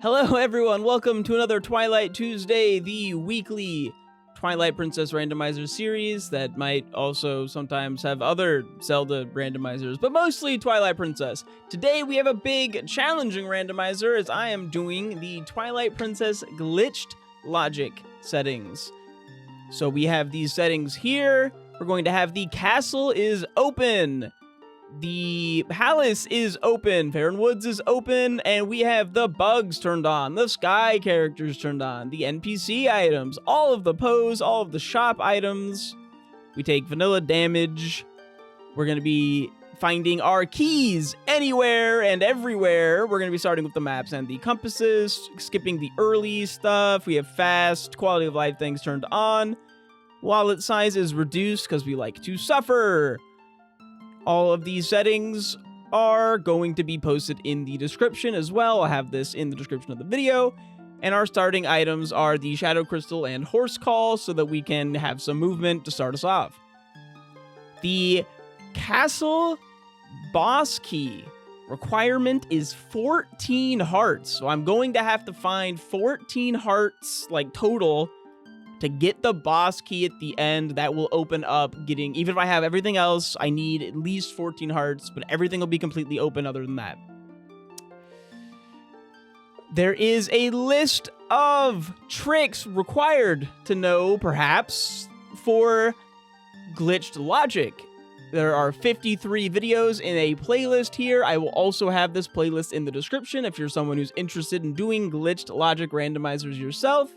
Hello everyone, welcome to another Twilight Tuesday, the weekly Twilight Princess randomizer series that might also sometimes have other Zelda randomizers, but mostly Twilight Princess. Today we have a big, challenging randomizer as I am doing the Twilight Princess glitched logic settings. So we have these settings here. We're going to have the castle is open. The palace is open, Faron Woods is open, and we have the bugs turned on, the sky characters turned on, the NPC items, all of the pose, all of the shop items. We take vanilla damage. We're going to be finding our keys anywhere and everywhere. We're going to be starting with the maps and the compasses, skipping the early stuff. We have fast, quality of life things turned on. Wallet size is reduced because we like to suffer. All of these settings are going to be posted in the description as well. I'll have this in the description of the video. And our starting items are the Shadow Crystal and Horse Call so that we can have some movement to start us off. The Castle Boss Key requirement is 14 hearts. So I'm going to have to find 14 hearts, like total, to get the boss key at the end. That will open up getting, even if I have everything else, I need at least 14 hearts, but everything will be completely open other than that. There is a list of tricks required to know, perhaps, for glitched logic. There are 53 videos in a playlist here. I will also have this playlist in the description if you're someone who's interested in doing glitched logic randomizers yourself.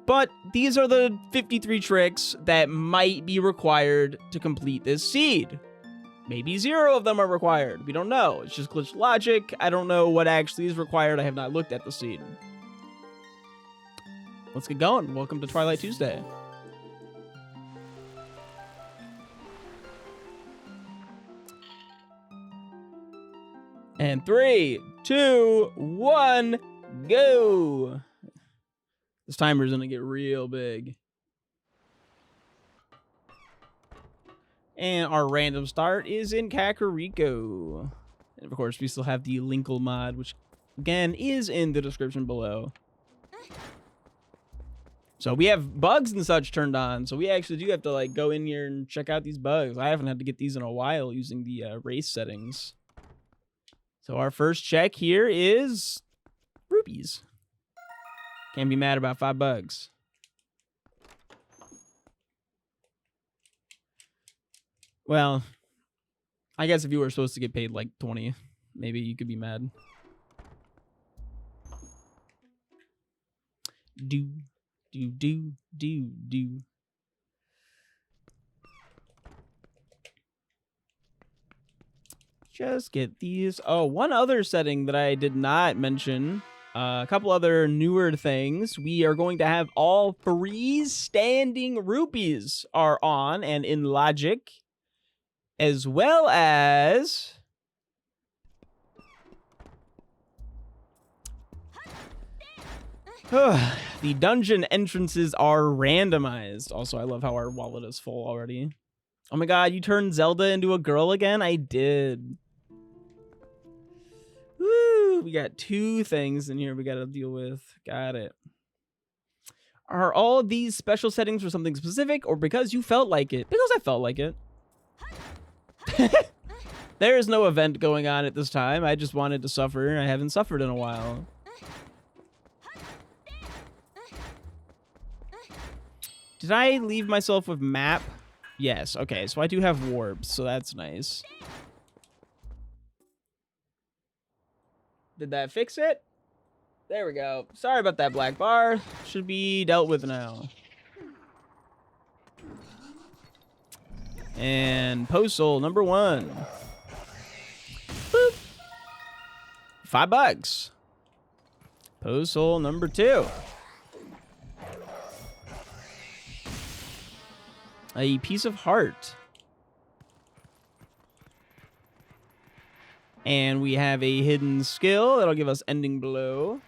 But these are the 53 tricks that might be required to complete this seed. Maybe 0 of them are required. We don't know. It's just glitched logic. I don't know what actually is required. I have not looked at the seed. Let's get going. Welcome to Twilight Tuesday. And 3, 2, 1, go! This timer's gonna get real big. And our random start is in Kakariko. And of course, we still have the Linkle mod, which again is in the description below. So we have bugs and such turned on. So we actually do have to like go in here and check out these bugs. I haven't had to get these in a while using the race settings. So our first check here is rupees. Can't be mad about 5 bugs. Well, I guess if you were supposed to get paid like 20, maybe you could be mad. Do. Just get these. Oh, one other setting that I did not mention. A couple other newer things. We are going to have all freestanding rupees are on and in logic, as well as the dungeon entrances are randomized. Also, I love how our wallet is full already. Oh my god, you turned Zelda into a girl again? I did. We got 2 things in here we got to deal with. Got it. Are all of these special settings for something specific or because you felt like it? Because I felt like it. There is no event going on at this time. I just wanted to suffer. I haven't suffered in a while. Did I leave myself with map? Yes. Okay, so I do have warps, so that's nice. Did that fix it? There we go. Sorry about that black bar. Should be dealt with now. And postal number 1. Boop. 5 bucks. Postal number 2. A piece of heart. And we have a hidden skill that'll give us ending blow.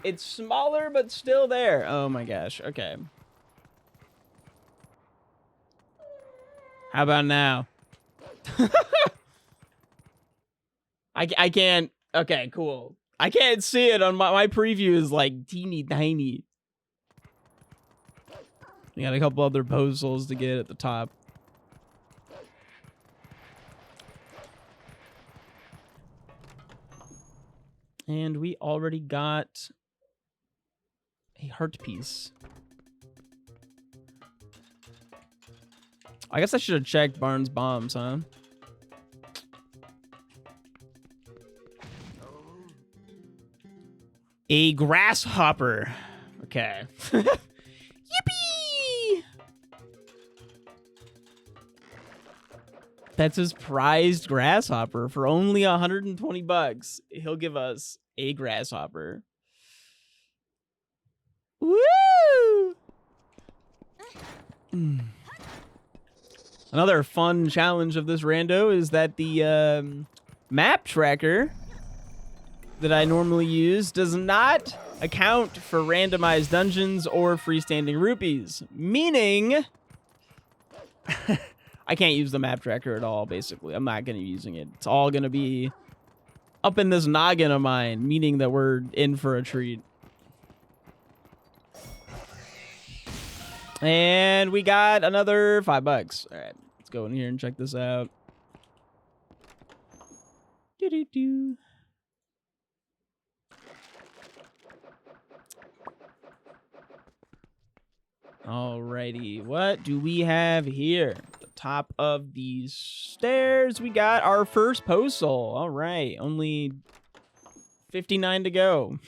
It's smaller, but still there. Oh my gosh. Okay. How about now? I can't. Okay, cool. I can't see it on my preview is like teeny tiny. We got a couple other postals to get at the top. And we already got a heart piece. I guess I should have checked Barnes bombs, huh? A grasshopper. Okay. Yippee! That's his prized grasshopper for only 120 bucks. He'll give us a grasshopper. Woo! Another fun challenge of this rando is that the map tracker that I normally use does not account for randomized dungeons or freestanding rupees, meaning I can't use the map tracker at all, basically. I'm not going to be using it. It's all going to be up in this noggin of mine, meaning that we're in for a treat. And we got another $5. All right, let's go in here and check this out. Do-do-do. Alrighty, what do we have here? At the top of these stairs, we got our first postal. All right, only 59 to go.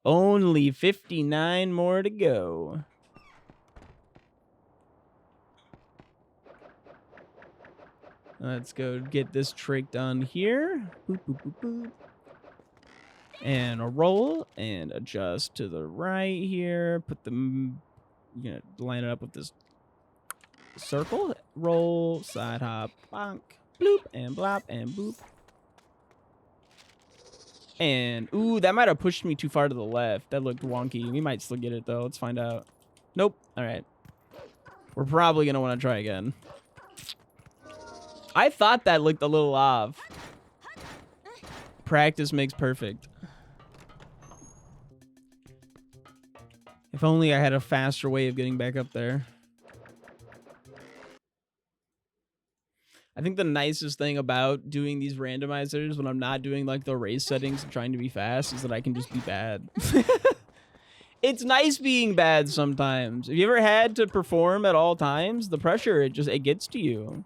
Only 59 more to go. Let's go get this trick done here. Boop, boop, boop, boop. And a roll and adjust to the right here. Put them, you're gonna line it up with this circle. Roll, side hop, bonk, bloop, and blop, and boop. And, ooh, that might have pushed me too far to the left. That looked wonky. We might still get it, though. Let's find out. Nope. All right. We're probably going to want to try again. I thought that looked a little off. Practice makes perfect. If only I had a faster way of getting back up there. I think the nicest thing about doing these randomizers when I'm not doing like the race settings and trying to be fast is that I can just be bad. It's nice being bad sometimes. Have you ever had to perform at all times? The pressure, it gets to you.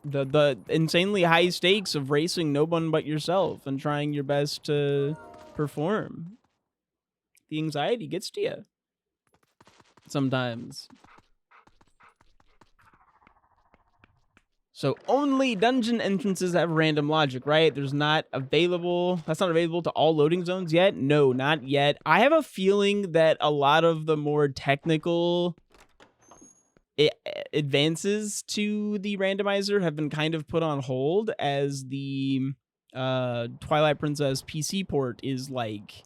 The insanely high stakes of racing no one but yourself and trying your best to perform. The anxiety gets to you sometimes. So only dungeon entrances have random logic, right? There's not available. That's not available to all loading zones yet. No, not yet. I have a feeling that a lot of the more technical advances to the randomizer have been kind of put on hold as the Twilight Princess PC port is like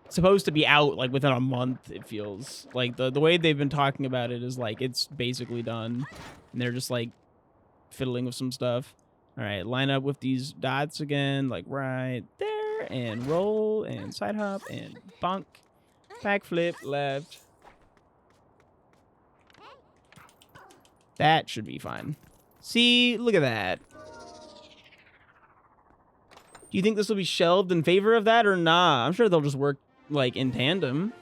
supposed to be out like within a month. It feels like the way they've been talking about it is like it's basically done and they're just like fiddling with some stuff. All right, line up with these dots again, like right there, and roll and side hop and bonk, backflip left. That should be fine. See, look at that. Do you think this will be shelved in favor of that or nah? I'm sure they'll just work like in tandem.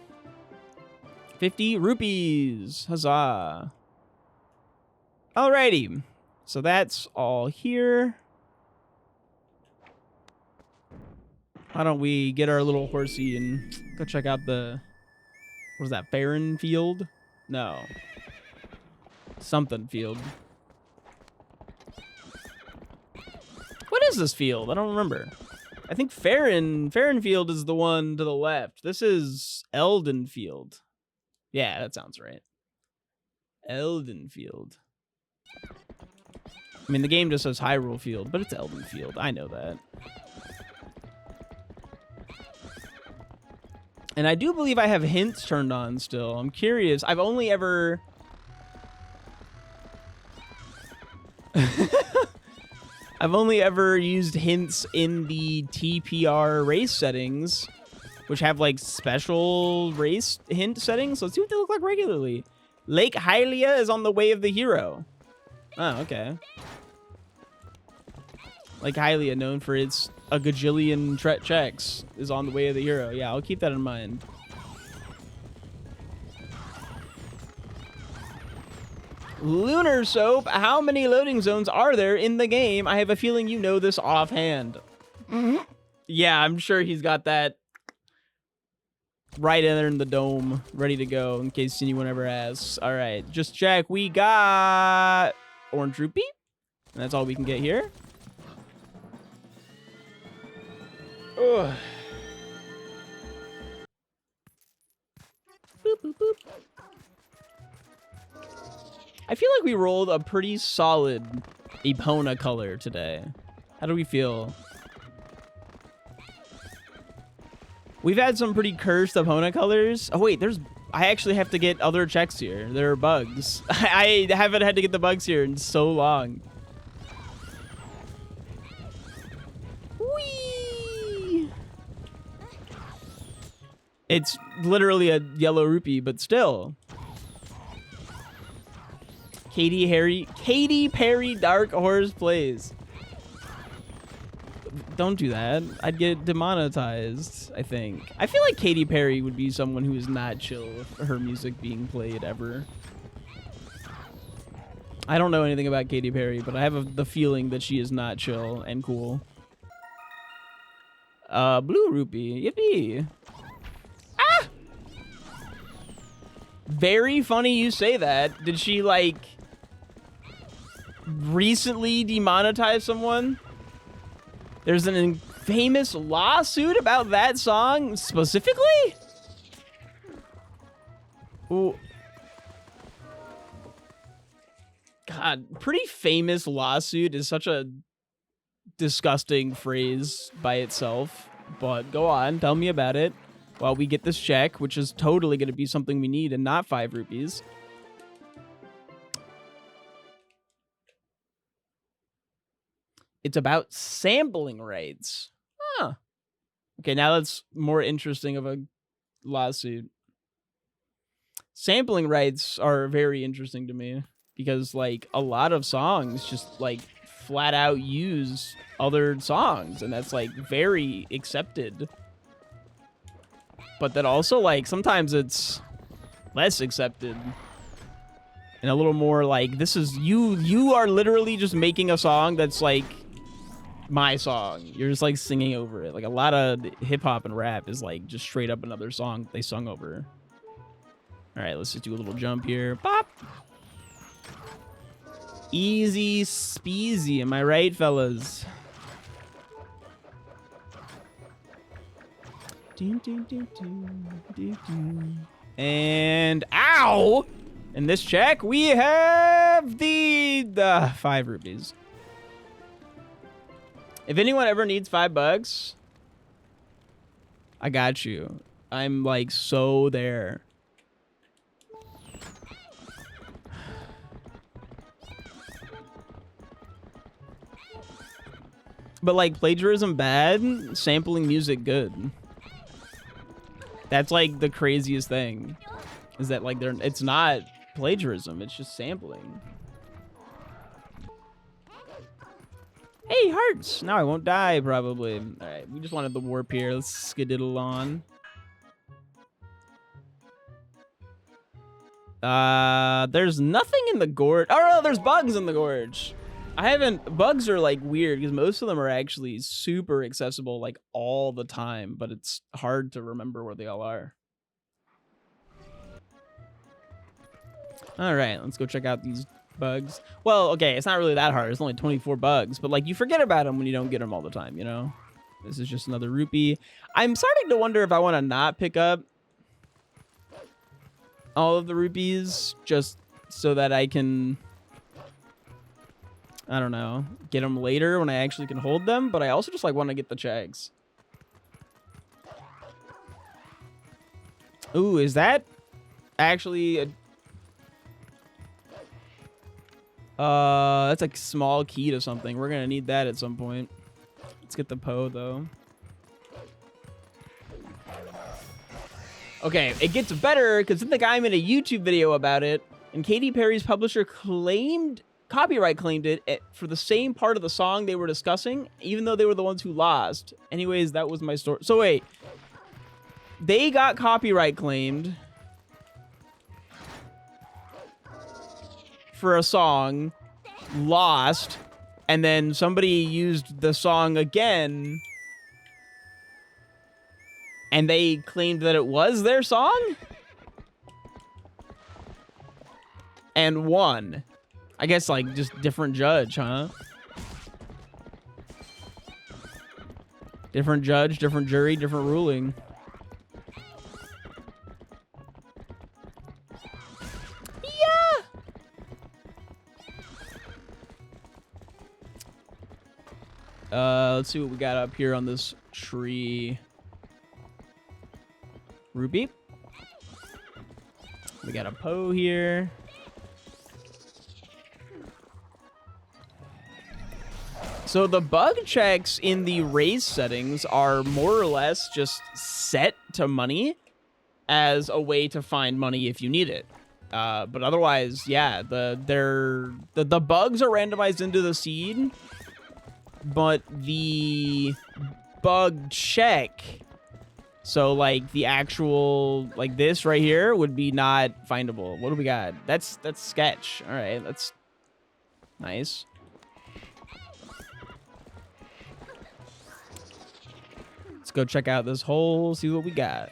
50 rupees. Huzzah. Alrighty. So that's all here. Why don't we get our little horsey and go check out the... What was that? Farron Field? No. Something field. What is this field? I don't remember. I think Farron Field is the one to the left. This is Eldon Field. Yeah, that sounds right. Eldon Field. I mean, the game just says Hyrule Field, but it's Eldon Field. I know that. And I do believe I have hints turned on still. I'm curious. I've only ever... I've only ever used hints in the TPR race settings, which have like special race hint settings. Let's see what they look like regularly. Lake Hylia is on the way of the hero. Oh, okay. Lake Hylia, known for its a gajillion checks, is on the way of the hero. Yeah, I'll keep that in mind. Lunar Soap, how many loading zones are there in the game? I have a feeling you know this offhand. Yeah, I'm sure he's got that right in there in the dome, ready to go in case anyone ever asks. All right, just check. We got Orange Rupee. And that's all we can get here. Ugh. Boop, boop, boop. I feel like we rolled a pretty solid Epona color today. How do we feel? We've had some pretty cursed Epona colors. Oh wait, I actually have to get other checks here. There are bugs. I haven't had to get the bugs here in so long. Whee! It's literally a yellow rupee, but still. Katy Perry Dark Horse plays. Don't do that. I'd get demonetized, I think. I feel like Katy Perry would be someone who is not chill with her music being played ever. I don't know anything about Katy Perry, but I have the feeling that she is not chill and cool. Blue rupee. Yippee. Ah! Very funny you say that. Did she, like, recently demonetize someone? There's an famous lawsuit about that song specifically? Ooh. God, pretty famous lawsuit is such a disgusting phrase by itself. But go on, tell me about it while we get this check, which is totally going to be something we need and not 5 rupees. It's about sampling rights. Huh. Okay, now that's more interesting of a lawsuit. Sampling rights are very interesting to me because, like, a lot of songs just, like, flat out use other songs, and that's, like, very accepted. But then also, like, sometimes it's less accepted. And a little more, like, this is, you are literally just making a song that's, like, my song. You're just like singing over it. Like a lot of hip hop and rap is like just straight up another song they sung over. All right, let's just do a little jump here. Pop. Easy speezy. Am I right, fellas? And ow! In this check, we have the 5 rupees. If anyone ever needs $5, I got you. I'm like so there. But like plagiarism bad, sampling music good. That's like the craziest thing. Is that like it's not plagiarism, it's just sampling. Hey, hearts! Now I won't die, probably. Alright, we just wanted the warp here. Let's skedaddle on. There's nothing in the gorge. Oh, no, there's bugs in the gorge. Bugs are, like, weird, because most of them are actually super accessible, like, all the time, but it's hard to remember where they all are. Alright, let's go check out these bugs. Well, okay, it's not really that hard. It's only 24 bugs, but like you forget about them when you don't get them all the time, you know? This is just another rupee. I'm starting to wonder if I want to not pick up all of the rupees just so that I can, I don't know, get them later when I actually can hold them, but I also just like want to get the checks. Ooh, is that actually a That's like small key to something. We're gonna need that at some point. Let's get the Poe though. Okay, it gets better because then the guy made a YouTube video about it, and Katy Perry's publisher copyright claimed it for the same part of the song they were discussing, even though they were the ones who lost. Anyways, that was my story. So wait, they got copyright claimed for a song, lost, and then somebody used the song again, and they claimed that it was their song and won. I guess like just different judge, huh? Different judge, different jury, different ruling. Let's see what we got up here on this tree. Ruby. We got a Poe here. So the bug checks in the raise settings are more or less just set to money as a way to find money if you need it. But otherwise, yeah, the bugs are randomized into the seed, but the bug check, so like the actual, like this right here would be not findable. What do we got? That's sketch. All right, that's nice. Let's go check out this hole, see what we got.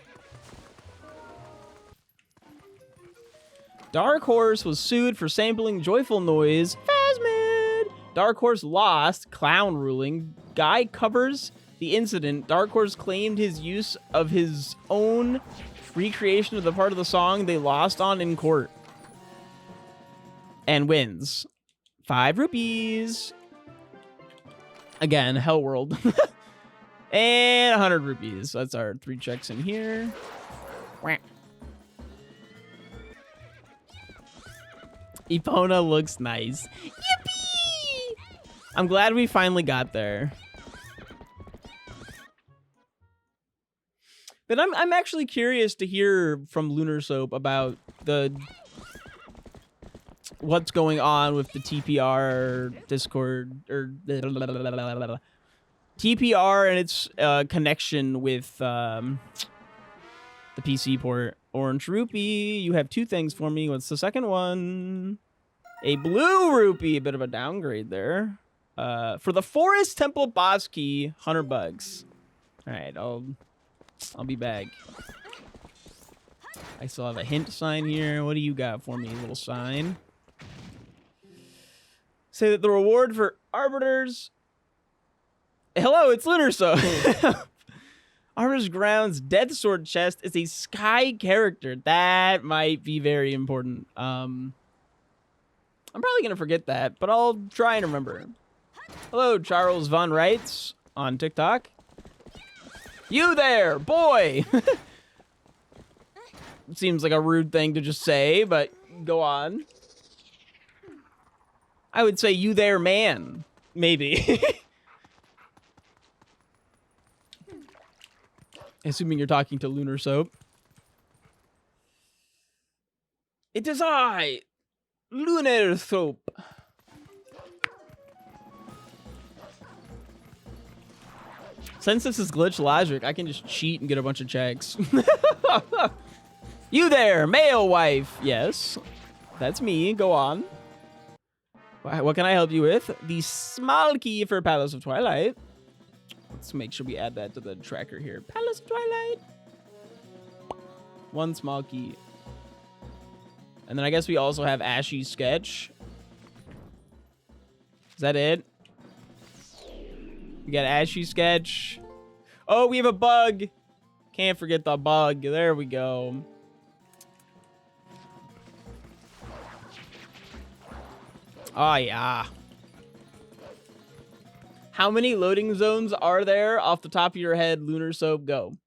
Dark Horse was sued for sampling Joyful Noise. Phasmid! Dark Horse lost. Clown ruling. Guy covers the incident. Dark Horse claimed his use of his own recreation of the part of the song they lost on in court. And wins. 5 rupees. Again, Hell World. And 100 rupees. That's our 3 checks in here. Wah. Epona looks nice. Yippee! I'm glad we finally got there. But I'm actually curious to hear from Lunar Soap about what's going on with the TPR Discord, or TPR and its connection with the PC port. Orange rupee. You have 2 things for me. What's the second one? A blue rupee. A bit of a downgrade there. For the Forest Temple boss key, 100 bucks. All right, I'll be back. I still have a hint sign here. What do you got for me, little sign? Say that the reward for arbiters. Hello, it's Lunar Soap. Arbiter's Ground's Death Sword chest is a Sky character. That might be very important. I'm probably gonna forget that, but I'll try and remember. Hello, Charles Von Wrights on TikTok. You there, boy! It seems like a rude thing to just say, but go on. I would say you there, man. Maybe. Assuming you're talking to Lunar Soap. It is I, Lunar Soap. Since this is glitch logic, I can just cheat and get a bunch of checks. You there, male wife. Yes, that's me. Go on. What can I help you with? The small key for Palace of Twilight. Let's make sure we add that to the tracker here. Palace of Twilight. 1 small key. And then I guess we also have Ashy Sketch. Is that it? We got Ashy Sketch. Oh, we have a bug. Can't forget the bug. There we go. Oh, yeah. How many loading zones are there off the top of your head, Lunar Soap? Go.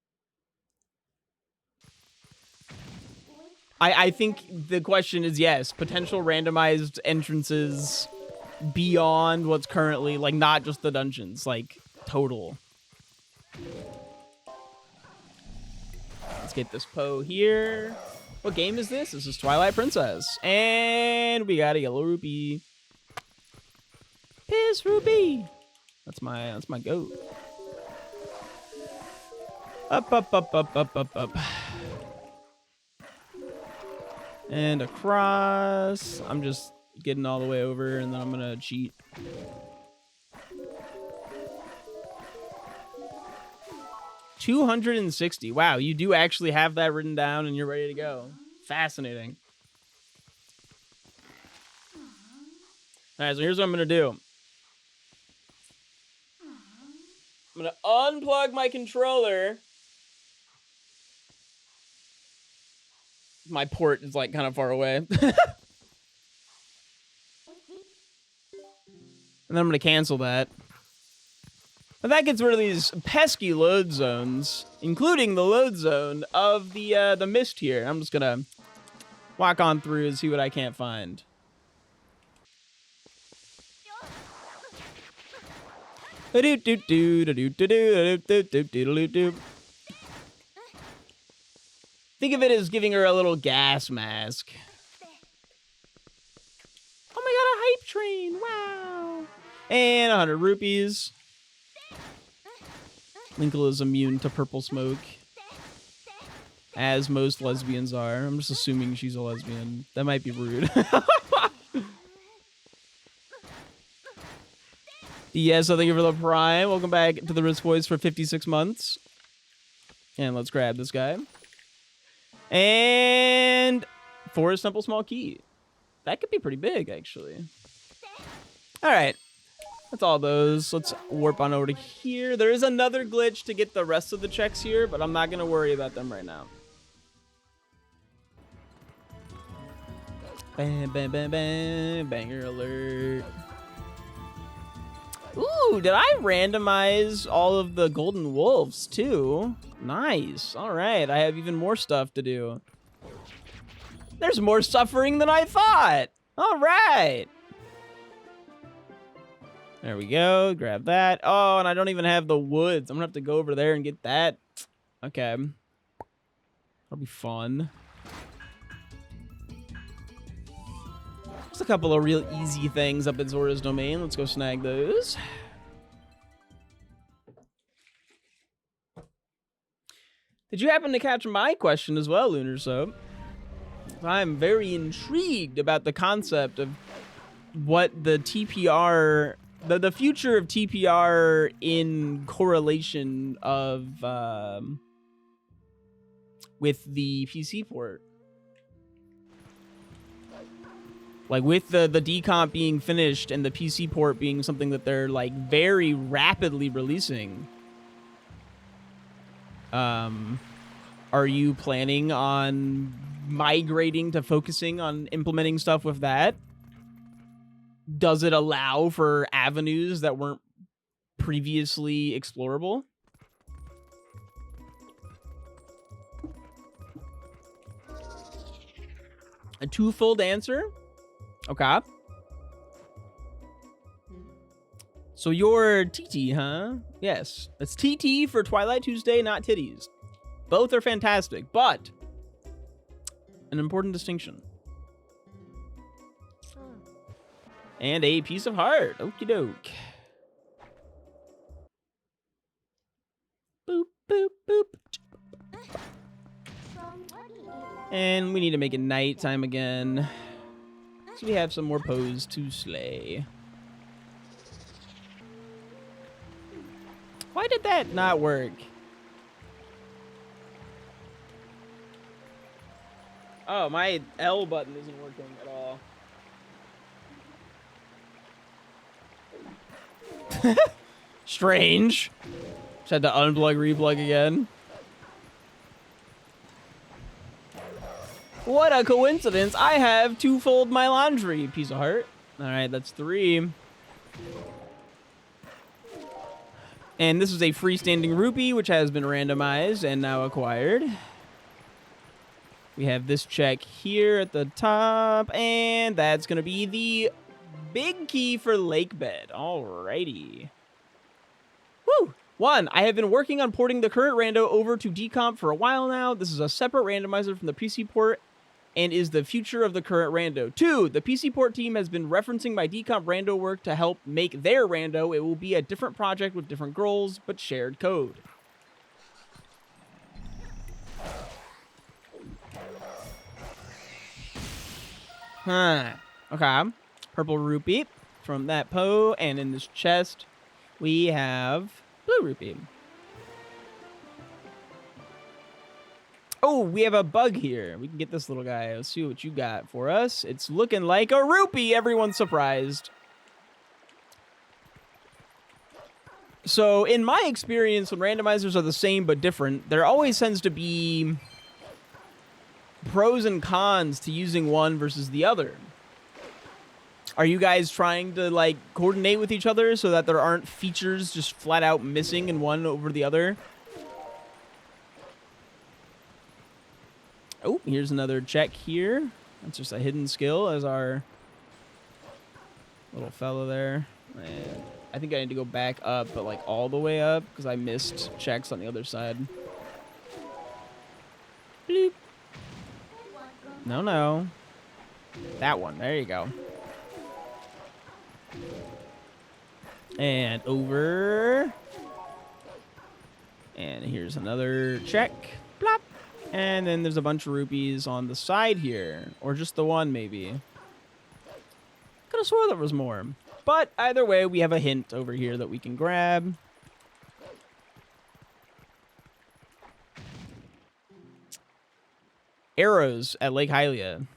I think the question is yes, potential randomized entrances beyond what's currently, like, not just the dungeons, like, total. Let's get this Poe here. What game is this? This is Twilight Princess. And we got a yellow rupee. Piss rupee. That's my goat. Up, up, up, up, up, up, up. And across. I'm just getting all the way over, and then I'm gonna cheat. $260. Wow, you do actually have that written down and you're ready to go. Fascinating. All right, so here's what I'm going to do. I'm going to unplug my controller. My port is like kind of far away. And then I'm going to cancel that. And that gets rid of these pesky load zones, including the load zone of the mist here. I'm just gonna walk on through and see what I can't find. Think of it as giving her a little gas mask. Oh my god, a hype train! Wow! And 100 rupees. Linkle is immune to purple smoke, as most lesbians are. I'm just assuming she's a lesbian. That might be rude. Yes, so thank you for the prime. Welcome back to the Risk Boys for 56 months. And let's grab this guy. And Forest Temple Small Key. That could be pretty big, actually. All right. That's all those. Let's warp on over to here. There is another glitch to get the rest of the checks here, but I'm not going to worry about them right now. Bam, bam, bam, bam. Banger alert. Ooh, did I randomize all of the golden wolves too? Nice. All right. I have even more stuff to do. There's more suffering than I thought. All right. There we go. Grab that. Oh, and I don't even have the woods. I'm going to have to go over there and get that. Okay. That'll be fun. Just a couple of real easy things up in Zora's Domain. Let's go snag those. Did you happen to catch my question as well, Lunar Soap? I'm very intrigued about the concept of what the TPR... The future of TPR in correlation of with the PC port. Like with the decomp being finished and the PC port being something that they're like very rapidly releasing. Are you planning on migrating to focusing on implementing stuff with that? Does it allow for avenues that weren't previously explorable? A twofold answer? Okay. So you're TT, huh? Yes. It's TT for Twilight Tuesday, not titties. Both are fantastic, but an important distinction. And a piece of heart. Okie doke. Boop, boop, boop. And we need to make it nighttime again. So we have some more pose to slay. Why did that not work? Oh, my L button isn't working at all. Strange. Just had to unplug, replug again. What a coincidence. I have twofold my laundry. Piece of heart. All right, that's 3. And this is a freestanding rupee, which has been randomized and now acquired. We have this check here at the top, and that's going to be the big key for lake bed. Alrighty. Woo! 1. I have been working on porting the current rando over to decomp for a while now. This is a separate randomizer from the PC port and is the future of the current rando. 2. The PC port team has been referencing my decomp rando work to help make their rando. It will be a different project with different goals, but shared code. Huh. Okay. Purple rupee from that Poe, and in this chest, we have blue rupee. Oh, we have a bug here. We can get this little guy. Let's see what you got for us. It's looking like a rupee. Everyone's surprised. So, in my experience, when randomizers are the same but different, there always tends to be pros and cons to using one versus the other. Are you guys trying to, like, coordinate with each other so that there aren't features just flat out missing in one over the other? Oh, here's another check here. That's just a hidden skill as our little fellow there. And I think I need to go back up, but, like, all the way up because I missed checks on the other side. Bloop. No, no. That one. There you go. And over. And here's another check. Plop. And then there's a bunch of rupees on the side here. Or just the one, maybe. Could have swore there was more. But either way, we have a hint over here that we can grab. Arrows at Lake Hylia.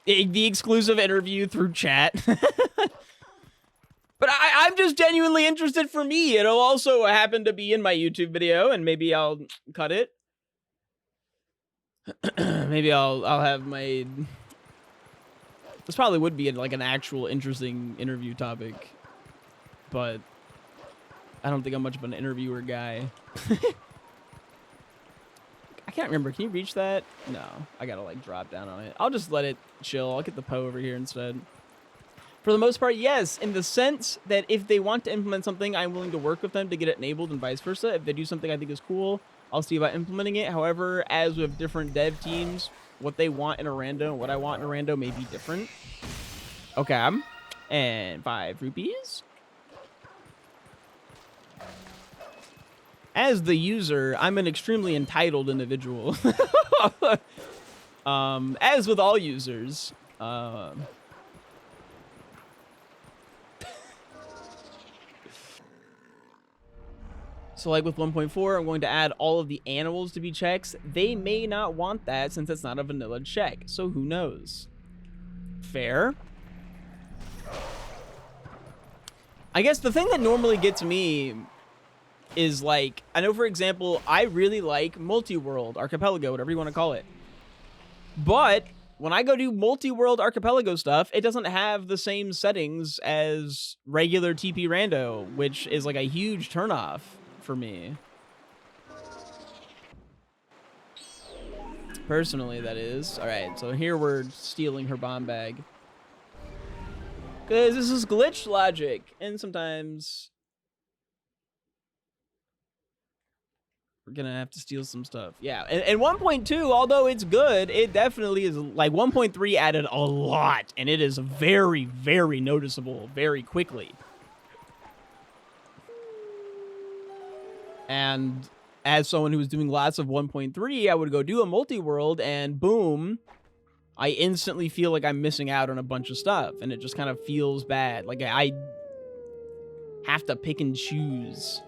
The exclusive interview through chat. But I'm just genuinely interested for me. It'll also happen to be in my YouTube video, and maybe I'll cut it. Maybe I'll have my... This probably would be like an actual interesting interview topic. But I don't think I'm much of an interviewer guy. I can't remember. Can you reach that? No. I gotta, like, drop down on it. I'll just let it chill. I'll get the Poe over here instead. For the most part, yes. In the sense that if they want to implement something, I'm willing to work with them to get it enabled and vice versa. If they do something I think is cool, I'll see about implementing it. However, as with different dev teams, what they want in a rando and what I want in a rando may be different. Okay. And 5 rupees. As the user, I'm an extremely entitled individual. As with all users. So like with 1.4, I'm going to add all of the animals to be checks. They may not want that since it's not a vanilla check. So who knows? Fair. I guess the thing that normally gets me is, like, I know, for example, I really like multi-world, archipelago, whatever you want to call it. But when I go do multi-world archipelago stuff, it doesn't have the same settings as regular TP rando, which is like a huge turnoff for me. Personally, that is. All right, so here we're stealing her bomb bag. Because this is glitch logic, and sometimes we're gonna have to steal some stuff. Yeah, and 1.2, although it's good, it definitely is, like, 1.3 added a lot, and it is very, very noticeable very quickly. And as someone who was doing lots of 1.3, I would go do a multi-world, and boom, I instantly feel like I'm missing out on a bunch of stuff, and it just kind of feels bad. Like, I have to pick and choose.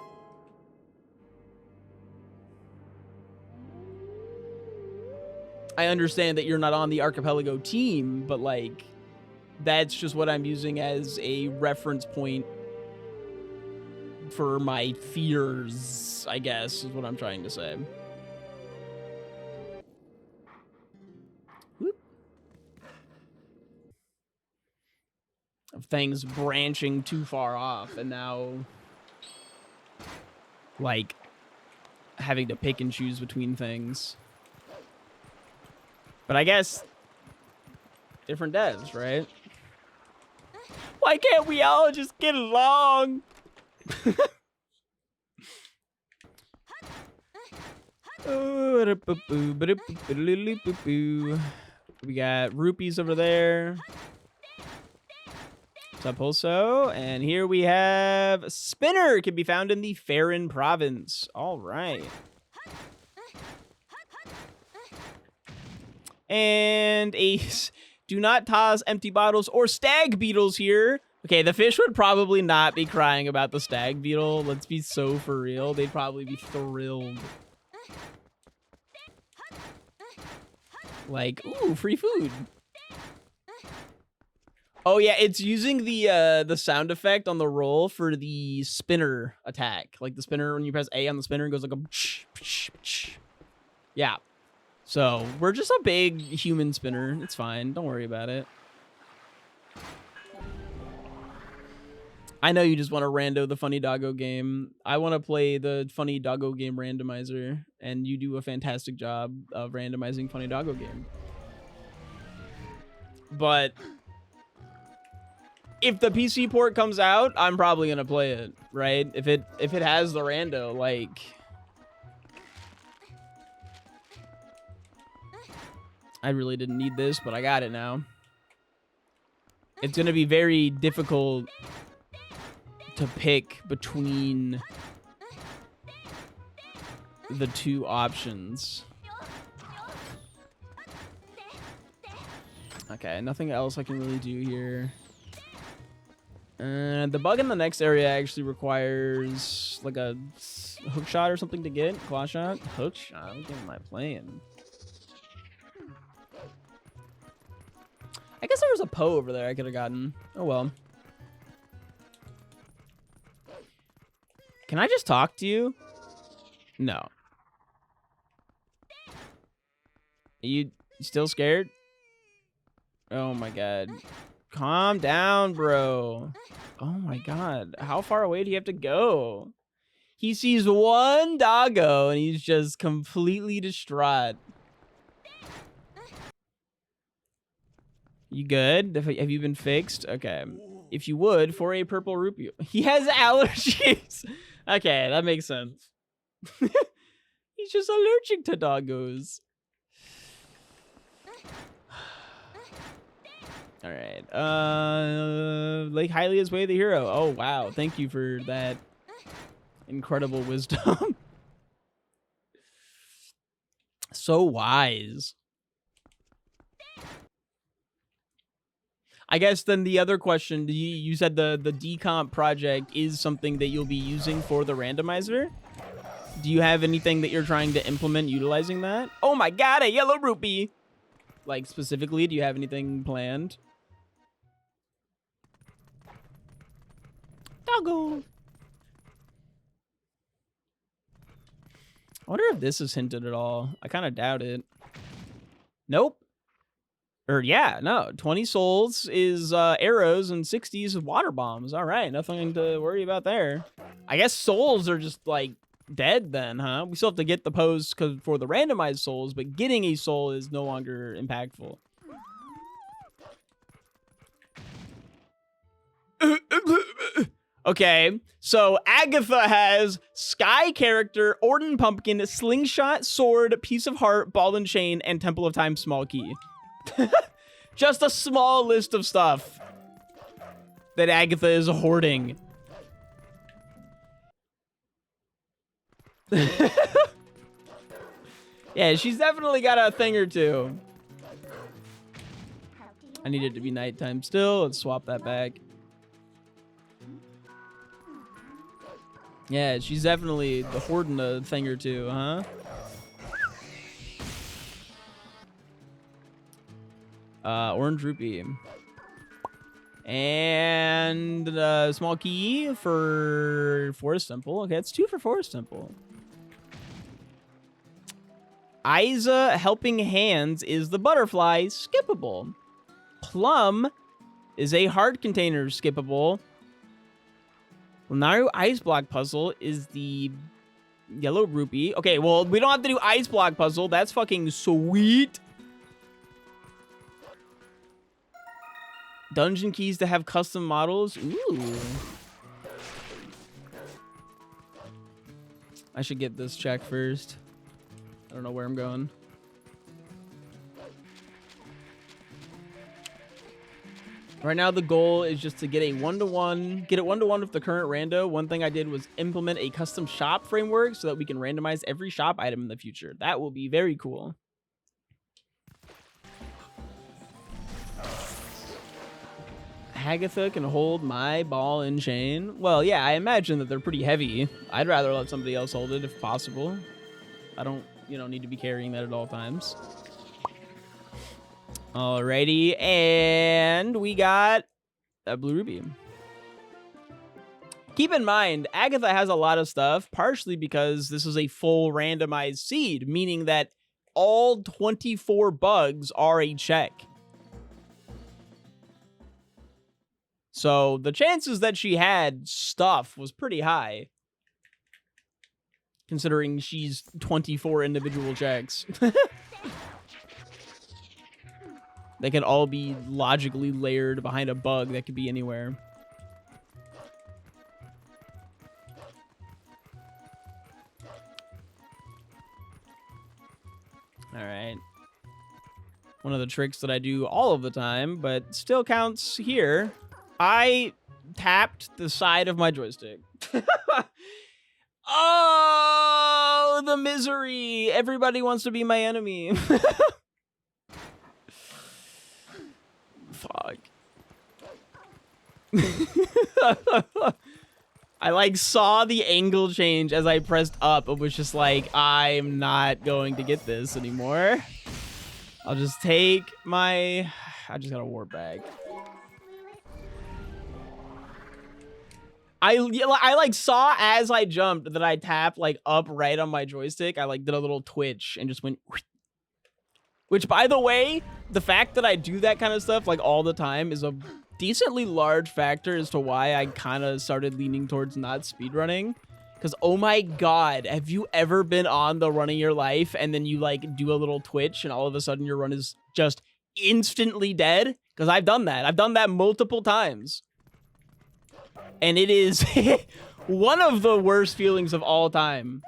I understand that you're not on the archipelago team, but, like, that's just what I'm using as a reference point for my fears, I guess, is what I'm trying to say. Whoop. Of things branching too far off, and now, like, having to pick and choose between things. But I guess different devs, right? Why can't we all just get along? We got rupees over there. What's up, also? And here we have Spinner. Can be found in the Farron province. All right. And Ace. Do not toss empty bottles or stag beetles here. Okay, the fish would probably not be crying about the stag beetle. Let's be so for real. They'd probably be thrilled. Like, ooh, free food. Oh yeah, it's using the sound effect on the roll for the spinner attack. Like the spinner, when you press A on the spinner, it goes like a psh, psh, psh. Yeah. So we're just a big human spinner. It's fine. Don't worry about it. I know you just want to rando the funny doggo game. I want to play the funny doggo game randomizer, and you do a fantastic job of randomizing funny doggo game. But if the PC port comes out, I'm probably gonna play it, right? If it has the rando, like, I really didn't need this, but I got it now. It's gonna be very difficult to pick between the two options. Okay, nothing else I can really do here. The bug in the next area actually requires like a hook shot or something to get. Claw shot? Hook shot? What game am I playing? I guess there was a Poe over there I could have gotten. Oh well. Can I just talk to you? No. You still scared? Oh my god. Calm down, bro. Oh my god. How far away do you have to go? He sees one doggo and he's just completely distraught. You good? Have you been fixed? Okay. If you would, for a purple rupee. He has allergies. Okay, that makes sense. He's just allergic to doggos. All right. Lake Hylia's Way of the Hero. Oh, wow. Thank you for that incredible wisdom. So wise. I guess then the other question, you said the decomp project is something that you'll be using for the randomizer. Do you have anything that you're trying to implement utilizing that? Oh my god, a yellow rupee! Like, specifically, do you have anything planned? Doggo! I wonder if this is hinted at all. I kind of doubt it. Nope. Or yeah, no. 20 souls is arrows and 60s is water bombs. All right, nothing to worry about there. I guess souls are just like dead then, huh? We still have to get the pose for the randomized souls, but getting a soul is no longer impactful. Okay, so Agatha has Sky character, Orden Pumpkin, Slingshot, Sword, Piece of Heart, Ball and Chain, and Temple of Time small key. Just a small list of stuff that Agatha is hoarding. Yeah, she's definitely got a thing or two. I need it to be nighttime still. Let's swap that back. Yeah, she's definitely hoarding a thing or two, huh? Orange rupee. And small key for Forest Temple. Okay, it's 2 for Forest Temple. Isa Helping Hands is the butterfly, skippable. Plum is a heart container, skippable. Naru Ice Block Puzzle is the Yellow rupee. Okay, well, we don't have to do ice block puzzle. That's fucking sweet. Dungeon keys to have custom models. Ooh. I should get this check first. I don't know where I'm going. Right now, the goal is just to get a 1-to-1, get it 1-to-1 with the current rando. One thing I did was implement a custom shop framework so that we can randomize every shop item in the future. That will be very cool. Agatha can hold my ball and chain. Well, yeah, I imagine that they're pretty heavy. I'd rather let somebody else hold it if possible. I don't, need to be carrying that at all times. Alrighty, and we got a blue ruby. Keep in mind, Agatha has a lot of stuff, partially because this is a full randomized seed, meaning that all 24 bugs are a check. So the chances that she had stuff was pretty high, considering she's 24 individual checks. They can all be logically layered behind a bug that could be anywhere. All right. One of the tricks that I do all of the time, but still counts here. I tapped the side of my joystick. Oh, the misery. Everybody wants to be my enemy. Fuck. I saw the angle change as I pressed up. It was just like, I'm not going to get this anymore. I'll just take my... I just got a warp bag. I saw as I jumped that I tapped up right on my joystick. I did a little twitch and just went... Which, by the way, the fact that I do that kind of stuff all the time is a decently large factor as to why I kind of started leaning towards not speedrunning. Because, oh my god, have you ever been on the run of your life and then you do a little twitch and all of a sudden your run is just instantly dead? Because I've done that. I've done that multiple times. And it is one of the worst feelings of all time.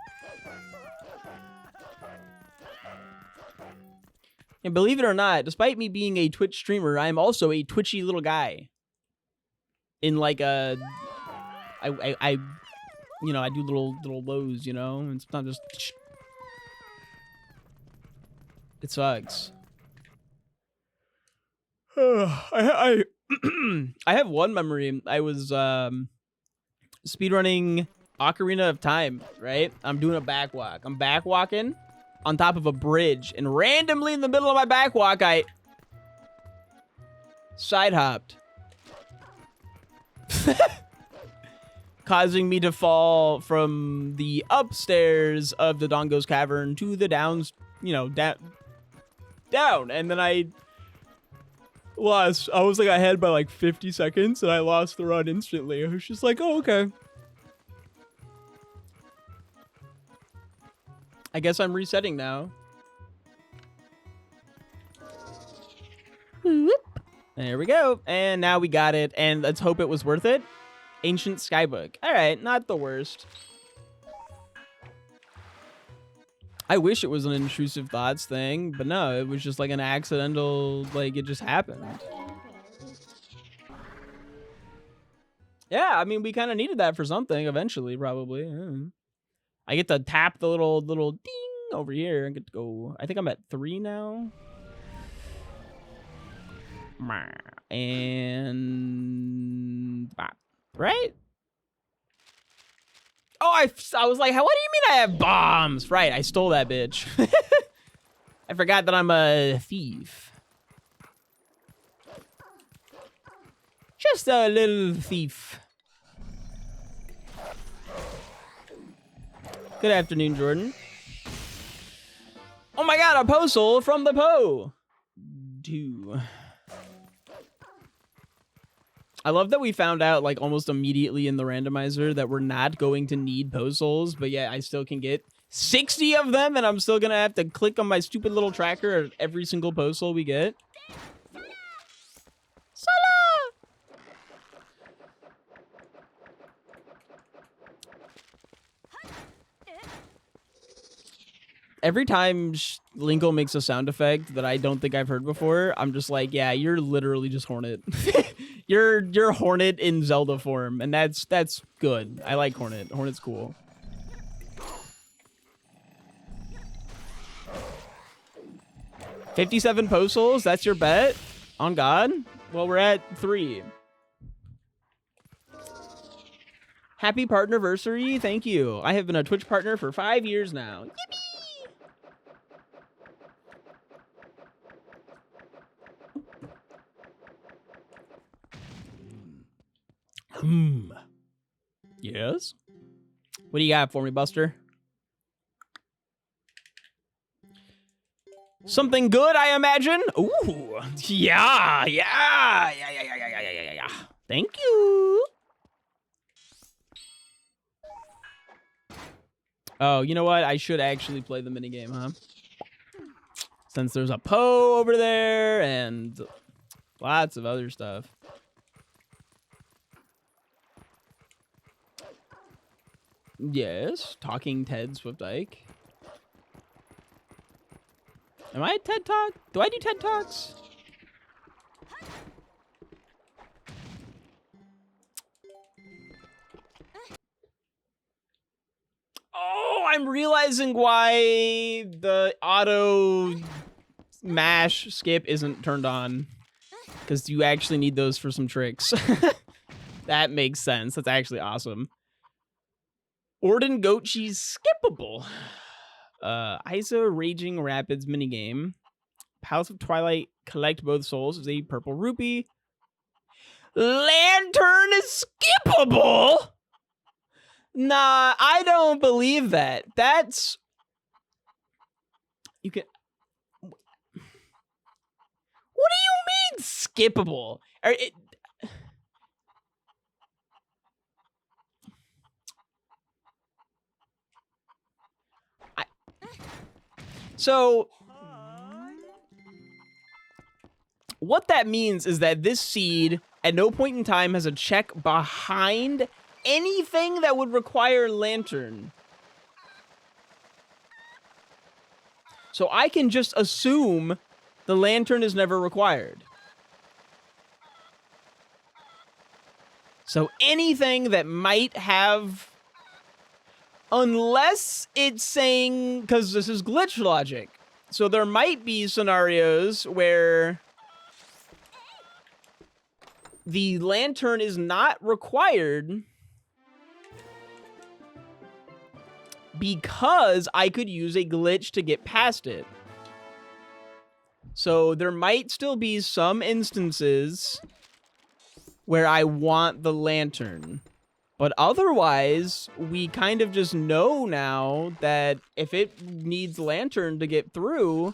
And believe it or not, despite me being a Twitch streamer, I'm also a twitchy little guy. In I do little lows, and sometimes just... It sucks. I have one memory. I was speedrunning Ocarina of Time, right? I'm doing a backwalk. I'm backwalking on top of a bridge, and randomly in the middle of my backwalk, I side hopped, causing me to fall from the upstairs of the Dongo's Cavern to the downs, down, and then I lost. I was ahead by 50 seconds, and I lost the run instantly. I was just like, oh, okay. I guess I'm resetting now. Whoop. There we go. And now we got it. And let's hope it was worth it. Ancient Skybook. All right, not the worst. I wish it was an intrusive thoughts thing, but no, it was just an accidental, it just happened. Yeah, I mean, we kind of needed that for something eventually, probably. Yeah. I get to tap the little ding over here and get to go. I think I'm at 3 now. And right? Oh, I was like, what do you mean I have bombs? Right, I stole that bitch. I forgot that I'm a thief. Just a little thief. Good afternoon, Jordan. Oh my god, a postal from the Poe. 2. I love that we found out like almost immediately in the randomizer that we're not going to need post holes, but yeah, I still can get 60 of them, and I'm still gonna have to click on my stupid little tracker at every single post hole we get. Every time Lingo makes a sound effect that I don't think I've heard before, I'm just like, yeah, you're literally just Hornet. you're Hornet in Zelda form, and that's good. I like Hornet. Hornet's cool. $57 post holes, that's your bet? On God? Well, we're at 3. Happy partnerversary, thank you. I have been a Twitch partner for 5 years now. Yippee! Yes? What do you got for me, Buster? Something good, I imagine? Ooh, yeah. Thank you. Oh, you know what? I should actually play the minigame, huh? Since there's a Poe over there and lots of other stuff. Yes, Talking Ted SwiftIke. Am I a TED Talk? Do I do TED Talks? Oh, I'm realizing why the auto mash skip isn't turned on. Because you actually need those for some tricks. That makes sense. That's actually awesome. Orden Goat Cheese skippable. Isa Raging Rapids minigame. Palace of Twilight, collect both souls is a purple rupee. Lantern is skippable? Nah, I don't believe that. That's... You can... What do you mean skippable? So... What that means is that this seed at no point in time has a check behind anything that would require lantern. So I can just assume the lantern is never required. So anything that might have, unless it's saying, because this is glitch logic. So there might be scenarios where the lantern is not required because I could use a glitch to get past it. So there might still be some instances where I want the lantern. But otherwise, we kind of just know now that if it needs lantern to get through,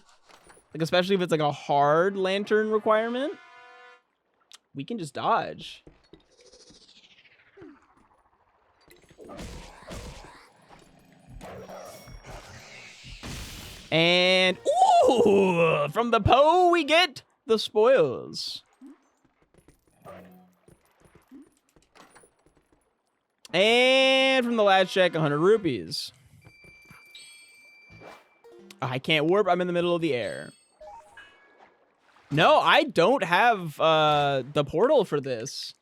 like especially if it's like a hard lantern requirement, we can just dodge. And, ooh, from the Poe we get the spoils. And from the last check, 100 rupees. I can't warp, I'm in the middle of the air. No, I don't have the portal for this.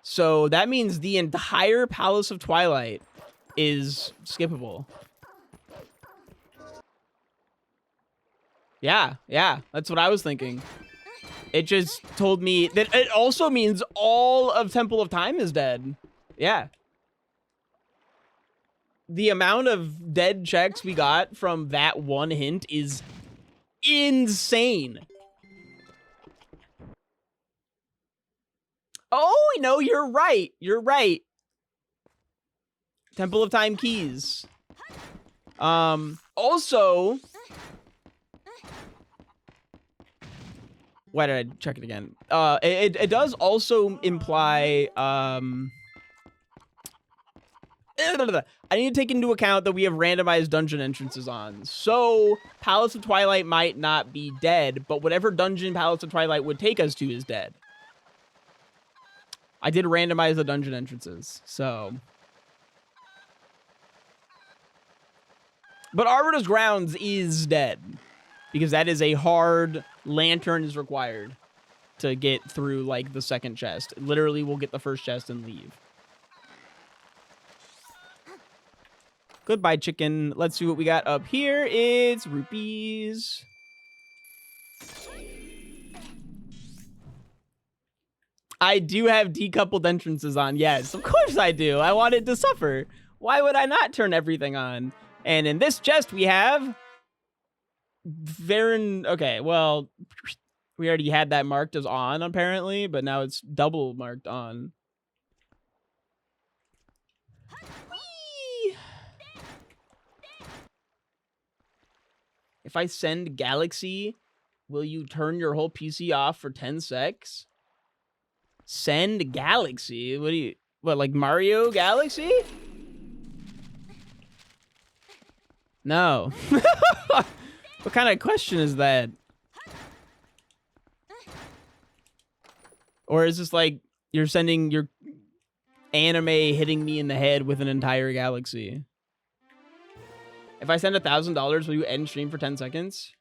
So that means the entire Palace of Twilight is skippable. Yeah, that's what I was thinking. It just told me that it also means all of Temple of Time is dead. Yeah. The amount of dead checks we got from that one hint is insane. Oh, no, you're right. You're right. Temple of Time keys. Also, Why did I check it again? It does also imply I need to take into account that we have randomized dungeon entrances on. So, Palace of Twilight might not be dead, but whatever dungeon Palace of Twilight would take us to is dead. I did randomize the dungeon entrances, so. But Arbiter's Grounds is dead, because that is a hard lantern is required to get through, like, the second chest. Literally, we'll get the first chest and leave. Goodbye, chicken. Let's see what we got up here. It's rupees. I do have decoupled entrances on. Yes, of course I do. I want it to suffer. Why would I not turn everything on? And in this chest, we have... Varen... Okay, well... We already had that marked as on, apparently. But now it's double marked on. If I send Galaxy, will you turn your whole PC off for 10 secs? Send Galaxy? What do you... What, like Mario Galaxy? No. What kind of question is that? Or is this like you're sending your anime hitting me in the head with an entire galaxy? If I send $1,000, will you end stream for 10 seconds?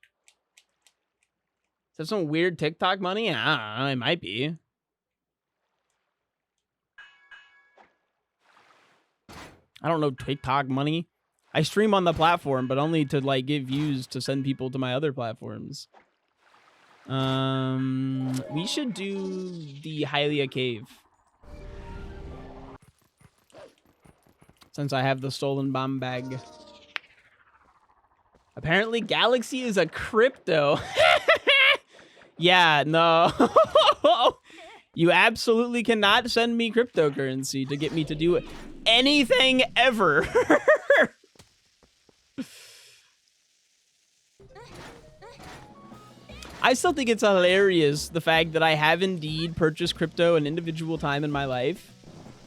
Is that some weird TikTok money? I don't know. It might be. I don't know TikTok money. I stream on the platform, but only to like give views to send people to my other platforms. We should do the Hylia Cave. Since I have the stolen bomb bag. Apparently Galaxy is a crypto. Yeah, no. You absolutely cannot send me cryptocurrency to get me to do anything ever. I still think it's hilarious, the fact that I have indeed purchased crypto an individual time in my life,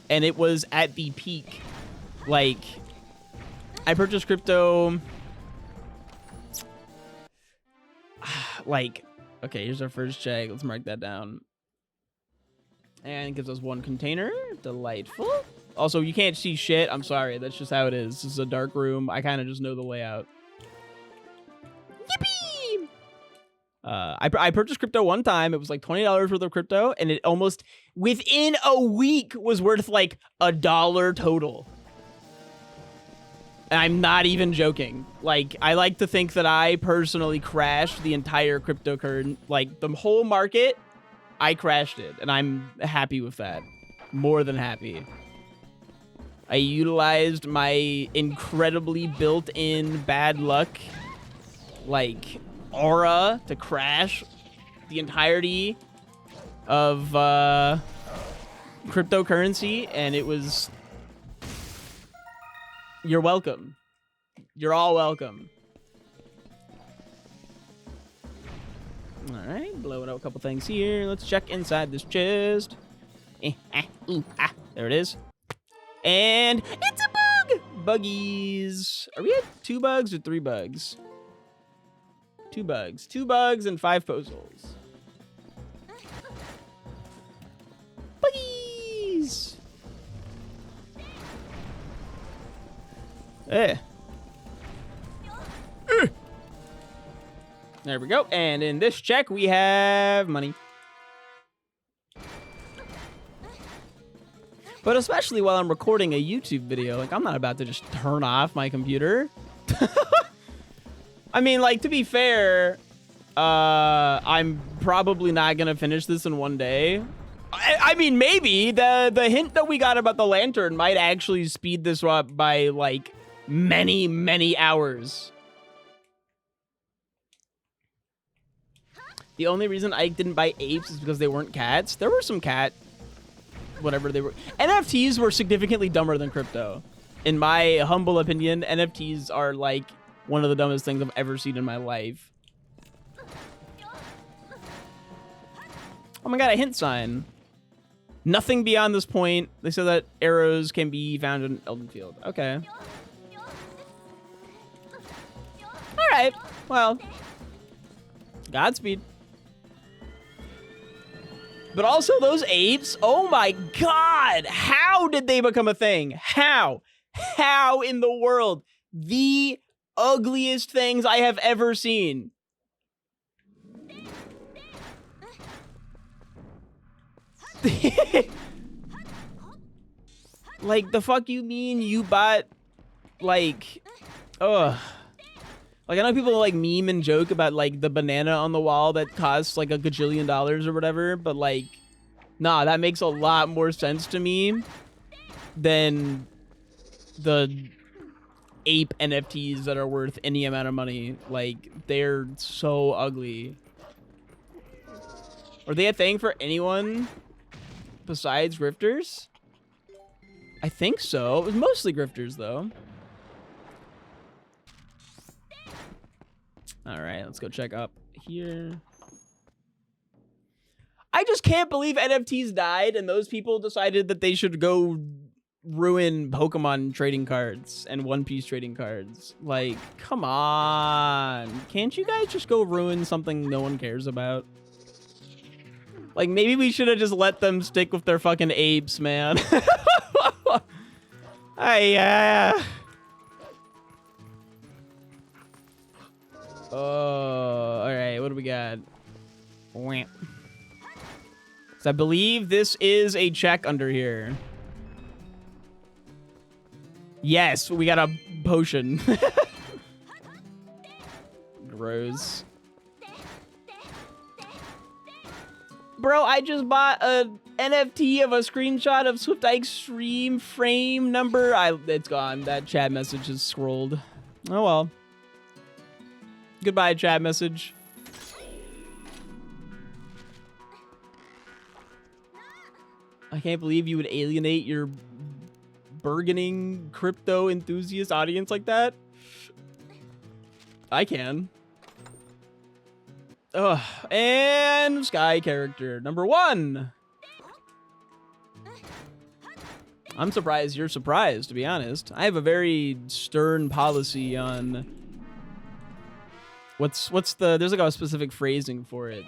and it was at the peak. Like, I purchased crypto... Like, okay, here's our first check. Let's mark that down. And it gives us one container. Delightful. Also, you can't see shit. I'm sorry. That's just how it is. This is a dark room. I kind of just know the layout. Yippee! I purchased crypto one time. It was like $20 worth of crypto. And it almost, within a week, was worth like $1 total. And I'm not even joking. Like, I like to think that I personally crashed the entire cryptocurrency, like the whole market. I crashed it, and I'm happy with that. More than happy. I utilized my incredibly built-in bad luck, like, aura to crash the entirety of cryptocurrency, and it was... You're welcome. You're all welcome. All right, blowing out a couple things here. Let's check inside this chest. There it is. And it's a bug! Buggies. Are we at 2 bugs or 3 bugs? 2 bugs. 2 bugs and 5 puzzles. Buggies! There we go. And in this check, we have money. But especially while I'm recording a YouTube video, like, I'm not about to just turn off my computer. I mean, like, to be fair, I'm probably not going to finish this in one day. I mean, maybe the hint that we got about the lantern might actually speed this up by, like, many, many hours. The only reason Ike didn't buy apes is because they weren't cats. There were some cat, whatever they were. NFTs were significantly dumber than crypto. In my humble opinion, NFTs are like one of the dumbest things I've ever seen in my life. Oh my god, a hint sign. Nothing beyond this point. They said that arrows can be found in Elden Field. Okay. All right. Well, Godspeed. But also those apes. Oh my god. How did they become a thing? How? How in the world? The ugliest things I have ever seen. Like, the fuck you mean you bought, like, ugh. Like, I know people like meme and joke about like the banana on the wall that costs like $1 gajillion or whatever, but like, nah, that makes a lot more sense to me than the ape NFTs that are worth any amount of money. Like, they're so ugly. Are they a thing for anyone besides grifters? I think so. It was mostly grifters, though. All right, let's go check up here. I just can't believe NFTs died and those people decided that they should go ruin Pokemon trading cards and One Piece trading cards. Like, come on. Can't you guys just go ruin something no one cares about? Like, maybe we should have just let them stick with their fucking apes, man. Oh, all right. What do we got? So I believe this is a check under here. Yes, we got a potion. Gross. Bro, I just bought a NFT of a screenshot of SwiftIke's stream frame number. It's gone. That chat message is scrolled. Oh well. Goodbye, chat message. I can't believe you would alienate your burgeoning crypto enthusiast audience like that. I can. Ugh. And Sky character number 1. I'm surprised you're surprised, to be honest. I have a very stern policy on what's there's like a specific phrasing for it.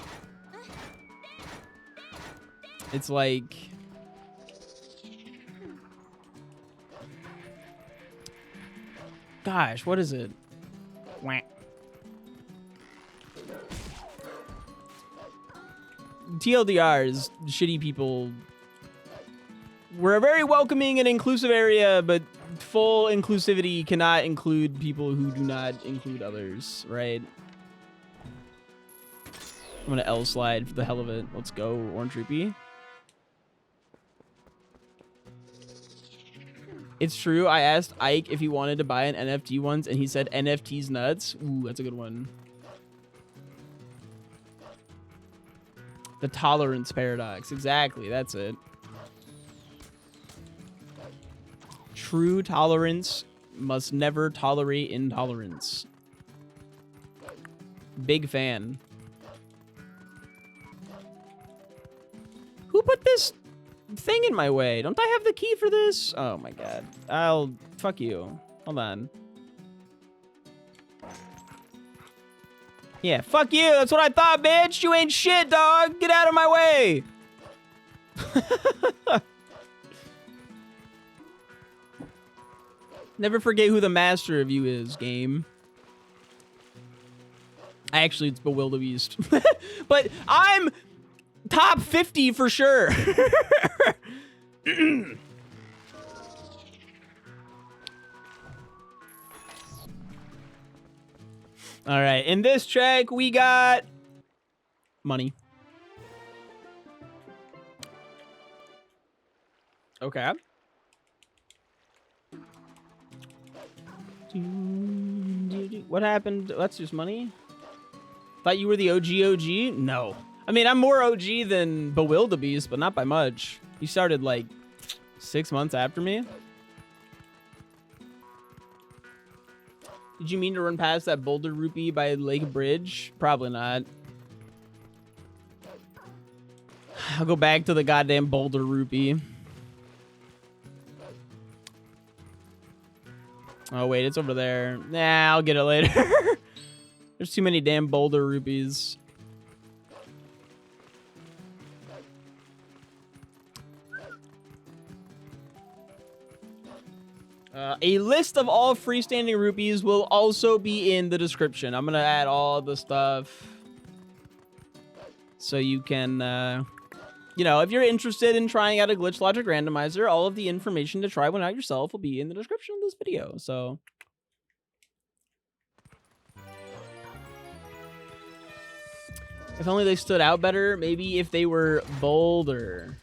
It's like, gosh, what is it? Wah. TLDR is shitty people. We're a very welcoming and inclusive area, but full inclusivity cannot include people who do not include others, right? I'm gonna L slide for the hell of it. Let's go, Orange Rupee. It's true, I asked Ike if he wanted to buy an NFT once, and he said NFT's nuts. Ooh, that's a good one. The tolerance paradox. Exactly, that's it. True tolerance must never tolerate intolerance. Big fan. Who put this thing in my way? Don't I have the key for this? Oh my god. Fuck you. Hold on. Yeah, fuck you. That's what I thought, bitch. You ain't shit, dog. Get out of my way. Never forget who the master of you is, game. Actually, it's Bewildebeest. But I'm top 50 for sure. All right, in this check, we got money. Okay. What happened? That's just money? Thought you were the OG? No. I mean, I'm more OG than Bewildebeest, but not by much. You started like 6 months after me. Did you mean to run past that Boulder Rupee by Lake Bridge? Probably not. I'll go back to the goddamn boulder rupee. Oh, wait, it's over there. Nah, I'll get it later. There's too many damn boulder rupees. A list of all freestanding rupees will also be in the description. I'm going to add all the stuff so you can, you know, if you're interested in trying out a glitch logic randomizer, all of the information to try one out yourself will be in the description of this video. So if only they stood out better, maybe if they were bolder.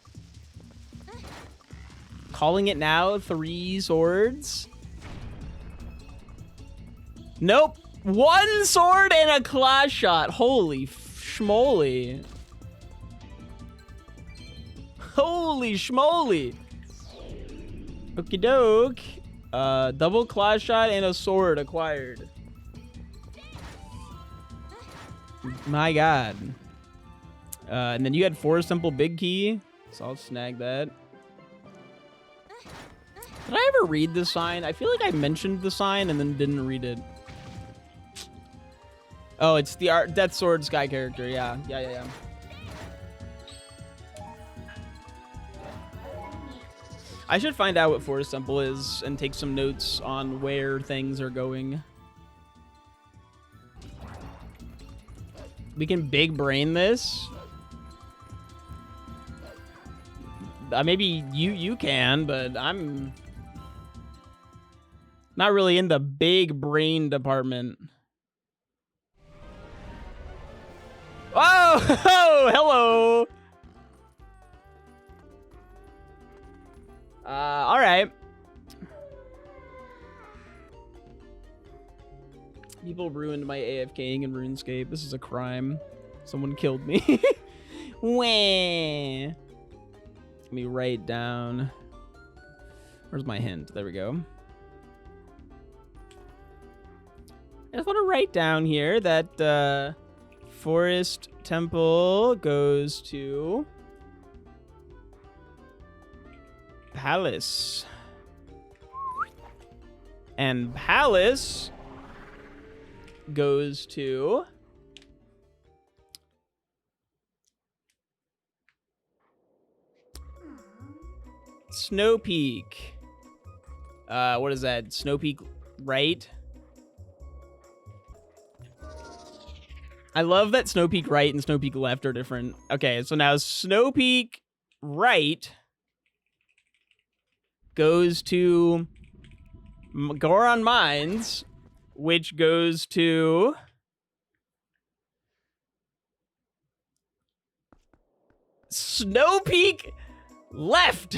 Calling it now, 3 swords. Nope. 1 sword and a claw shot. Holy schmoly. Holy schmoly. Okie doke. Double claw shot and a sword acquired. My god. And then you had Forest Temple Big Key. So I'll snag that. Did I ever read this sign? I feel like I mentioned the sign and then didn't read it. Oh, it's the Death Sword Sky character. Yeah. I should find out what Forest Temple is and take some notes on where things are going. We can big brain this. Maybe you can, but I'm not really in the big brain department. Oh, hello. All right. People ruined my AFKing in RuneScape. This is a crime. Someone killed me. Wah. Let me write down. Where's my hint? There we go. I just want to write down here that Forest Temple goes to Palace. And Palace goes to Snow Peak. What is that? Snow Peak right? I love that Snow Peak right and Snow Peak left are different. Okay, so now Snow Peak right goes to Goron Mines, which goes to Snow Peak left.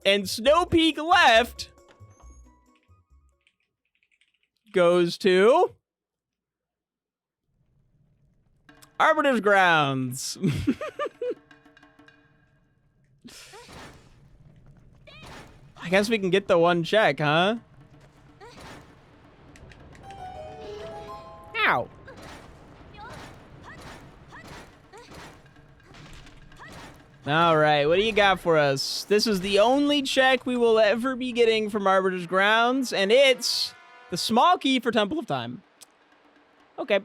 And Snow Peak left goes to Arbiter's Grounds. I guess we can get the 1 check, huh? Ow. All right, what do you got for us? This is the only check we will ever be getting from Arbiter's Grounds, and it's the small key for Temple of Time. Okay.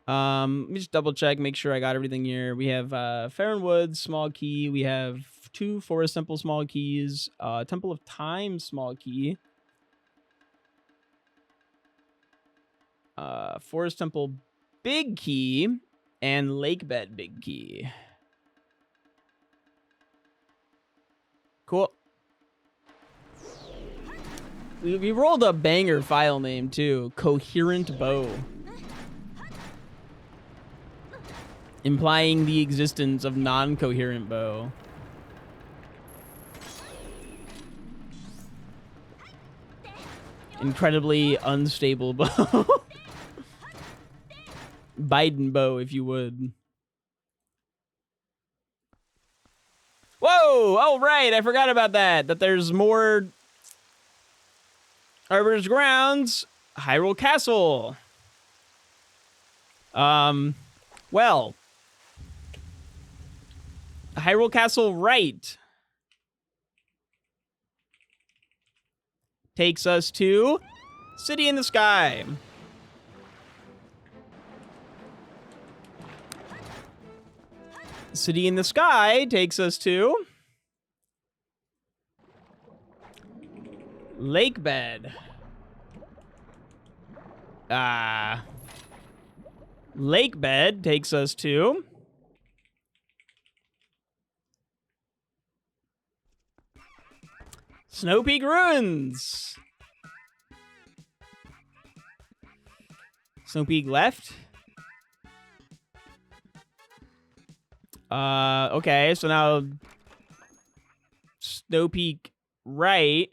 Let me just double check, make sure I got everything here. We have Farron Woods, small key. We have 2 Forest Temple small keys. Temple of Time small key. Forest Temple big key. And Lake Bed big key. Cool. We rolled a banger file name too. Coherent Bow. Implying the existence of non-coherent bow. Incredibly unstable bow. Biden bow, if you would. Whoa! Oh, right. I forgot about that. That there's more Arbiter's Grounds. Hyrule Castle. Well, Hyrule Castle right takes us to City in the Sky. City in the Sky takes us to Lake Bed. Lake Bed takes us to Snow Peak Ruins. Snow Peak left. Okay, so now Snow Peak right.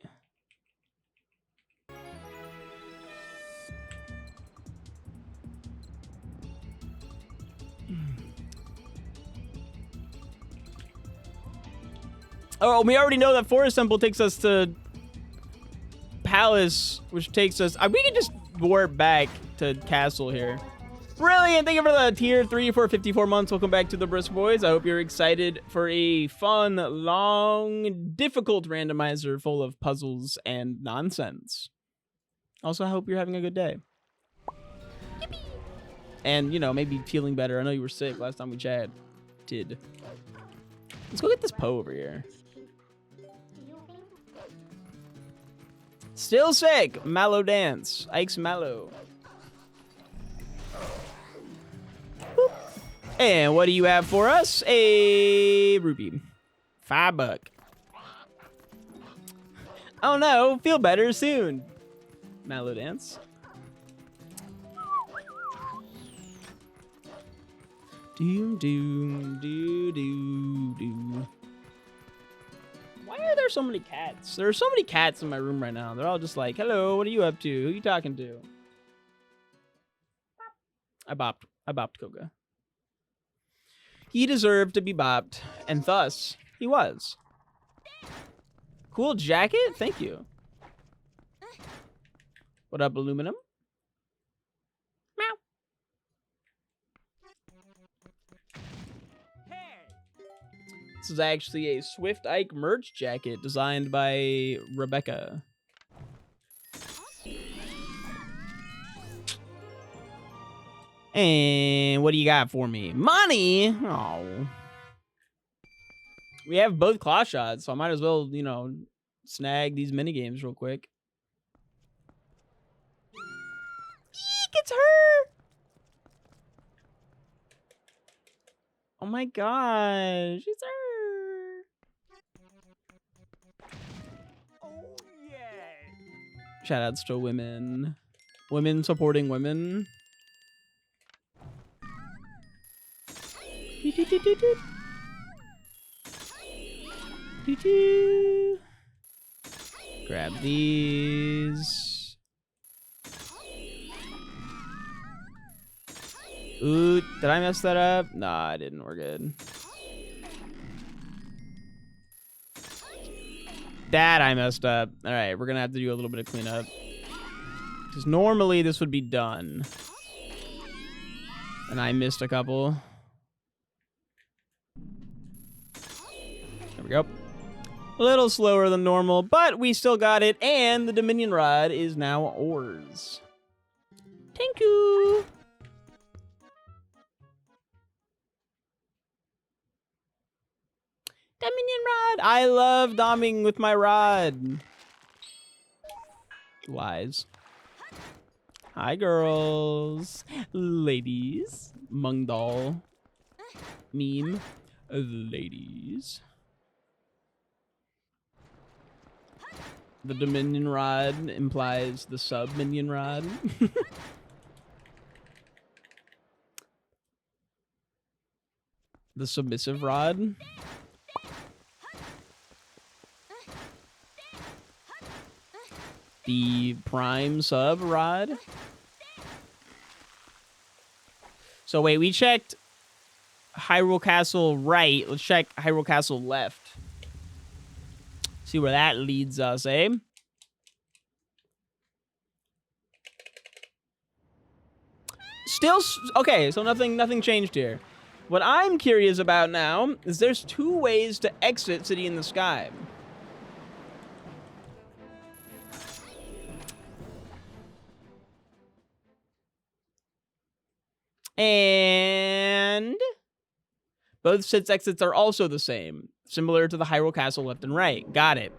Oh, we already know that Forest Temple takes us to Palace, which takes us... we can just warp back to Castle here. Brilliant. Thank you for the tier 3 for 54 months. Welcome back to the Brisk Boys. I hope you're excited for a fun, long, difficult randomizer full of puzzles and nonsense. Also, I hope you're having a good day. Yippee. And, you know, maybe feeling better. I know you were sick last time we chatted. Let's go get this Poe over here. Still sick. Mallow dance. Ike's Mallow. Boop. And what do you have for us? A rupee. $5. Oh no, feel better soon. Mallow dance. Doom, doom, doo, doo, doo. Why are there so many cats? There are so many cats in my room right now. They're all just like, hello, what are you up to? Who are you talking to? I bopped Koga. He deserved to be bopped, and thus, he was. Cool jacket? Thank you. What up, aluminum? Meow. This is actually a SwiftIke merch jacket designed by Rebecca. And what do you got for me? Money? Oh. We have both claw shots, so I might as well, you know, snag these minigames real quick. Eek, it's her! Oh my gosh, it's her! Oh yeah! Shoutouts to women. Women supporting women. Grab these. Ooh, did I mess that up? Nah, I didn't. We're good. That I messed up. All right, we're gonna have to do a little bit of cleanup. Because normally this would be done. And I missed a couple. There we go. A little slower than normal, but we still got it. And the Dominion Rod is now ours. Thank you. Dominion Rod. I love doming with my rod. Lies. Hi, girls. Ladies. Mungdal. Meme. Ladies. The Dominion Rod implies the sub-Minion Rod. The submissive rod. The prime sub rod. So wait, we checked Hyrule Castle right. Let's check Hyrule Castle left. See where that leads us, eh? Still, okay, so nothing changed here. What I'm curious about now is there's 2 ways to exit City in the Sky. And both sets exits are also the same, similar to the Hyrule Castle left and right. Got it.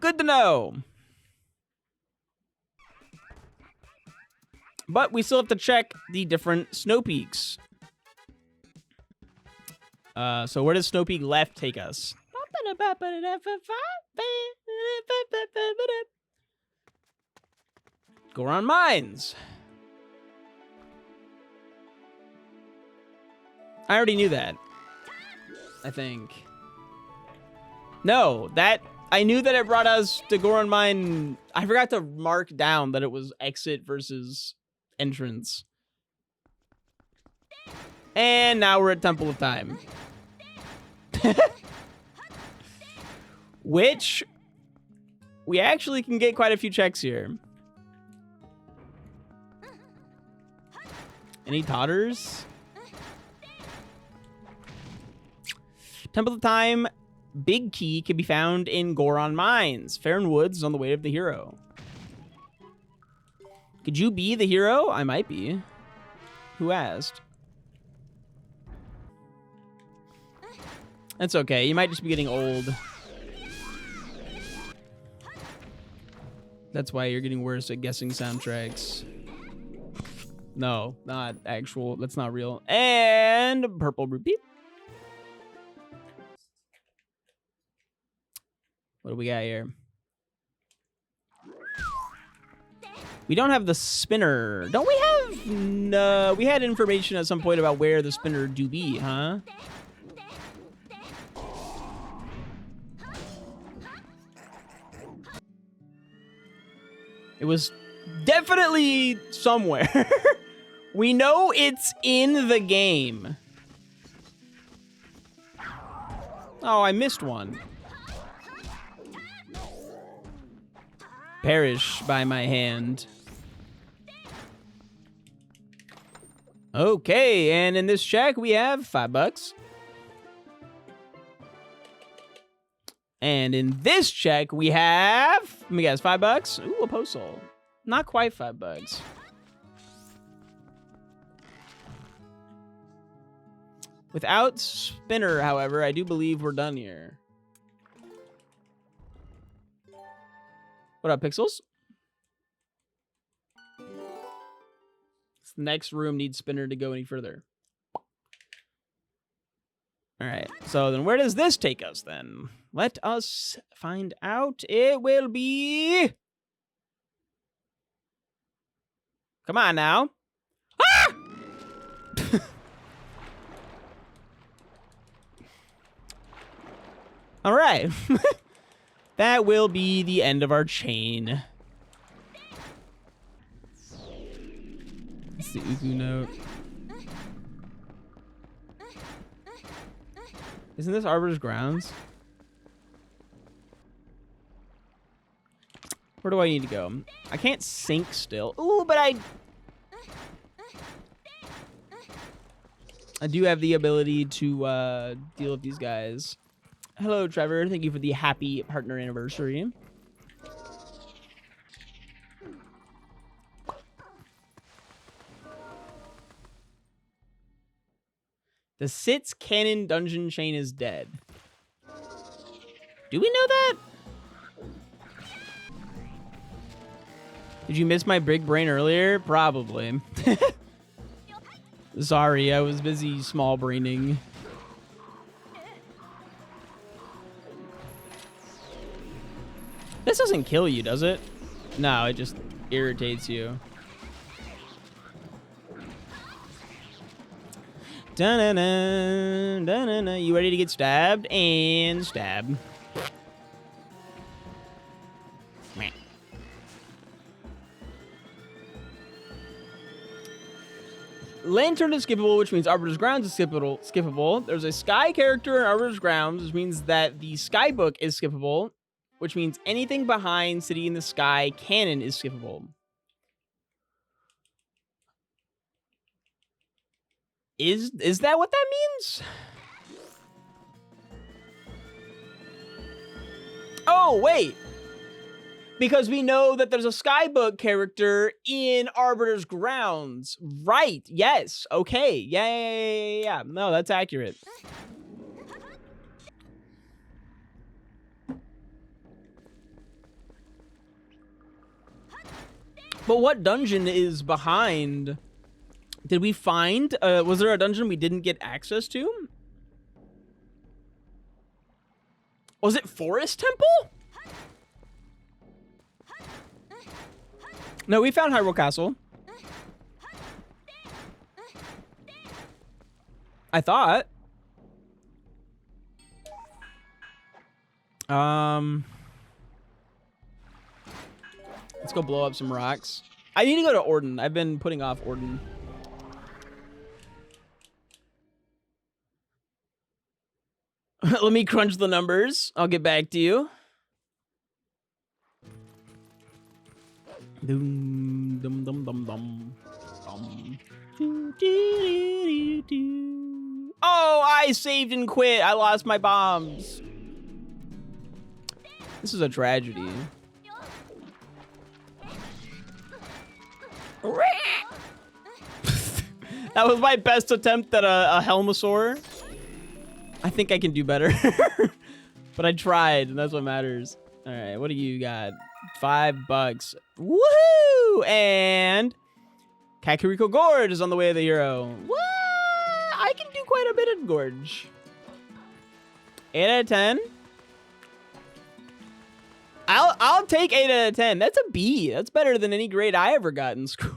Good to know. But we still have to check the different snow peaks. So where does Snow Peak left take us? Goron Mines. I already knew that. I think. No, I knew that it brought us to Goron Mine. I forgot to mark down that it was exit versus entrance. And now we're at Temple of Time. Which we actually can get quite a few checks here. Any totters? Temple of Time big key can be found in Goron Mines. Farron Woods is on the way of the hero. Could you be the hero? I might be. Who asked? That's okay. You might just be getting old. That's why you're getting worse at guessing soundtracks. No, not actual. That's not real. And purple rupee. What do we got here? We don't have the spinner. Don't we have... No, we had information at some point about where the spinner do be, huh? It was definitely somewhere. We know it's in the game. Oh, I missed one. Perish by my hand. Okay, and in this check we have $5. And in this check we have, let me guess, $5. Ooh, a postal. Not quite $5. Without spinner, however, I do believe we're done here. What up, Pixels? This next room needs spinner to go any further. All right, so then where does this take us then? Let us find out. It will be... Come on now. Ah! All right. That will be the end of our chain. It's the Uku note. Isn't this Arbiter's Grounds? Where do I need to go? I can't sink still. Ooh, but I do have the ability to deal with these guys. Hello, Trevor. Thank you for the happy partner anniversary. The Sit's Cannon Dungeon Chain is dead. Do we know that? Did you miss my big brain earlier? Probably. Sorry, I was busy small braining. This doesn't kill you, does it? No, it just irritates you. Dun-dun-dun, dun-dun-dun. You ready to get stabbed? And stab. Meh. Lantern is skippable, which means Arbiter's Grounds is skippable. There's a Sky character in Arbiter's Grounds, which means that the Sky book is skippable, which means anything behind City in the Sky canon is skippable. Is that what that means? Oh, wait. Because we know that there's a Skybook character in Arbiter's Grounds. Right. Yes. Okay. Yeah. No, that's accurate. But what dungeon is behind? Did we find, was there a dungeon we didn't get access to? Was it Forest Temple? No, we found Hyrule Castle. I thought. Let's go blow up some rocks. I need to go to Orden. I've been putting off Orden. Let me crunch the numbers. I'll get back to you. Dum dum dum dum dum. Oh, I saved and quit. I lost my bombs. This is a tragedy. That was my best attempt at a Helmasaur. I think I can do better. But I tried, and that's what matters. All right, what do you got? $5. Woohoo! And Kakariko Gorge is on the way of the hero. What? I can do quite a bit of Gorge. 8 out of 10. I'll take 8 out of 10. That's a B. That's better than any grade I ever got in school.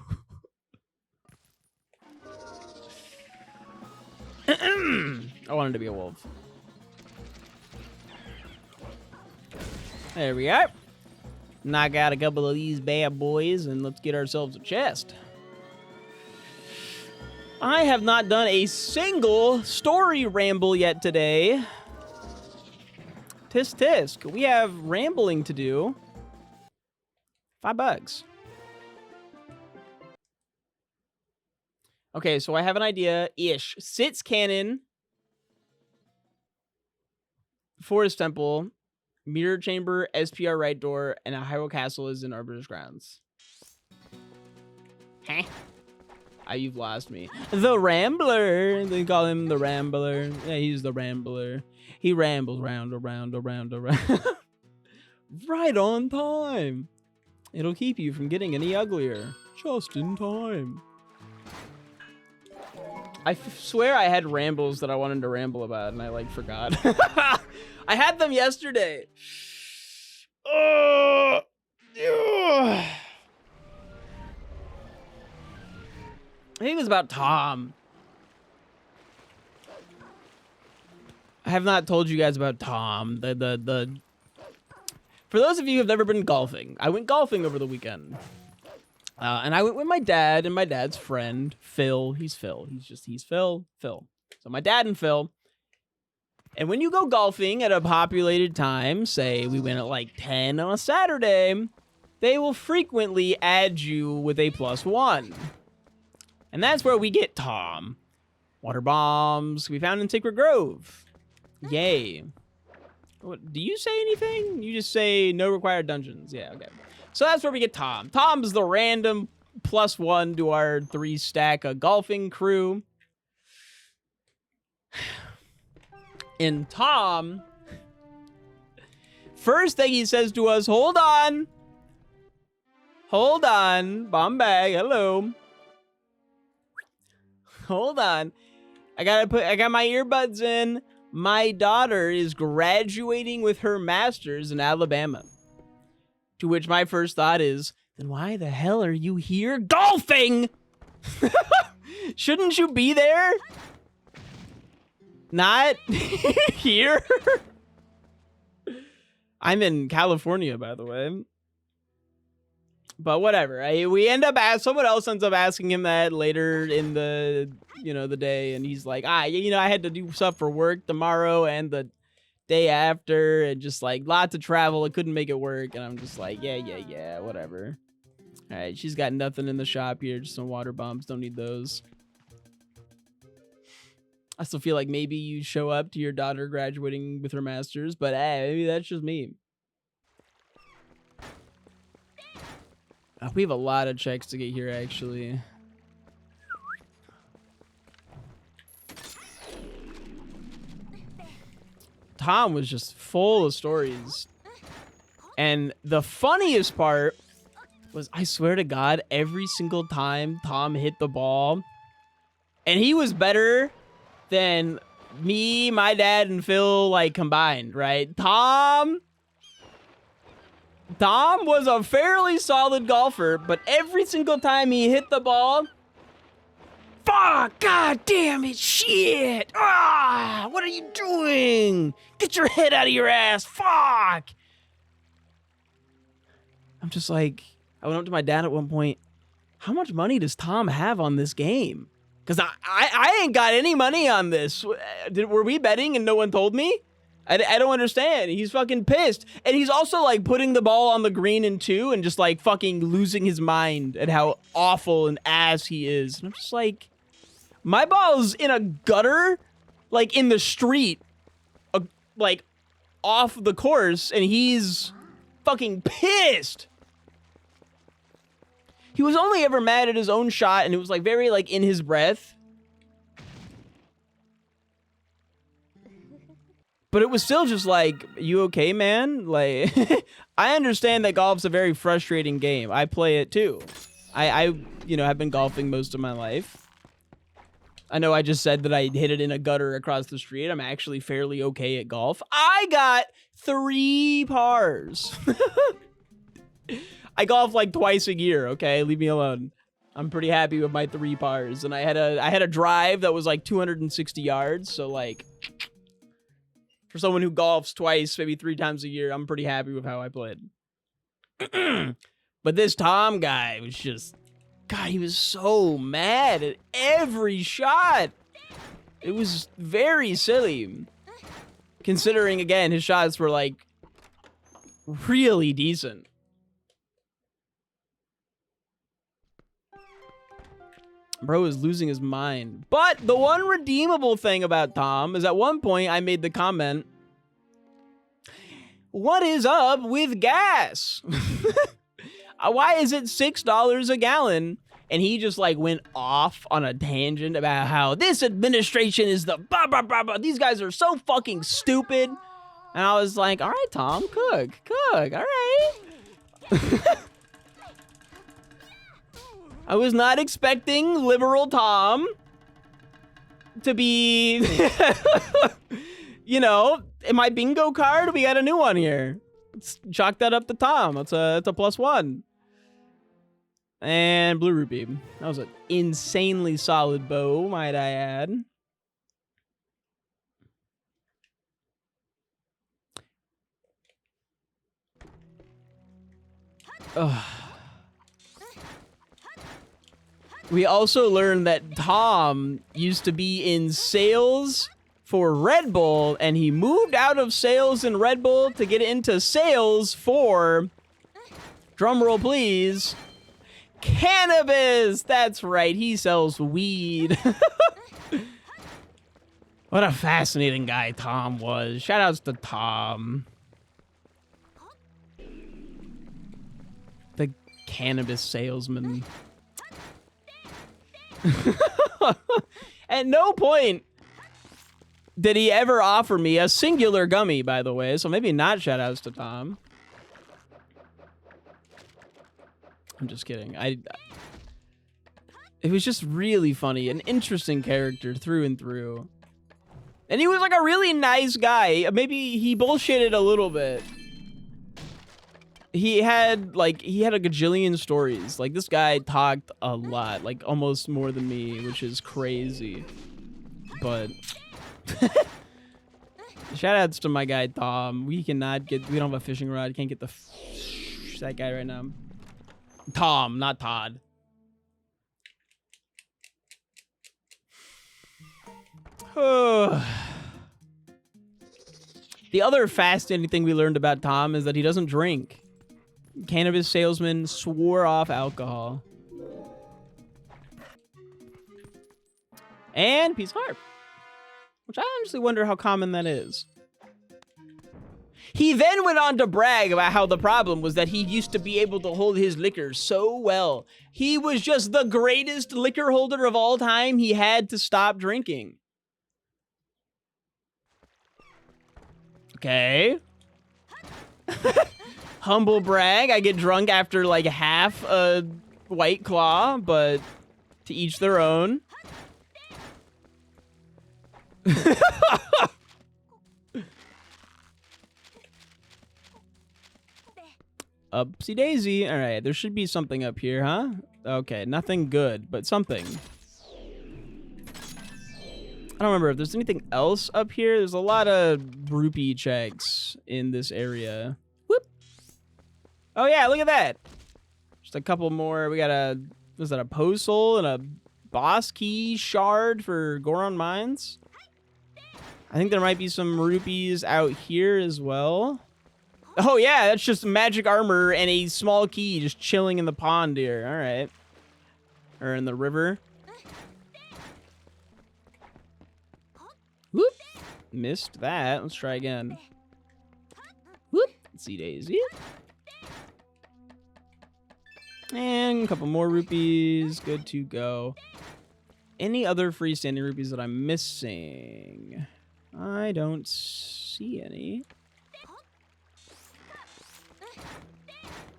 I wanted to be a wolf. There we are. Knock out a couple of these bad boys and let's get ourselves a chest. I have not done a single story ramble yet today. Tisk tisk. We have rambling to do. $5. Okay, so I have an idea-ish. Sits Cannon, Forest Temple, Mirror Chamber, SPR Right Door, and a Hyrule Castle is in Arbiter's Grounds. Huh? Ah, you've lost me. The Rambler. They call him the Rambler. Yeah, he's the Rambler. He rambles round, around. Right on time. It'll keep you from getting any uglier. Just in time. I swear I had rambles that I wanted to ramble about, and I, like, forgot. I had them yesterday. I think it was about Tom. I have not told you guys about Tom. For those of you who have never been golfing, I went golfing over the weekend. And I went with my dad and my dad's friend, Phil. He's Phil. He's Phil. So my dad and Phil. And when you go golfing at a populated time, say we went at like 10 on a Saturday, they will frequently add you with a +1. And that's where we get Tom. Water bombs we found in Sacred Grove. Yay. What, do you say anything? You just say no required dungeons. Yeah, okay. So that's where we get Tom. Tom's the random +1 to our 3-stack golfing crew. And Tom, first thing he says to us, hold on, bomb bag, hello. Hold on. I got my earbuds in. My daughter is graduating with her master's in Alabama. To which my first thought is, then why the hell are you here golfing? Shouldn't you be there? Not here? I'm in California, by the way. But whatever. We end up someone else ends up asking him that later in the, the day, and he's like, I had to do stuff for work tomorrow and the day after, and just like lots of travel. I couldn't make it work, and I'm just like, yeah, whatever. All right, she's got nothing in the shop here, just some water bombs. Don't need those. I still feel like maybe you show up to your daughter graduating with her master's, but hey, maybe that's just me. We have a lot of checks to get here, actually. Tom was just full of stories. And the funniest part was, I swear to God, every single time Tom hit the ball, and he was better than me, my dad, and Phil, like, combined, right? Tom was a fairly solid golfer, but every single time he hit the ball, fuck, god damn it, shit, ah, what are you doing? Get your head out of your ass, fuck. I'm just like, I went up to my dad at one point, how much money does Tom have on this game? Because I ain't got any money on this. Were we betting and no one told me? I don't understand. He's fucking pissed. And he's also like putting the ball on the green in 2 and just like fucking losing his mind at how awful an ass he is. And I'm just like, my ball's in a gutter, like in the street, like off the course, and he's fucking pissed. He was only ever mad at his own shot, and it was like very like in his breath. But it was still just like, you okay, man? Like, I understand that golf's a very frustrating game. I play it too. I you know, have been golfing most of my life. I know I just said that I hit it in a gutter across the street. I'm actually fairly okay at golf. I got 3 pars. I golf like twice a year, okay? Leave me alone. I'm pretty happy with my 3 pars. And I had a drive that was like 260 yards, so like, for someone who golfs twice, maybe 3 times a year, I'm pretty happy with how I played. But this Tom guy was just, God, he was so mad at every shot. It was very silly. Considering, again, his shots were like really decent. Bro is losing his mind. But the one redeemable thing about Tom is at one point I made the comment, what is up with gas? Why is it $6 a gallon? And he just like went off on a tangent about how this administration is the blah, blah, blah, blah. These guys are so fucking stupid. And I was like, all right, Tom, cook, all right. I was not expecting liberal Tom to be, you know, in my bingo card, we got a new one here. Let's chalk that up to Tom. It's a +1. And blue rupee. That was an insanely solid bow, might I add. Ugh. We also learned that Tom used to be in sales for Red Bull, and he moved out of sales in Red Bull to get into sales for, drumroll please, cannabis. That's right, he sells weed. What a fascinating guy Tom was. Shout outs to Tom. The cannabis salesman. At no point did he ever offer me a singular gummy, by the way, so maybe not shoutouts to Tom. I'm just kidding. It was just really funny, an interesting character through and through. And he was like a really nice guy. Maybe he bullshitted a little bit. He had a gajillion stories. Like, this guy talked a lot, like almost more than me, which is crazy. But shout outs to my guy Tom. We don't have a fishing rod. Can't get that guy right now. Tom, not Todd. The other fascinating thing we learned about Tom is that he doesn't drink. Cannabis salesman swore off alcohol. And piece of art. which I honestly wonder how common that is. He then went on to brag about how the problem was that he used to be able to hold his liquor so well. He was just the greatest liquor holder of all time. He had to stop drinking. Okay. Humble brag. I get drunk after like half a White Claw, but to each their own. Upsy daisy. All right, there should be something up here, huh? Okay, nothing good, but something. I don't remember if there's anything else up here. There's a lot of rupee checks in this area. Whoop. Oh yeah, look at that. Just a couple more. We got a, was that a pose soul and a boss key shard for Goron Mines? I think there might be some rupees out here as well. Oh yeah, that's just magic armor and a small key just chilling in the pond here. All right. Or in the river. Whoop. Missed that. Let's try again. Whoop. See daisy. And a couple more rupees. Good to go. Any other freestanding rupees that I'm missing? I don't see any.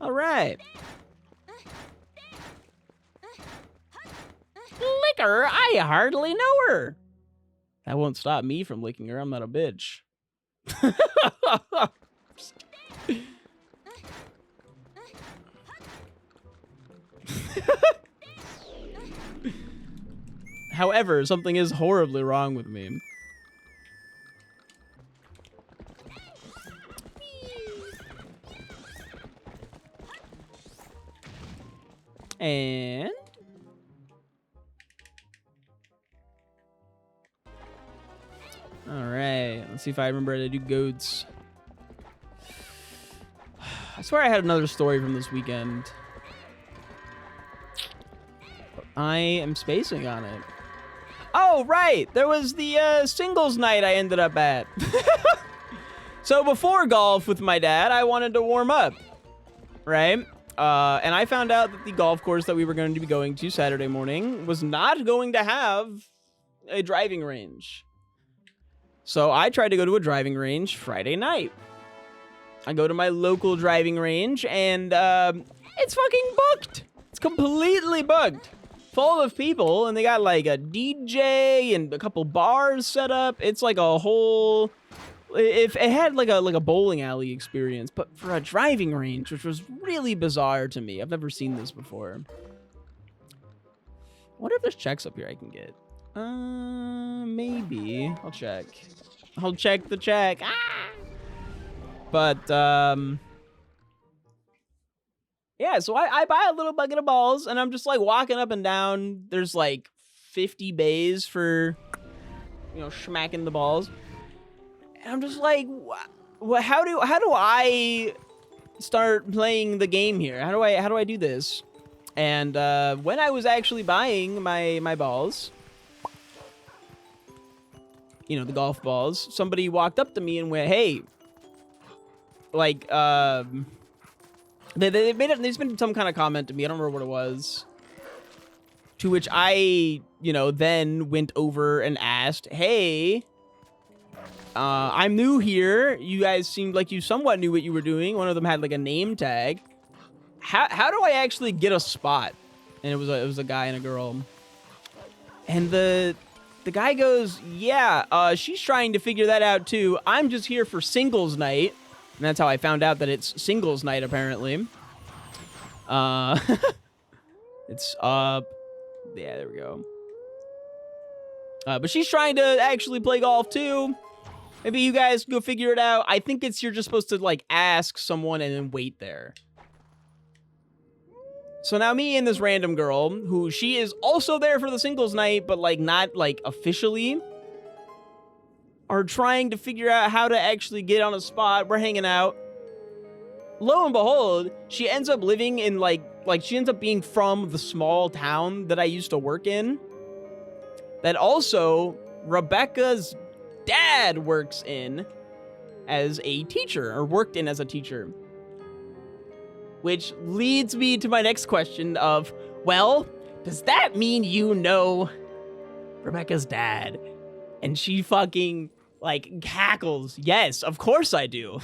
All right. Liquor? I hardly know her. That won't stop me from licking her. I'm not a bitch. However, something is horribly wrong with me. And all right, let's see if I remember how to do goats. I swear I had another story from this weekend. I am spacing on it. Oh, right. There was the singles night I ended up at. So before golf with my dad, I wanted to warm up, right? And I found out that the golf course that we were going to be going to Saturday morning was not going to have a driving range. So I tried to go to a driving range Friday night. I go to my local driving range and it's fucking booked. It's completely booked. Full of people, and they got like a DJ and a couple bars set up. It's like a whole... If it had like a bowling alley experience, but for a driving range, which was really bizarre to me. I've never seen this before. I wonder if there's checks up here I can get. Maybe. I'll check. I'll check the check. Ah! But, yeah, so I buy a little bucket of balls, and I'm just, like, walking up and down. There's, like, 50 bays for, you know, smacking the balls. And I'm just like, how do I start playing the game here? How do I do this? And when I was actually buying my balls, you know, the golf balls, somebody walked up to me and went, "Hey," like there's been some kind of comment to me. I don't remember what it was. To which I, you know, then went over and asked, "Hey, I'm new here. You guys seemed like you somewhat knew what you were doing." One of them had like a name tag. How do I actually get a spot? And it was a guy and a girl. And the guy goes, "Yeah, she's trying to figure that out too. I'm just here for singles night." And that's how I found out that it's singles night, apparently. It's up. Yeah, there we go. But she's trying to actually play golf too. Maybe you guys go figure it out. I think you're just supposed to like ask someone and then wait there. So now me and this random girl, who she is also there for the singles night, but like not like officially, are trying to figure out how to actually get on a spot. We're hanging out. Lo and behold, she ends up living in like she ends up being from the small town that I used to work in. That also Rebecca's dad works in as a teacher, or worked in as a teacher. Which leads me to my next question of, well, does that mean you know Rebecca's dad? And she fucking, like, cackles. Yes, of course I do.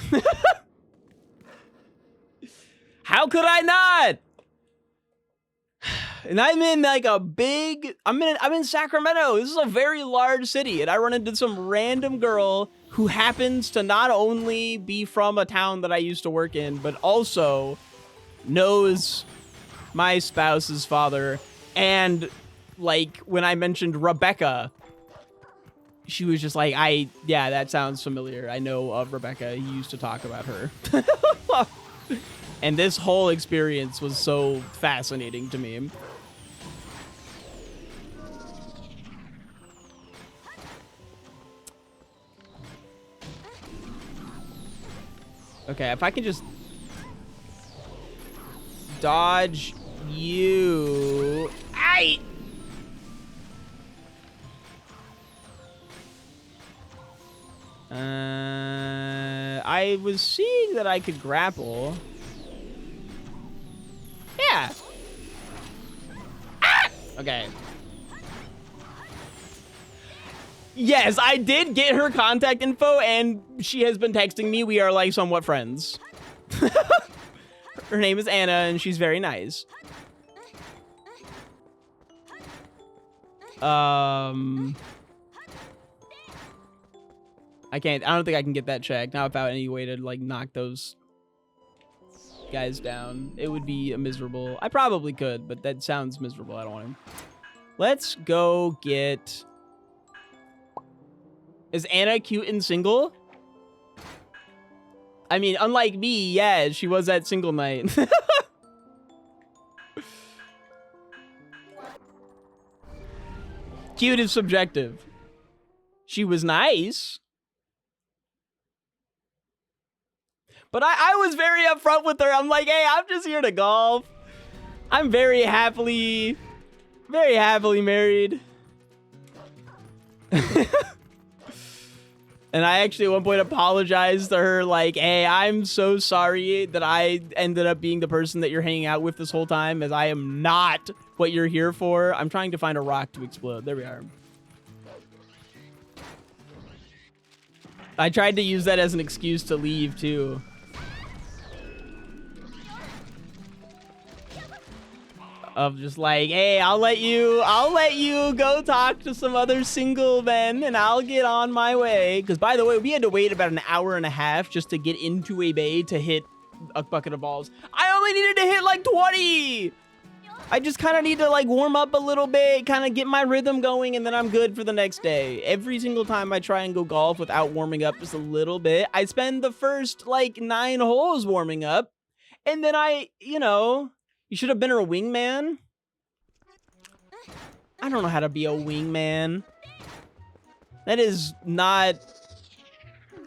How could I not? And I'm in like a big, I'm in Sacramento. This is a very large city, and I run into some random girl who happens to not only be from a town that I used to work in, but also knows my spouse's father. And like when I mentioned Rebecca, she was just like, yeah, that sounds familiar. I know of Rebecca. He used to talk about her. And this whole experience was so fascinating to me. Okay, if I can just dodge you. I was seeing that I could grapple. Yeah. Okay. Yes, I did get her contact info, and she has been texting me. We are like somewhat friends. Her name is Anna, and she's very nice. I don't think I can get that checked. Not without any way to like knock those guys down. It would be miserable. I probably could, but that sounds miserable. I don't want to. Let's go get... Is Anna cute and single? I mean, unlike me, yeah, she was at single night. Cute is subjective. She was nice. But I was very upfront with her. I'm like, hey, I'm just here to golf. I'm very happily married. And I actually at one point apologized to her, like, hey, I'm so sorry that I ended up being the person that you're hanging out with this whole time, as I am not what you're here for. I'm trying to find a rock to explode. There we are. I tried to use that as an excuse to leave, too. Of just like, hey, I'll let you go talk to some other single men, and I'll get on my way. Because by the way, we had to wait about an hour and a half just to get into a bay to hit a bucket of balls. I only needed to hit like 20. I just kind of need to like warm up a little bit, kind of get my rhythm going, and then I'm good for the next day. Every single time I try and go golf without warming up just a little bit, I spend the first like 9 holes warming up, and then you should have been her wingman. I don't know how to be a wingman. That is not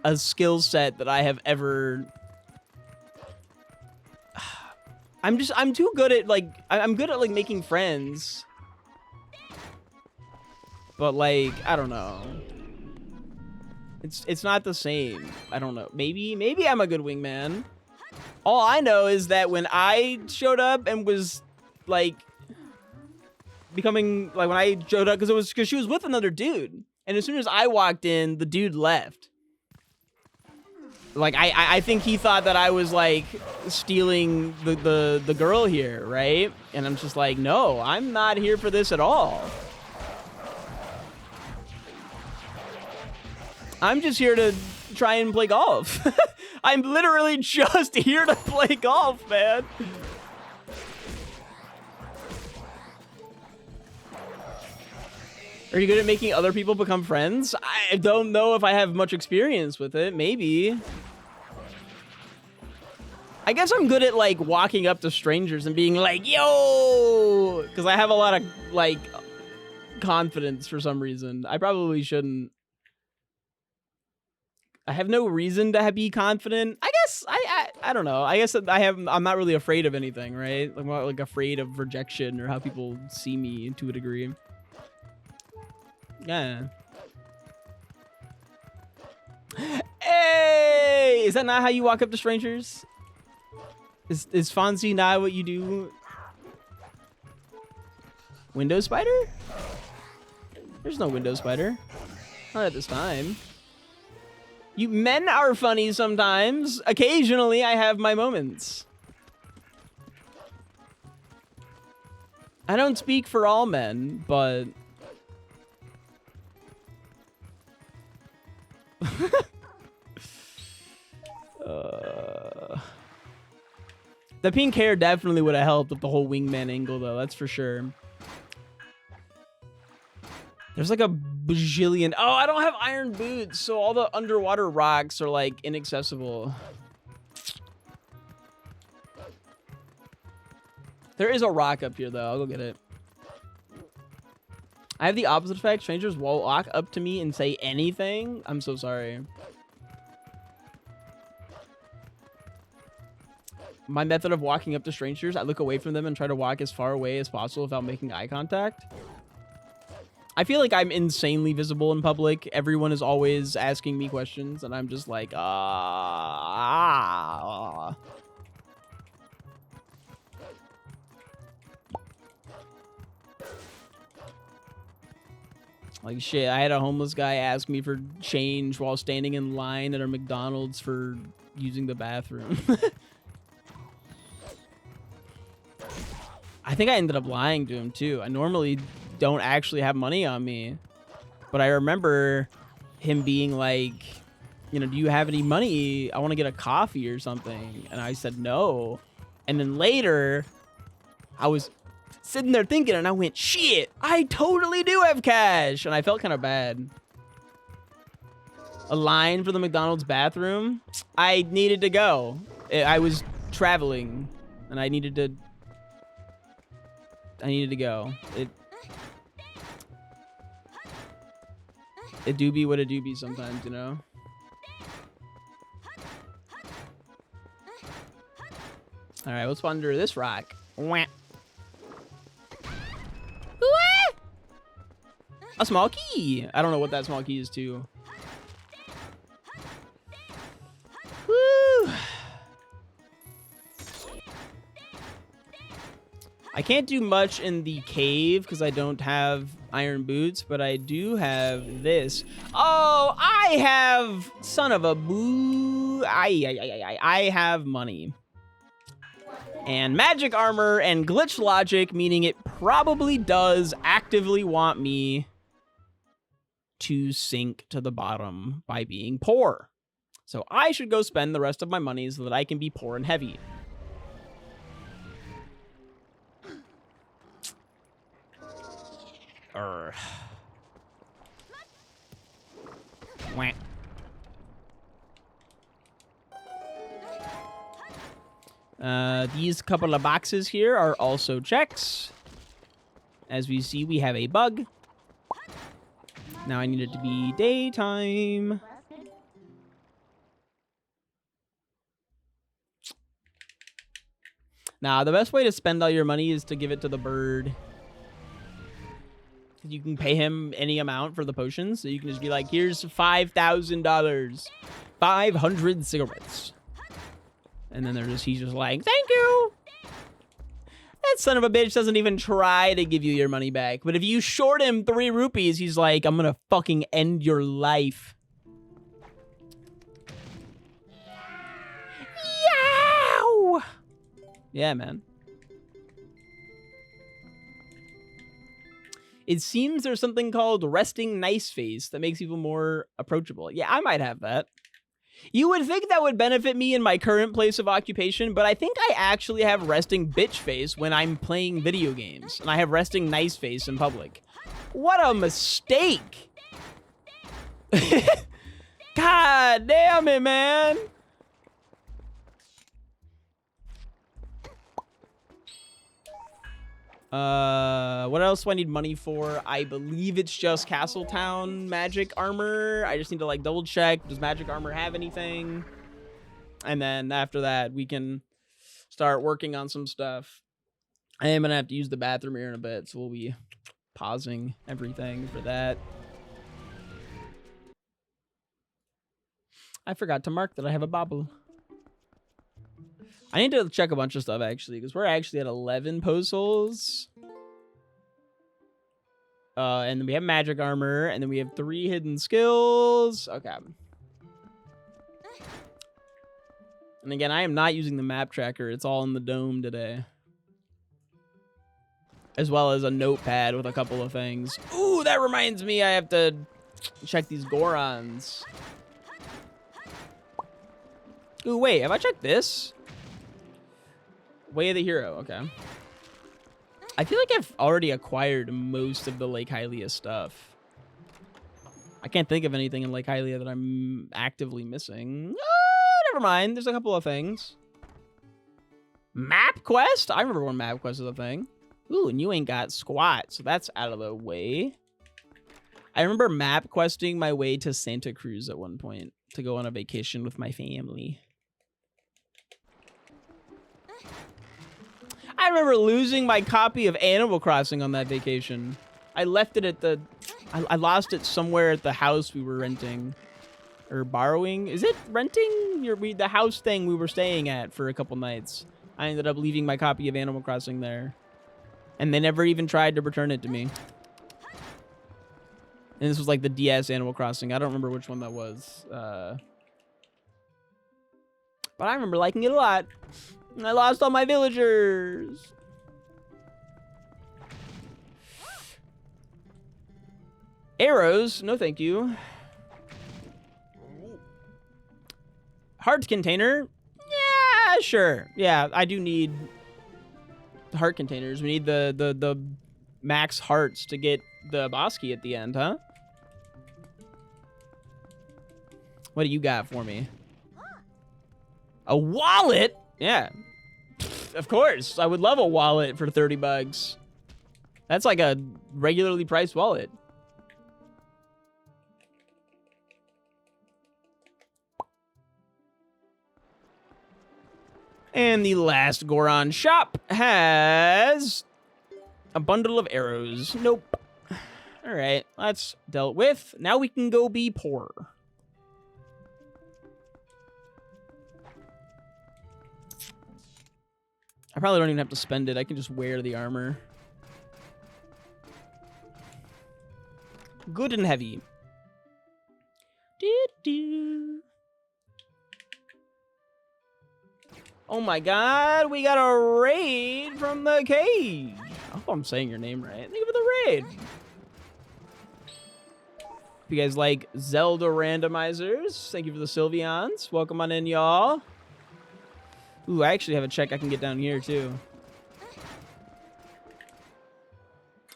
a skill set that I have ever... I'm too good at, like... I'm good at, like, making friends. But, like, I don't know. It's not the same. I don't know. Maybe I'm a good wingman. All I know is that when I showed up and was like becoming like when I showed up, because she was with another dude, and as soon as I walked in, the dude left. Like I think he thought that I was like stealing the girl here, right? And I'm just like, no, I'm not here for this at all. I'm just here to try and play golf. I'm literally just here to play golf, man. Are you good at making other people become friends? I don't know if I have much experience with it. Maybe. I guess I'm good at, like, walking up to strangers and being like, yo! Because I have a lot of, like, confidence for some reason. I probably shouldn't. I have no reason to be confident. I guess I don't know. I guess I'm not really afraid of anything, right? I'm not like afraid of rejection or how people see me to a degree. Yeah. Is that not how you walk up to strangers? Is Fonzie not what you do? Window spider? There's no window spider. Not at this time. You men are funny sometimes. Occasionally, I have my moments. I don't speak for all men, but... The pink hair definitely would have helped with the whole wingman angle, though. That's for sure. There's like a bajillion... Oh, I don't have iron boots, so all the underwater rocks are, like, inaccessible. There is a rock up here, though. I'll go get it. I have the opposite effect. Strangers will walk up to me and say anything. I'm so sorry. My method of walking up to strangers, I look away from them and try to walk as far away as possible without making eye contact. I feel like I'm insanely visible in public. Everyone is always asking me questions, and I'm just like, Like, shit, I had a homeless guy ask me for change while standing in line at a McDonald's for using the bathroom. I think I ended up lying to him, too. I normally don't actually have money on me. But I remember him being like, you know, do you have any money? I want to get a coffee or something. And I said no. And then later, I was sitting there thinking, and I went, shit, I totally do have cash. And I felt kind of bad. A line for the McDonald's bathroom. I needed to go. I was traveling, and I needed to go. It do be what it do be sometimes, you know? Alright, let's spawn under this rock. Wah. A small key! I don't know what that small key is to. Woo! I can't do much in the cave because I don't have iron boots, but I do have this. Oh, I have... Son of a boo. I have money. And magic armor and glitch logic, meaning it probably does actively want me to sink to the bottom by being poor. So I should go spend the rest of my money so that I can be poor and heavy. Wah. These couple of boxes here are also checks. As we see, we have a bug. Now I need it to be daytime. Now, the best way to spend all your money is to give it to the bird. You can pay him any amount for the potions, so you can just be like, here's $5,000, 500 cigarettes. And then he's just like, thank you. That son of a bitch doesn't even try to give you your money back. But if you short him 3 rupees, he's like, I'm gonna fucking end your life. Yow! Yeah, man. It seems there's something called resting nice face that makes people more approachable. Yeah, I might have that. You would think that would benefit me in my current place of occupation, but I think I actually have resting bitch face when I'm playing video games, and I have resting nice face in public. What a mistake! God damn it, man! What else do I need money for? I believe it's just Castletown magic armor. I just need to, like, double check. Does magic armor have anything? And then after that, we can start working on some stuff. I am gonna have to use the bathroom here in a bit, so we'll be pausing everything for that. I forgot to mark that I have a bobble. I need to check a bunch of stuff, actually, because we're actually at 11 post holes. And then we have magic armor, and then we have 3 hidden skills. Okay. And again, I am not using the map tracker. It's all in the dome today. As well as a notepad with a couple of things. Ooh, that reminds me, I have to check these Gorons. Ooh, wait, have I checked this? Way of the Hero, okay. I feel like I've already acquired most of the Lake Hylia stuff. I can't think of anything in Lake Hylia that I'm actively missing. Never mind, there's a couple of things. Map quest? I remember when map quest was a thing. Ooh, and you ain't got squat, so that's out of the way. I remember map questing my way to Santa Cruz at one point to go on a vacation with my family. I remember losing my copy of Animal Crossing on that vacation. I left it at the... I lost it somewhere at the house we were renting. Or borrowing. Is it renting? The house thing we were staying at for a couple nights. I ended up leaving my copy of Animal Crossing there. And they never even tried to return it to me. And this was like the DS Animal Crossing. I don't remember which one that was. But I remember liking it a lot. And I lost all my villagers. Arrows. No, thank you. Heart container. Yeah, sure. Yeah, I do need heart containers. We need the max hearts to get the boss key at the end, huh? What do you got for me? A wallet? Yeah. Of course. I would love a wallet for 30 bucks. That's like a regularly priced wallet. And the last Goron shop has a bundle of arrows. Nope. All right, that's dealt with. Now we can go be poor. I probably don't even have to spend it. I can just wear the armor. Good and heavy. Do-do. Oh my god, we got a raid from the cage. I hope I'm saying your name right. Thank you for the raid. If you guys like Zelda randomizers, thank you for the Sylveons. Welcome on in, y'all. Ooh, I actually have a check I can get down here, too.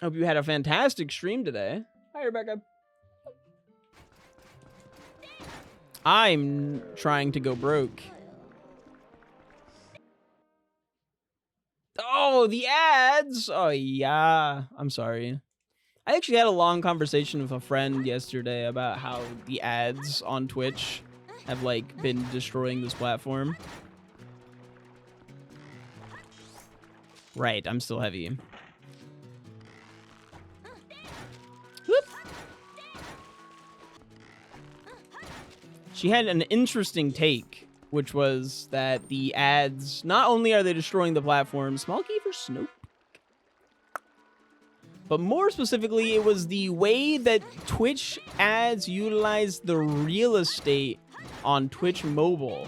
Hope you had a fantastic stream today. Hi, Rebecca. I'm trying to go broke. Oh, the ads! Oh, yeah. I'm sorry. I actually had a long conversation with a friend yesterday about how the ads on Twitch have, like, been destroying this platform. Right, I'm still heavy. Whoop. She had an interesting take, which was that the ads, not only are they destroying the platform, small key for Snoop, but more specifically, it was the way that Twitch ads utilize the real estate on Twitch mobile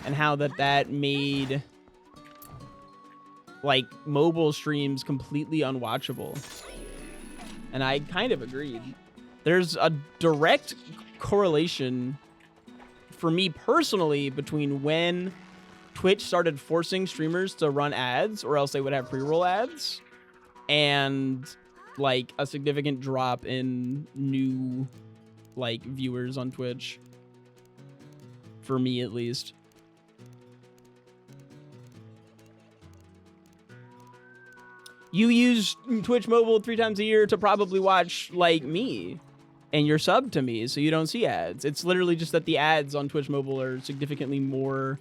and how that made like mobile streams completely unwatchable. And I kind of agreed. There's a direct correlation for me personally between when Twitch started forcing streamers to run ads or else they would have pre-roll ads and like a significant drop in new like viewers on Twitch. For me at least. You use Twitch mobile 3 times a year to probably watch, like, me. And you're subbed to me, so you don't see ads. It's literally just that the ads on Twitch mobile are significantly more...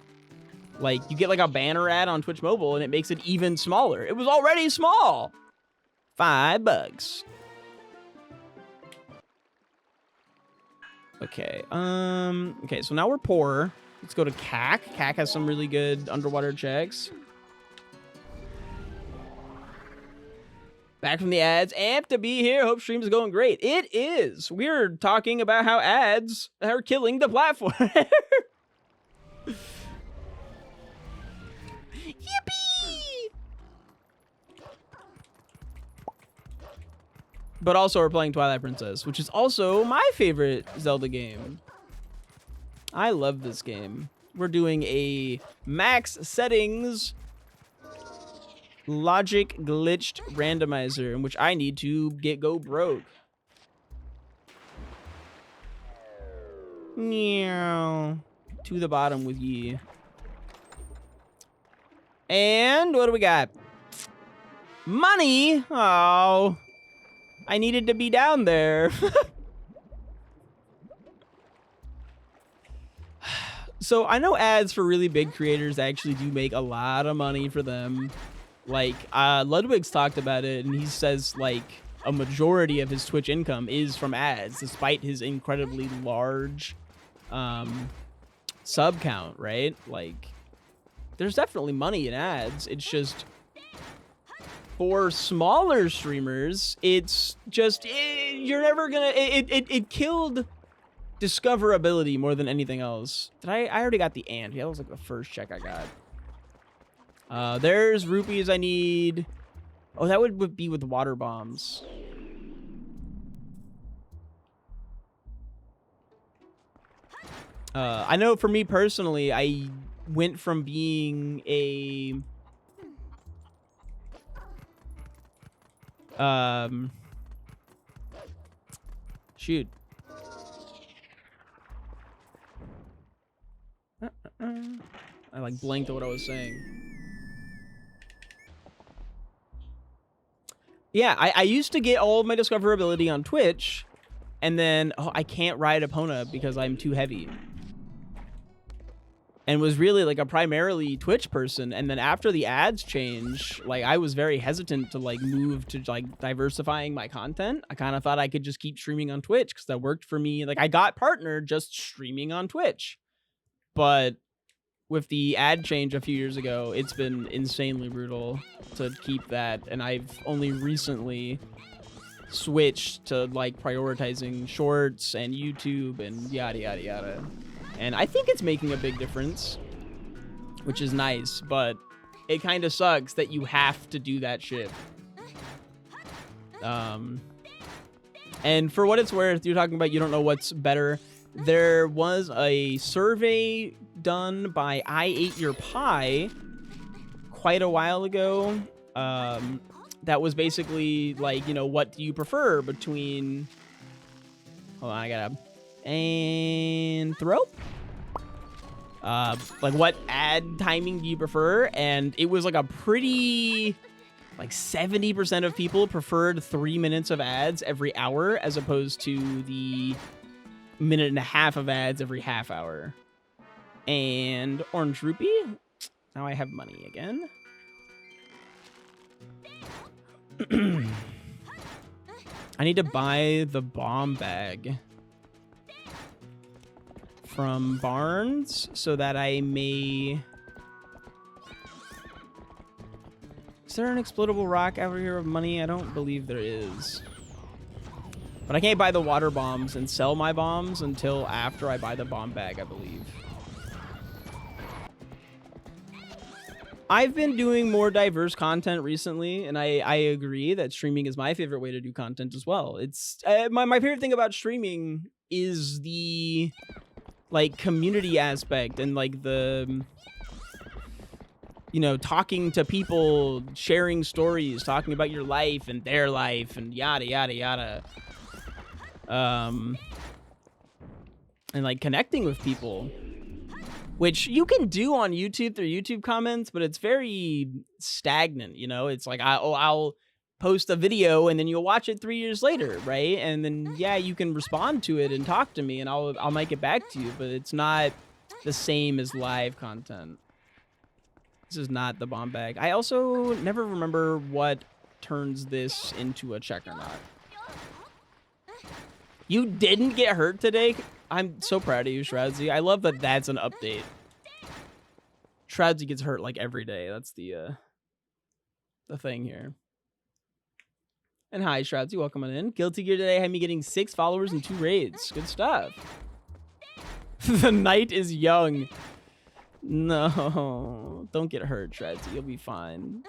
Like, you get, like, a banner ad on Twitch mobile, and it makes it even smaller. It was already small! $5. Okay. Okay, so now we're poor. Let's go to CAC. CAC has some really good underwater checks. Back from the ads. Amped to be here. Hope stream's going great. It is. We're talking about how ads are killing the platform. Yippee! But also we're playing Twilight Princess, which is also my favorite Zelda game. I love this game. We're doing a max settings logic glitched randomizer in which I need to go broke. Meow. To the bottom with ye. And what do we got? Money? Oh. I needed to be down there. So I know ads for really big creators actually do make a lot of money for them. Like, Ludwig's talked about it, and he says, like, a majority of his Twitch income is from ads, despite his incredibly large sub count, right? Like, there's definitely money in ads. It's just, for smaller streamers, it's just, you're never gonna, it killed discoverability more than anything else. I already got the ant. Yeah, that was like the first check I got. There's rupees I need. Oh, that would be with water bombs. I know for me personally, I went from being a shoot. I like blanked at what I was saying. Yeah, I used to get all of my discoverability on Twitch, and then I can't ride Epona because I'm too heavy. And was really like a primarily Twitch person, and then after the ads change, like I was very hesitant to like move to like diversifying my content. I kind of thought I could just keep streaming on Twitch because that worked for me. Like I got partnered just streaming on Twitch. But with the ad change a few years ago, it's been insanely brutal to keep that. And I've only recently switched to like prioritizing shorts and YouTube and yada, yada, yada. And I think it's making a big difference, which is nice, but it kind of sucks that you have to do that shit. And for what it's worth, you're talking about you don't know what's better. There was a survey done by I Ate Your Pie quite a while ago. That was basically like, you know, what do you prefer between... Hold on, I gotta... And throw? Like what ad timing do you prefer? And it was like a pretty... Like 70% of people preferred 3 minutes of ads every hour as opposed to the minute and a half of ads every half hour. And orange rupee. Now I have money again. I need to buy the bomb bag from Barnes so that I may... Is there an explodable rock out here of money? I don't believe there is. But I can't buy the water bombs and sell my bombs until after I buy the bomb bag, I believe. I've been doing more diverse content recently, and I agree that streaming is my favorite way to do content as well. It's my favorite thing about streaming is the like community aspect and like the, you know, talking to people, sharing stories, talking about your life and their life and yada, yada, yada. And like connecting with people, which you can do on YouTube through YouTube comments, but it's very stagnant, you know? It's like, I'll post a video and then you'll watch it 3 years later, right? And then, yeah, you can respond to it and talk to me and I'll make it back to you, but it's not the same as live content. This is not the bomb bag. I also never remember what turns this into a check or not. You didn't get hurt today? I'm so proud of you, Shroudsy. I love that that's an update. Shroudsy gets hurt like every day. That's the thing here. And hi, Shroudsy, welcome on in. Guilty Gear today had me getting 6 followers and 2 raids. Good stuff. The night is young. No, don't get hurt, Shroudsy. You'll be fine.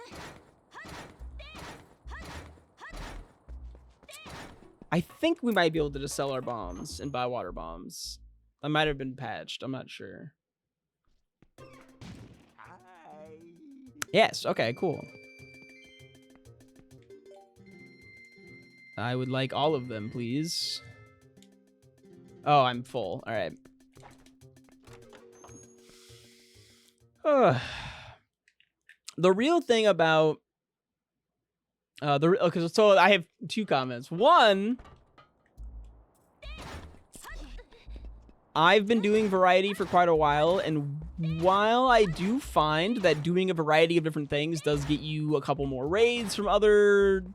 I think we might be able to just sell our bombs and buy water bombs. That might have been patched. I'm not sure. Yes. Okay, cool. I would like all of them, please. Oh, I'm full. All right. The real thing about okay, so I have 2 comments. One, I've been doing variety for quite a while, and while I do find that doing a variety of different things does get you a couple more raids from other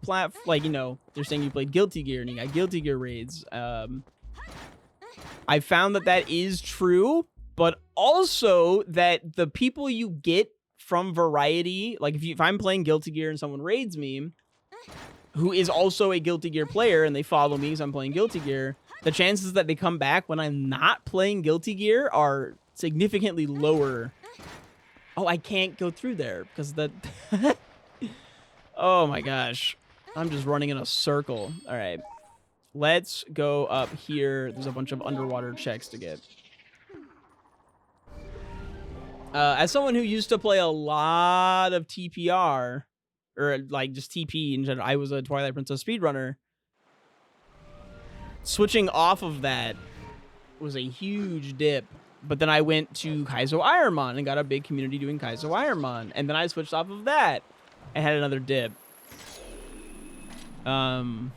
like, you know, they're saying you played Guilty Gear and you got Guilty Gear raids. I found that that is true, but also that the people you get from variety, like if I'm playing Guilty Gear and someone raids me, who is also a Guilty Gear player, and they follow me because I'm playing Guilty Gear, the chances that they come back when I'm not playing Guilty Gear are significantly lower. Oh, I can't go through there because that... Oh my gosh. I'm just running in a circle. All right. Let's go up here. There's a bunch of underwater checks to get. As someone who used to play a lot of TPR, or like just TP in general, I was a Twilight Princess speedrunner. Switching off of that was a huge dip. But then I went to Kaizo Ironmon and got a big community doing Kaizo Ironmon. And then I switched off of that and had another dip. But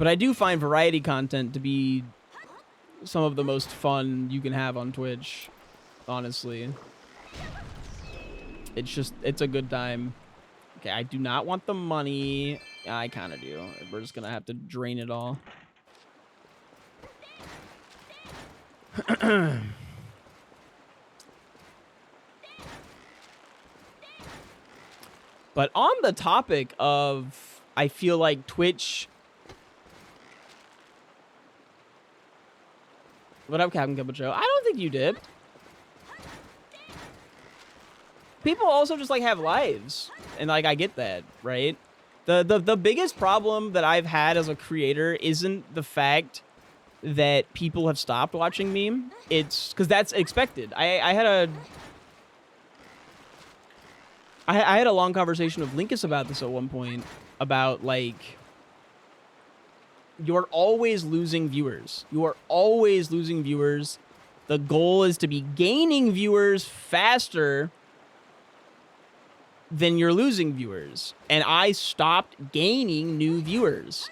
I do find variety content to be some of the most fun you can have on Twitch, honestly. It's a good time. Okay, I do not want the money. I kind of do. We're just going to have to drain it all. But on the topic of, I feel like Twitch... What up, Captain Kibble Joe? I don't think you did. People also just, like, have lives. And, like, I get that, right? The biggest problem that I've had as a creator isn't the fact that people have stopped watching me. It's because that's expected. I had a long conversation with Linkus about this at one point, about, like, you're always losing viewers. You are always losing viewers. The goal is to be gaining viewers faster than you're losing viewers. And I stopped gaining new viewers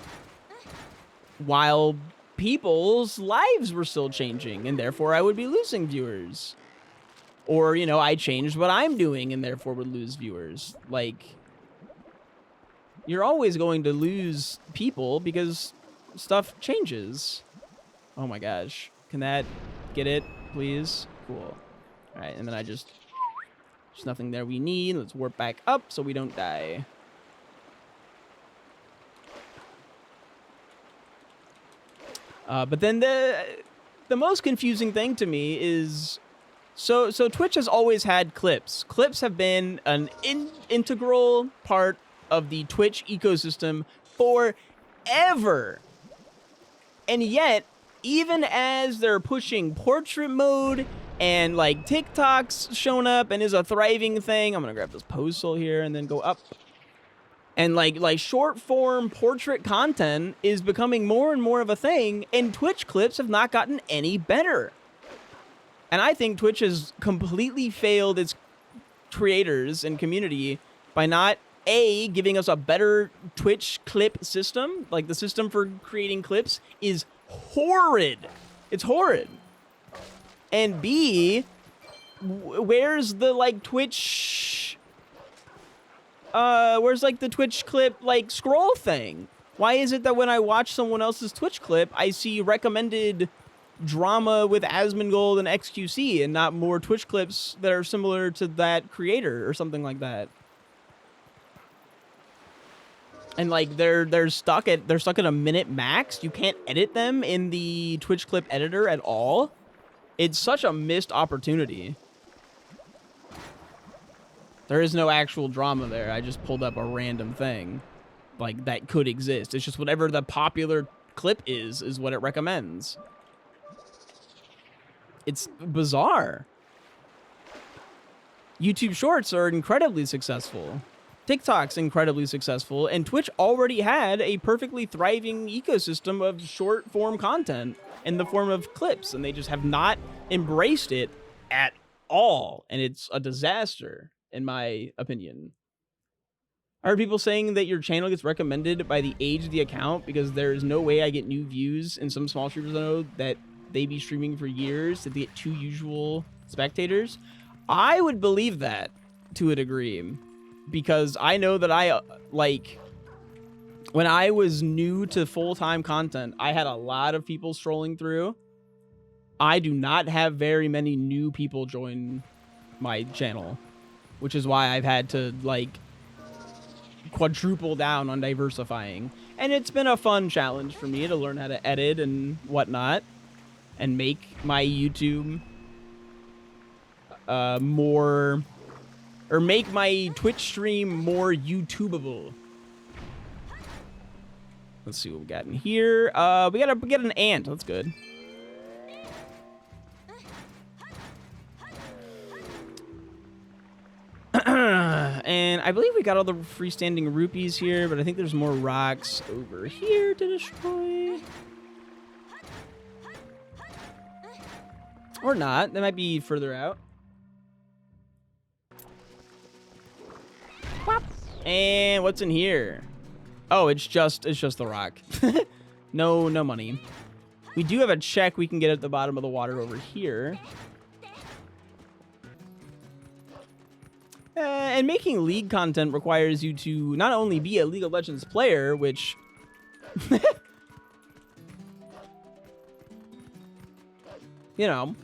while people's lives were still changing, and therefore I would be losing viewers. Or, you know, I changed what I'm doing and therefore would lose viewers. Like, you're always going to lose people because stuff changes. Oh my gosh. Can that get it, please? Cool. All right, and then there's nothing there we need. Let's warp back up so we don't die. But then the most confusing thing to me is, so Twitch has always had clips. Clips have been an integral part of the Twitch ecosystem forever. And yet, even as they're pushing portrait mode and like TikTok's shown up and is a thriving thing, I'm gonna grab this postal here and then go up. And like short form portrait content is becoming more and more of a thing, and Twitch clips have not gotten any better. And I think Twitch has completely failed its creators and community by not, A, giving us a better Twitch clip system. Like, the system for creating clips is horrid. It's horrid. And B, where's the, like, Twitch... where's, like, the Twitch clip, like, scroll thing? Why is it that when I watch someone else's Twitch clip, I see recommended drama with Asmongold and XQC and not more Twitch clips that are similar to that creator or something like that? And like they're stuck at a minute max. You can't edit them in the Twitch clip editor at all. It's such a missed opportunity. There is no actual drama there. I just pulled up a random thing like that could exist. It's just whatever the popular clip is what it recommends. It's bizarre. YouTube Shorts are incredibly successful. TikTok's incredibly successful, and Twitch already had a perfectly thriving ecosystem of short form content in the form of clips, and they just have not embraced it at all, and it's a disaster in my opinion. I heard people saying that your channel gets recommended by the age of the account because there is no way I get new views, and some small streamers I know that they be streaming for years to get 2 usual spectators. I would believe that to a degree, because I know that when I was new to full-time content, I had a lot of people strolling through. I do not have very many new people join my channel, which is why I've had to like quadruple down on diversifying. And it's been a fun challenge for me to learn how to edit and whatnot and make my YouTube make my Twitch stream more YouTubeable. Let's see what we got in here. We gotta get an ant. That's good. And I believe we got all the freestanding rupees here, but I think there's more rocks over here to destroy. Or not. They might be further out. Whop. And what's in here? Oh, it's just the rock. No money. We do have a check we can get at the bottom of the water over here. And making League content requires you to not only be a League of Legends player, which you know,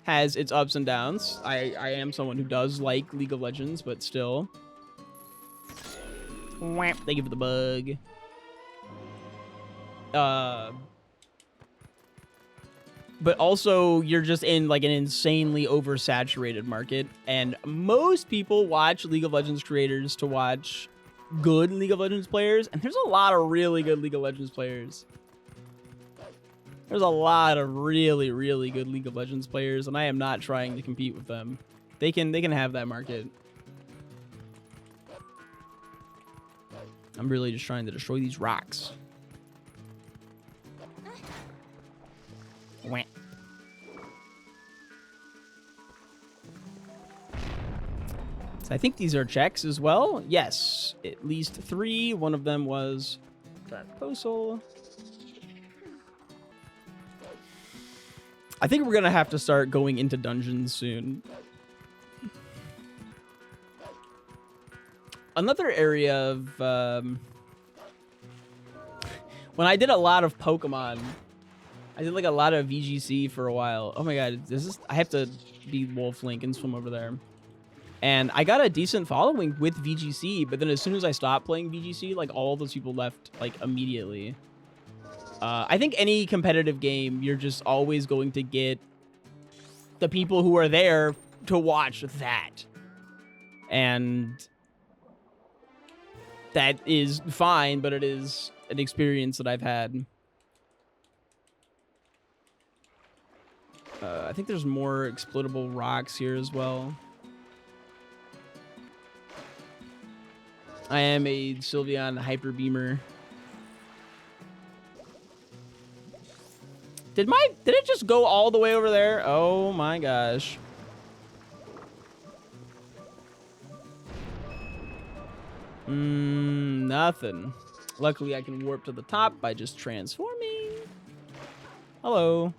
has its ups and downs. I am someone who does like League of Legends, but still. Thank you for the bug. But also, you're just in like an insanely oversaturated market, and most people watch League of Legends creators to watch good League of Legends players, and there's a lot of really good League of Legends players. There's a lot of really, really good League of Legends players, and I am not trying to compete with them. They can have that market. I'm really just trying to destroy these rocks. Wah. So I think these are checks as well. Yes, at least 3. One of them was that postal. I think we're gonna have to start going into dungeons soon. Another area of when I did a lot of Pokemon, I did like a lot of VGC for a while. Oh my god, I have to be Wolf Link and swim over there. And I got a decent following with VGC, but then as soon as I stopped playing VGC, like all those people left like immediately. I think any competitive game, you're just always going to get the people who are there to watch that. And that is fine, but it is an experience that I've had. I think there's more explodable rocks here as well. I am a Sylveon Hyper Beamer. Did it just go all the way over there? Oh my gosh. Nothing. Luckily, I can warp to the top by just transforming. Hello.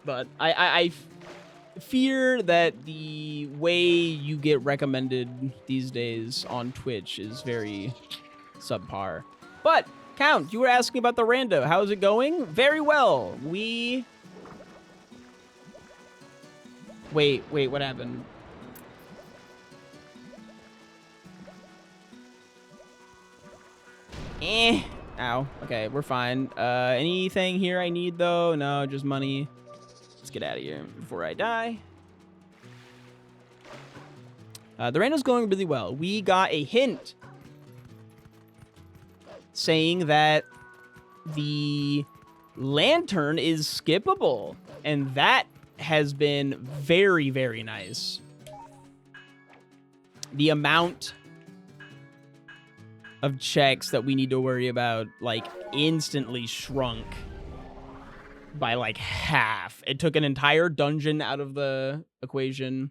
But fear that the way you get recommended these days on Twitch is very subpar. But, Count, you were asking about the rando. How's it going? Very well. Wait, what happened? Ow. Okay, we're fine. Anything here I need, though? No, just money. Let's get out of here before I die. The rando's going really well. We got a hint saying that the lantern is skippable, and that has been very, very nice. The amount of checks that we need to worry about, like, instantly shrunk by, like, half. It took an entire dungeon out of the equation,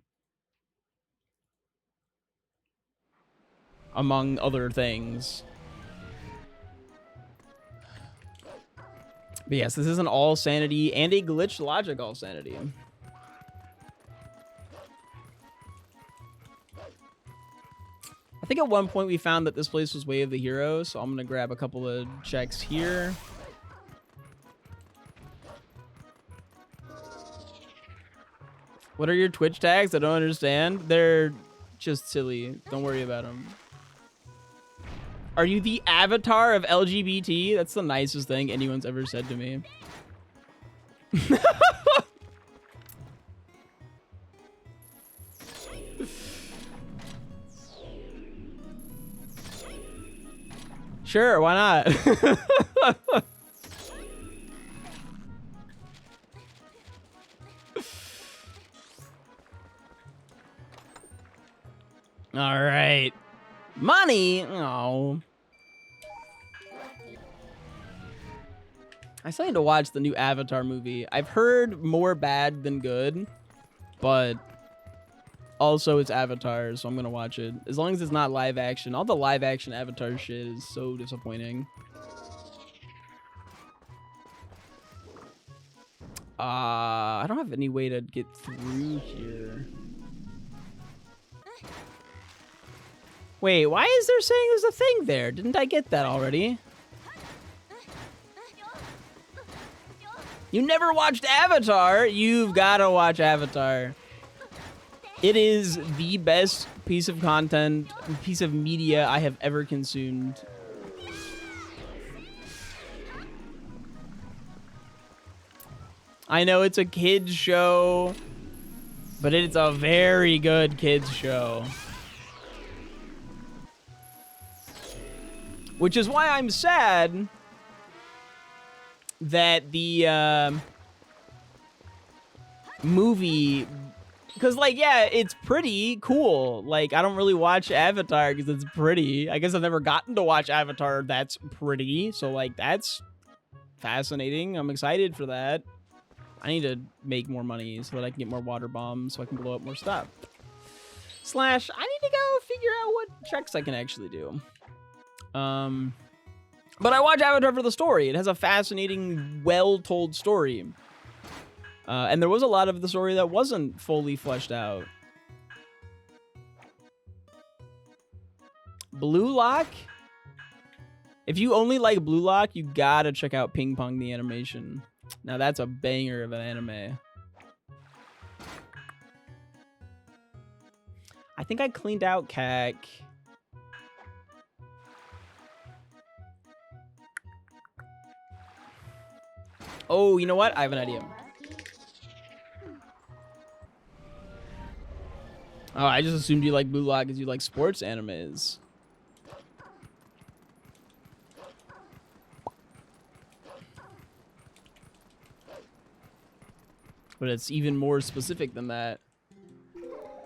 among other things. But yes, this is an all sanity and a glitched logic all sanity. I think at one point we found that this place was Way of the Hero, so I'm going to grab a couple of checks here. What are your Twitch tags? I don't understand. They're just silly. Don't worry about them. Are you the avatar of LGBT? That's the nicest thing anyone's ever said to me. Sure, why not? All right. Money? Oh. I still need to watch the new Avatar movie. I've heard more bad than good, but also it's Avatar, so I'm going to watch it. As long as it's not live action. All the live action Avatar shit is so disappointing. I don't have any way to get through here. Wait, why is there saying there's a thing there? Didn't I get that already? You never watched Avatar? You've got to watch Avatar. It is the best piece of content, piece of media I have ever consumed. I know it's a kids show, but it's a very good kids show. Which is why I'm sad that the movie, because, like, yeah, it's pretty cool. Like, I don't really watch Avatar because it's pretty. I guess I've never gotten to watch Avatar that's pretty. So, like, that's fascinating. I'm excited for that. I need to make more money so that I can get more water bombs so I can blow up more stuff. / I need to go figure out what checks I can actually do. But I watch Avatar for the story. It has a fascinating, well-told story. And there was a lot of the story that wasn't fully fleshed out. Blue Lock? If you only like Blue Lock, you gotta check out Ping Pong the animation. Now that's a banger of an anime. I think I cleaned out CAC. Oh, you know what? I have an idea. Oh, I just assumed you like Blue Lock because you like sports animes. But it's even more specific than that.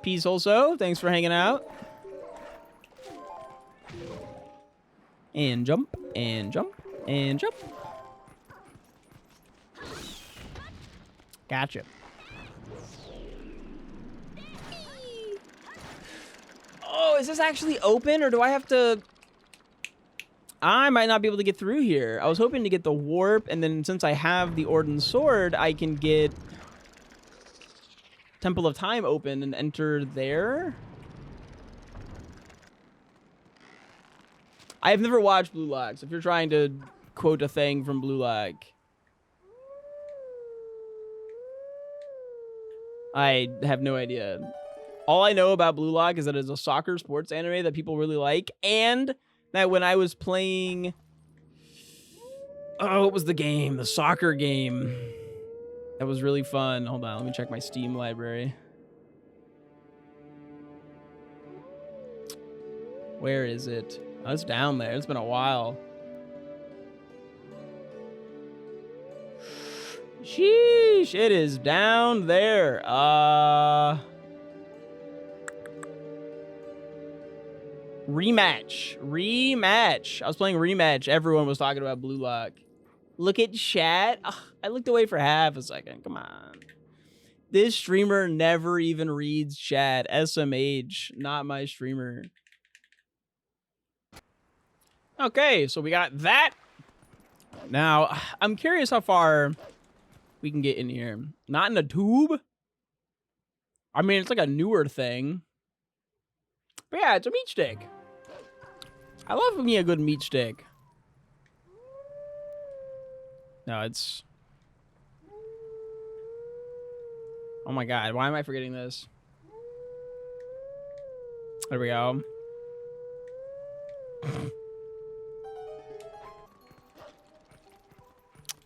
Peace also. Thanks for hanging out. And jump, and jump, and jump. Gotcha. Oh, is this actually open, or do I have to... I might not be able to get through here. I was hoping to get the warp, and then since I have the Orden Sword, I can get Temple of Time open and enter there. I have never watched Blue Lock, so if you're trying to quote a thing from Blue Lock, I have no idea. All I know about Blue Lock is that it's a soccer sports anime that people really like, and that when I was playing... Oh, what was the game? The soccer game. That was really fun. Hold on, let me check my Steam library. Where is it? Oh, it's down there. It's been a while. Sheesh, it is down there. Rematch. I was playing Rematch. Everyone was talking about Blue Lock. Look at chat. Ugh, I looked away for half a second. Come on. This streamer never even reads chat. SMH, not my streamer. Okay, so we got that. Now, I'm curious how far we can get in here. Not in a tube. I mean, it's like a newer thing. But yeah, it's a meat stick. I love me a good meat stick. No, it's... Oh my god, why am I forgetting this? There we go.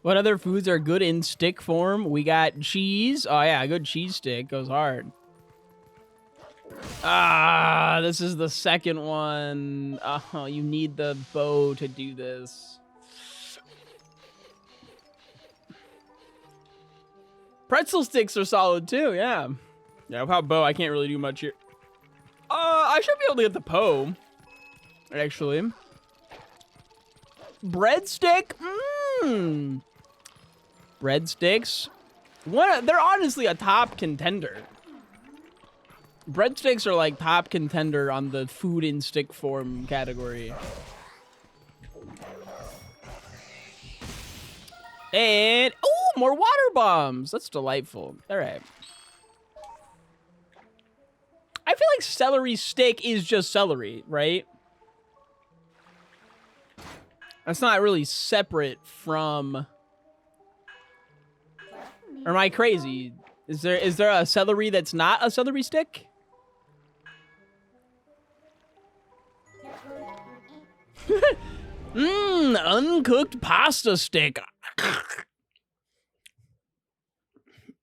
What other foods are good in stick form? We got cheese. Oh yeah, a good cheese stick goes hard. Ah, this is the second one. Oh, you need the bow to do this. Pretzel sticks are solid too, yeah. Yeah, without bow, I can't really do much here. I should be able to get the Poe, actually. Breadstick? Mmm. Breadsticks? They're honestly a top contender. Breadsticks are like top contender on the food in stick form category. And, oh, more water bombs. That's delightful. All right. I feel like celery stick is just celery, right? That's not really separate from... Or am I crazy? Is there a celery that's not a celery stick? Mmm, uncooked pasta stick.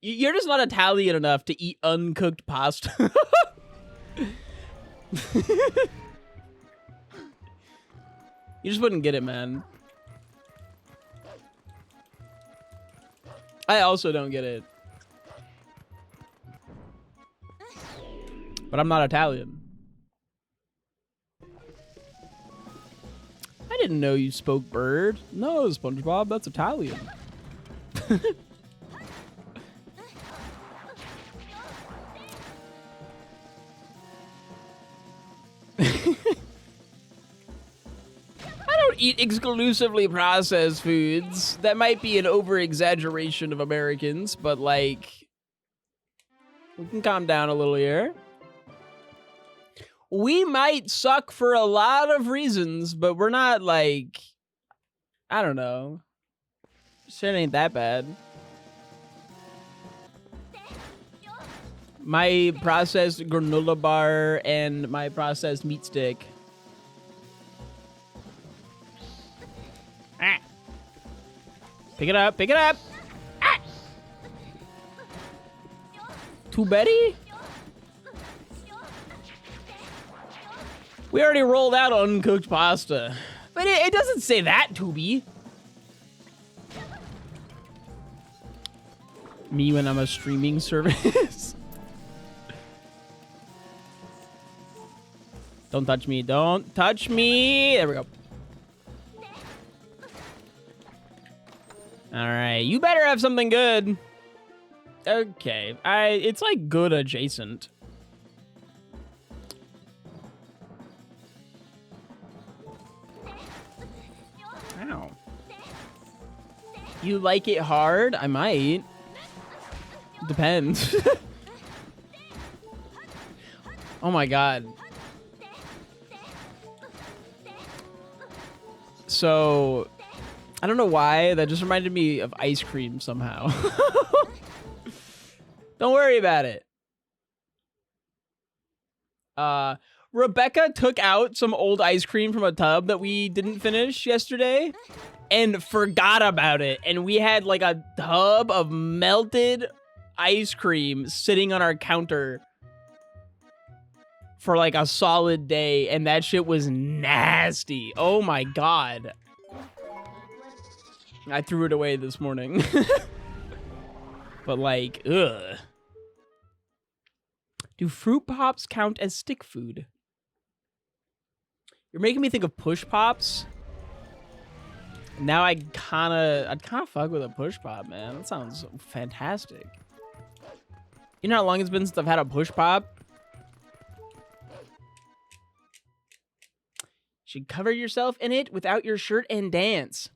You're just not Italian enough to eat uncooked pasta. You just wouldn't get it, man. I also don't get it. But I'm not Italian. I didn't know you spoke bird. No, SpongeBob, that's Italian. Eat exclusively processed foods. That might be an over-exaggeration of Americans, but like, we can calm down a little here. We might suck for a lot of reasons, but we're not like, I don't know. Shit ain't that bad. My processed granola bar and my processed meat stick. Ah. Pick it up, pick it up. Ah. Too Betty? We already rolled out uncooked pasta. But it doesn't say that, Tubi. Me when I'm a streaming service. Don't touch me, don't touch me. There we go. All right, you better have something good. Okay, it's like good adjacent. Ow. You like it hard? I might. Depends. Oh my god. So, I don't know why, that just reminded me of ice cream somehow. Don't worry about it. Rebecca took out some old ice cream from a tub that we didn't finish yesterday and forgot about it. And we had like a tub of melted ice cream sitting on our counter for like a solid day. And that shit was nasty. Oh my god. I threw it away this morning. But like, ugh. Do fruit pops count as stick food? You're making me think of push pops. Now I'd kind of fuck with a push pop, man. That sounds fantastic. You know how long it's been since I've had a push pop? Should cover yourself in it without your shirt and dance.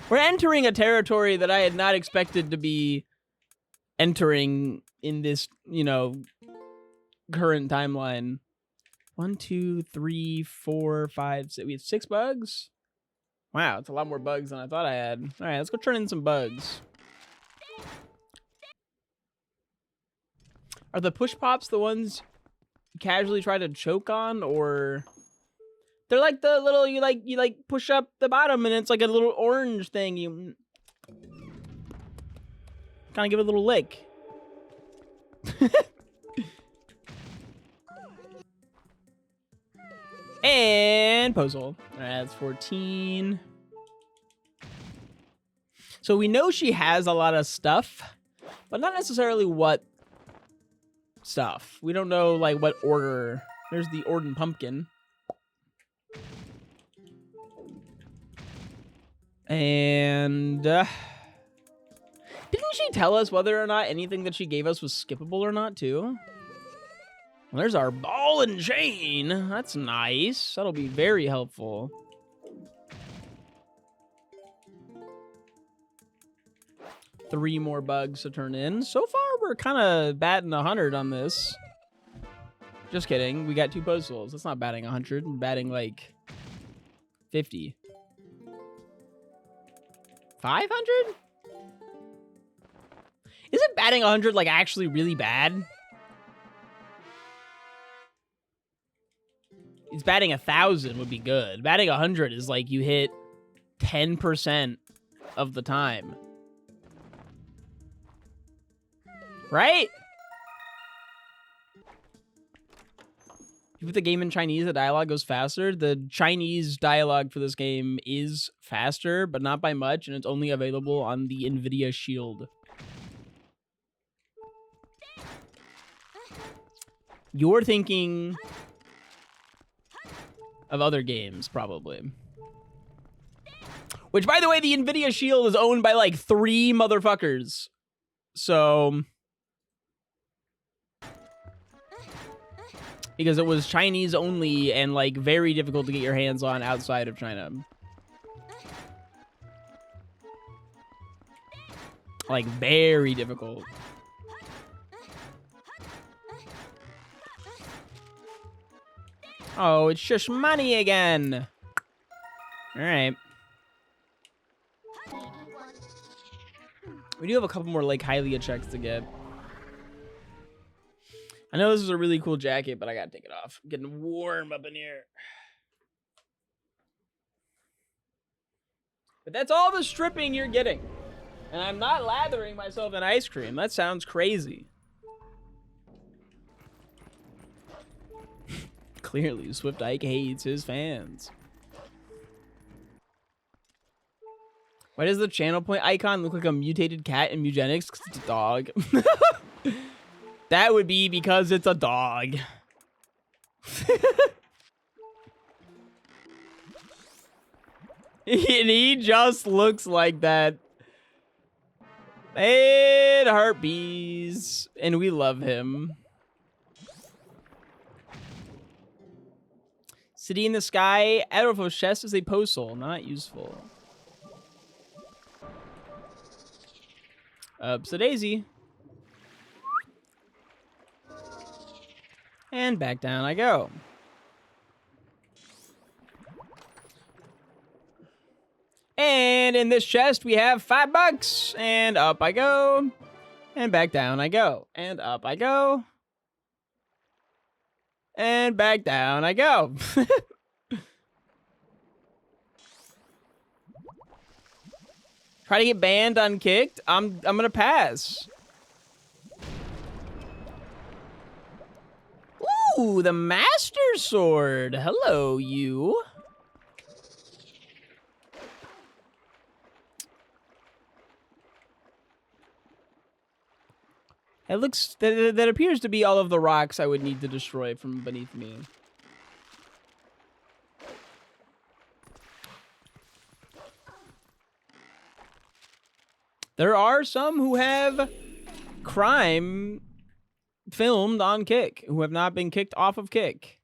We're entering a territory that I had not expected to be entering in this, you know, current timeline. 1, 2, 3, 4, 5, 6. We have 6 bugs? Wow, it's a lot more bugs than I thought I had. All right, let's go turn in some bugs. Are the push pops the ones you casually try to choke on, or they're like the little you like push up the bottom and it's like a little orange thing you kind of give it a little lick. And puzzle. All right, that's 14. So we know she has a lot of stuff, but not necessarily what stuff. We don't know like what order. There's the Orden pumpkin. And didn't she tell us whether or not anything that she gave us was skippable or not too? Well, there's our ball and chain. That's nice. That'll be very helpful. Three more bugs to turn in. So far, we're kind of batting 100 on this. Just kidding. We got 2 puzzles. That's not batting 100. We're batting like 50. 500? Isn't batting 100 like actually really bad? It's batting 1,000 would be good. Batting 100 is like you hit 10% of the time. Right? If you put the game in Chinese, the dialogue goes faster. The Chinese dialogue for this game is faster, but not by much, and it's only available on the NVIDIA Shield. You're thinking of other games, probably. Which, by the way, the NVIDIA Shield is owned by, like, 3 motherfuckers. So because it was Chinese only and, like, very difficult to get your hands on outside of China. Like, very difficult. Oh, it's just money again. All right. We do have a couple more, like, Hylia checks to get. I know this is a really cool jacket, but I gotta take it off. I'm getting warm up in here. But that's all the stripping you're getting. And I'm not lathering myself in ice cream. That sounds crazy. Clearly, SwiftIke hates his fans. Why does the channel point icon look like a mutated cat in Mugenics? 'Cause it's a dog. That would be because it's a dog. And he just looks like that. And herpes. And we love him. City in the sky. Adolfo's chest is a postal. Not useful. So Daisy. And back down I go. And in this chest, we have $5. And up I go. And back down I go. And up I go. And back down I go. Try to get banned unkicked. I'm gonna pass. Ooh, the Master Sword. Hello, you. It looks that appears to be all of the rocks I would need to destroy from beneath me. There are some who have crime filmed on Kick, who have not been kicked off of Kick.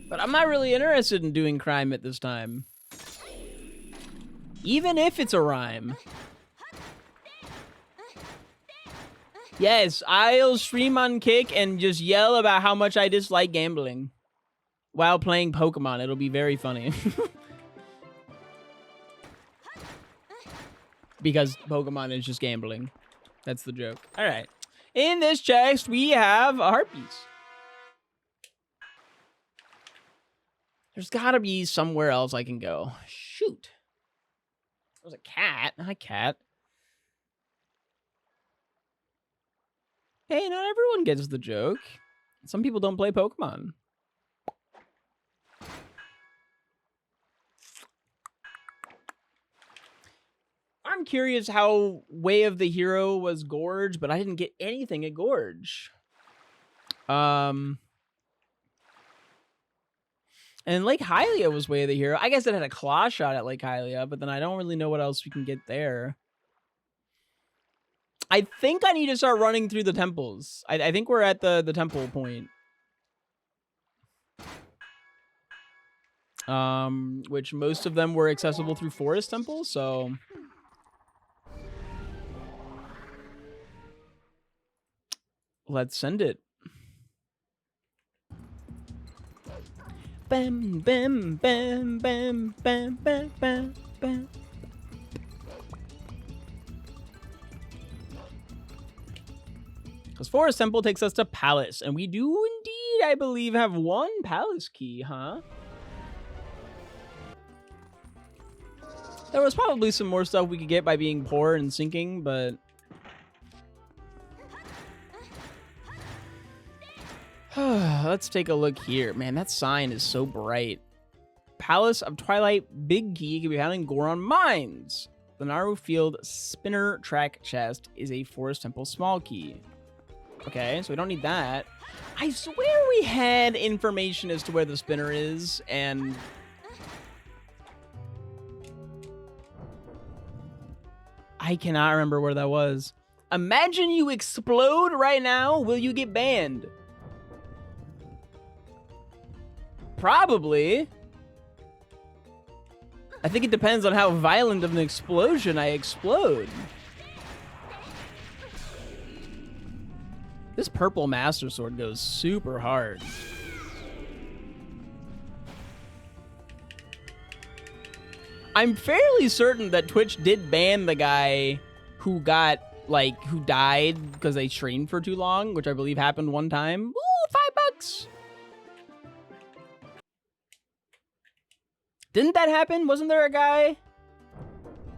But I'm not really interested in doing crime at this time. Even if it's a rhyme. Yes, I'll stream on Kick and just yell about how much I dislike gambling while playing Pokemon. It'll be very funny. Because Pokemon is just gambling. That's the joke. All right. In this chest, we have a heart piece. There's got to be somewhere else I can go. Shoot. There's a cat. Hi, cat. Hey, not everyone gets the joke. Some people don't play Pokemon. I'm curious how Way of the Hero was Gorge, but I didn't get anything at Gorge. And Lake Hylia was Way of the Hero. I guess it had a claw shot at Lake Hylia, but then I don't really know what else we can get there. I think I need to start running through the temples. I think we're at the temple point. Which most of them were accessible through forest temples, so... Let's send it. Bam, bam, bam, bam, bam, bam, bam, bam. Because Forest Temple takes us to Palace, and we do indeed, I believe, have one Palace key, huh? There was probably some more stuff we could get by being poor and sinking, but... Let's take a look here. Man, that sign is so bright. Palace of Twilight Big Key can be found in Goron Mines. The Naru Field Spinner Track Chest is a Forest Temple small key. Okay, so we don't need that. I swear we had information as to where the spinner is, and... I cannot remember where that was. Imagine you explode right now. Will you get banned? Probably. I think it depends on how violent of an explosion I explode. This purple Master Sword goes super hard. I'm fairly certain that Twitch did ban the guy who got, like, who died because they streamed for too long, which I believe happened one time. Ooh, $5. Didn't that happen? Wasn't there a guy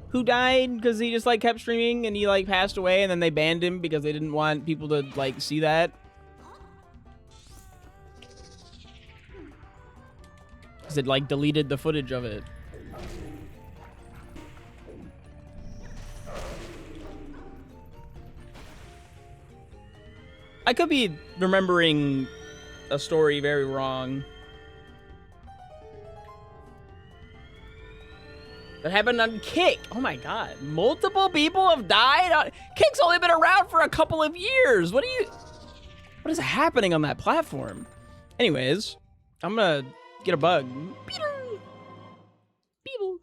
who died because he just, like, kept streaming and he, like, passed away and then they banned him because they didn't want people to, like, see that? Because it, like, deleted the footage of it. I could be remembering a story very wrong. That happened on Kick. Oh my god. Multiple people have died on... Kick's only been around for a couple of years. What is happening on that platform? Anyways, I'm gonna get a bug. Peter! People.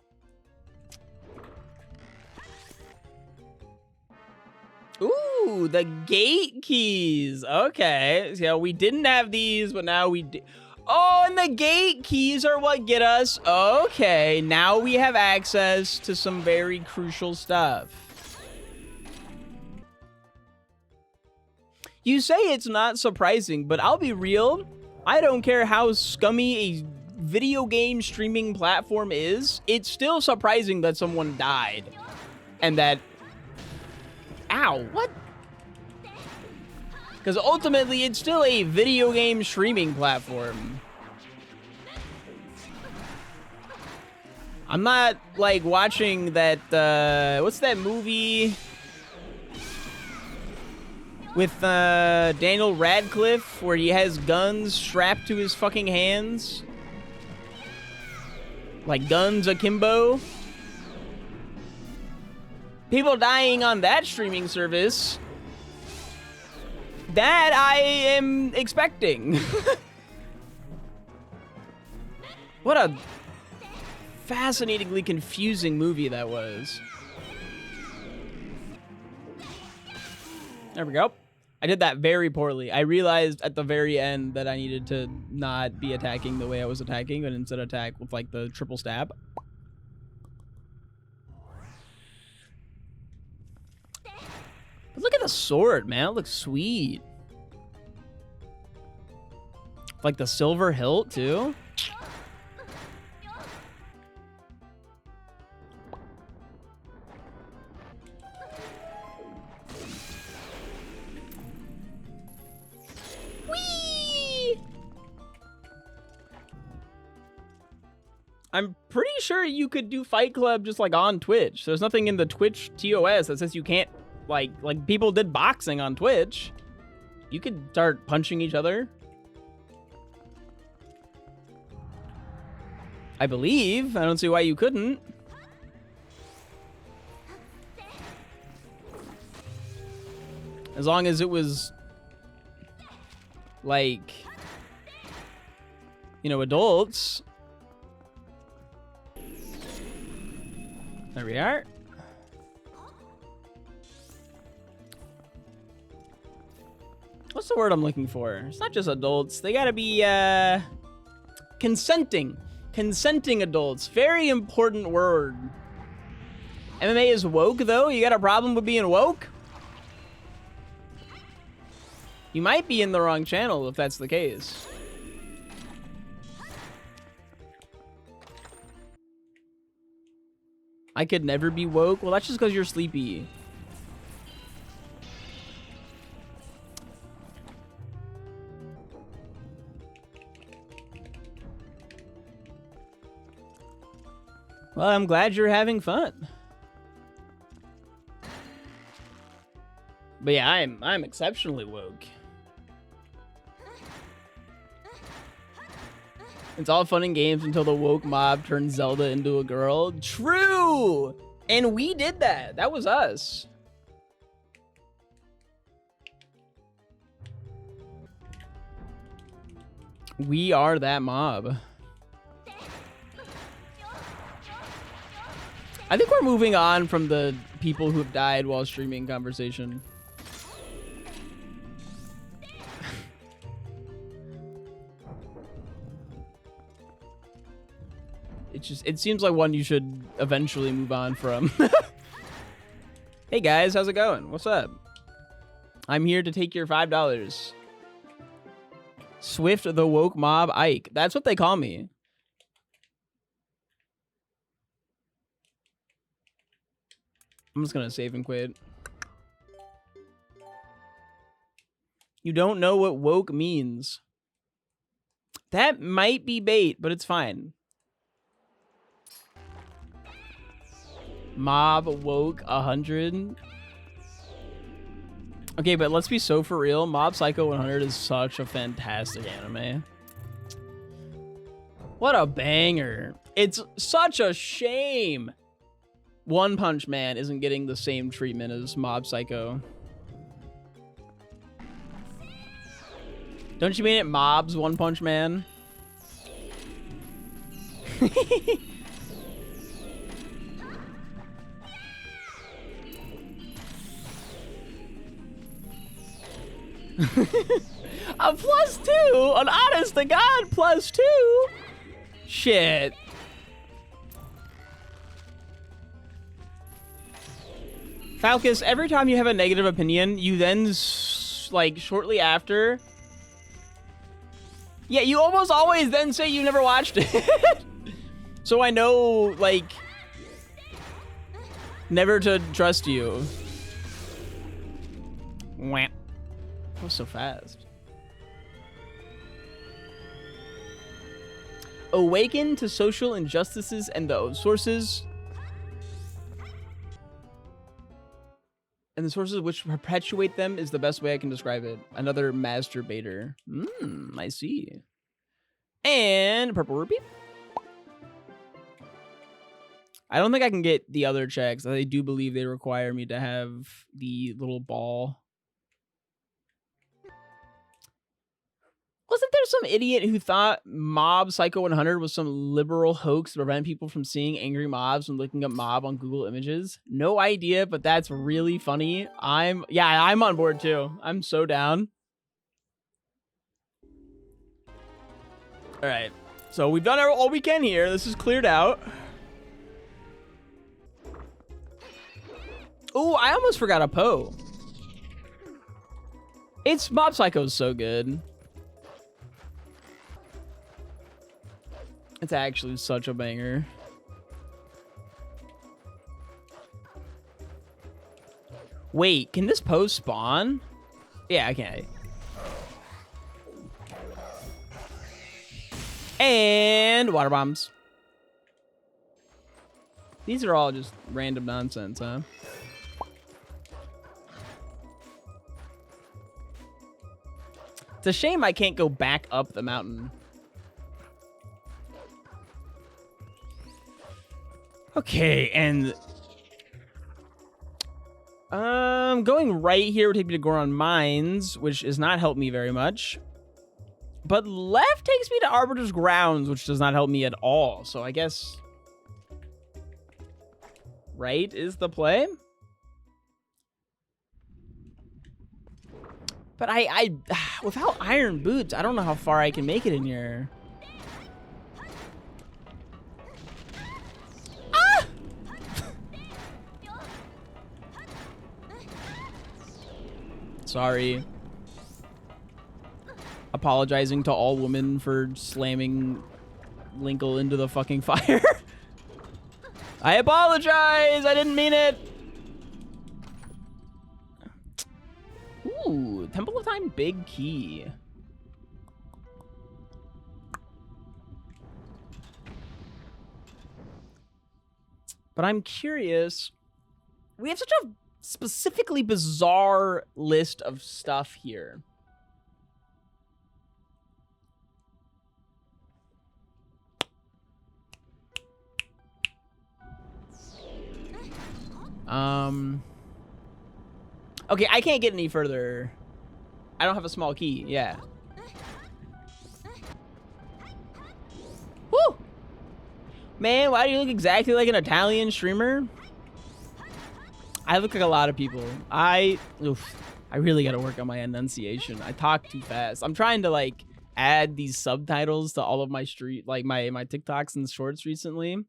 Ooh, the gate keys. Okay. So we didn't have these, but now we do. Oh, and the gate keys are what get us. Okay. Now we have access to some very crucial stuff. You say it's not surprising, but I'll be real. I don't care how scummy a video game streaming platform is. It's still surprising that someone died. And that... Ow, what? Because ultimately, it's still a video game streaming platform. I'm not, like, watching that, what's that movie with Daniel Radcliffe where he has guns strapped to his fucking hands? Like guns akimbo? People dying on that streaming service. That I am expecting. What a fascinatingly confusing movie that was. There we go. I did that very poorly. I realized at the very end that I needed to not be attacking the way I was attacking, but instead attack with like the triple stab. But look at the sword, man. It looks sweet. Like the silver hilt, too. Whee! I'm pretty sure you could do Fight Club just like on Twitch. There's nothing in the Twitch TOS that says you can't. Like people did boxing on Twitch. You could start punching each other. I believe. I don't see why you couldn't. As long as it was like, you know, adults. There we are. What's the word I'm looking for? It's not just adults. They gotta be, consenting. Consenting adults. Very important word. MMA is woke, though? You got a problem with being woke? You might be in the wrong channel if that's the case. I could never be woke? Well, that's just because you're sleepy. Well, I'm glad you're having fun. But yeah, I'm exceptionally woke. It's all fun and games until the woke mob turns Zelda into a girl. True! And we did that. That was us. We are that mob. I think we're moving on from the people who've died while streaming conversation. It seems like one you should eventually move on from. Hey guys, how's it going? What's up? I'm here to take your $5. Swift the woke mob Ike. That's what they call me. I'm just gonna save and quit. You don't know what woke means. That might be bait, but it's fine. Mob woke 100. Okay, but let's be so for real. Mob Psycho 100 is such a fantastic anime. What a banger. It's such a shame One Punch Man isn't getting the same treatment as Mob Psycho. Don't you mean it mobs One Punch Man? A +2? An honest to God +2? Shit. Falcus, every time you have a negative opinion, you then, like, shortly after... Yeah, you almost always then say you never watched it. So I know, like, never to trust you. Wham. That was so fast. Awaken to social injustices and the sources... And the sources which perpetuate them is the best way I can describe it. Another masturbator. I see. And purple rupee. I don't think I can get the other checks. I do believe they require me to have the little ball. Wasn't there some idiot who thought Mob Psycho 100 was some liberal hoax to prevent people from seeing angry mobs when looking up mob on Google Images? No idea, but that's really funny. I'm on board too. I'm so down. All right. So we've done all we can here. This is cleared out. Oh, I almost forgot a Poe. It's Mob Psycho's so good. It's actually such a banger. Wait, can this Poe spawn? Yeah, okay. And water bombs. These are all just random nonsense, huh? It's a shame I can't go back up the mountain. Okay, and going right here would take me to Goron Mines, which does not help me very much. But left takes me to Arbiter's Grounds, which does not help me at all. So I guess right is the play. But I without iron boots, I don't know how far I can make it in here. Sorry. Apologizing to all women for slamming Linkle into the fucking fire. I apologize. I didn't mean it. Ooh, Temple of Time big key. But I'm curious. We have such a specifically bizarre list of stuff here. Okay, I can't get any further. I don't have a small key. Yeah. Woo! Man, why do you look exactly like an Italian streamer? I look like a lot of people. I really got to work on my enunciation. I talk too fast. I'm trying to like add these subtitles to all of my my TikToks and shorts recently.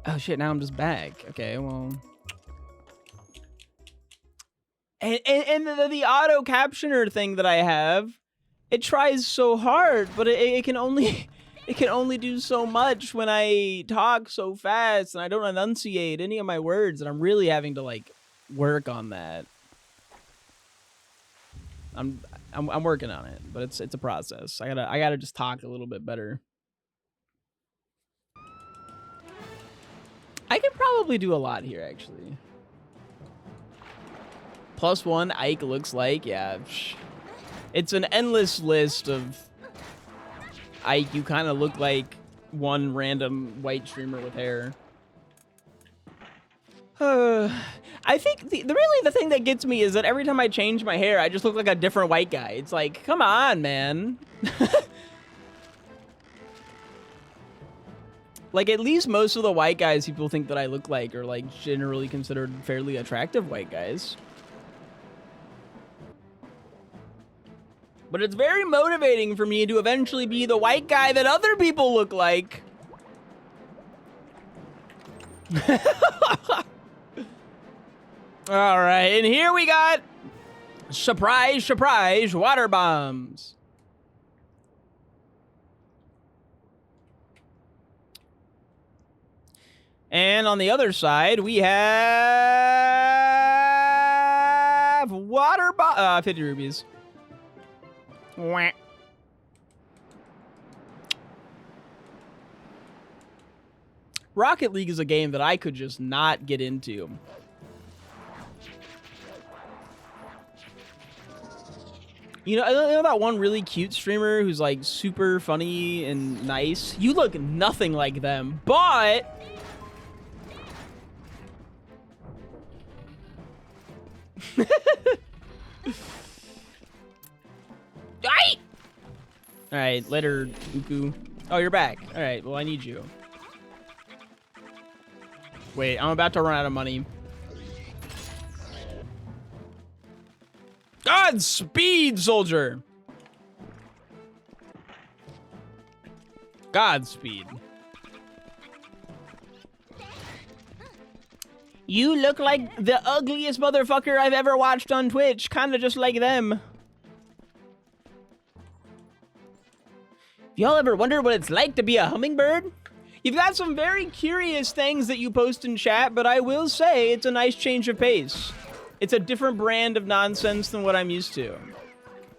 Oh shit, now I'm just back. Okay, well. And the auto captioner thing that I have, it tries so hard, but it can only do so much when I talk so fast and I don't enunciate any of my words, and I'm really having to like work on that. I'm working on it, but it's a process. I gotta just talk a little bit better. I could probably do a lot here, actually. +1 Ike looks like, yeah. It's an endless list of Ike. You kind of look like one random white streamer with hair. I think really the thing that gets me is that every time I change my hair, I just look like a different white guy. It's like, come on, man. Like, at least most of the white guys people think that I look like are, like, generally considered fairly attractive white guys. But it's very motivating for me to eventually be the white guy that other people look like. All right, and here we got, surprise, surprise, water bombs. And on the other side, we have water bomb, 50 rubies. Wah. Rocket League is a game that I could just not get into. You know that one really cute streamer who's like super funny and nice? You look nothing like them, but all right, later, Uku. Oh, you're back. All right, well, I need you. Wait, I'm about to run out of money. Godspeed, soldier. Godspeed. You look like the ugliest motherfucker I've ever watched on Twitch. Kind of just like them. Y'all ever wonder what it's like to be a hummingbird? You've got some very curious things that you post in chat, but I will say it's a nice change of pace. It's a different brand of nonsense than what I'm used to.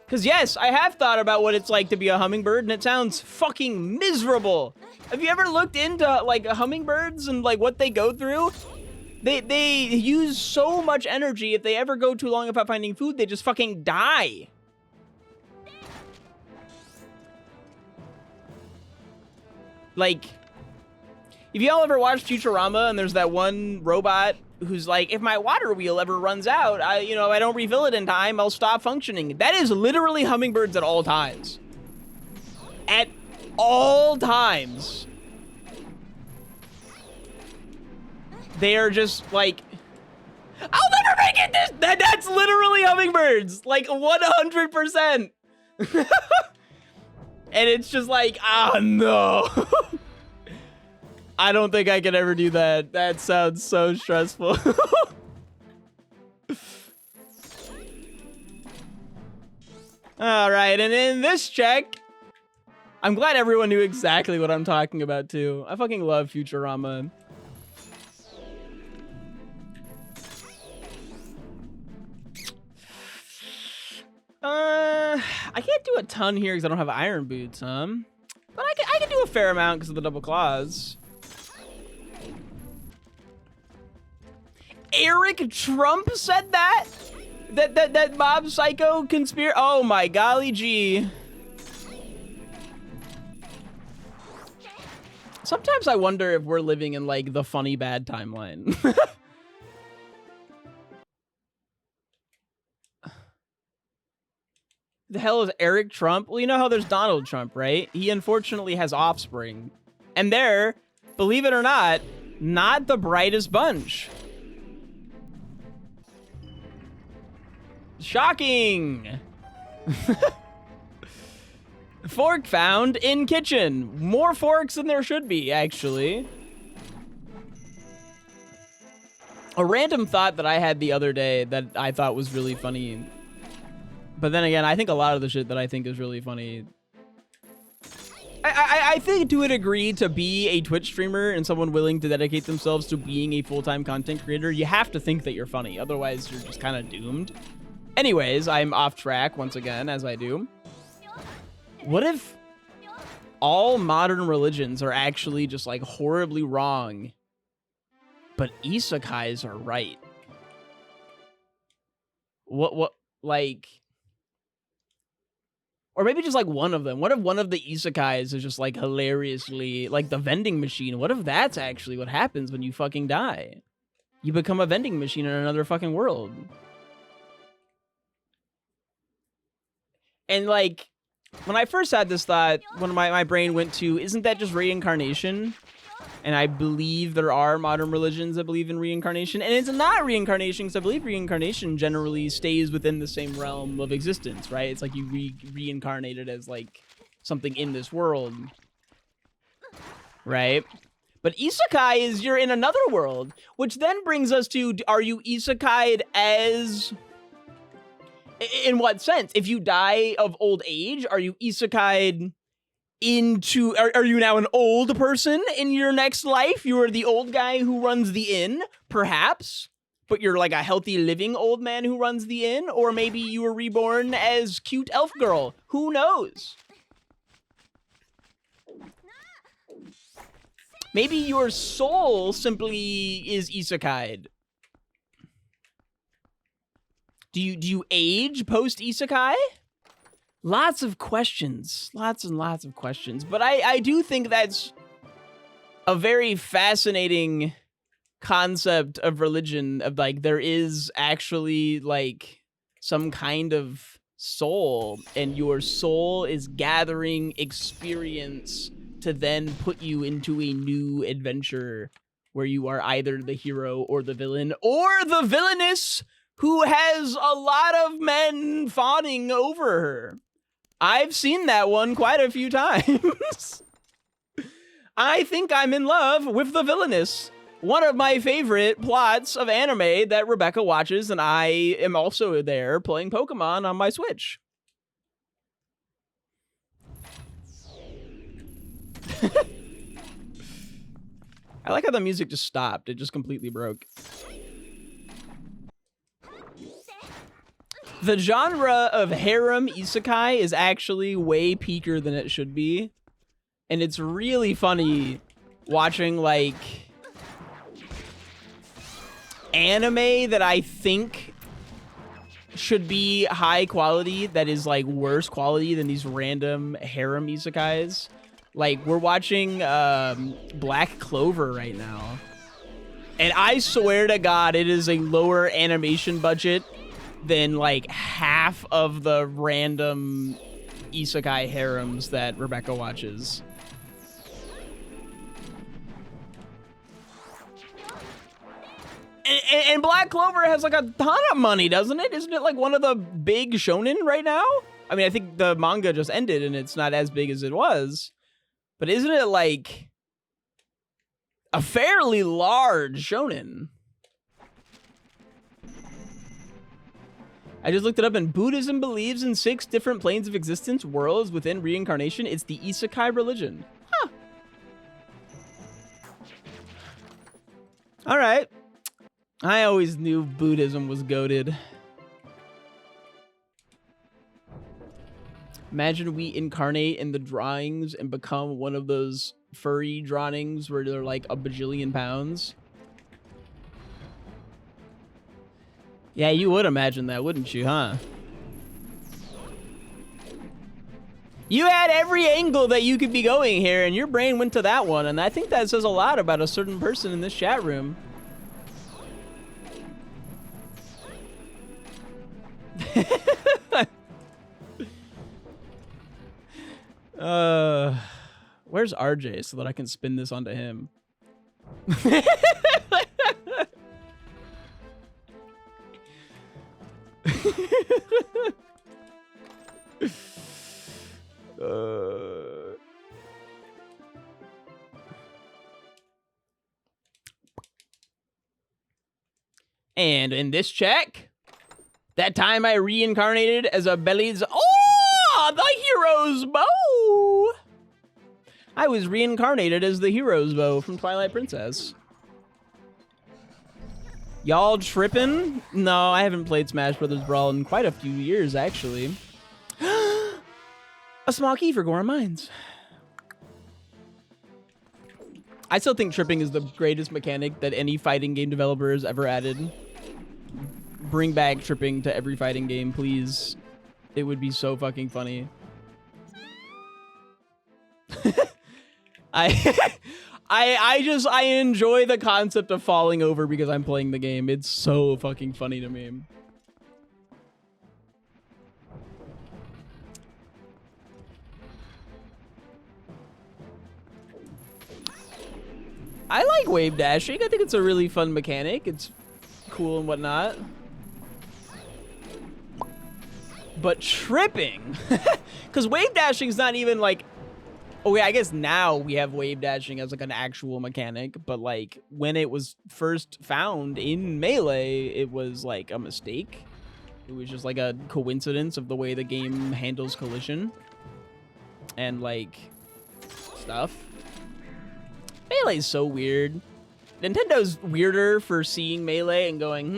Because yes, I have thought about what it's like to be a hummingbird, and it sounds fucking miserable. Have you ever looked into, like, hummingbirds and, like, what they go through? They use so much energy. If they ever go too long without finding food, they just fucking die. Like, if y'all ever watched Futurama and there's that one robot who's like, if my water wheel ever runs out, I don't refill it in time, I'll stop functioning. That is literally hummingbirds at all times. At all times. They are just like, I'll never make it this. That's literally hummingbirds. Like 100%. And it's just like, oh no. I don't think I could ever do that. That sounds so stressful. All right, and in this check, I'm glad everyone knew exactly what I'm talking about too. I fucking love Futurama. I can't do a ton here because I don't have iron boots, huh? But I can do a fair amount because of the double claws. Eric Trump said that? That mob psycho conspiracy? Oh my golly gee. Sometimes I wonder if we're living in like the funny bad timeline. The hell is Eric Trump? Well, you know how there's Donald Trump, right? He unfortunately has offspring. And they're, believe it or not the brightest bunch. Shocking! Fork found in kitchen. More forks than there should be, actually. A random thought that I had the other day that I thought was really funny. But then again, I think a lot of the shit that I think is really funny. I think to a degree, to be a Twitch streamer and someone willing to dedicate themselves to being a full-time content creator, you have to think that you're funny. Otherwise, you're just kind of doomed. Anyways, I'm off track once again, as I do. What if all modern religions are actually just like horribly wrong, but isekais are right? What, like... Or maybe just like one of them. What if one of the isekais is just like hilariously like the vending machine? What if that's actually what happens when you fucking die? You become a vending machine in another fucking world. And like, when I first had this thought, when my brain went to, isn't that just reincarnation? And I believe there are modern religions that believe in reincarnation. And it's not reincarnation, because I believe reincarnation generally stays within the same realm of existence, right? It's like you reincarnated as like something in this world, right? But isekai is you're in another world, which then brings us to, are you isekai'd as... In what sense? If you die of old age, are you isekai'd into... Are you now an old person in your next life? You are the old guy who runs the inn, perhaps, but you're like a healthy living old man who runs the inn, or maybe you were reborn as cute elf girl. Who knows? Maybe your soul simply is isekai'd. Do you age post isekai? Lots of questions. Lots and lots of questions. But I do think that's a very fascinating concept of religion, of like there is actually like some kind of soul, and your soul is gathering experience to then put you into a new adventure where you are either the hero or the villain, or the villainess who has a lot of men fawning over her. I've seen that one quite a few times. I think I'm in love with the villainess. One of my favorite plots of anime that Rebecca watches, and I am also there playing Pokemon on my Switch. I like how the music just stopped. It just completely broke. The genre of harem isekai is actually way peaker than it should be. And it's really funny watching, like, anime that I think should be high quality that is, like, worse quality than these random harem isekais. Like, we're watching Black Clover right now. And I swear to God, it is a lower animation budget than like half of the random isekai harems that Rebecca watches. And Black Clover has like a ton of money, doesn't it? Isn't it like one of the big shonen right now? I mean, I think the manga just ended and it's not as big as it was. But isn't it like a fairly large shonen? I just looked it up, and Buddhism believes in 6 different planes of existence, worlds within reincarnation. It's the isekai religion. Huh. All right. I always knew Buddhism was goated. Imagine we incarnate in the drawings and become one of those furry drawings where they're like a bajillion pounds. Yeah, you would imagine that, wouldn't you, huh? You had every angle that you could be going here, and your brain went to that one, and I think that says a lot about a certain person in this chat room. Where's RJ so that I can spin this onto him? And in this check, that time I reincarnated as a belly's... Oh, the hero's bow! I was reincarnated as the hero's bow from Twilight Princess. Y'all tripping? No, I haven't played Smash Brothers Brawl in quite a few years, actually. A small key for Goron Mines. I still think tripping is the greatest mechanic that any fighting game developer has ever added. Bring back tripping to every fighting game, please. It would be so fucking funny. I enjoy the concept of falling over because I'm playing the game. It's so fucking funny to me. I like wave dashing. I think it's a really fun mechanic. It's cool and whatnot. But tripping, because wave dashing is not even like, okay, I guess now we have wave dashing as like an actual mechanic, but like when it was first found in Melee, it was like a mistake. It was just like a coincidence of the way the game handles collision and like stuff. Melee is so weird. Nintendo's weirder for seeing Melee and going,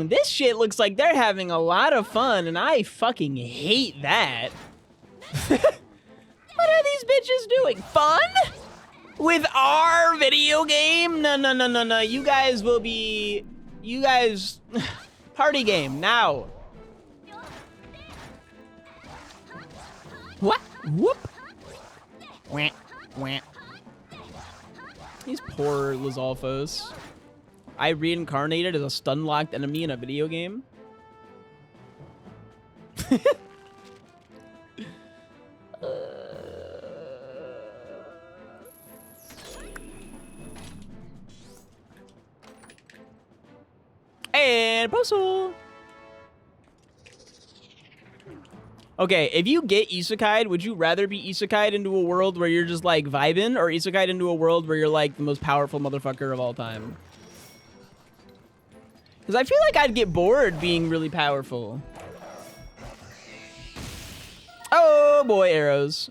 this shit looks like they're having a lot of fun, and I fucking hate that. What are these bitches doing? Fun? With our video game? No, no, no, no, no. You guys will be... You guys... Party game, now. What? Whoop. Wah, wah. These poor Lizalfos. I reincarnated as a stun-locked enemy in a video game. And postal. Okay, if you get isekai'd, would you rather be isekai'd into a world where you're just like vibing, or isekai'd into a world where you're like the most powerful motherfucker of all time? Because I feel like I'd get bored being really powerful. Oh boy, arrows.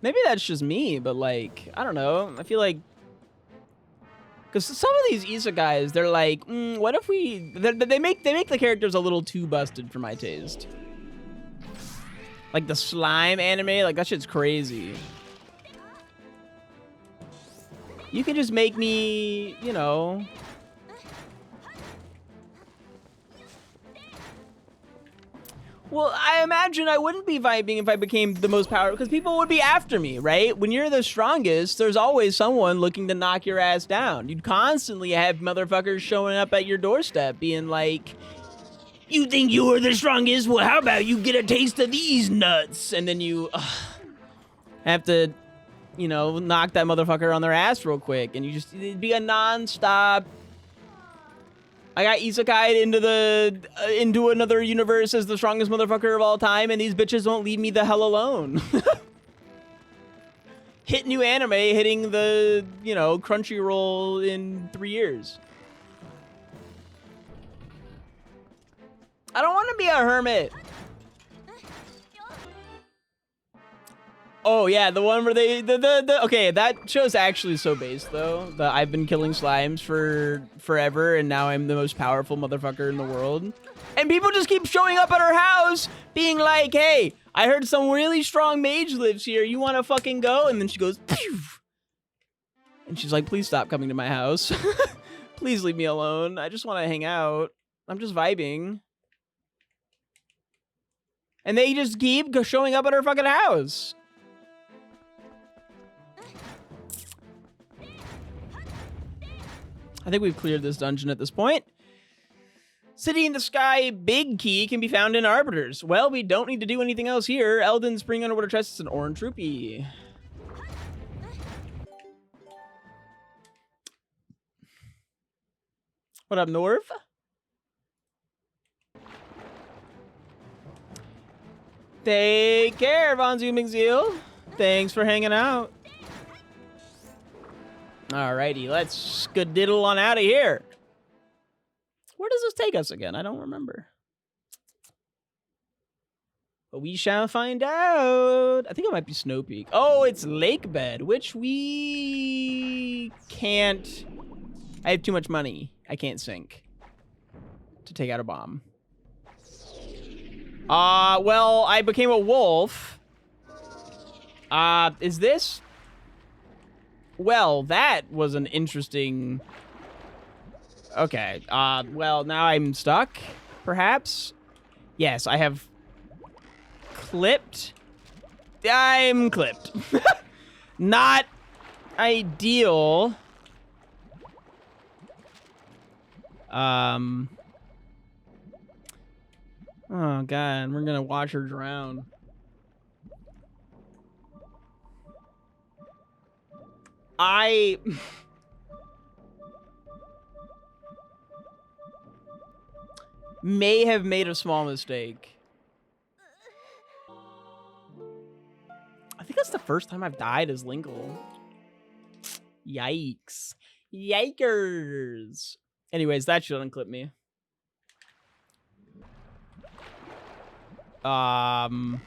Maybe that's just me, but like, I don't know. I feel like, because some of these isekais, they're like, what if we? They make the characters a little too busted for my taste. Like the slime anime, like that shit's crazy. You can just make me, you know. Well, I imagine I wouldn't be vibing if I became the most powerful, because people would be after me, right? When you're the strongest, there's always someone looking to knock your ass down. You'd constantly have motherfuckers showing up at your doorstep being like, you think you're the strongest? Well, how about you get a taste of these nuts? And then you have to, you know, knock that motherfucker on their ass real quick. And you just, it'd be a non-stop. I got isekai'd into another universe as the strongest motherfucker of all time, and these bitches won't leave me the hell alone. Hit new anime hitting the, you know, Crunchyroll in 3 years. I don't want to be a hermit. Oh yeah, the one where they okay, that show's actually so based though. That I've been killing slimes for forever, and now I'm the most powerful motherfucker in the world. And people just keep showing up at her house, being like, "Hey, I heard some really strong mage lives here. You want to fucking go?" And then she goes, "Pew!" And she's like, "Please stop coming to my house. Please leave me alone. I just want to hang out. I'm just vibing." And they just keep showing up at her fucking house. I think we've cleared this dungeon at this point. City in the Sky big key can be found in Arbiters. Well, we don't need to do anything else here. Elden Spring Underwater Chest is an orange rupee. What up, Norv? Take care, Von Zooming Zeal. Thanks for hanging out. Alrighty, let's skadiddle on out of here. Where does this take us again? I don't remember. But we shall find out. I think it might be Snow Peak. Oh, it's Lake Bed, which we can't. I have too much money. I can't sink to take out a bomb. Well, I became a wolf. Is this? Well, that was an interesting... Okay, well, now I'm stuck, perhaps? Yes, I have clipped. I'm clipped. Not ideal. Oh, God, we're gonna watch her drown. I may have made a small mistake. I think that's the first time I've died as Linkle. Yikes. Yikers. Anyways, that should unclip me. Can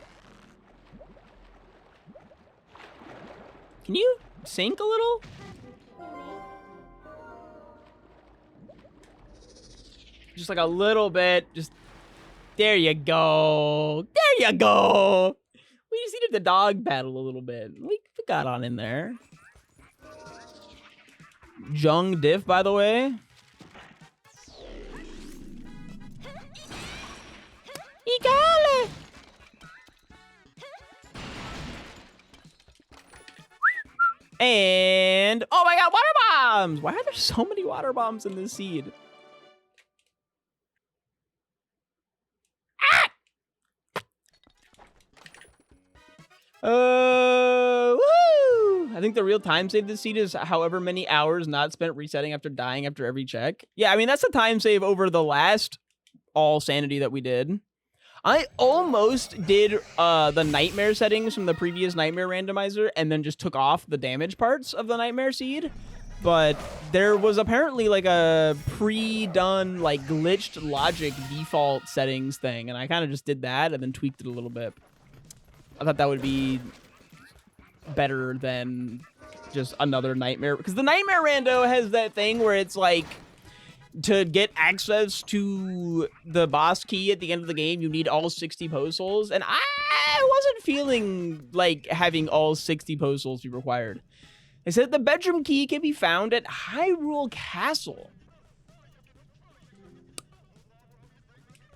you sink a little? Just like a little bit. Just there you go. There you go. We just needed the dog battle a little bit. We got on in there. Jung diff, by the way. Igale. And oh my god, water bombs! Why are there so many water bombs in this seed? Woo! I think the real time save this seed is however many hours not spent resetting after dying after every check. Yeah, I mean, that's the time save over the last all sanity that we did. I almost did the nightmare settings from the previous nightmare randomizer and then just took off the damage parts of the nightmare seed. But there was apparently like a pre-done, like glitched logic default settings thing. And I kind of just did that and then tweaked it a little bit. I thought that would be better than just another nightmare. Because the nightmare rando has that thing where it's like, to get access to the boss key at the end of the game, you need all 60 post souls. And I wasn't feeling like having all 60 post souls be required. They said the bedroom key can be found at Hyrule Castle.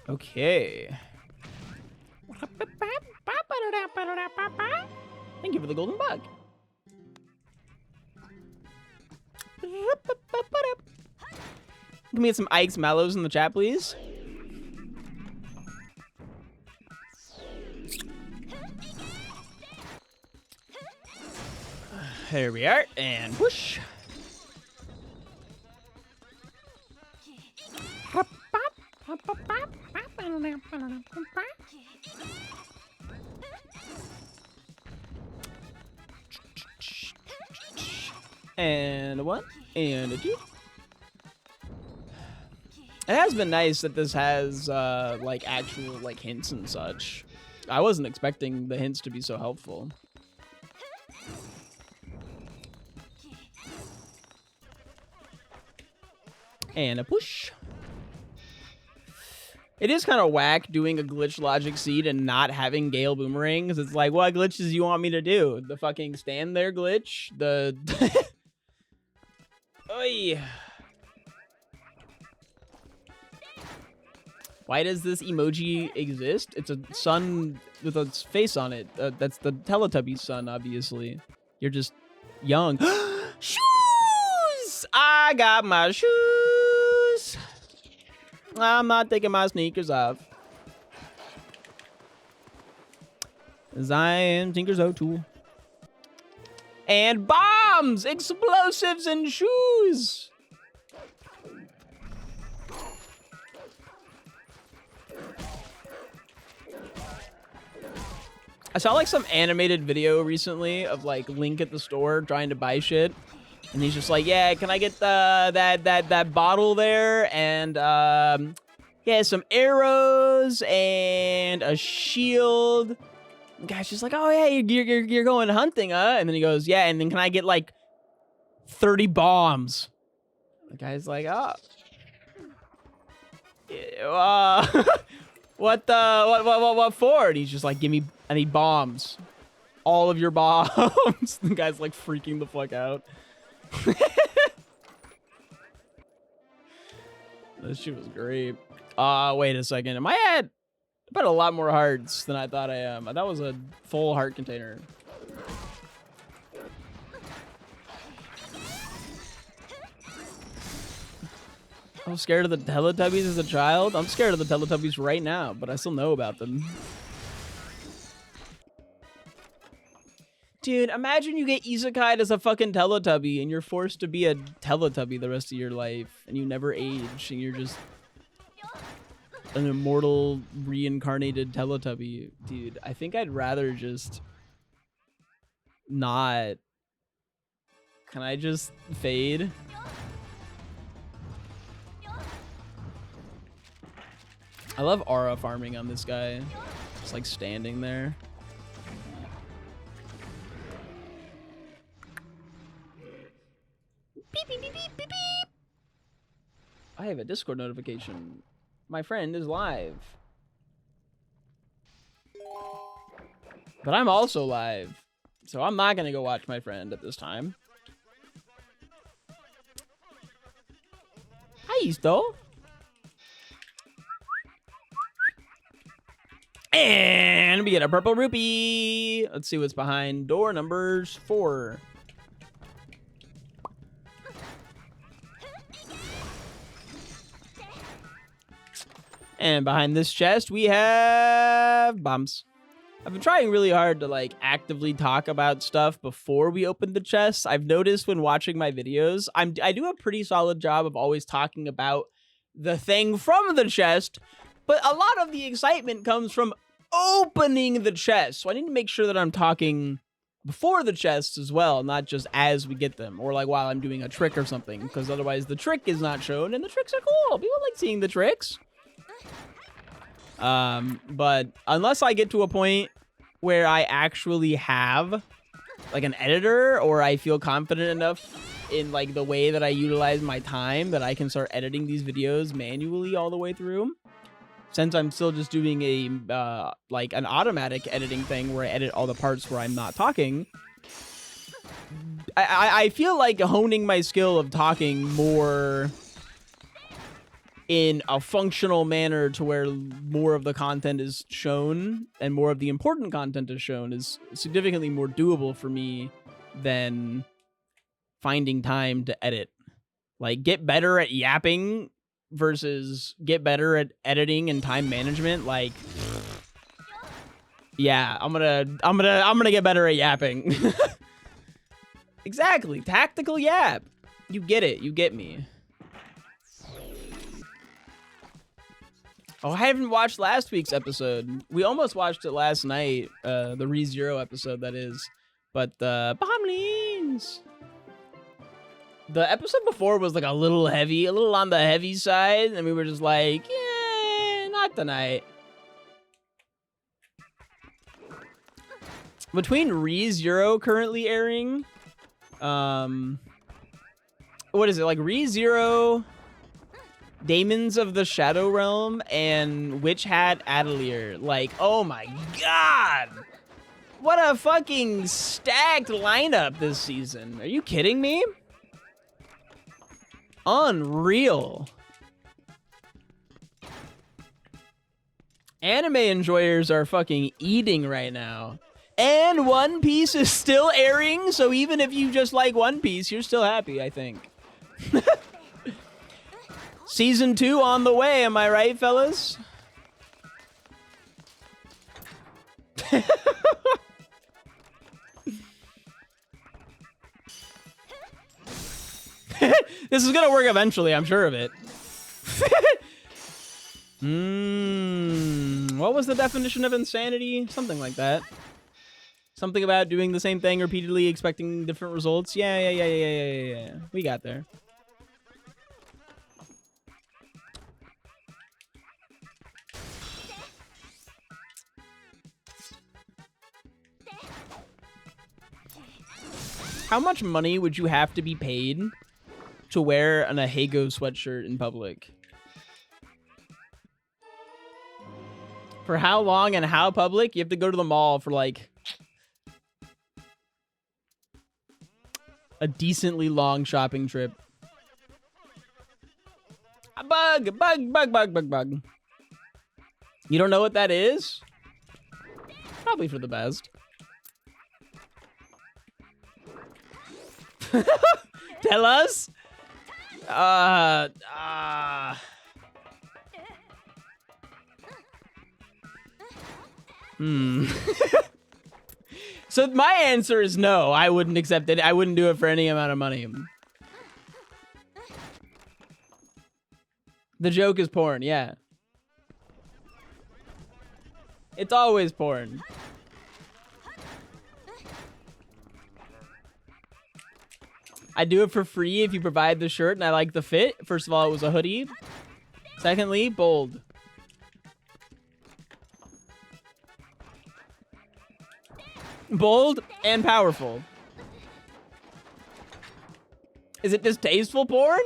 Okay. Thank you for the golden bug. Can we get some Ike's Mallows in the chat, please? There we are, and whoosh. And a 1, and a 2. It has been nice that this has, like, actual, like, hints and such. I wasn't expecting the hints to be so helpful. And a push. It is kind of whack doing a glitch logic seed and not having Gale Boomerang, because it's like, what glitches you want me to do? The fucking stand there glitch? The... Oy. Why does this emoji exist? It's a sun with a face on it. That's the Teletubbies sun, obviously. You're just young. Shoes! I got my shoes. I'm not taking my sneakers off. 'Cause I am Tinker's O'Toole. And bombs! Explosives and shoes! I saw like some animated video recently of like Link at the store trying to buy shit. And he's just like, yeah, can I get that bottle there? And yeah, some arrows and a shield. The guy's just like, oh yeah, you're going hunting, huh? And then he goes, yeah, and then can I get like 30 bombs? The guy's like, oh. What for? And he's just like, I need bombs. All of your bombs. The guy's like freaking the fuck out. This shit was great. Wait a second. Am I at about a lot more hearts than I thought I am? That was a full heart container. I was scared of the Teletubbies as a child. I'm scared of the Teletubbies right now, but I still know about them. Dude, imagine you get isekai'd as a fucking Teletubby and you're forced to be a Teletubby the rest of your life and you never age and you're just an immortal reincarnated Teletubby. Dude, I think I'd rather just not. Can I just fade? I love aura farming on this guy. Just like standing there. Beep, beep, beep, beep, beep, beep. I have a Discord notification. My friend is live. But I'm also live. So I'm not going to go watch my friend at this time. Hi, Easto. And we get a purple rupee. Let's see what's behind door number 4. And behind this chest, we have bombs. I've been trying really hard to like actively talk about stuff before we open the chest. I've noticed when watching my videos, I do a pretty solid job of always talking about the thing from the chest, but a lot of the excitement comes from opening the chest. So I need to make sure that I'm talking before the chests as well, not just as we get them, or like while I'm doing a trick or something, because otherwise the trick is not shown, and the tricks are cool. People like seeing the tricks. But unless I get to a point where I actually have like an editor, or I feel confident enough in like the way that I utilize my time that I can start editing these videos manually all the way through, since I'm still just doing a like an automatic editing thing where I edit all the parts where I'm not talking, I feel like honing my skill of talking more in a functional manner to where more of the content is shown and more of the important content is shown is significantly more doable for me than finding time to edit. Like, get better at yapping versus get better at editing and time management. Like, yeah, I'm gonna get better at yapping. Exactly. Tactical yap. You get it. You get me. Oh, I haven't watched last week's episode. We almost watched it last night. The ReZero episode, that is. But Bomblings. The episode before was like a little heavy, a little on the heavy side. And we were just like, yeah, not tonight. Between ReZero currently airing, what is it? Like ReZero, Daemons of the Shadow Realm, and Witch Hat Atelier. Like, oh my god! What a fucking stacked lineup this season. Are you kidding me? Unreal. Anime enjoyers are fucking eating right now. And One Piece is still airing, so even if you just like One Piece, you're still happy, I think. Season 2 on the way, am I right, fellas? This is gonna work eventually, I'm sure of it. What was the definition of insanity? Something like that. Something about doing the same thing repeatedly, expecting different results. Yeah. We got there. How much money would you have to be paid to wear an Ahego sweatshirt in public? For how long and how public? You have to go to the mall for like a decently long shopping trip. A bug. You don't know what that is? Probably for the best. Tell us. So my answer is no. I wouldn't accept it. I wouldn't do it for any amount of money. The joke is porn, yeah. It's always porn. I do it for free if you provide the shirt and I like the fit. First of all, it was a hoodie. Secondly, bold. Bold and powerful. Is it distasteful porn?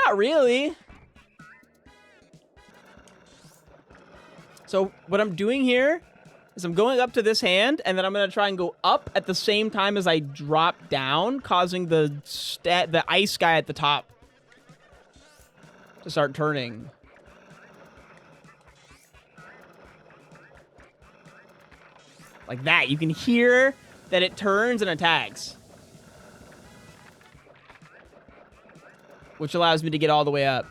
Not really. So what I'm doing here is I'm going up to this hand, and then I'm going to try and go up at the same time as I drop down, causing the ice guy at the top to start turning. Like that. You can hear that it turns and attacks. Which allows me to get all the way up.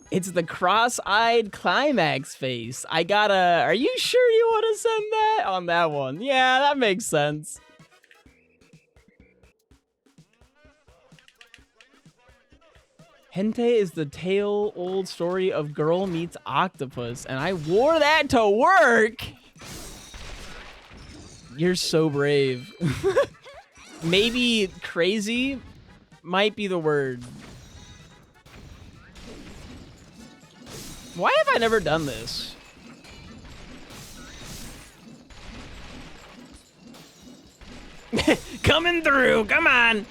It's the cross-eyed climax face. I gotta... Are you sure you want to send that on that one? Yeah, that makes sense. Hente is the tale-old story of girl meets octopus, and I wore that to work. You're so brave. Maybe crazy might be the word. Why have I never done this? Coming through, come on.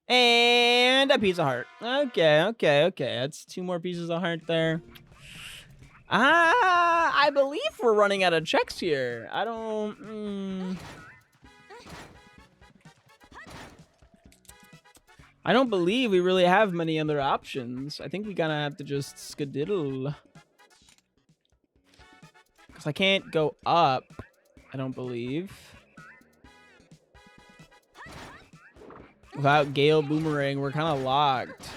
And a piece of heart. Okay. That's 2 more pieces of heart there. I believe we're running out of checks here. I don't believe we really have many other options. I think we gotta have to just skedaddle. Because I can't go up, I don't believe. Without Gale Boomerang, we're kind of locked.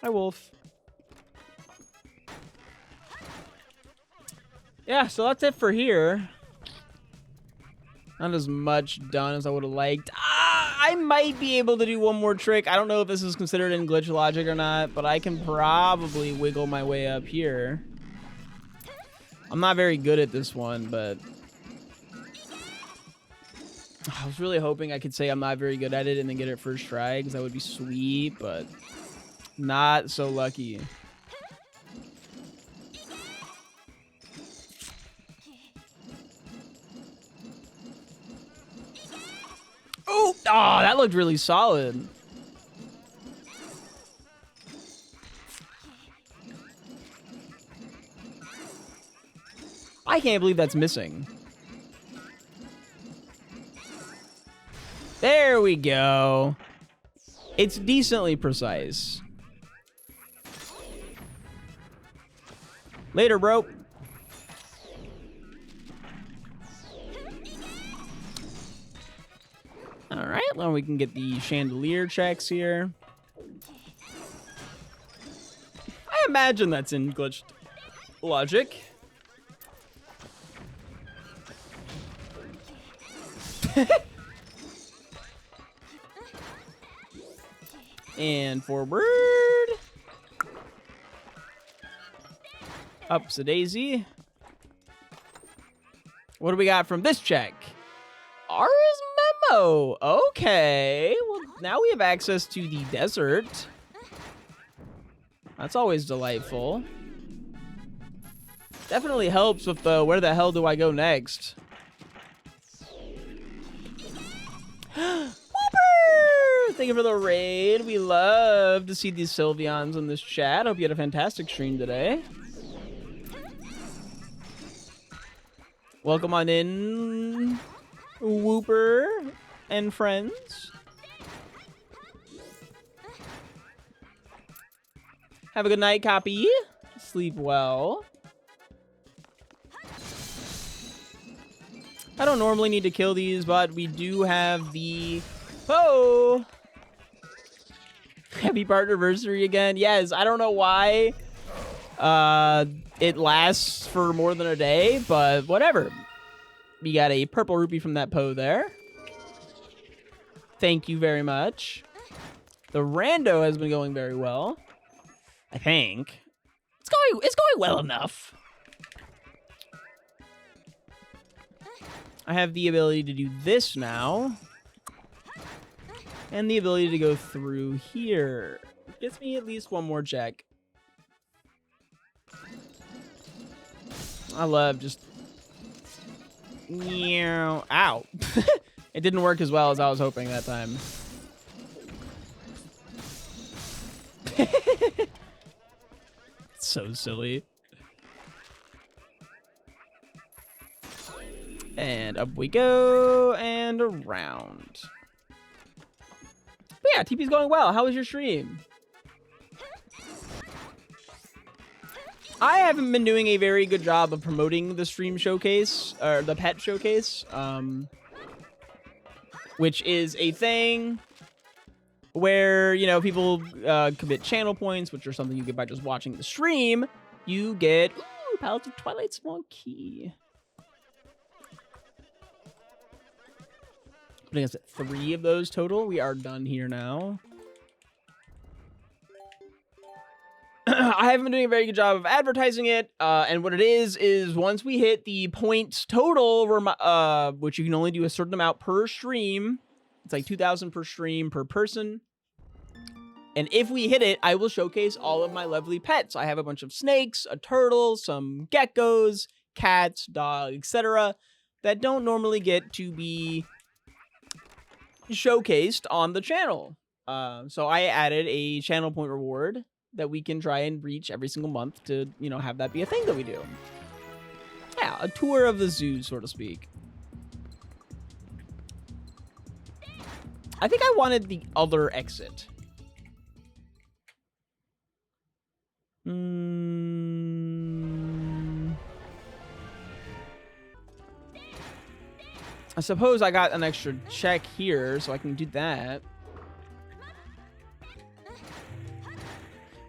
Hi, Wolf. Yeah, so that's it for here. Not as much done as I would have liked. I might be able to do one more trick. I don't know if this is considered in glitch logic or not, but I can probably wiggle my way up here. I'm not very good at this one, but I was really hoping I could say I'm not very good at it and then get it first try, because that would be sweet, but not so lucky. Oh, that looked really solid. I can't believe that's missing. There we go. It's decently precise. Later, bro. All right, well, we can get the chandelier checks here. I imagine that's in glitched logic. And forward. Up's a daisy. What do we got from this check? Ars Memo. Okay. Well, now we have access to the desert. That's always delightful. Definitely helps with the where the hell do I go next? Thank you for the raid. We love to see these Sylveons in this chat. Hope you had a fantastic stream today. Welcome on in, Whooper and friends. Have a good night, Copy. Sleep well. I don't normally need to kill these, but we do have the... Oh! Happy partnerversary again. Yes, I don't know why it lasts for more than a day, but whatever. We got a purple rupee from that Poe there. Thank you very much. The rando has been going very well. I think. It's going well enough. I have the ability to do this now. And the ability to go through here. Gets me at least one more check. I love just... Ow. It didn't work as well as I was hoping that time. So silly. And up we go, and around. But yeah, TP's going well. How was your stream? I haven't been doing a very good job of promoting the stream showcase, or the pet showcase, which is a thing where, you know, people commit channel points, which are something you get by just watching the stream. You get, ooh, Palace of Twilight small key. Putting us at 3 of those total. We are done here now. I haven't been doing a very good job of advertising it, and what it is once we hit the points total, which you can only do a certain amount per stream, it's like 2,000 per stream per person, and if we hit it, I will showcase all of my lovely pets. I have a bunch of snakes, a turtle, some geckos, cats, dogs, etc., that don't normally get to be showcased on the channel. So I added a channel point reward that we can try and reach every single month to, you know, have that be a thing that we do. Yeah, a tour of the zoo, so to speak. I think I wanted the other exit. I suppose I got an extra check here, so I can do that.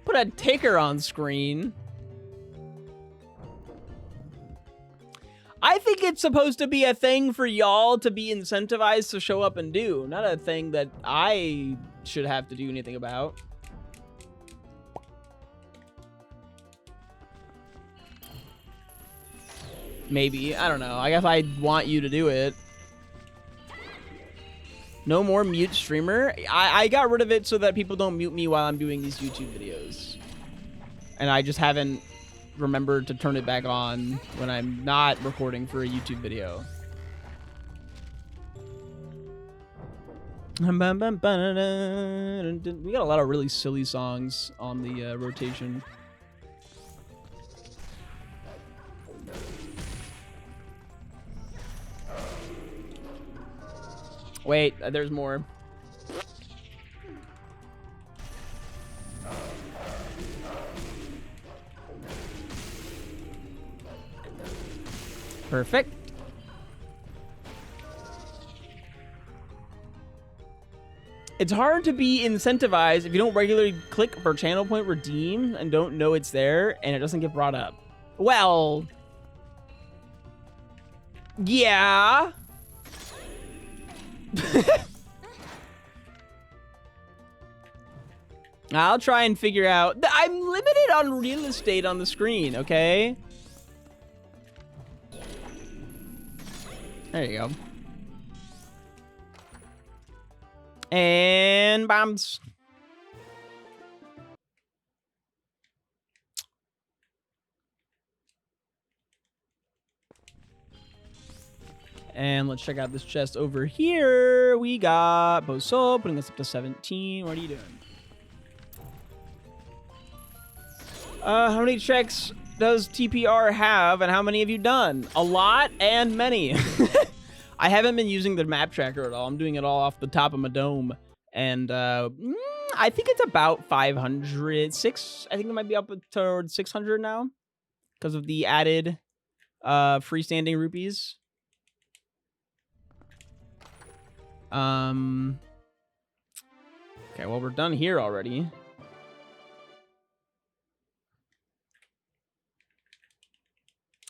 Put a ticker on screen. I think it's supposed to be a thing for y'all to be incentivized to show up and do, not a thing that I should have to do anything about. Maybe. I don't know. I guess I want you to do it. No more mute streamer. I got rid of it so that people don't mute me while I'm doing these YouTube videos. And I just haven't remembered to turn it back on when I'm not recording for a YouTube video. We got a lot of really silly songs on the rotation. Wait, there's more. Perfect. It's hard to be incentivized if you don't regularly click for channel point redeem and don't know it's there and it doesn't get brought up. Well, yeah. I'll try and figure out. I'm limited on real estate on the screen, okay? There you go. And bombs. And let's check out this chest over here. We got Boso putting us up to 17. What are you doing? How many checks does TPR have, and how many have you done? A lot and many. I haven't been using the map tracker at all. I'm doing it all off the top of my dome. And I think it's about 500. I think it might be up towards 600 now because of the added freestanding rupees. Okay, well, we're done here already.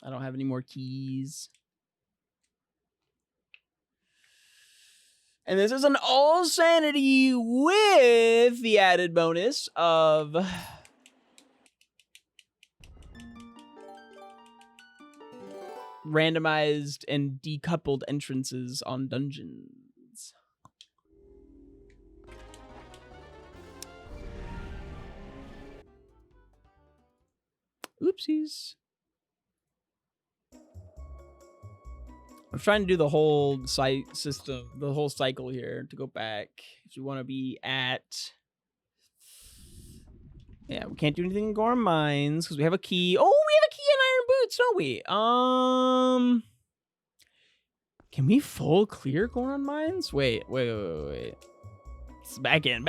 I don't have any more keys. And this is an all sanity with the added bonus of randomized and decoupled entrances on dungeons. Oopsies. I'm trying to do the whole site system, the whole cycle here to go back. If you want to be at... Yeah, we can't do anything in Gorm Mines because we have a key. Oh, we have a key in Iron Boots, don't we? Can we full clear Gorm Mines? Wait. It's back in.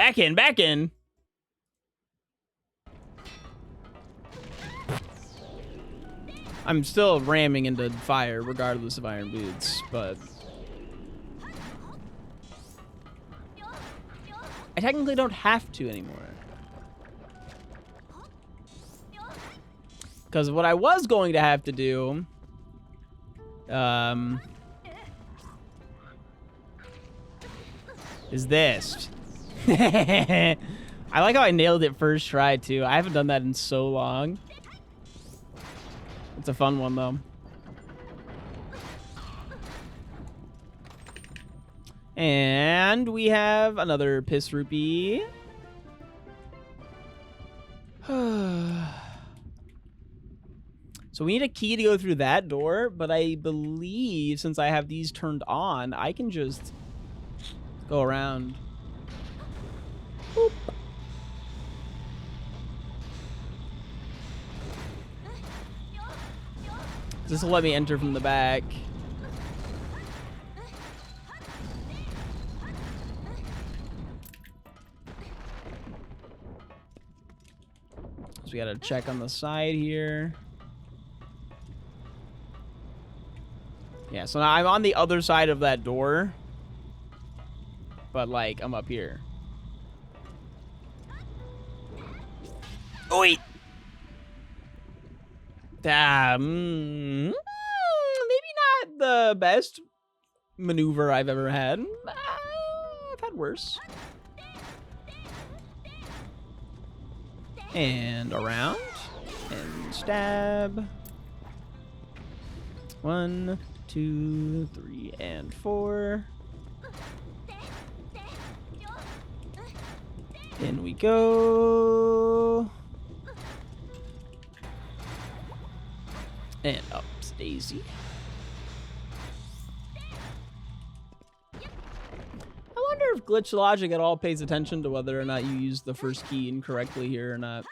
I'm still ramming into fire regardless of Iron Boots, but I technically don't have to anymore. Because what I was going to have to do is this. I like how I nailed it first try too. I haven't done that in so long. It's a fun one, though. And we have another piss rupee. So we need a key to go through that door, but I believe since I have these turned on, I can just go around. Boop. This will let me enter from the back. So we gotta check on the side here. Yeah, so now I'm on the other side of that door. But, like, I'm up here. Oh, wait! Maybe not the best maneuver I've ever had. I've had worse. And around. And stab. 1, 2, 3, and 4. In we go. And up Daisy. I wonder if glitch logic at all pays attention to whether or not you use the first key incorrectly here or not.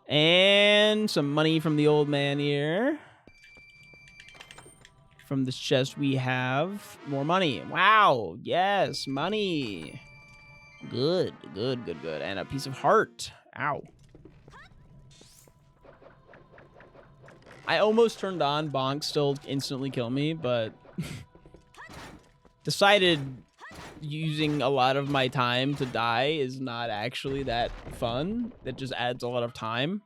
And some money from the old man here. From this chest we have more money. Wow, yes, money. Good. And a piece of heart. Ow. I almost turned on Bonk still instantly kill me, but decided using a lot of my time to die is not actually that fun. That just adds a lot of time.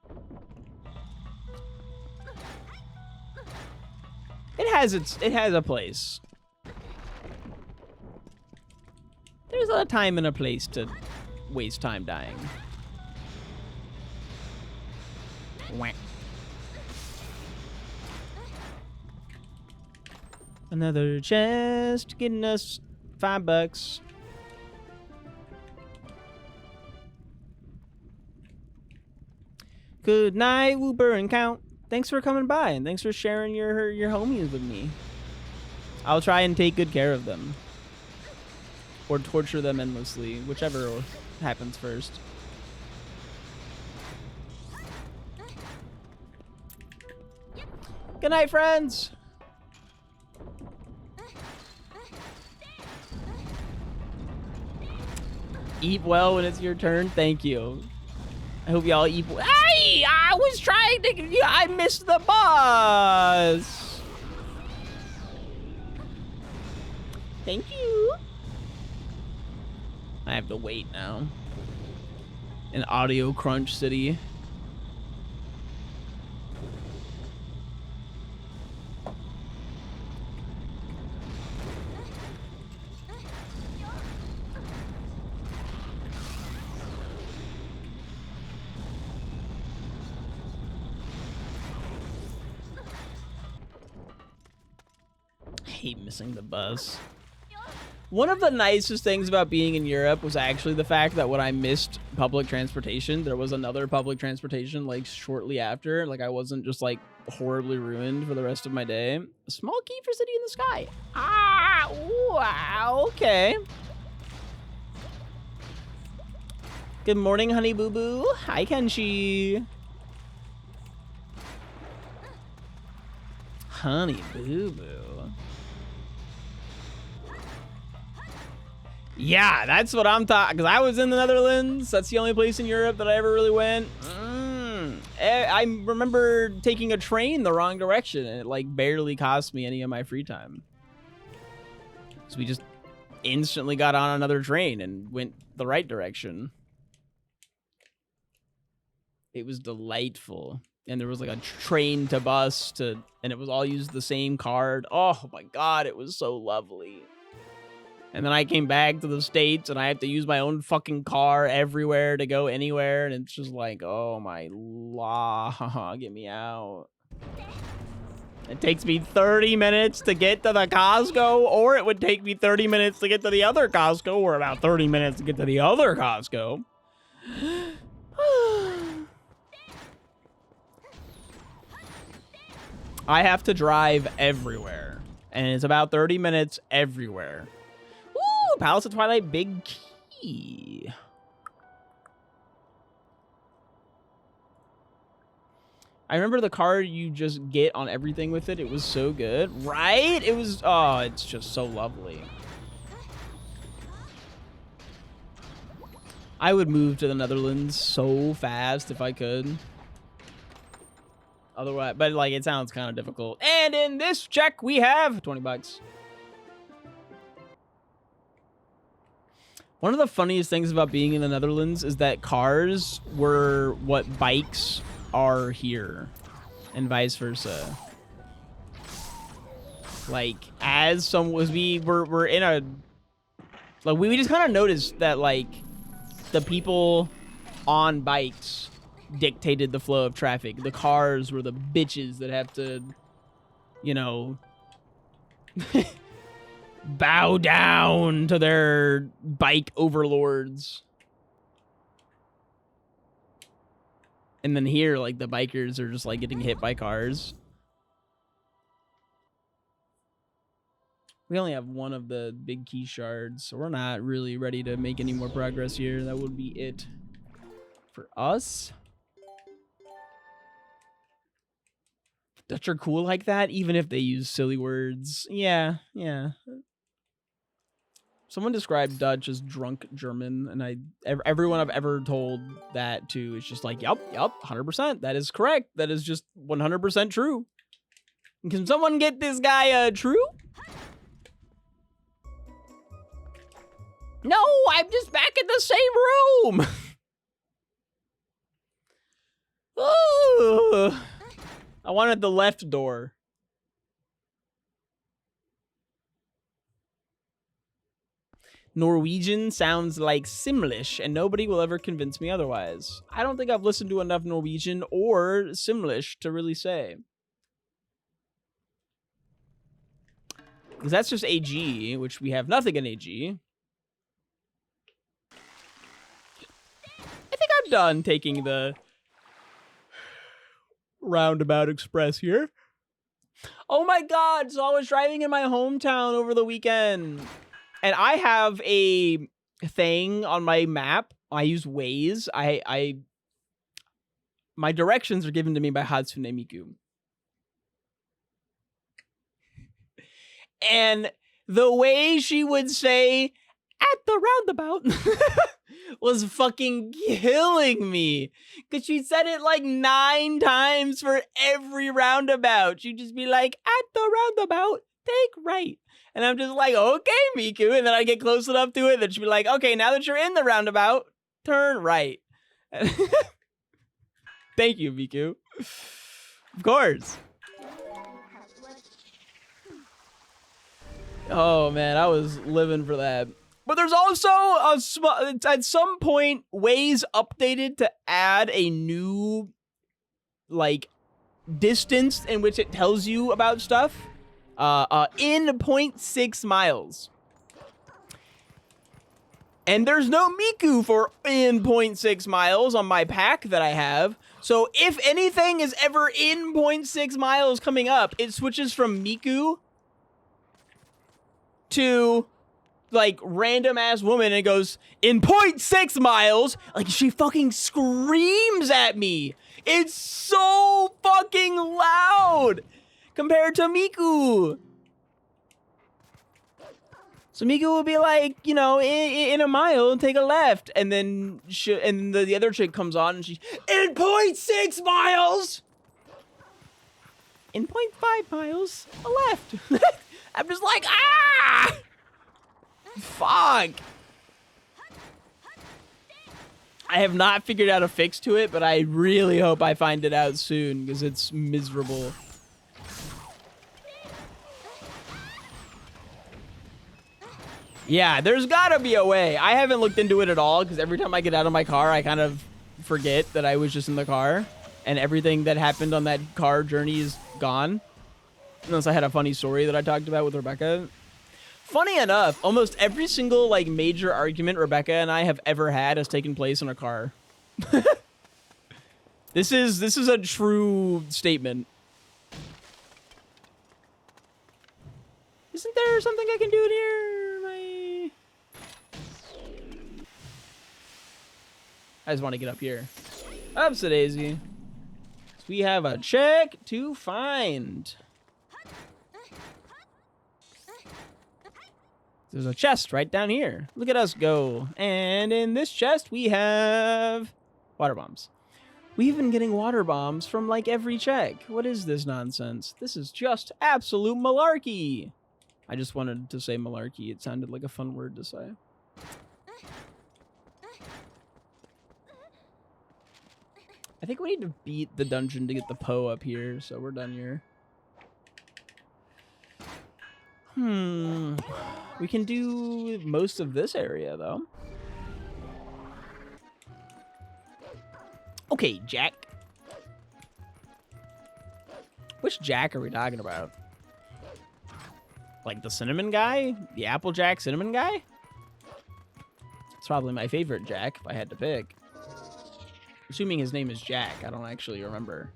It has a place. There's a time and a place to waste time dying. Whack. Another chest getting us $5. Good night, Wooper and Count. Thanks for coming by and thanks for sharing your homies with me. I'll try and take good care of them. Or torture them endlessly, whichever happens first. Good night, friends. Eat well when it's your turn. Thank you. I hope y'all eat well. Hey! I was trying to... I missed the boss! Thank you. I have to wait now. In Audio Crunch City. I hate missing the bus. One of the nicest things about being in Europe was actually the fact that when I missed public transportation, there was another public transportation like shortly after. Like I wasn't just like horribly ruined for the rest of my day. A small key for City in the Sky. Ah, wow, okay. Good morning, Honey Boo Boo. Hi, Kenshi. Honey Boo Boo. Yeah, that's what I'm talking. Because I was in the Netherlands. That's the only place in Europe that I ever really went. I remember taking a train the wrong direction, and it like barely cost me any of my free time. So we just instantly got on another train and went the right direction. It was delightful. And there was like a train to bus to, and it was all used the same card. Oh my God, it was so lovely. And then I came back to the States and I have to use my own fucking car everywhere to go anywhere. And it's just like, oh my law, get me out. It takes me 30 minutes to get to the Costco, or it would take me 30 minutes to get to the other Costco, or about 30 minutes to get to the other Costco. I have to drive everywhere. And it's about 30 minutes everywhere. Ooh, Palace of Twilight, big key. I remember the card you just get on everything with it. It was so good, right? It was, oh, it's just so lovely. I would move to the Netherlands so fast if I could. Otherwise, but like, it sounds kind of difficult. And in this check, we have 20 bucks. One of the funniest things about being in the Netherlands is that cars were what bikes are here, and vice versa. Like, as some was, we're in a, like, we just kind of noticed that like the people on bikes dictated the flow of traffic. The cars were the bitches that have to, you know, bow down to their bike overlords. And then here, like, the bikers are just like getting hit by cars. We only have one of the big key shards, so we're not really ready to make any more progress here. That would be it for us. Dutch are cool like that, even if they use silly words. Yeah, yeah. Someone described Dutch as drunk German, and everyone I've ever told that to is just like, yup, 100%. That is correct. That is just 100% true. Can someone get this guy true? No, I'm just back in the same room. Oh, I wanted the left door. Norwegian sounds like Simlish, and nobody will ever convince me otherwise. I don't think I've listened to enough Norwegian or Simlish to really say. Because that's just AG, which we have nothing in AG. I think I'm done taking the roundabout express here. Oh my God, so I was driving in my hometown over the weekend. And I have a thing on my map. I use Waze. My directions are given to me by Hatsune Miku. And the way she would say, at the roundabout, was fucking killing me. Because she said it like 9 times for every roundabout. She'd just be like, at the roundabout. take right. And I'm just like, okay, Miku. And then I get close enough to it that she'd be like, okay, now that you're in the roundabout, turn right. Thank you, Miku. Of course. Oh, man, I was living for that. But there's also, at some point, ways updated to add a new, like, distance in which it tells you about stuff. In 0.6 miles. And there's no Miku for in 0.6 miles on my pack that I have. So if anything is ever in 0.6 miles coming up, it switches from Miku to, like, random ass woman, and it goes in 0.6 miles. Like, she fucking screams at me. It's so fucking loud compared to Miku. So Miku will be like, you know, in a mile, take a left, and then the other chick comes on, and she's in 0.6 miles. In 0.5 miles, a left. I'm just like, ah! Fuck. I have not figured out a fix to it, but I really hope I find it out soon, because it's miserable. Yeah, there's gotta be a way. I haven't looked into it at all, because every time I get out of my car, I kind of forget that I was just in the car, and everything that happened on that car journey is gone. Unless I had a funny story that I talked about with Rebecca. Funny enough, almost every single, like, major argument Rebecca and I have ever had has taken place in a car. This is a true statement. Isn't there something I can do in here? I just want to get up here. Upsa daisy. So we have a check to find. There's a chest right down here. Look at us go. And in this chest, we have water bombs. We've been getting water bombs from, like, every check. What is this nonsense? This is just absolute malarkey. I just wanted to say malarkey. It sounded like a fun word to say. I think we need to beat the dungeon to get the Poe up here, so we're done here. We can do most of this area, though. Okay, Jack. Which Jack are we talking about? Like the cinnamon guy? The Applejack cinnamon guy? It's probably my favorite Jack, if I had to pick. Assuming his name is Jack, I don't actually remember.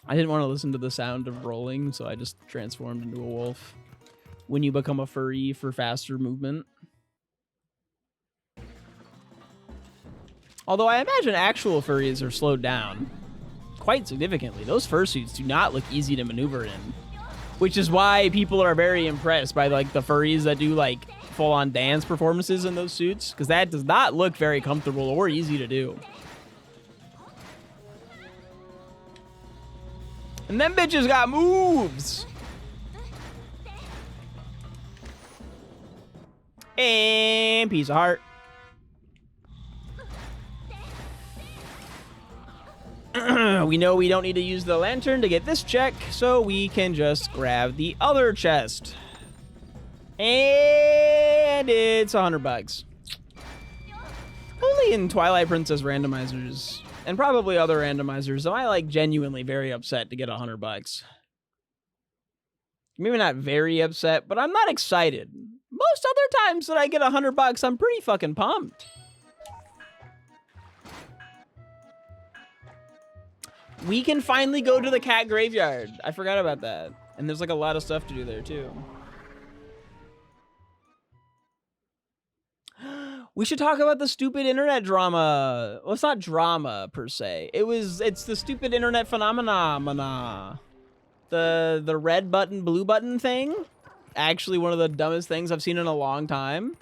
I didn't want to listen to the sound of rolling, so I just transformed into a wolf. When you become a furry for faster movement. Although I imagine actual furries are slowed down quite significantly. Those fursuits do not look easy to maneuver in. Which is why people are very impressed by, like, the furries that do, like, full-on dance performances in those suits. Because that does not look very comfortable or easy to do. And them bitches got moves. And piece of heart. We know we don't need to use the lantern to get this check, so we can just grab the other chest. And it's $100. Only in Twilight Princess randomizers, and probably other randomizers, am I, like, genuinely very upset to get $100. Maybe not very upset, but I'm not excited. Most other times that I get $100, I'm pretty fucking pumped. We can finally go to the cat graveyard. I forgot about that. And there's, like, a lot of stuff to do there, too. We should talk about the stupid internet drama. Well, it's not drama, per se. It's the stupid internet phenomena. The red button, blue button thing. Actually, one of the dumbest things I've seen in a long time.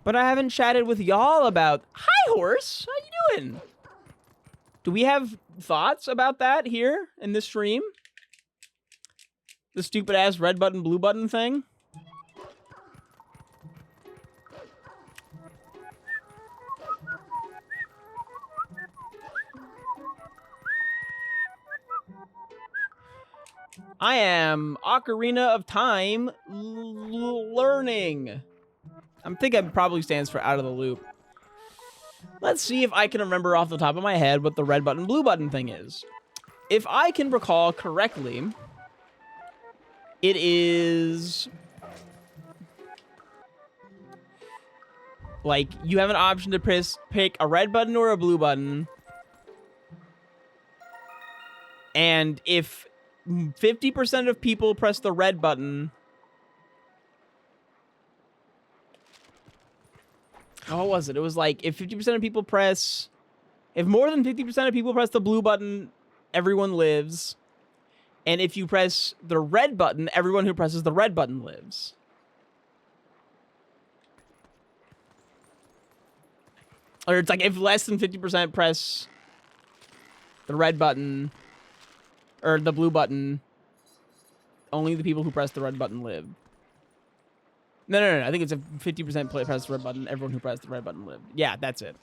But I haven't chatted with y'all about... Hi, horse! How you doing? Do we have thoughts about that here in this stream? The stupid ass red button, blue button thing? I am Ocarina of Time learning. I'm thinking it probably stands for out of the loop. Let's see if I can remember off the top of my head what the red button, blue button thing is. If I can recall correctly, it is like you have an option to pick a red button or a blue button. And if 50% of people press the red button, oh, what was it? It was like if 50% of people if more than 50% of people press the blue button, everyone lives. And if you press the red button, everyone who presses the red button lives. Or it's like if less than 50% press the red button or the blue button, only the people who press the red button live. No. I think it's a 50% press the red button. Everyone who pressed the red button lived. Yeah, that's it.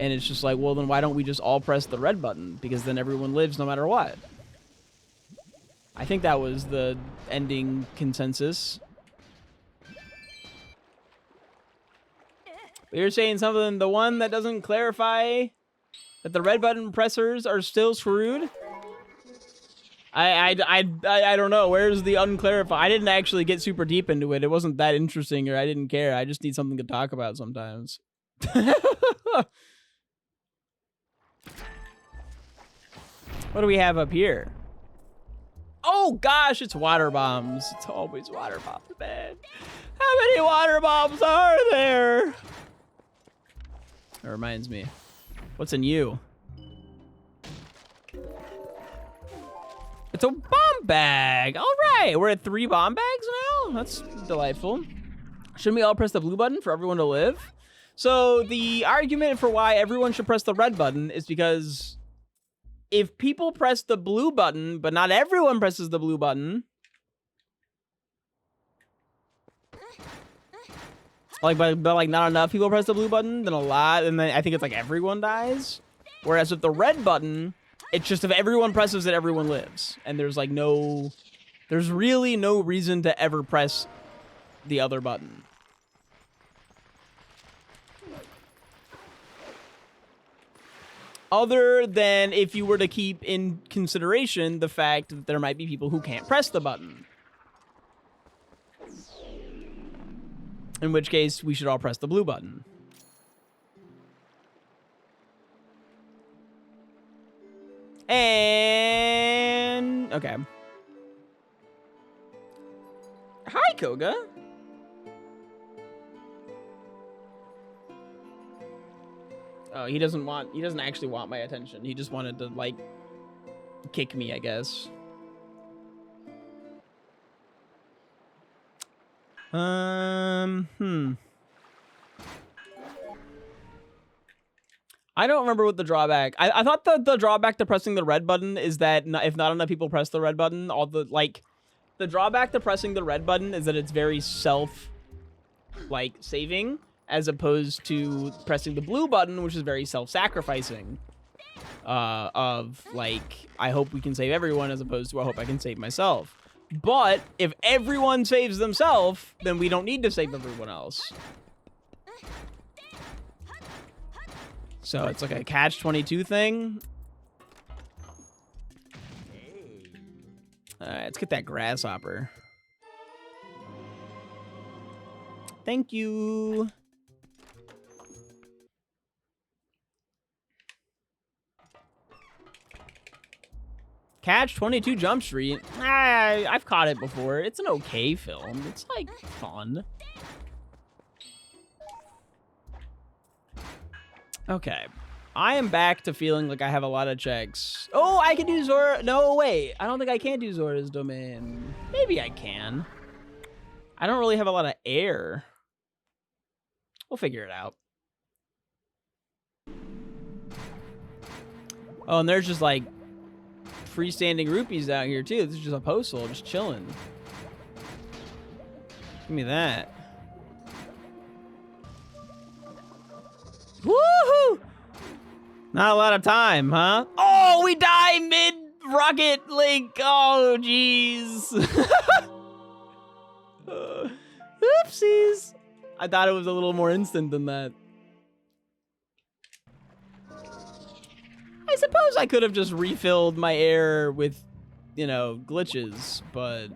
And it's just like, well, then why don't we just all press the red button? Because then everyone lives no matter what. I think that was the ending consensus. But you're saying something, the one that doesn't clarify that the red button pressers are still screwed? I don't know. Where's the unclarified? I didn't actually get super deep into it. It wasn't that interesting, or I didn't care. I just need something to talk about sometimes. What do we have up here? Oh gosh, it's water bombs. It's always water bombs, man. How many water bombs are there? That reminds me. What's in you? It's a bomb bag. All right, we're at 3 bomb bags now. That's delightful. Shouldn't we all press the blue button for everyone to live? So the argument for why everyone should press the red button is because if people press the blue button, but not everyone presses the blue button, like, but like not enough people press the blue button, then a lot, and then I think it's like everyone dies. Whereas with the red button, it's just if everyone presses it, everyone lives. And there's like there's really no reason to ever press the other button. Other than if you were to keep in consideration the fact that there might be people who can't press the button. In which case, we should all press the blue button. And... okay. Hi, Koga. Oh, he doesn't actually want my attention. He just wanted to, like, kick me, I guess. I don't remember what the drawback. I thought the drawback to pressing the red button is that if not enough people press the red button, the drawback to pressing the red button is that it's very saving, as opposed to pressing the blue button, which is very self-sacrificing. Of like, I hope we can save everyone, as opposed to I hope I can save myself. But if everyone saves themselves, then we don't need to save everyone else. So it's like a catch-22 thing. All right, let's get that grasshopper. Thank you. Catch-22 Jump Street. I've caught it before. It's an okay film. It's, like, fun. Okay. I am back to feeling like I have a lot of checks. Oh, I can do Zora. No, wait. I don't think I can do Zora's Domain. Maybe I can. I don't really have a lot of air. We'll figure it out. Oh, and there's just like freestanding rupees out here too. This is just a postal, just chilling. Give me that. Woohoo! Not a lot of time, huh? Oh, we die mid-rocket link. Oh, jeez. Oopsies. I thought it was a little more instant than that. I suppose I could have just refilled my air with, you know, glitches, but...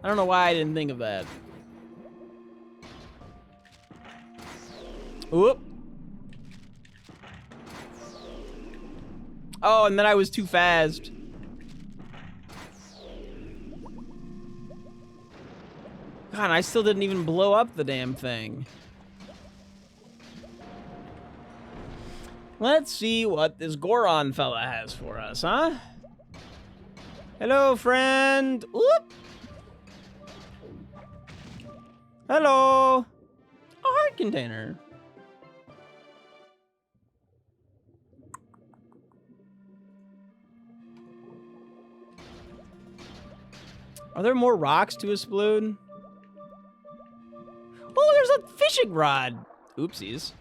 I don't know why I didn't think of that. Whoop. Oh, and then I was too fast. God, I still didn't even blow up the damn thing. Let's see what this Goron fella has for us, huh? Hello, friend. Whoop. Hello. A heart container. Are there more rocks to explode? Oh, there's a fishing rod. Oopsies.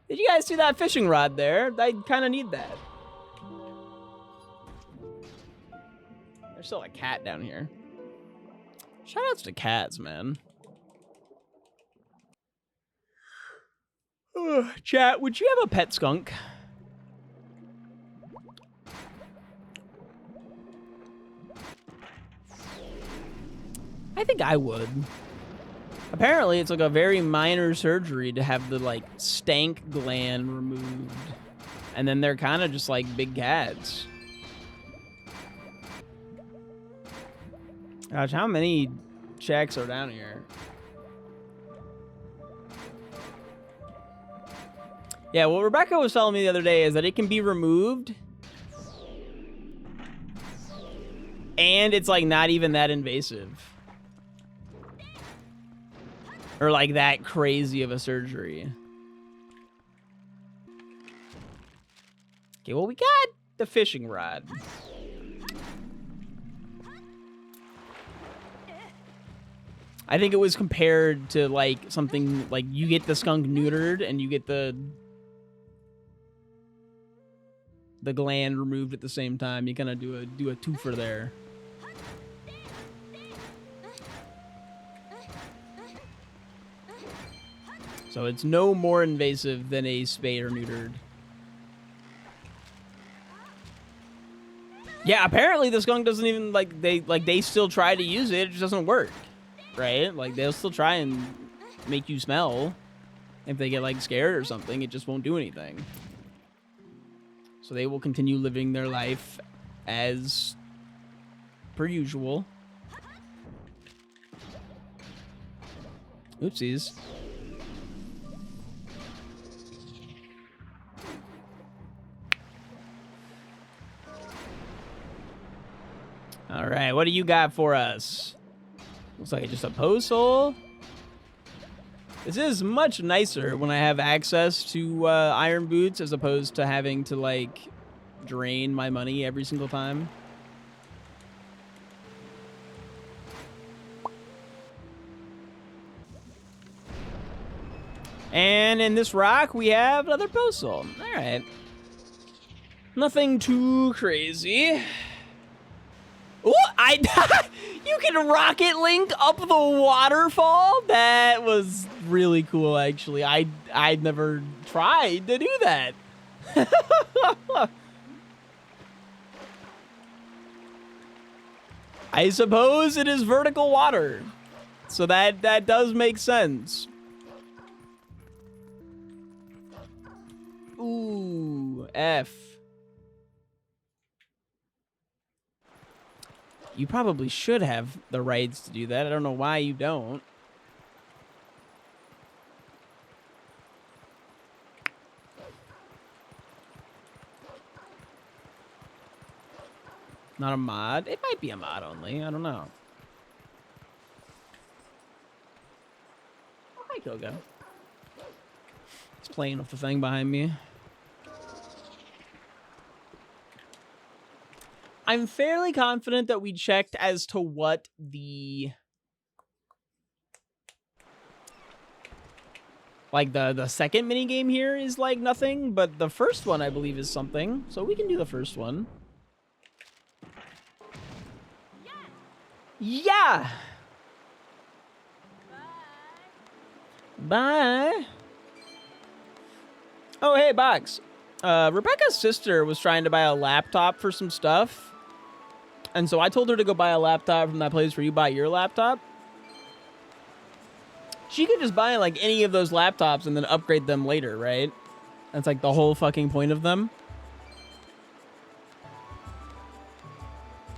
Did you guys see that fishing rod there? I kind of need that. There's still a cat down here. Shoutouts to cats, man. Chat, would you have a pet skunk? I think I would. Apparently, it's like a very minor surgery to have the, like, stank gland removed. And then they're kind of just like big cats. Gosh, how many checks are down here? Yeah, what Rebecca was telling me the other day is that it can be removed. And it's, like, not even that invasive. Or, like, that crazy of a surgery. Okay, well, we got the fishing rod. I think it was compared to, like, something, like, you get the skunk neutered and you get the gland removed at the same time. You kind of do a twofer there. So it's no more invasive than a spayed or neutered. Yeah, apparently the skunk doesn't even they still try to use it. It just doesn't work, right? Like they'll still try and make you smell if they get like scared or something. It just won't do anything. So they will continue living their life as per usual. Oopsies. All right, what do you got for us? Looks like it's just a post hole. This is much nicer when I have access to iron boots as opposed to having to, like, drain my money every single time. And in this rock, we have another post hole. All right. Nothing too crazy. Ooh, you can rocket link up the waterfall? That was really cool, actually. I'd never tried to do that. I suppose it is vertical water. So that does make sense. Ooh, F. You probably should have the rights to do that. I don't know why you don't. Not a mod? It might be a mod only. I don't know. Hi, Koga. He's playing with the thing behind me. I'm fairly confident that we checked as to what the... Like, the second minigame here is, like, nothing, but the first one, I believe, is something. So we can do the first one. Yeah! Bye! Oh, hey, Box. Rebecca's sister was trying to buy a laptop for some stuff. And so I told her to go buy a laptop from that place where you buy your laptop. She could just buy, like, any of those laptops and then upgrade them later, right? That's, like, the whole fucking point of them.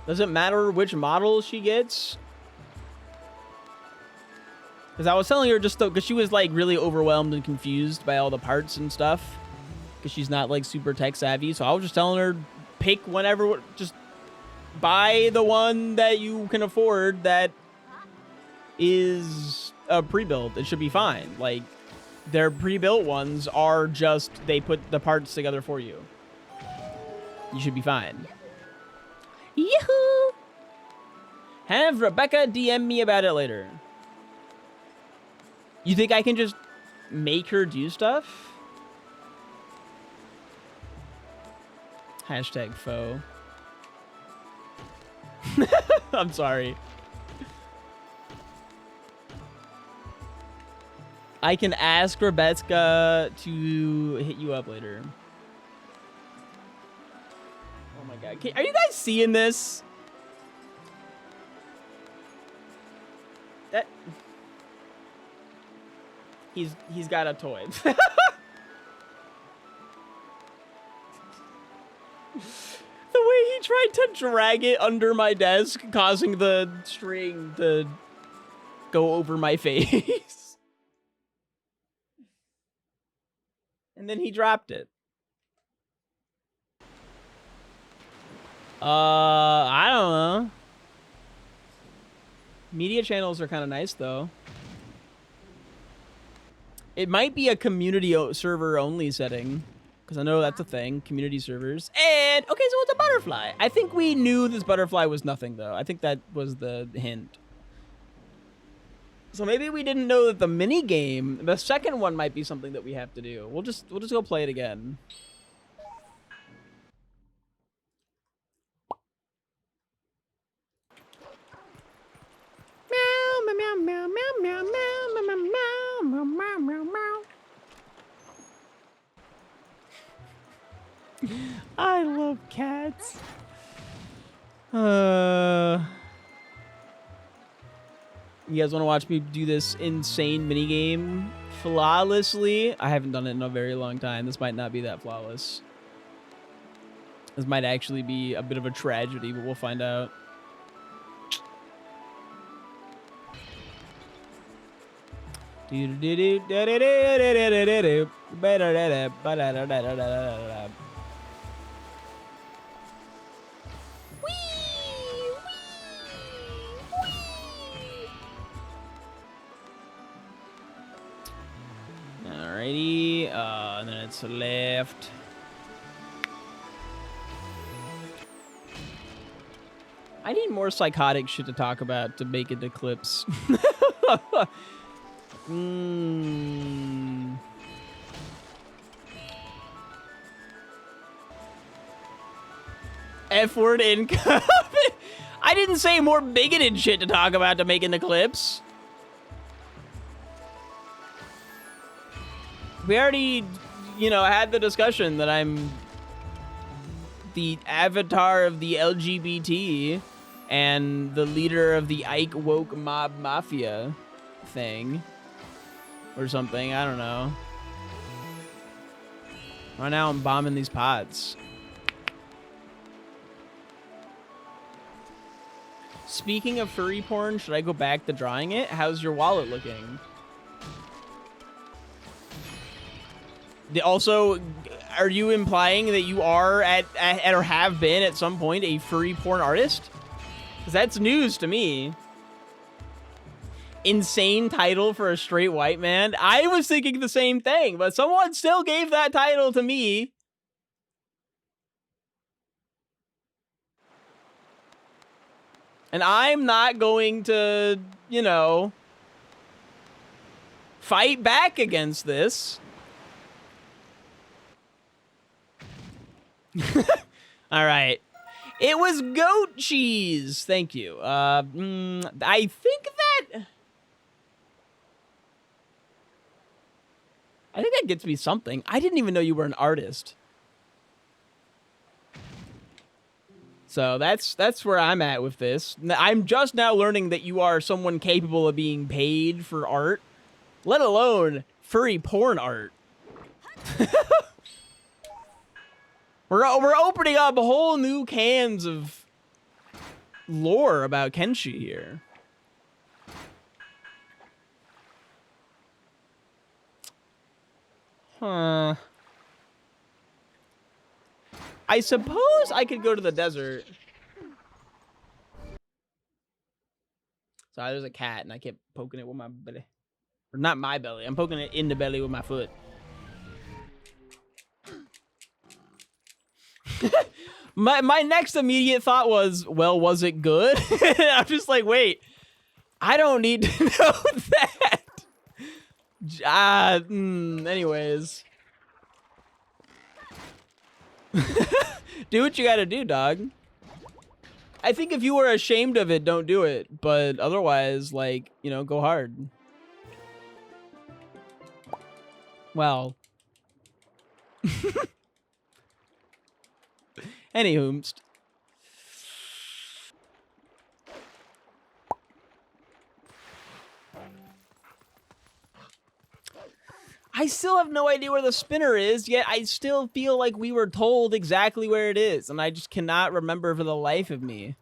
Does it matter which model she gets? Because I was telling her just because she was, like, really overwhelmed and confused by all the parts and stuff. Because she's not, like, super tech savvy. So I was just telling her, pick whatever, just buy the one that you can afford that is a pre-built. It should be fine. Like, their pre-built ones are just, they put the parts together for you. You should be fine. Yahoo! Have Rebecca DM me about it later. You think I can just make her do stuff? Hashtag foe. I'm sorry. I can ask Rebecca to hit you up later. Oh my god. Are you guys seeing this? That... He's got a toy. The way he tried to drag it under my desk, causing the string to go over my face. And then he dropped it. I don't know. Media channels are kind of nice, though. It might be a community server only setting, because I know that's a thing, community servers. And, okay, so it's a butterfly. I think we knew this butterfly was nothing, though. I think that was the hint. So maybe we didn't know that the mini game, the second one, might be something that we have to do. We'll just go play it again. Meow, meow, meow, meow, meow, meow, meow, meow, meow, meow, meow. I love cats. You guys want to watch me do this insane minigame flawlessly? I haven't done it in a very long time. This might not be that flawless. This might actually be a bit of a tragedy, but we'll find out. Alrighty, and then it's left. I need more psychotic shit to talk about to make it to clips. F-word income. I didn't say more bigoted shit to talk about to make in the clips. We already, you know, had the discussion that I'm the avatar of the LGBT and the leader of the Ike woke mob mafia thing or something. I don't know. Right now I'm bombing these pods. Speaking of furry porn, should I go back to drawing it? How's your wallet looking? Also, are you implying that you are at or have been at some point a furry porn artist? Because that's news to me. insane title for a straight white man. I was thinking the same thing, but someone still gave that title to me. And I'm not going to, you know, fight back against this. All right. It was goat cheese. Thank you. I think that gets me something. I didn't even know you were an artist. So that's where I'm at with this. I'm just now learning that you are someone capable of being paid for art, let alone furry porn art. We're opening up whole new cans of lore about Kenshi here. Huh. I suppose I could go to the desert. Sorry, there's a cat, and I kept poking it with my belly. Or not my belly. I'm poking it in the belly with my foot. my next immediate thought was, well, was it good? I'm just like, wait, I don't need to know that. Anyways. Do what you gotta do, dog. I think if you were ashamed of it, don't do it. But otherwise, like, you know, go hard. Well. Anywho. I still have no idea where the spinner is, yet I still feel like we were told exactly where it is, and I just cannot remember for the life of me.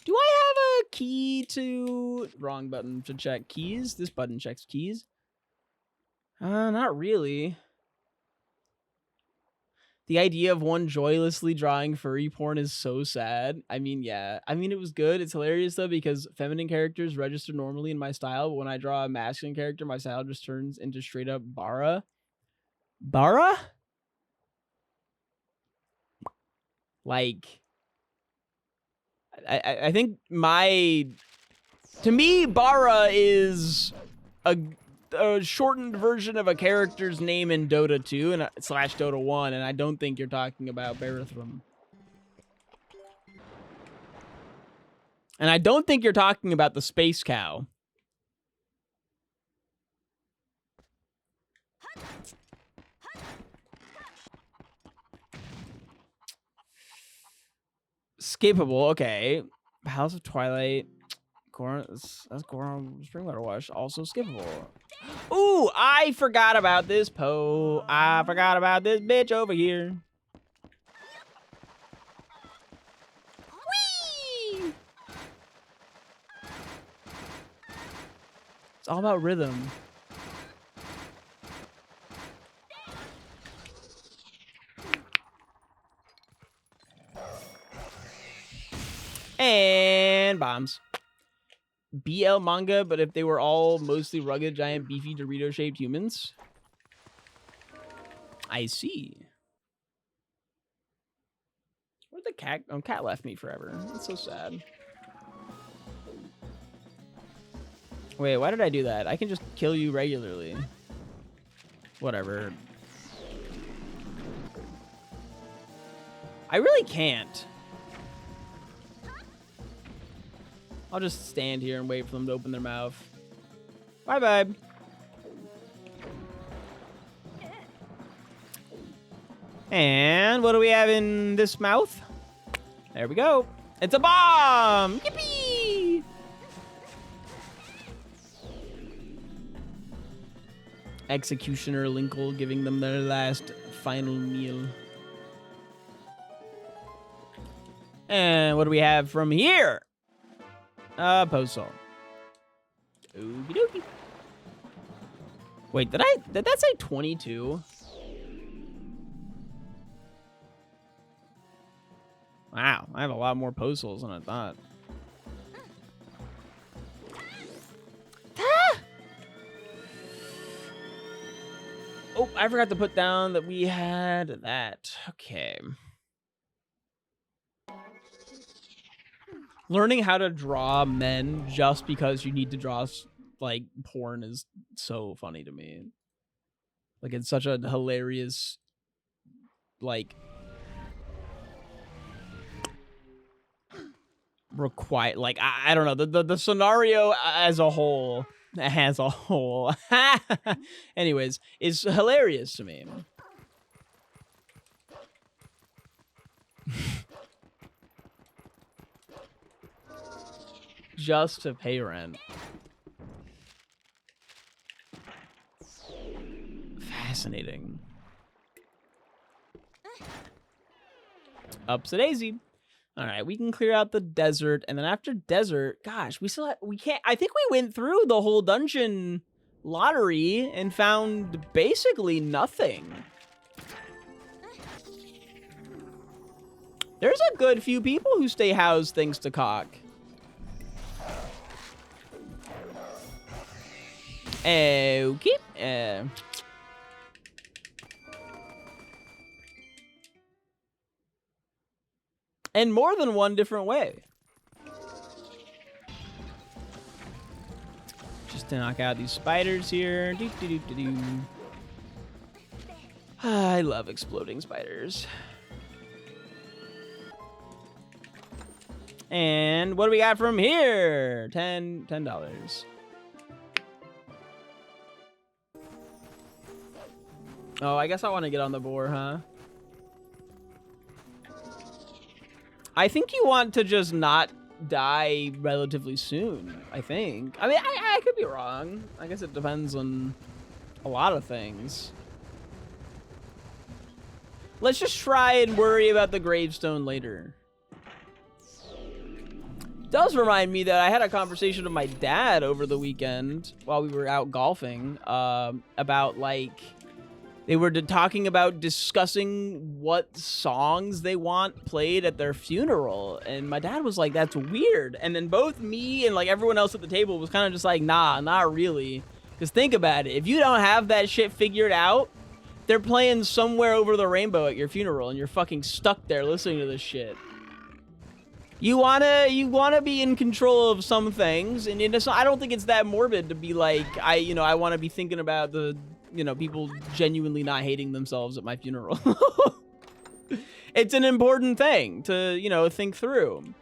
Do I have a key to... Wrong button to check keys. This button checks keys. Not really. The idea of one joylessly drawing furry porn is so sad. I mean, yeah. I mean, it was good. It's hilarious, though, because feminine characters register normally in my style, but when I draw a masculine character, my style just turns into straight up bara. Bara? Like, I think to me, bara is a shortened version of a character's name in Dota 2 and / Dota 1, and I don't think you're talking about Barathrum. And I don't think you're talking about the space cow. Skippable, okay. House of Twilight. That's Goron Springwater Wash. Also skippable. Ooh, I forgot about this I forgot about this bitch over here. Whee! It's all about rhythm. And bombs. BL manga, but if they were all mostly rugged, giant, beefy, Dorito-shaped humans. I see. Where'd the cat? Oh, cat left me forever. That's so sad. Wait, why did I do that? I can just kill you regularly. Whatever. I really can't. I'll just stand here and wait for them to open their mouth. Bye-bye. And what do we have in this mouth? There we go. It's a bomb! Yippee! Executioner Linkle giving them their last final meal. And what do we have from here? Post song. Okie dokie. Wait, did that say 22? Wow, I have a lot more postals than I thought. Oh, I forgot to put down that we had that. Okay. Learning how to draw men just because you need to draw like porn is so funny to me. Like, it's such a hilarious, like, I don't know, the scenario as a whole anyways, is hilarious to me. Just to pay rent. Fascinating. Ups a daisy. All right, we can clear out the desert, and then after desert, gosh, we can't. I think we went through the whole dungeon lottery and found basically nothing. There's a good few people who stay housed thanks to cock. Okay. And more than one different way. Just to knock out these spiders here. I love exploding spiders. And what do we got from here? $10. Oh, I guess I want to get on the board, huh? I think you want to just not die relatively soon, I think. I mean, I could be wrong. I guess it depends on a lot of things. Let's just try and worry about the gravestone later. Does remind me that I had a conversation with my dad over the weekend while we were out golfing about, like, they were talking about discussing what songs they want played at their funeral. And my dad was like, that's weird. And then both me and, like, everyone else at the table was kind of just like, nah, not really. Because think about it. If you don't have that shit figured out, they're playing Somewhere Over the Rainbow at your funeral and you're fucking stuck there listening to this shit. You wanna be in control of some things, and I don't think it's that morbid to be like, I want to be thinking about the, people genuinely not hating themselves at my funeral. It's an important thing to, think through.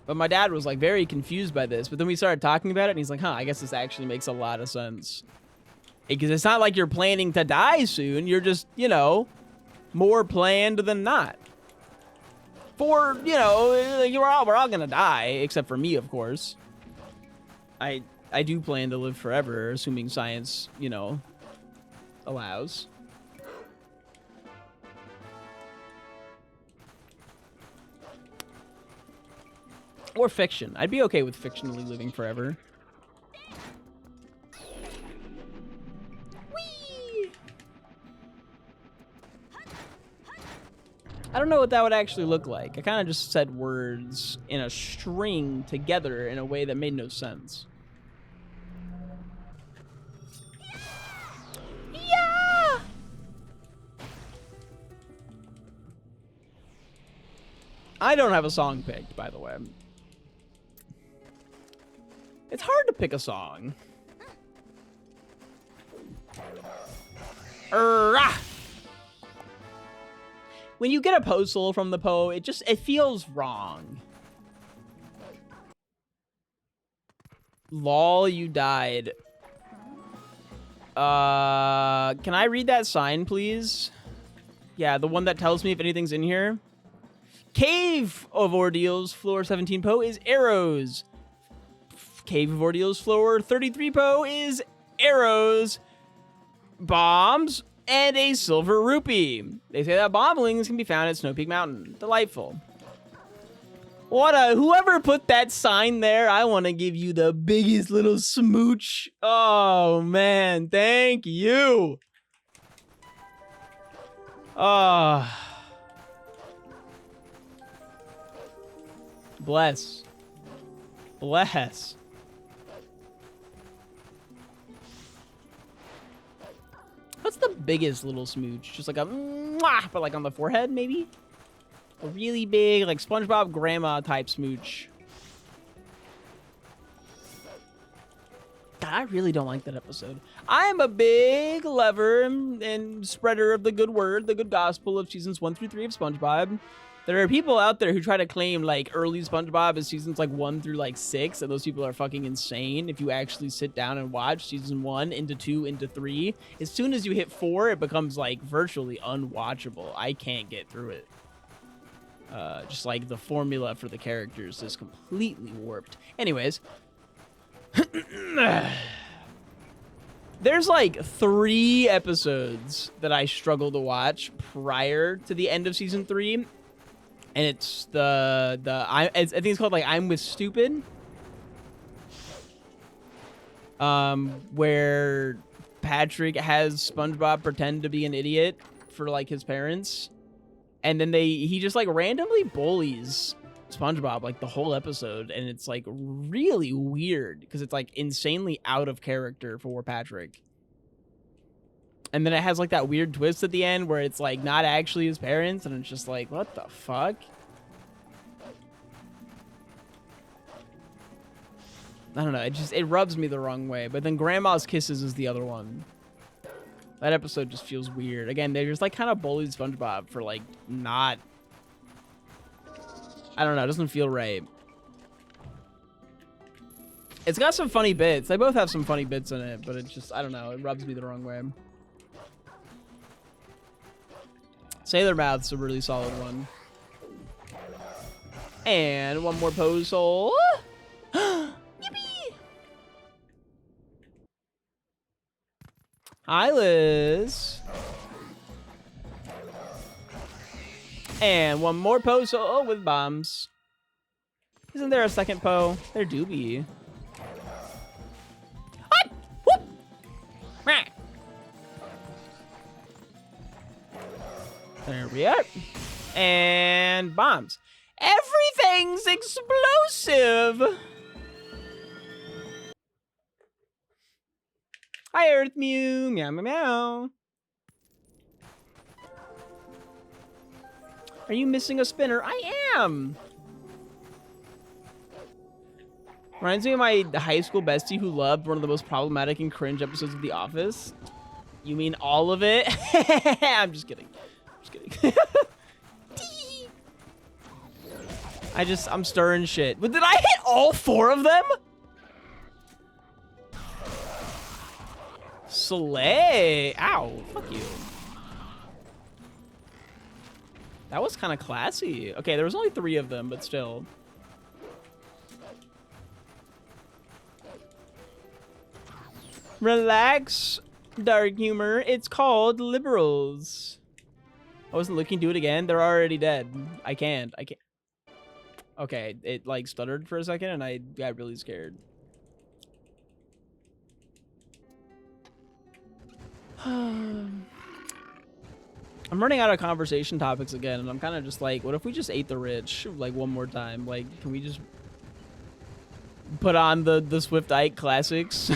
But my dad was, like, very confused by this, but then we started talking about it, and he's like, I guess this actually makes a lot of sense. Because it's not like you're planning to die soon, you're just, more planned than not. For, we're all gonna die, except for me, of course. I do plan to live forever, assuming science, allows. Or fiction. I'd be okay with fictionally living forever. I don't know what that would actually look like. I kind of just said words in a string together in a way that made no sense. Yeah! I don't have a song picked, by the way. It's hard to pick a song. When you get a postal from the Poe, it feels wrong. Lol, you died. Can I read that sign, please? Yeah, the one that tells me if anything's in here. Cave of Ordeals, floor 17 Poe is arrows. Cave of Ordeals, floor 33 Poe is arrows, bombs, and a silver rupee. They say that bomblings can be found at Snow Peak Mountain. Delightful. Whoever put that sign there, I want to give you the biggest little smooch. Oh, man. Thank you. Bless. Bless. What's the biggest little smooch? Just like a mwah, but like on the forehead, maybe? A really big, like SpongeBob grandma type smooch. God, I really don't like that episode. I am a big lover and spreader of the good word, the good gospel of seasons 1 through 3 of SpongeBob. There are people out there who try to claim like early SpongeBob is seasons like 1 through like 6, and those people are fucking insane. If you actually sit down and watch season 1 into 2 into 3, as soon as you hit 4, it becomes like virtually unwatchable. I can't get through it. Just like the formula for the characters is completely warped. Anyways, there's like 3 episodes that I struggle to watch prior to the end of season 3. And it's I think it's called like I'm with Stupid. Where Patrick has SpongeBob pretend to be an idiot for like his parents. And then he just like randomly bullies SpongeBob like the whole episode. And it's like really weird because it's like insanely out of character for Patrick. And then it has like that weird twist at the end where it's like not actually his parents, and it's just like, what the fuck? I don't know, it rubs me the wrong way. But then Grandma's Kisses is the other one. That episode just feels weird. Again, they just like kind of bullied SpongeBob for like not, I don't know, it doesn't feel right. It's got some funny bits. They both have some funny bits in it, but it just, I don't know, it rubs me the wrong way. Sailor Mouth's a really solid one. And one more pose hole. Yippee! Hi, Liz. And one more pose hole with bombs. Isn't there a second po? There do be. Ah! Whoop! Rah! There we are. And bombs. Everything's explosive. Hi, Earth Mew. Meow, meow, meow. Are you missing a spinner? I am. Reminds me of my high school bestie who loved one of the most problematic and cringe episodes of The Office. You mean all of it? I'm just kidding. I'm stirring shit. But did I hit all 4 of them? Slay. Ow. Fuck you. That was kind of classy. Okay, there was only 3 of them, but still. Relax, dark humor. It's called liberals. I wasn't looking. Do it again. They're already dead. I can't. Okay, it like stuttered for a second and I got really scared. I'm running out of conversation topics again, and I'm kind of just like, what if we just ate the rich like one more time? Like, can we just put on the SwiftIke classics?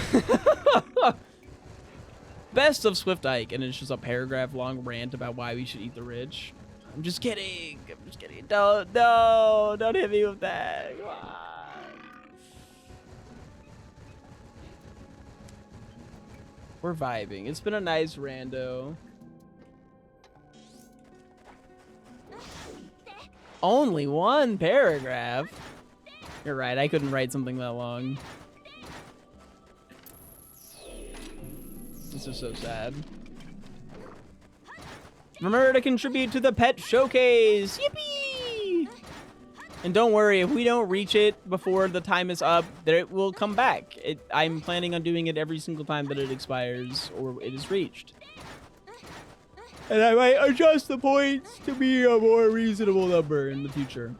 Best of SwiftIke, and it's just a paragraph long rant about why we should eat the rich. I'm just kidding. Don't hit me with that. Come on. We're vibing. It's been a nice rando. Only 1 paragraph. You're right. I couldn't write something that long. This is so sad. Remember to contribute to the pet showcase. Yippee! And don't worry, if we don't reach it before the time is up, it will come back. I'm planning on doing it every single time that it expires or it is reached. And I might adjust the points to be a more reasonable number in the future.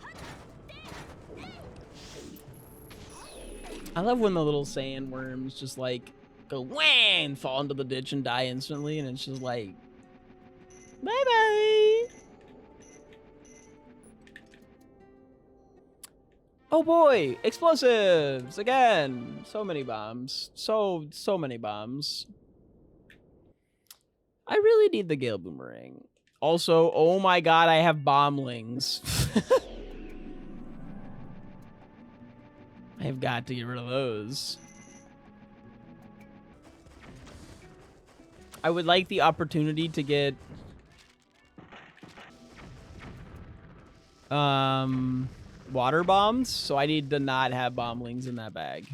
I love when the little sandworms just like go whang and fall into the ditch and die instantly, and it's just like, bye-bye. Oh boy, explosives again. So many bombs. So many bombs. I really need the Gale Boomerang. Also, oh my god, I have bombings. I've got to get rid of those. I would like the opportunity to get water bombs, so I need to not have bombings in that bag.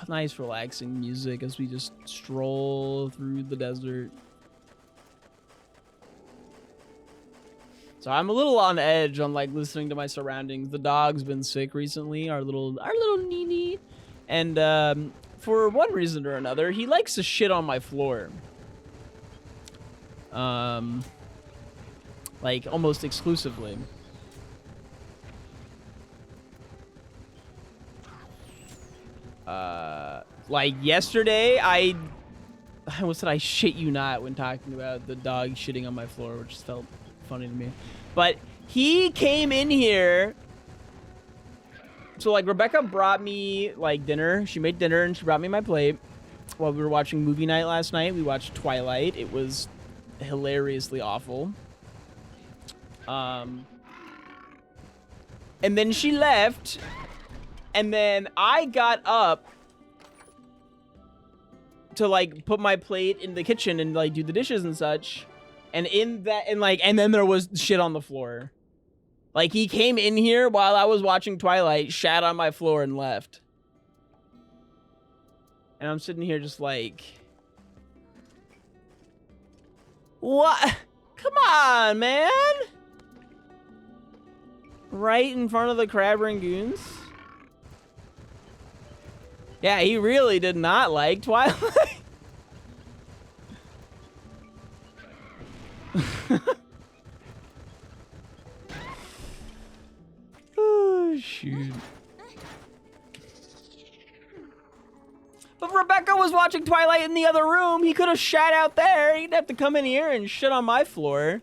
Nice relaxing music as we just stroll through the desert. So I'm a little on edge on like listening to my surroundings. The dog's been sick recently, our little Nini. And for one reason or another, he likes to shit on my floor. Like almost exclusively. Like yesterday, I almost said I shit you not when talking about the dog shitting on my floor, which felt funny to me. But he came in here. So like Rebecca brought me like dinner. She made dinner and she brought me my plate while we were watching movie night last night. We watched Twilight. It was hilariously awful. And then she left. And then I got up to like put my plate in the kitchen and like do the dishes and such. And in that, and then there was shit on the floor. Like he came in here while I was watching Twilight, shat on my floor and left. And I'm sitting here just like, what? Come on, man. Right in front of the crab rangoons. Yeah, he really did not like Twilight. Oh, shoot. But Rebecca was watching Twilight in the other room. He could have shat out there. He'd have to come in here and shit on my floor.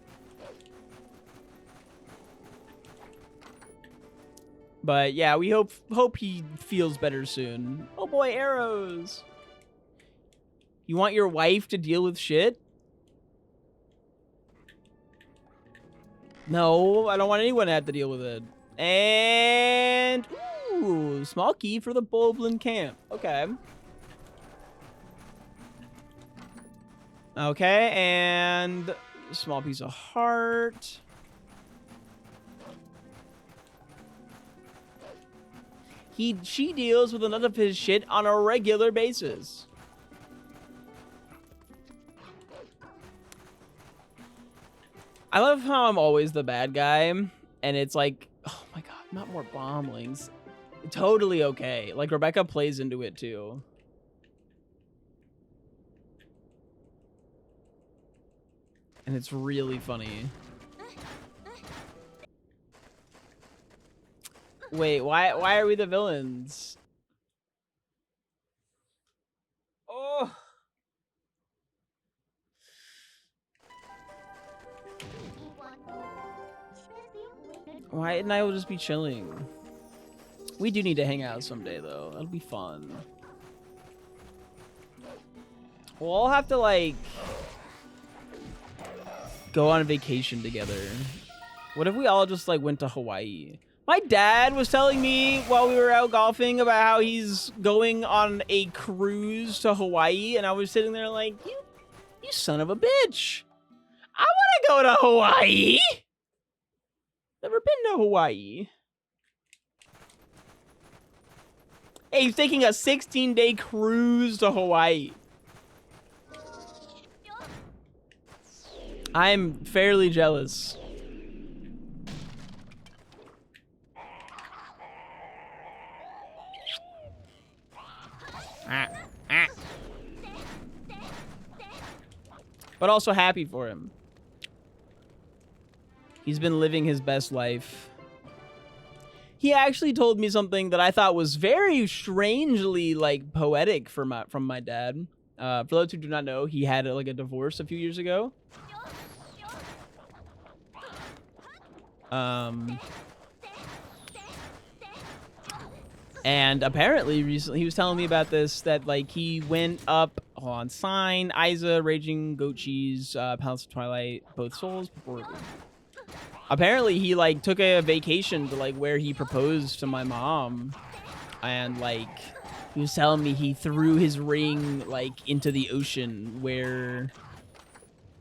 But yeah, we hope he feels better soon. Oh boy, arrows. You want your wife to deal with shit? No, I don't want anyone to have to deal with it. And ooh, small key for the Boblin camp. Okay. Okay, and small piece of heart. She deals with enough of his shit on a regular basis. I love how I'm always the bad guy, and it's like, oh my god, not more bomblings. Totally okay. Like Rebecca plays into it too. And it's really funny. Wait, why are we the villains? Oh. Why didn't I just be chilling? We do need to hang out someday though. That'll be fun. We'll all have to like go on a vacation together. What if we all just like went to Hawaii? My dad was telling me while we were out golfing about how he's going on a cruise to Hawaii, and I was sitting there like, you son of a bitch. I want to go to Hawaii. Never been to Hawaii. Hey, he's taking a 16-day cruise to Hawaii. I'm fairly jealous. But also happy for him. He's been living his best life. He actually told me something that I thought was very strangely like poetic from my dad. For those who do not know, he had like a divorce a few years ago. And apparently recently he was telling me about this, that like he went up on Sign, Isa, Raging Goat Cheese, Palace of Twilight, both Souls before. Apparently he like took a vacation to like where he proposed to my mom, and like he was telling me he threw his ring like into the ocean where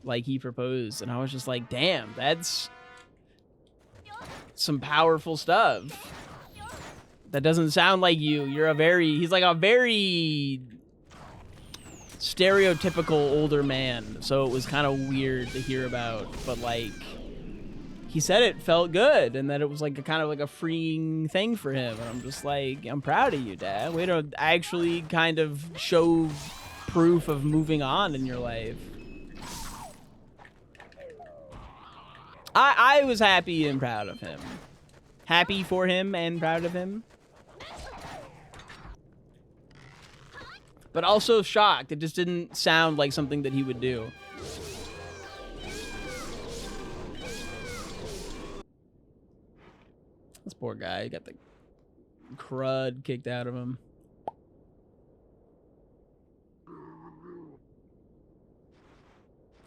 like he proposed, and I was just like, damn, that's some powerful stuff. That doesn't sound like you. You're a very, he's like a very stereotypical older man. So it was kind of weird to hear about, but like he said it felt good and that it was like a kind of like a freeing thing for him. And I'm just like, I'm proud of you, Dad. Way to actually kind of show proof of moving on in your life. I was happy and proud of him. Happy for him and proud of him. But also shocked. It just didn't sound like something that he would do. This poor guy, he got the crud kicked out of him.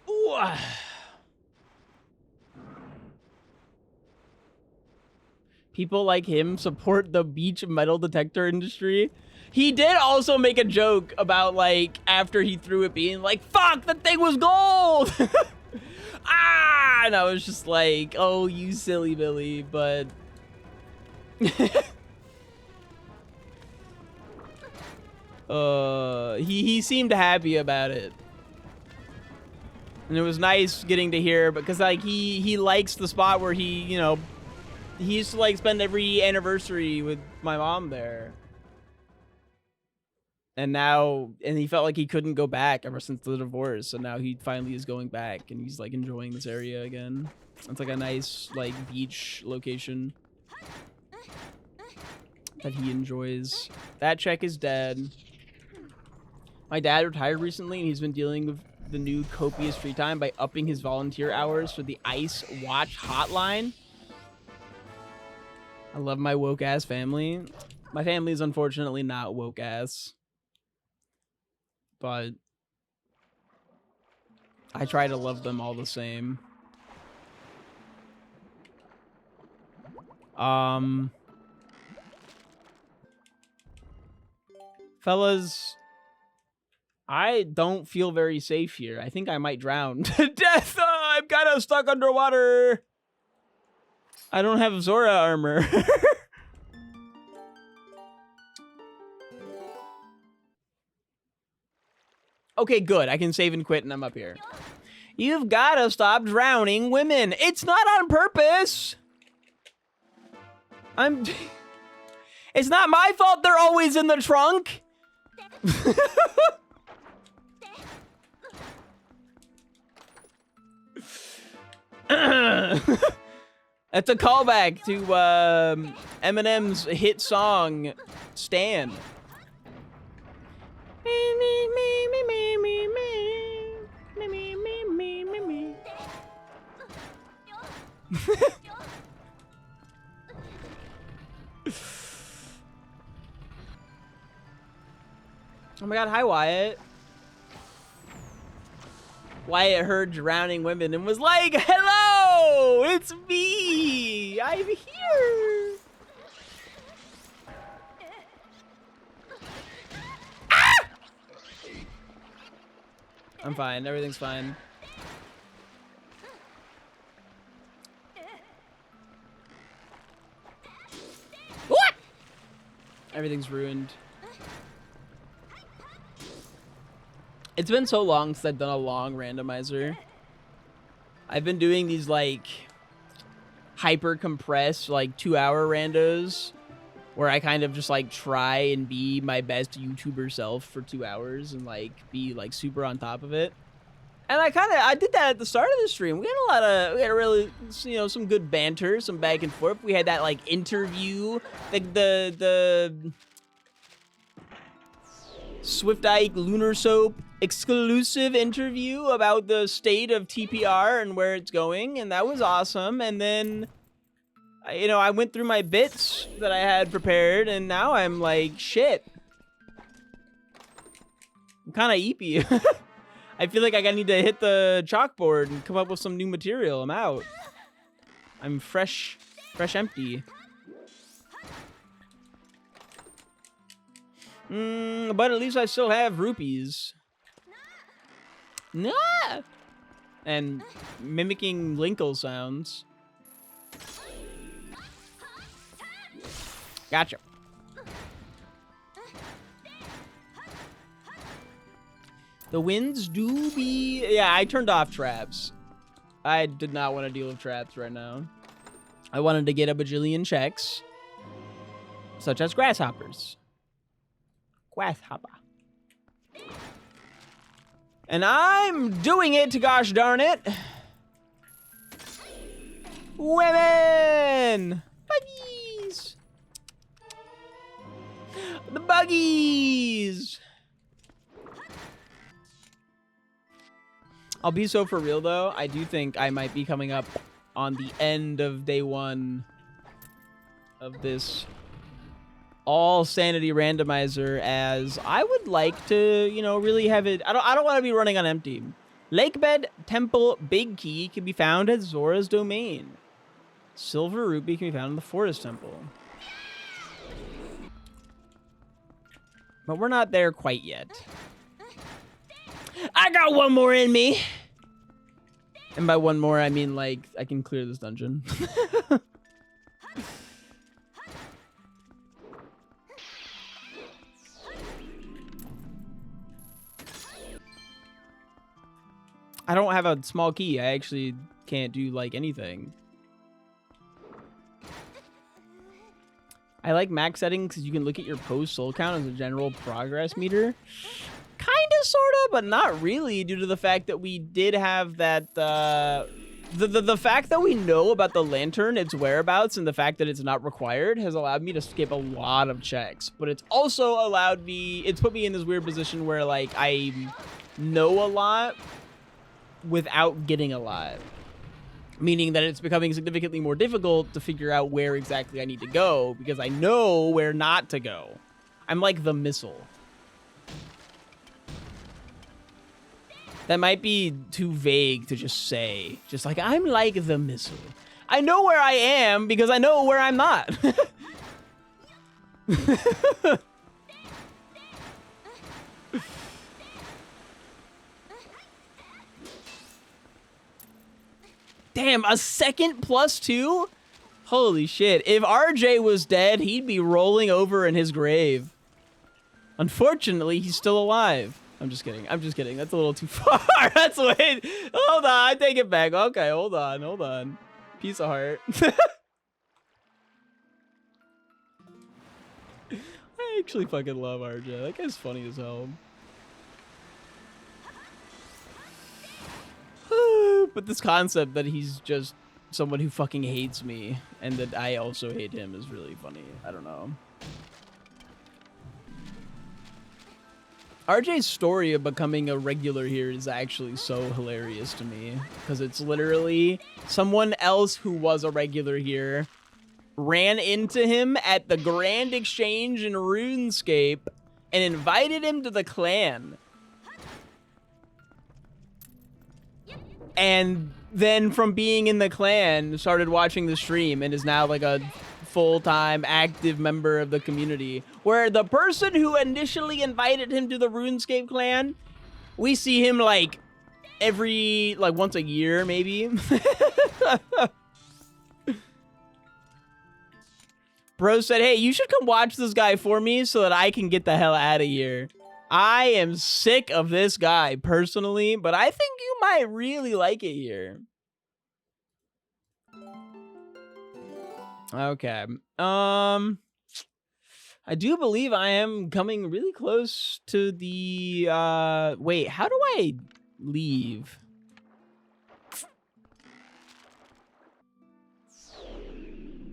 Ooh. People like him support the beach metal detector industry. He did also make a joke about, like, after he threw it being like, fuck, the thing was gold! Ah! And I was just like, oh, you silly Billy, but... he seemed happy about it. And it was nice getting to hear, because, like, he likes the spot where he, you know, he used to, like, spend every anniversary with my mom there. And now, and he felt like he couldn't go back ever since the divorce. So now he finally is going back and he's like enjoying this area again. It's like a nice like beach location that he enjoys. That check is dead. My dad retired recently and he's been dealing with the new copious free time by upping his volunteer hours for the Ice Watch hotline. I love my woke ass family. My family is unfortunately not woke ass. But I try to love them all the same. Fellas, I don't feel very safe here. I think I might drown to death. I'm kind of stuck underwater. I don't have Zora armor. Okay, good. I can save and quit and I'm up here. You've got to stop drowning women. It's not on purpose. It's not my fault they're always in the trunk. That's a callback to Eminem's hit song, Stan. Oh my god, hi Wyatt. Wyatt heard drowning women and was like, hello, it's me, I'm here. Ah! I'm fine, everything's fine. What? Everything's ruined. It's been so long since I've done a long randomizer. I've been doing these like hyper compressed like 2-hour randos where I kind of just like try and be my best YouTuber self for 2 hours and like be like super on top of it. And I did that at the start of the stream. We had a really, you know, some good banter, some back and forth. We had that like interview, the SwiftIke Lunar Soap exclusive interview about the state of TPR and where it's going, and that was awesome. And then You know, I went through my bits that I had prepared, and now I'm like, shit. I'm kind of eepy. I feel like I need to hit the chalkboard and come up with some new material. I'm out. I'm fresh empty. But at least I still have rupees. Nah! And mimicking Linkle sounds. Gotcha. The winds do be... Yeah, I turned off traps. I did not want to deal with traps right now. I wanted to get a bajillion checks. Such as grasshoppers. Grasshopper. And I'm doing it, gosh darn it. Women! Buggies! The buggies! I'll be so for real, though. I do think I might be coming up on the end of day 1 of this all sanity randomizer, as I would like to, you know, really have it. I don't want to be running on empty. Lakebed Temple Big Key can be found at Zora's domain. Silver Rupee can be found in the Forest Temple. But we're not there quite yet. I got one more in me. And by one more, I mean, like, I can clear this dungeon. I don't have a small key. I actually can't do, like, anything. I like max settings because you can look at your post-soul count as a general progress meter. Kind of, sort of, but not really, due to the fact that we did have that, the fact that we know about the lantern, its whereabouts, and the fact that it's not required has allowed me to skip a lot of checks. But it's also allowed me, it's put me in this weird position where, like, I know a lot without getting a lot. Meaning that it's becoming significantly more difficult to figure out where exactly I need to go, because I know where not to go. I'm like the missile. That might be too vague to just say. Just like, I'm like the missile. I know where I am because I know where I'm not. Damn, a second +2? Holy shit. If RJ was dead, he'd be rolling over in his grave. Unfortunately, he's still alive. I'm just kidding. I'm just kidding. That's a little too far. That's way... Hold on. I take it back. Okay, hold on. Hold on. Piece of heart. I actually fucking love RJ. That guy's funny as hell. But this concept that he's just someone who fucking hates me and that I also hate him is really funny. I don't know. RJ's story of becoming a regular here is actually so hilarious to me, because it's literally someone else who was a regular here ran into him at the Grand Exchange in RuneScape and invited him to the clan. And then from being in the clan, started watching the stream and is now like a full-time active member of the community. Where the person who initially invited him to the RuneScape clan, we see him like every, like once a year maybe. Bro said, hey, you should come watch this guy for me so that I can get the hell out of here. I am sick of this guy personally, but I think you might really like it here. Okay. I do believe I am coming really close to the, wait, how do I leave?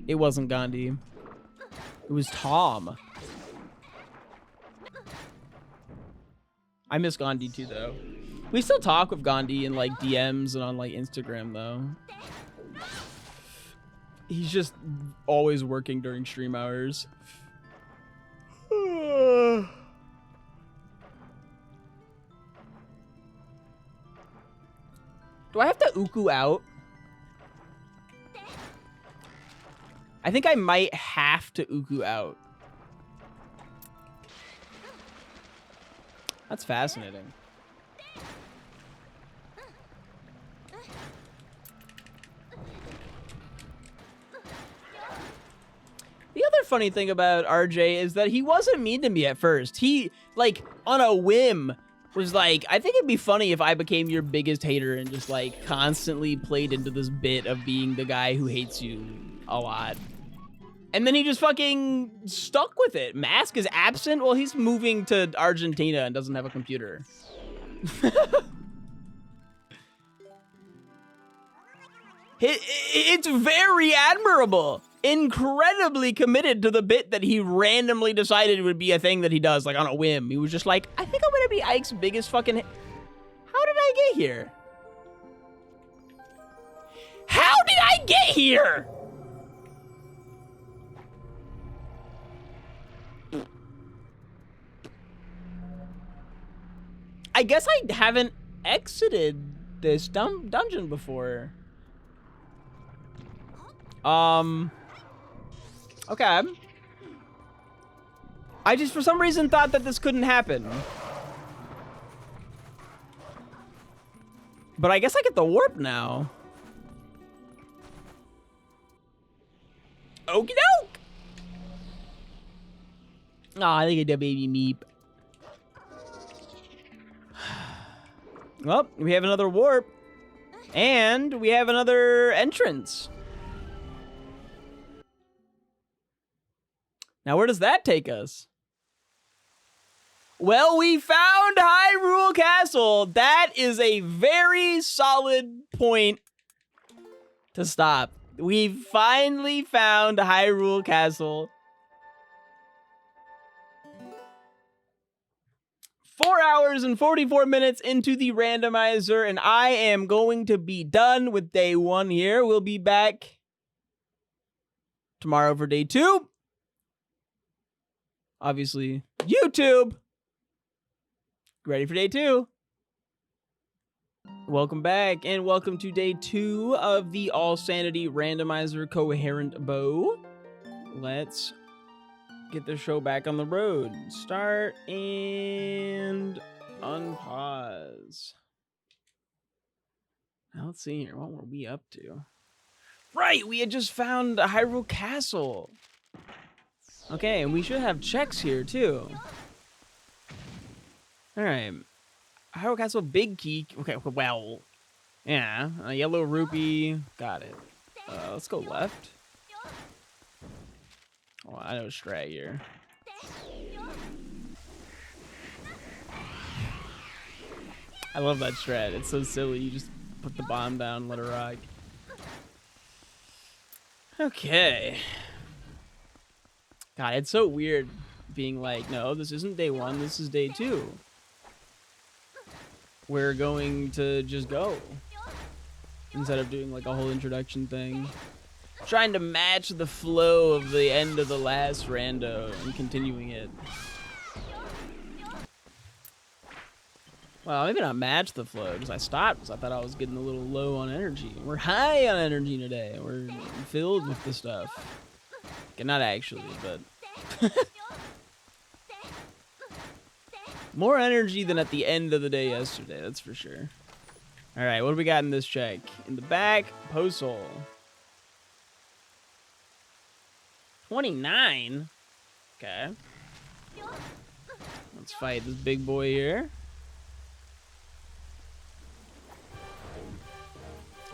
It wasn't Gandhi. It was Tom. I miss Gandhi too, though. We still talk with Gandhi in like DMs and on like Instagram, though. He's just always working during stream hours. Do I have to Uku out? I think I might have to Uku out. That's fascinating. The other funny thing about RJ is that he wasn't mean to me at first. He, like, on a whim, was like, I think it'd be funny if I became your biggest hater and just, like, constantly played into this bit of being the guy who hates you a lot. And then he just fucking stuck with it. Mask is absent? Well, he's moving to Argentina and doesn't have a computer. It's very admirable. Incredibly committed to the bit that he randomly decided would be a thing that he does, like on a whim. He was just like, I think I'm gonna be Ike's biggest fucking... How did I get here? How did I get here? I guess I haven't exited this dungeon before. Okay. I just, for some reason, thought that this couldn't happen. But I guess I get the warp now. Okie doke! Aw, I think it's a baby meep. Well, we have another warp. And we have another entrance. Now, where does that take us? Well, we found Hyrule Castle. That is a very solid point to stop. We've finally found Hyrule Castle. 4 hours and 44 minutes into the randomizer, and I am going to be done with day 1 here. We'll be back tomorrow for day 2. Obviously, YouTube. Ready for day 2. Welcome back, and welcome to day 2 of the All Sanity Randomizer Coherent Bow. Let's get the show back on the road. Start and unpause. Now let's see here. What were we up to? Right, we had just found Hyrule Castle. Okay, and we should have checks here too. All right, Hyrule Castle, big key. Okay, well, yeah, a yellow rupee. Got it. Let's go left. Oh, I know strat here. I love that strat. It's so silly. You just put the bomb down, and let it rock. Okay. God, it's so weird being like, no, this isn't day 1. This is day 2. We're going to just go instead of doing like a whole introduction thing. Trying to match the flow of the end of the last rando and continuing it. Well, maybe not match the flow, because I stopped because I thought I was getting a little low on energy. We're high on energy today. We're filled with the stuff. Okay, not actually, but... More energy than at the end of the day yesterday, that's for sure. Alright, what do we got in this check? In the back, post hole. 29? Okay. Let's fight this big boy here.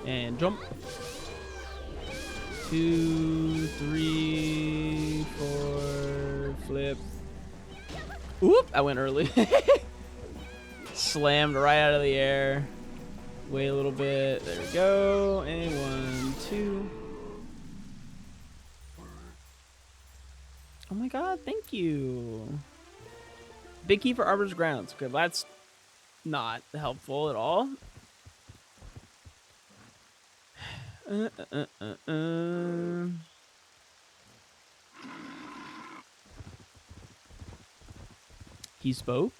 And jump. 2, 3, 4, flip. Oop, I went early. Slammed right out of the air. Wait a little bit. There we go. And 1, 2. Oh my god, thank you. Big key for Arbor's Grounds. Okay, that's not helpful at all. He spoke.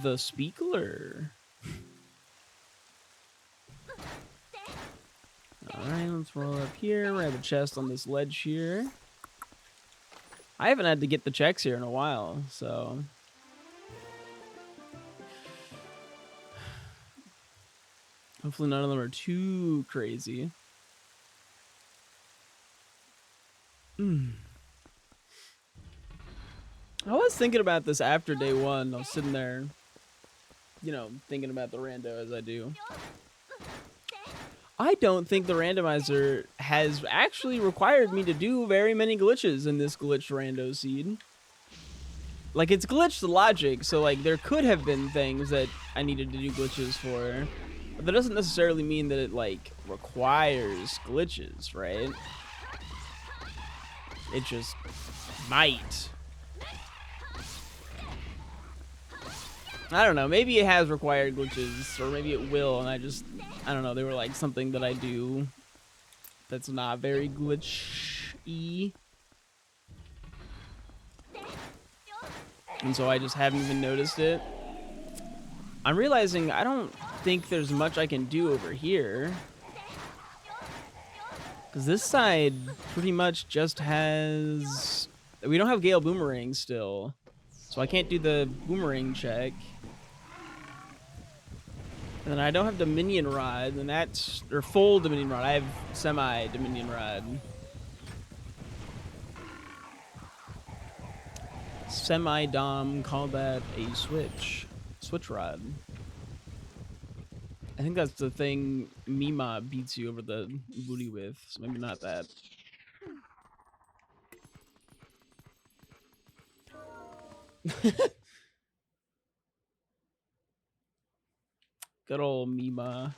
The speaker. Alright, let's roll up here. We have a chest on this ledge here. I haven't had to get the checks here in a while, so... hopefully none of them are too crazy. I was thinking about this after day one. I was sitting there, you know, thinking about the rando as I do. I don't think the randomizer has actually required me to do very many glitches in this glitched rando seed. Like, it's glitched logic, so like there could have been things that I needed to do glitches for. But that doesn't necessarily mean that it like requires glitches, right? It just might. I don't know, maybe it has required glitches, or maybe it will, and I don't know, they were like something that I do that's not very glitchy. And so I just haven't even noticed it. I'm realizing I don't think there's much I can do over here. Because this side pretty much just has... we don't have Gale Boomerang still. So I can't do the boomerang check. And then I don't have Dominion Rod, and that's... or full Dominion Rod. I have semi-Dominion Rod. Semi-Dom, call that a switch. Switch Rod. I think that's the thing Mima beats you over the booty with, so maybe not that. Good old Mima.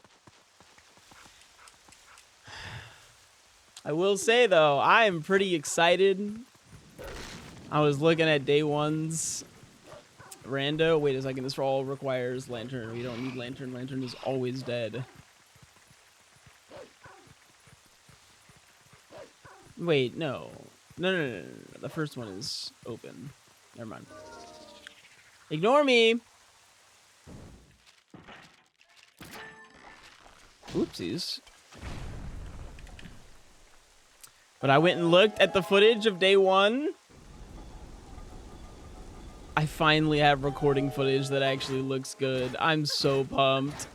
I will say, though, I am pretty excited. I was looking at day one's rando. Wait a second, this all requires lantern. We don't need lantern. Lantern is always dead. Wait, no. No. The first one is open. Never mind. Ignore me. Oopsies. But I went and looked at the footage of day one. I finally have recording footage that actually looks good. I'm so pumped.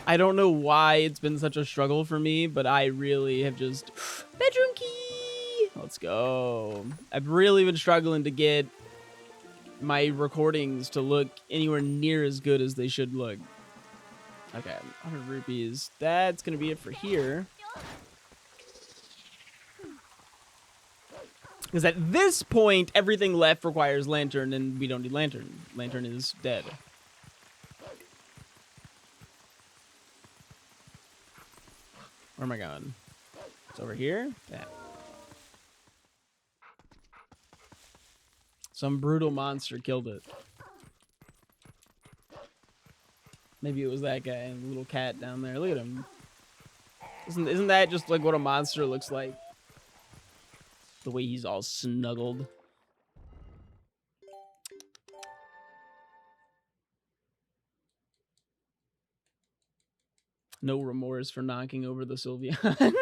I don't know why it's been such a struggle for me, but I really have just... bedroom key! Let's go. I've really been struggling to get my recordings to look anywhere near as good as they should look. Okay, 100 rupees. That's going to be it for here. Because at this point, everything left requires lantern, and we don't need lantern. Lantern is dead. Where am I going? It's over here? Yeah. Some brutal monster killed it. Maybe it was that guy and the little cat down there. Look at him. Isn't that just like what a monster looks like? The way he's all snuggled. No remorse for knocking over the Sylveon.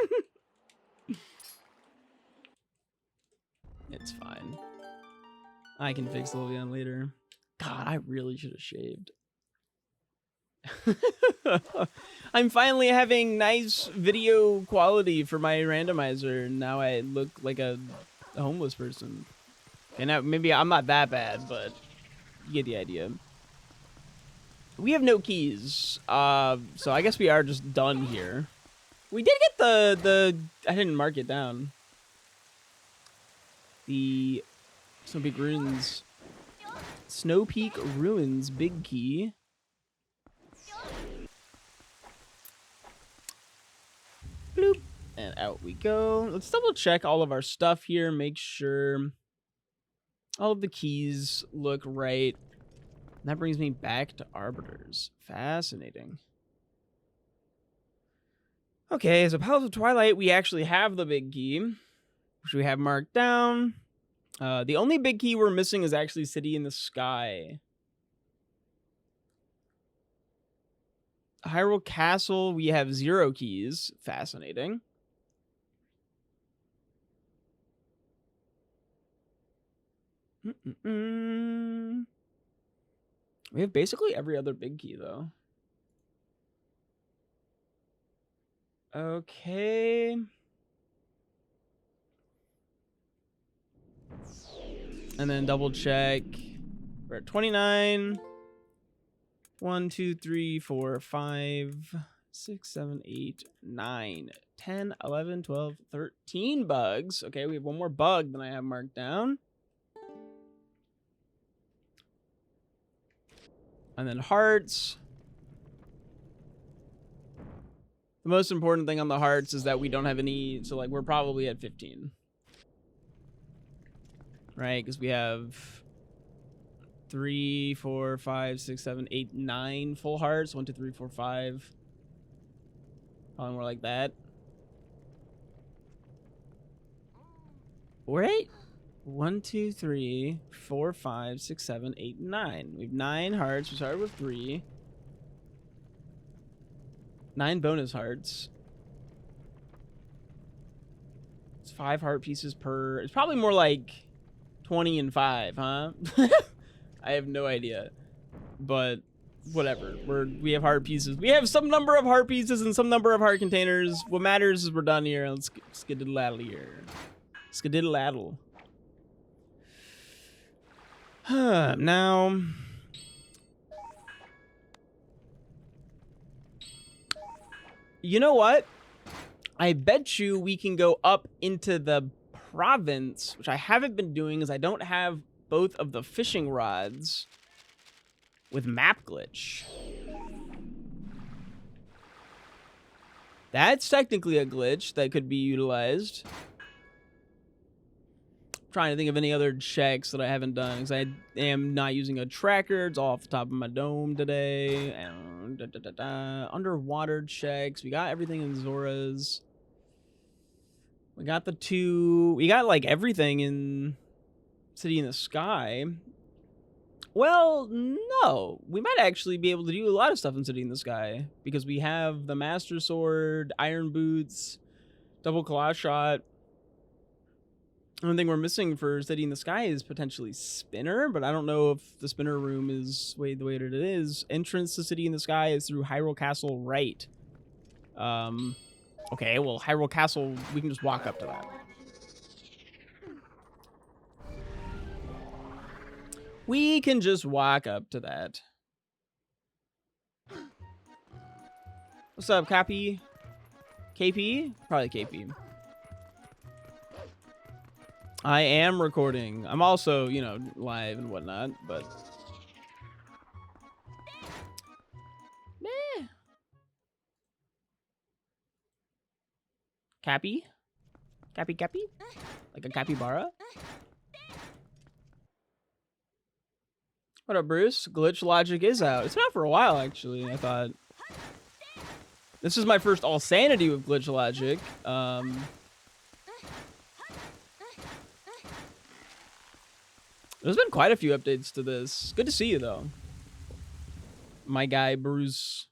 It's fine. I can fix Sylveon later. God, I really should have shaved. I'm finally having nice video quality for my randomizer. Now I look like a homeless person. And now maybe I'm not that bad, but you get the idea. We have no keys, so I guess we are just done here. We did get the I didn't mark it down. The Snow Peak Ruins. Snow Peak Ruins big key. Bloop. And out we go. Let's double check all of our stuff here. Make sure all of the keys look right. That brings me back to Arbiters. Fascinating. Okay, so Palace of Twilight, we actually have the big key, which we have marked down. The only big key we're missing is actually City in the Sky. Hyrule Castle, we have 0 keys. Fascinating. We have basically every other big key, though. Okay. And then double check. We're at 29. 1, 2, 3, 4, 5, 6, 7, 8, 9, 10, 11, 12, 13 bugs. Okay, we have one more bug than I have marked down. And then hearts. The most important thing on the hearts is that we don't have any, so like we're probably at 15. Right, because we have 3, 4, 5, 6, 7, 8, 9 full hearts. 1, 2, 3, 4, 5. Probably more like that. Wait. 1, 2, 3, 4, 5, 6, 7, 8, 9. We have 9 hearts. We started with 3. 9 bonus hearts. It's 5 heart pieces per. It's probably more like 20 and 5, huh? I have no idea. But whatever. We have heart pieces. We have some number of heart pieces and some number of heart containers. What matters is we're done here. Let's skedaddle here. Skedaddle. Now, you know what? I bet you we can go up into the province, which I haven't been doing because I don't have both of the fishing rods with map glitch. That's technically a glitch that could be utilized. Trying to think of any other checks that I haven't done because I am not using a tracker. It's all off the top of my dome today. And underwater checks. We got everything in Zora's. We got the 2. We got like everything in City in the Sky. Well, no. We might actually be able to do a lot of stuff in City in the Sky because we have the Master Sword, Iron Boots, Double Claw Shot. The only thing we're missing for City in the Sky is potentially Spinner, but I don't know if the Spinner room is the way that it is. Entrance to City in the Sky is through Hyrule Castle right. Okay, well, Hyrule Castle, we can just walk up to that. We can just walk up to that. What's up, Cappy? KP? Probably KP. I am recording. I'm also, you know, live and whatnot, but... Meh. Cappy? Cappy? Like a capybara? What up, Bruce? Glitch Logic is out. It's been out for a while, actually, I thought. This is my first All Sanity with Glitch Logic. There's been quite a few updates to this. Good to see you, though. My guy, Bruce.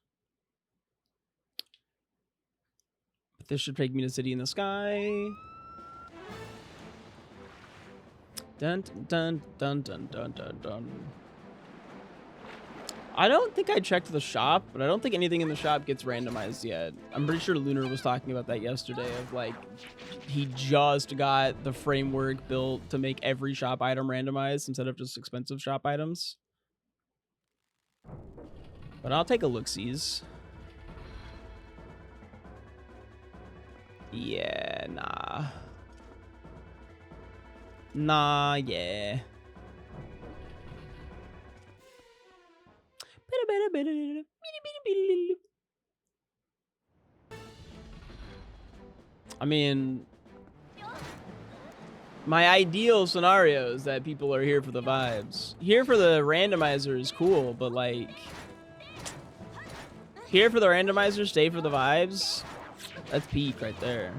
This should take me to City in the Sky. Dun, dun, dun, dun, dun, dun, dun. I don't think I checked the shop, but I don't think anything in the shop gets randomized yet. I'm pretty sure Lunar was talking about that yesterday of like, he just got the framework built to make every shop item randomized instead of just expensive shop items. But I'll take a look-sees. Yeah, nah. Nah, yeah. I mean, My ideal scenario is that people are here for the vibes. Here for the randomizer is cool, but like... Here for the randomizer, stay for the vibes. That's peak right there.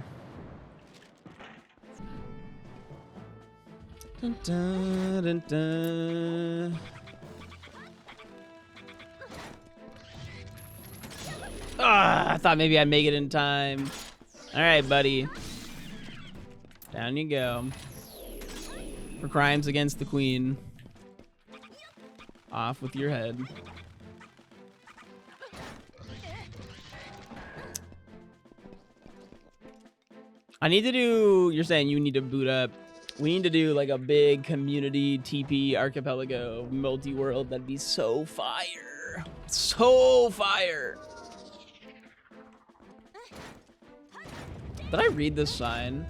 Dun, dun, dun, dun. I thought maybe I'd make it in time. All right, buddy. Down you go. For crimes against the queen. Off with your head. I need to do... You're saying you need to boot up. We need to do like a big community TP archipelago multi-world. That'd be so fire. So fire. Did I read this sign?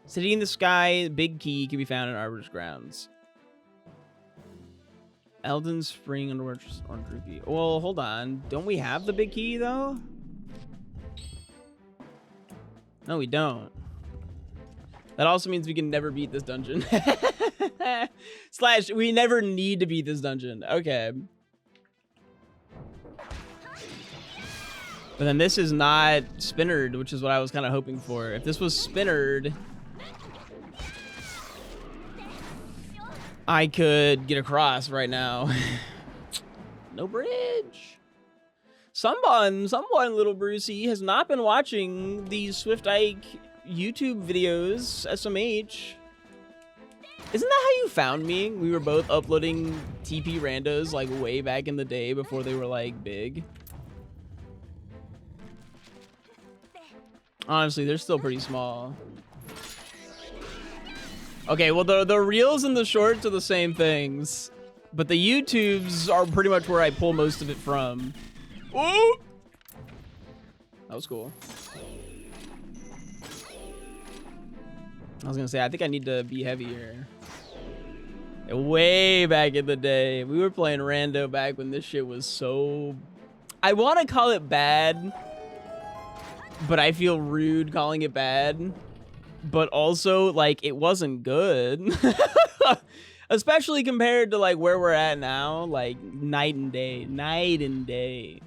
City in the Sky, big key can be found in Arbiter's grounds. Elden Spring Underwater Orange Rupee. Well, hold on. Don't we have the big key though? No, we don't. That also means we can never beat this dungeon. Slash, we never need to beat this dungeon. Okay. But then this is not spinnered, which is what I was kind of hoping for. If this was spinnered, I could get across right now. No bridge. Someone, little Brucey, has not been watching these SwiftIke YouTube videos, SMH. Isn't that how you found me? We were both uploading TP randos like way back in the day before they were like big. Honestly, they're still pretty small. Okay, well, the reels and the shorts are the same things, but the YouTubes are pretty much where I pull most of it from. Ooh! That was cool. I was gonna say, I think I need to be heavier. Way back in the day, we were playing rando back when this shit was so... I want to call it bad, but I feel rude calling it bad. But also, like, it wasn't good. Especially compared to, like, where we're at now. Like, night and day. Night and day.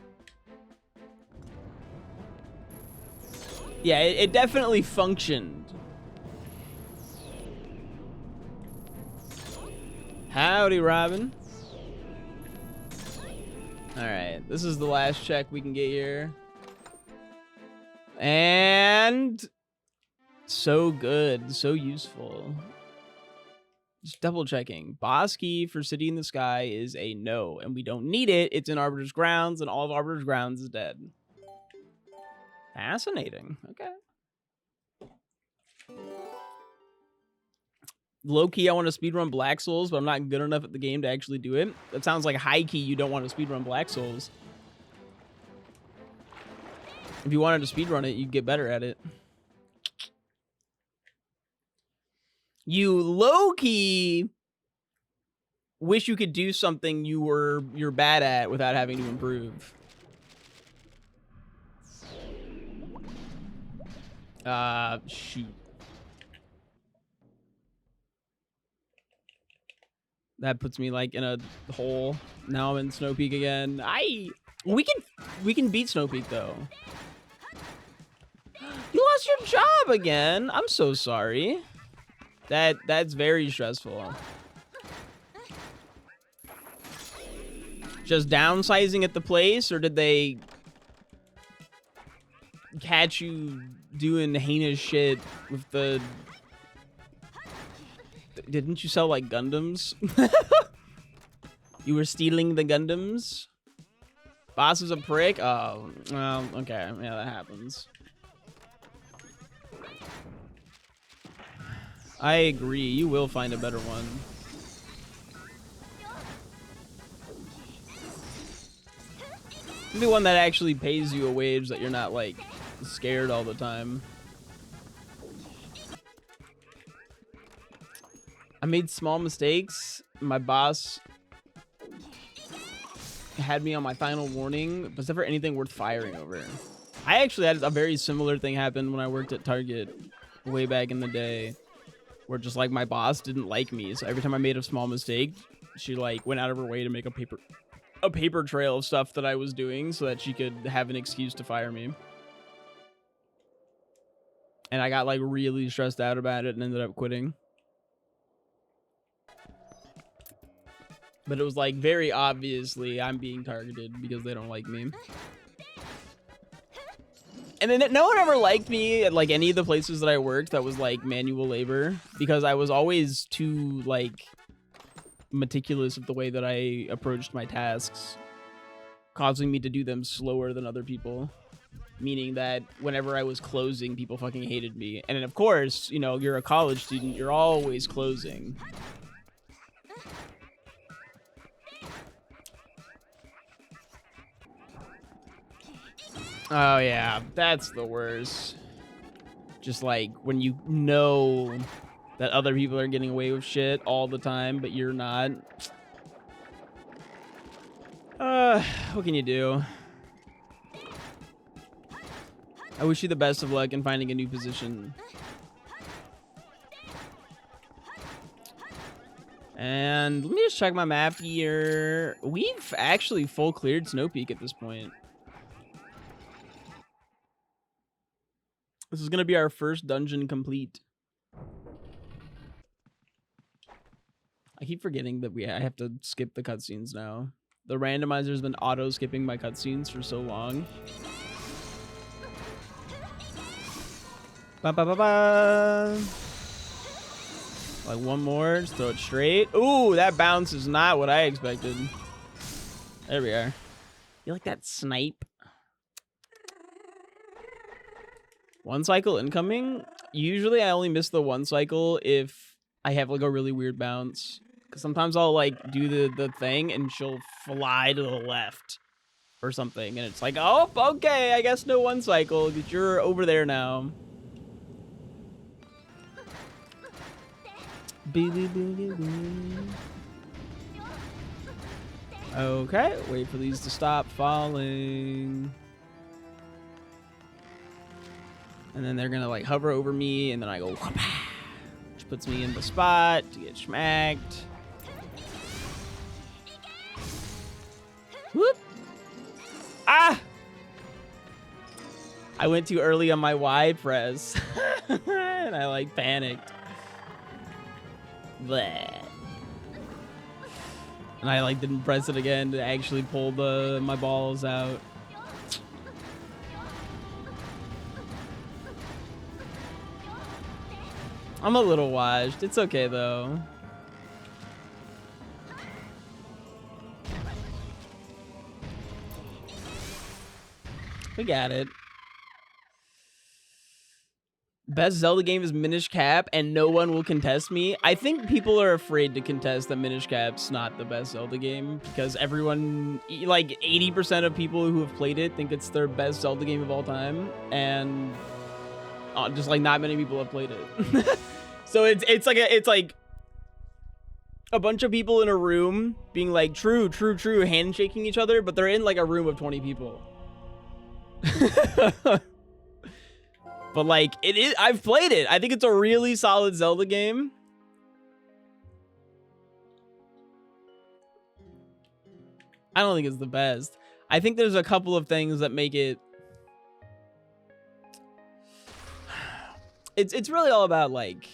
Yeah, it definitely functioned. Howdy, Robin. Alright, this is the last check we can get here. And... so good, so useful. Just double checking. Boss key for City in the Sky is a no, and we don't need it. It's in Arbiter's grounds, and all of Arbiter's grounds is dead. Fascinating. Okay. Low key, I want to speedrun Black Souls, but I'm not good enough at the game to actually do it. That sounds like high key. You don't want to speedrun Black Souls. If you wanted to speedrun it, you'd get better at it. You low-key wish you could do something you're bad at without having to improve. Shoot. That puts me like in a hole. Now I'm in Snow Peak again. We can beat Snow Peak though. You lost your job again. I'm so sorry. That's very stressful. Just downsizing at the place, or did they catch you doing heinous shit with the... Didn't you sell like Gundams? You were stealing the Gundams? Boss is a prick? Oh, well, okay. Yeah, that happens. I agree. You will find a better one. Maybe one that actually pays you a wage that you're not, like, scared all the time. I made small mistakes. My boss had me on my final warning, but it's never anything worth firing over. I actually had a very similar thing happen when I worked at Target. way back in the day, where just like my boss didn't like me, so every time I made a small mistake, she like went out of her way to make a paper trail of stuff that I was doing so that she could have an excuse to fire me. And I got like really stressed out about it and ended up quitting. But it was like very obviously I'm being targeted because they don't like me. And then no one ever liked me at like any of the places that I worked that was like manual labor, because I was always too like meticulous of the way that I approached my tasks, causing me to do them slower than other people. Meaning that whenever I was closing, people fucking hated me. And then of course, you know, you're a college student, you're always closing. Oh yeah, that's the worst. Just like when you know that other people are getting away with shit all the time, but you're not. What can you do? I wish you the best of luck in finding a new position. And let me just check my map here. We've actually full cleared Snow Peak at this point. This is going to be our first dungeon complete. I keep forgetting that I have to skip the cutscenes now. The randomizer's been auto-skipping my cutscenes for so long. Ba ba ba ba. Like one more, just throw it straight. Ooh, that bounce is not what I expected. There we are. You like that snipe? One cycle incoming? Usually I only miss the one cycle if I have like a really weird bounce. Because sometimes I'll like do the thing and she'll fly to the left or something. And it's like, oh, okay, I guess no one cycle because you're over there now. Okay, wait for these to stop falling. And then they're gonna like hover over me, and then I go, which puts me in the spot to get smacked. Whoop! Ah! I went too early on my Y press, and I like panicked. Bleh. And I like didn't press it again to actually pull my balls out. I'm a little washed. It's okay though. We got it. Best Zelda game is Minish Cap, and no one will contest me. I think people are afraid to contest that Minish Cap's not the best Zelda game because everyone, like 80% of people who have played it think it's their best Zelda game of all time, and just like not many people have played it. So it's like a bunch of people in a room being like true, handshaking each other, but they're in like a room of 20 people. But like it is, I've played it. I think it's a really solid Zelda game. I don't think it's the best. I think there's a couple of things that make it. It's really all about like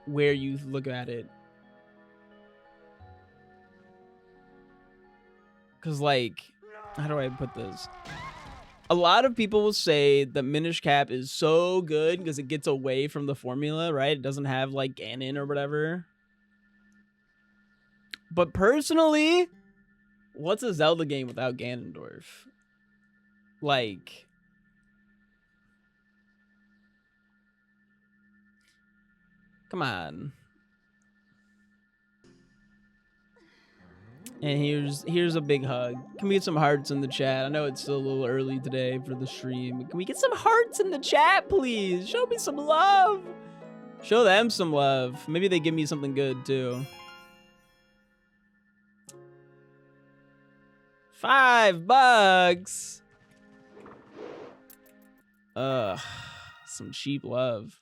where you look at it. Cause like, how do I put this? A lot of people will say that Minish Cap is so good because it gets away from the formula, right? It doesn't have like Ganon or whatever. But personally, what's a Zelda game without Ganondorf? Like, come on. And here's a big hug. Can we get some hearts in the chat? I know it's still a little early today for the stream. Can we get some hearts in the chat, please? Show me some love. Show them some love. Maybe they give me something good, too. $5. Ugh. Some cheap love.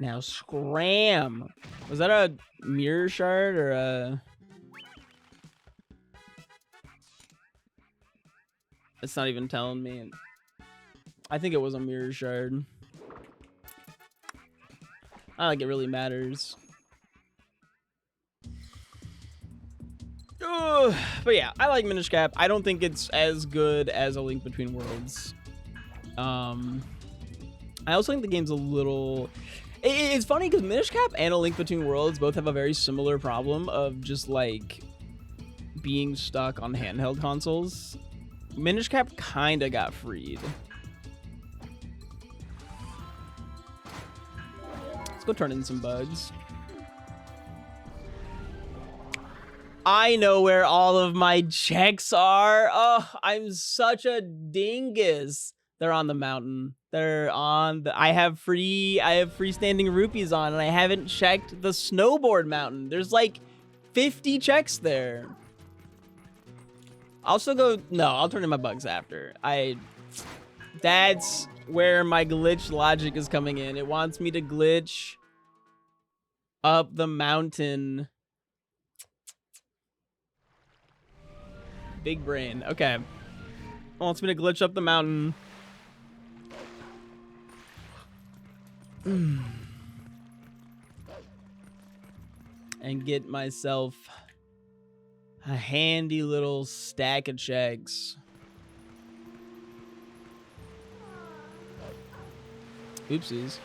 Now scram. Was that a mirror shard or a... It's not even telling me. I think it was a mirror shard. I don't think it really matters. Ugh. But yeah, I like Minish Cap. I don't think it's as good as A Link Between Worlds. I also think the game's a little... It's funny because Minish Cap and A Link Between Worlds both have a very similar problem of just like being stuck on handheld consoles. Minish Cap kind of got freed. Let's go turn in some bugs. I know where all of my checks are. Oh, I'm such a dingus. They're on the mountain. They're on the... I have freestanding rupees on, and I haven't checked the snowboard mountain. There's like 50 checks there. I'll still go... No, I'll turn in my bugs after. That's where my glitch logic is coming in. It wants me to glitch up the mountain. Big brain. Okay. It wants me to glitch up the mountain. And get myself a handy little stack of checks. Oopsies.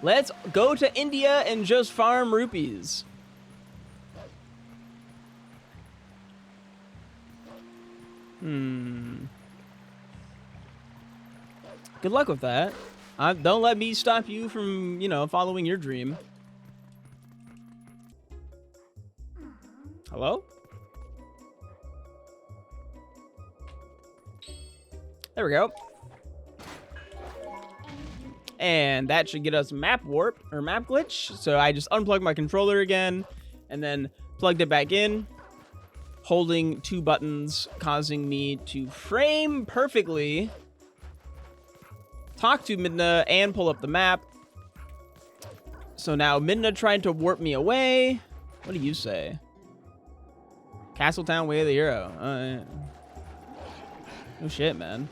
Let's go to India and just farm rupees. Good luck with that. Don't let me stop you from, you know, following your dream. Hello? There we go. And that should get us map warp or map glitch. So I just unplugged my controller again and then plugged it back in, holding 2 buttons, causing me to frame perfectly, talk to Midna, and pull up the map. So now Midna tried to warp me away. What do you say? Castletown, way of the hero. Oh shit, man.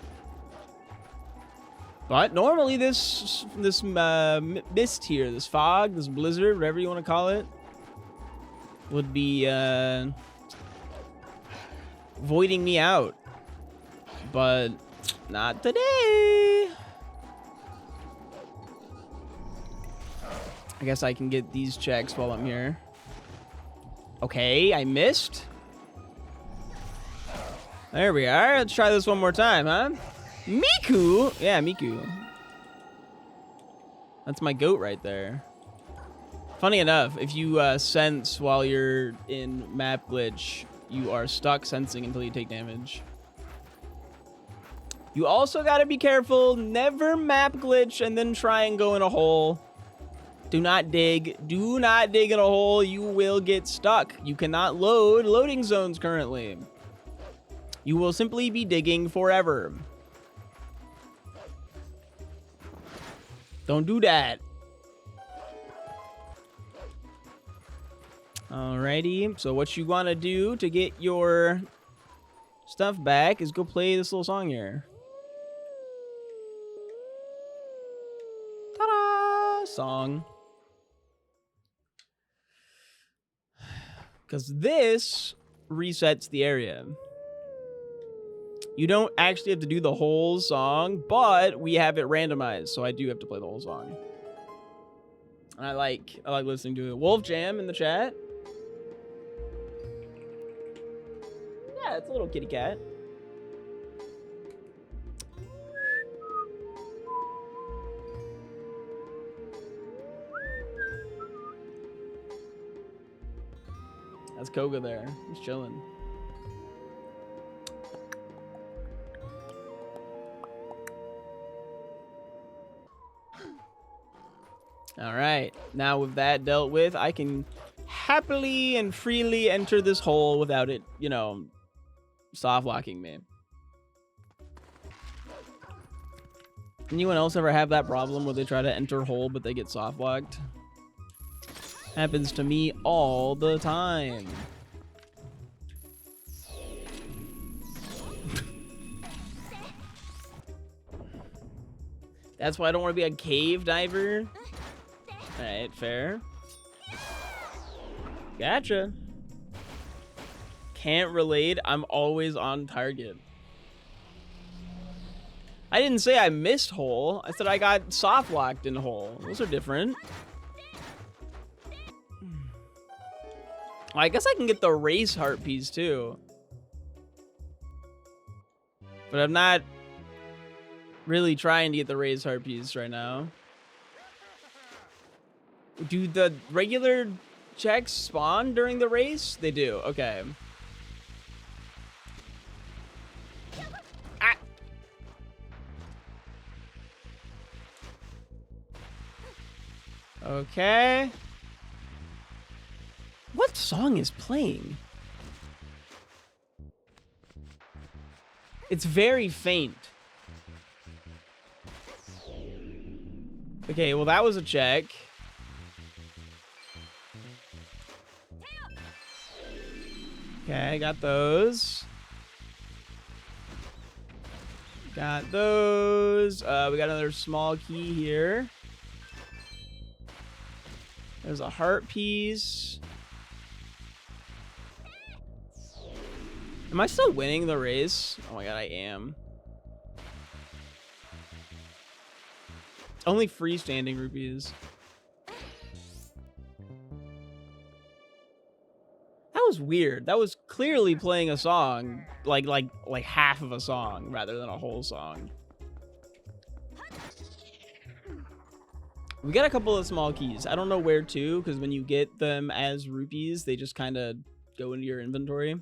But normally this mist here, this fog, this blizzard, whatever you want to call it, would be voiding me out. But not today. I guess I can get these checks while I'm here. Okay, I missed. There we are. Let's try this one more time, huh? Miku? Yeah, Miku. That's my goat right there. Funny enough, if you sense while you're in map glitch, you are stuck sensing until you take damage. You also gotta be careful. Never map glitch and then try and go in a hole. Do not dig. Do not dig in a hole. You will get stuck. You cannot load loading zones currently. You will simply be digging forever. Don't do that. Alrighty. So what you want to do to get your stuff back is go play this little song here. Ta-da! Song. Because this resets the area. You don't actually have to do the whole song, but we have it randomized, so I do have to play the whole song. And I like listening to it. Wolf Jam in the chat. Yeah, it's a little kitty cat. That's Koga there. He's chilling. All right. Now with that dealt with, I can happily and freely enter this hole without it, you know, soft locking me. Anyone else ever have that problem where they try to enter hole but they get soft locked? Happens to me all the time. That's why I don't want to be a cave diver. Alright, fair. Gotcha. Can't relate. I'm always on target. I didn't say I missed hole. I said I got soft locked in hole. Those are different. I guess I can get the race heart piece too. But I'm not really trying to get the raise heart piece right now. Do the regular checks spawn during the race? They do. Okay. Ah. Okay. What song is playing? It's very faint. Okay, well that was a check. Okay, got those. Got those. We got another small key here. There's a heart piece. Am I still winning the race? Oh my god, I am. Only freestanding rupees. That was weird. That was clearly playing a song, like half of a song rather than a whole song. We got a couple of small keys. I don't know where to, because when you get them as rupees, they just kind of go into your inventory.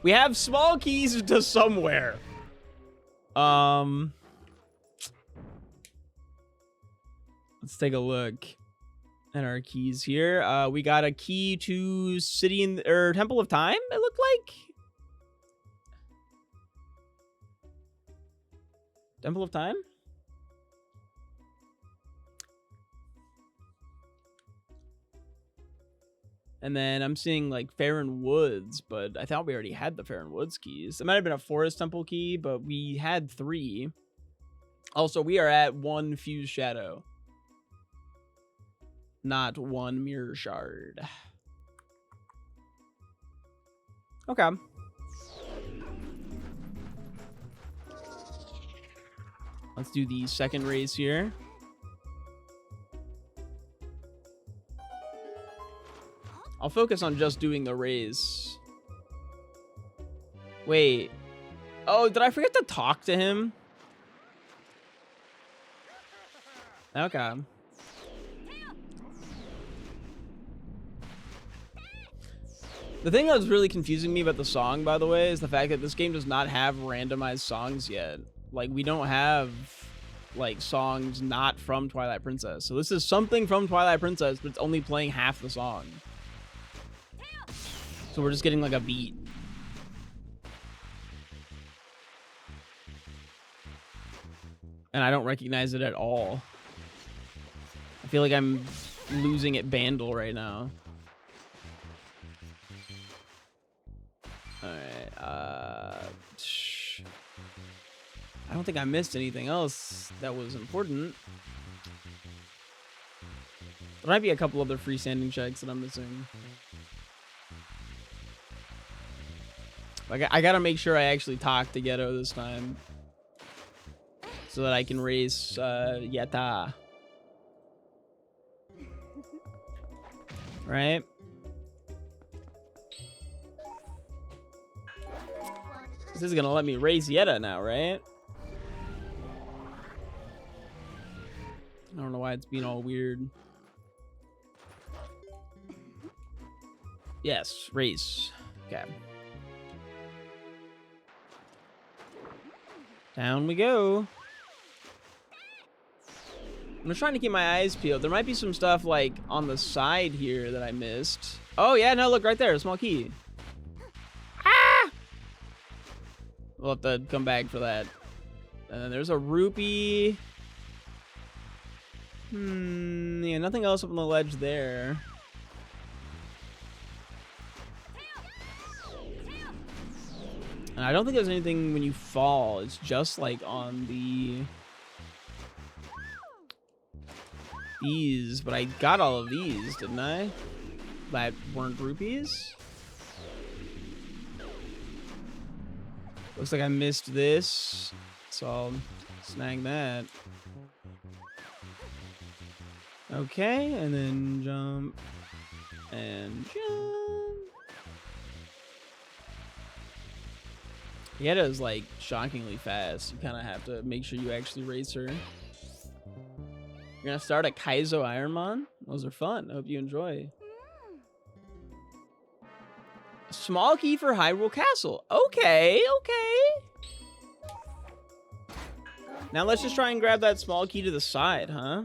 We have small keys to somewhere. Let's take a look at our keys here. We got a key to City in or Temple of Time, it looked like. Temple of Time? And then I'm seeing like Farron Woods, but I thought we already had the Farron Woods keys. It might have been a Forest Temple key, but we had 3. Also, we are at 1 Fused Shadow. Not 1 Mirror Shard. Okay. Let's do the second race here. I'll focus on just doing the race. Wait. Oh, did I forget to talk to him? Okay. The thing that was really confusing me about the song, by the way, is the fact that this game does not have randomized songs yet. Like, we don't have, like, songs not from Twilight Princess. So this is something from Twilight Princess, but it's only playing half the song. So we're just getting, like, a beat. And I don't recognize it at all. I feel like I'm losing at Bandle right now. Alright, I don't think I missed anything else that was important. There might be a couple other freestanding checks that I'm missing. I gotta make sure I actually talk to Ghetto this time, so that I can race Yetta. Right? This is gonna let me race Yetta now, right? I don't know why it's being all weird. Yes, race. Okay. Down we go. I'm just trying to keep my eyes peeled. There might be some stuff like on the side here that I missed. Oh yeah, no, look right there, a small key. Ah! We'll have to come back for that. And then there's a rupee. Yeah, nothing else up on the ledge there. And I don't think there's anything when you fall. It's just like on these, but I got all of these, didn't I? That weren't rupees. Looks like I missed this, so I'll snag that. Okay, and then jump and jump. Yetta's like shockingly fast. You kind of have to make sure you actually race her. You're gonna start a Kaizo Ironmon? Those are fun. I hope you enjoy. Small key for Hyrule Castle. Okay, okay. Now let's just try and grab that small key to the side, huh?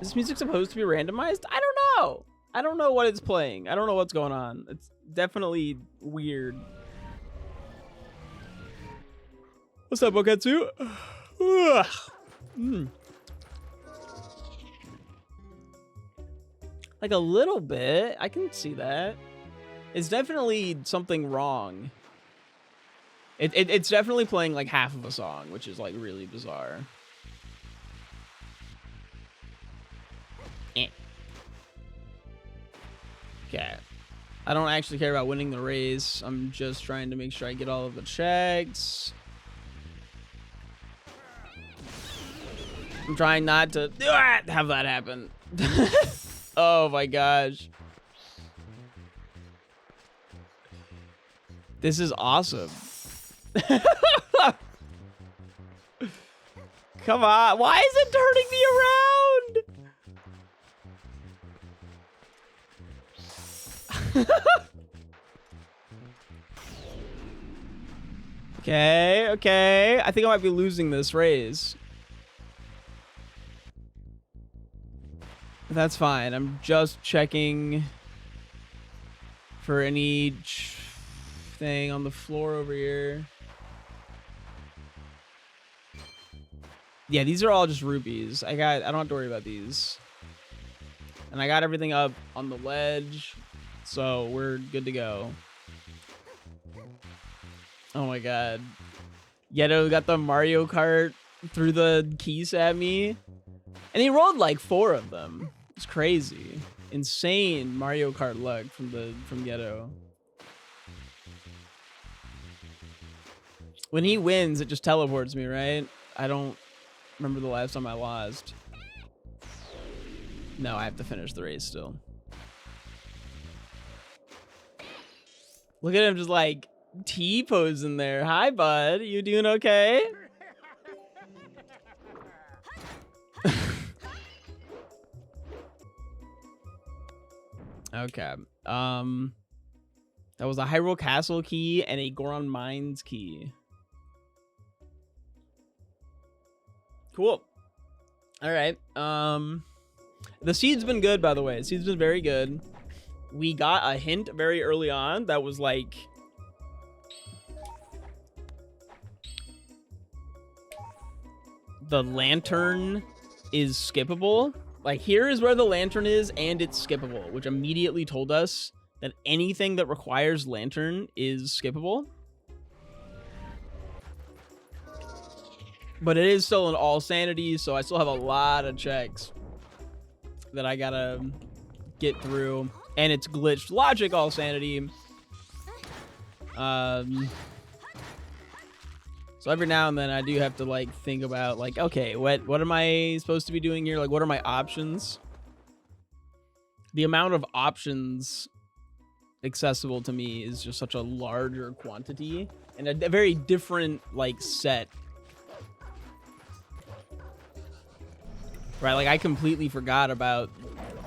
Is this music supposed to be randomized? I don't know. I don't know what it's playing. I don't know what's going on. It's definitely weird. What's up, Boketsu? Like a little bit. I can see that. It's definitely something wrong. It's definitely playing like half of a song, which is like really bizarre. Okay. I don't actually care about winning the race. I'm just trying to make sure I get all of the checks. I'm trying not to have that happen. Oh my gosh. This is awesome. Come on. Why is it turning me around? Okay, okay. I think I might be losing this race. That's fine. I'm just checking for any thing on the floor over here. Yeah, these are all just rupees. I don't have to worry about these. And I got everything up on the ledge, so we're good to go. Oh my god. Yeto got the Mario Kart threw the keys at me. And he rolled like 4 of them. It's crazy. Insane Mario Kart luck from Yeto. When he wins, it just teleports me, right? I don't remember the last time I lost. No, I have to finish the race still. Look at him just like T-posing there. Hi, bud. You doing okay? Okay. That was a Hyrule Castle key and a Goron Mines key. Cool. All right. The seed's been good, by the way. The seed's been very good. We got a hint very early on that was like the lantern is skippable. Like, here is where the lantern is, and it's skippable, which immediately told us that anything that requires lantern is skippable. But it is still an all sanity, so I still have a lot of checks that I gotta get through. And it's glitched logic all sanity. So every now and then I do have to like think about like, okay, what am I supposed to be doing here? Like, what are my options? The amount of options accessible to me is just such a larger quantity and a very different like set. Right, like I completely forgot about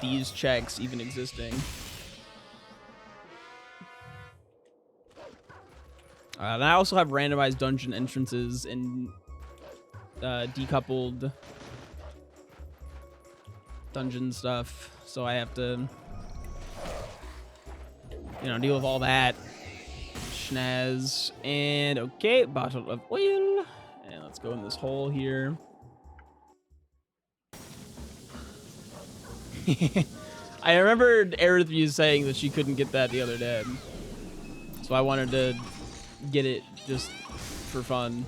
these checks even existing. And I also have randomized dungeon entrances and decoupled dungeon stuff, so I have to, you know, deal with all that schnaz. And okay, bottle of oil, go in this hole here. I remember Aerith saying that she couldn't get that the other day. So I wanted to get it just for fun.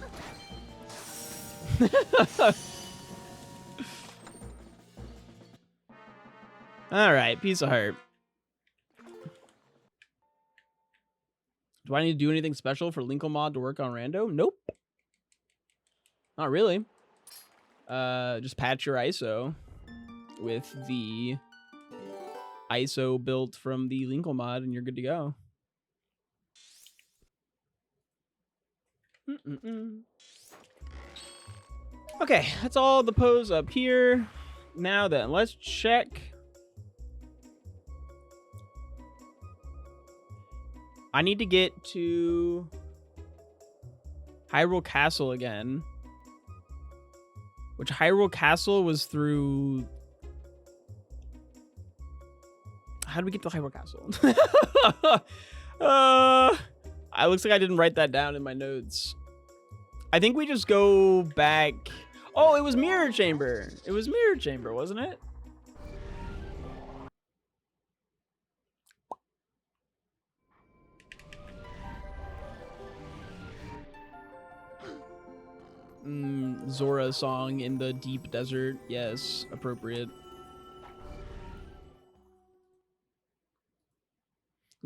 Alright, piece of heart. Do I need to do anything special for Linkle mod to work on Rando? Nope. Not really. Just patch your ISO with the ISO built from the Linkle mod and you're good to go. Okay, that's all the pose up here. Now then, let's check. I need to get to Hyrule Castle again. Which Hyrule Castle was through... How do we get to Hyrule Castle? It looks like I didn't write that down in my notes. I think we just go back... Oh, it was Mirror Chamber. It was Mirror Chamber, wasn't it? Zora song in the deep desert. Yes, appropriate.